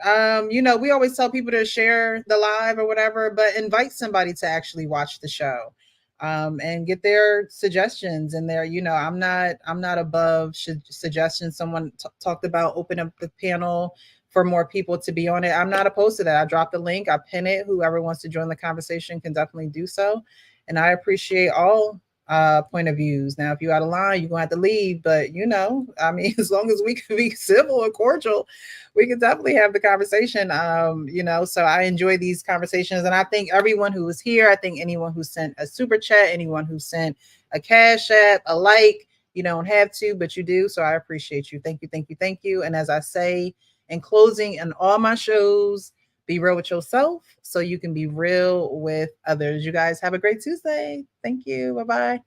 We always tell people to share the live or whatever, but invite somebody to actually watch the show. And get their suggestions and I'm not above suggestions. Someone talked about open up the panel for more people to be on it. I'm not opposed to that. I dropped the link, I pin it. Whoever wants to join the conversation can definitely do so. And I appreciate all point of views. Now, if you're out of line, you're gonna have to leave. But as long as we can be civil and cordial, we can definitely have the conversation. So I enjoy these conversations, and I thank everyone who was here. I think anyone who sent a super chat, anyone who sent a cash app, a like. You don't have to, but you do. So I appreciate you. Thank you, thank you, thank you. And as I say in closing, in all my shows, be real with yourself so you can be real with others. You guys have a great Tuesday. Thank you. Bye bye.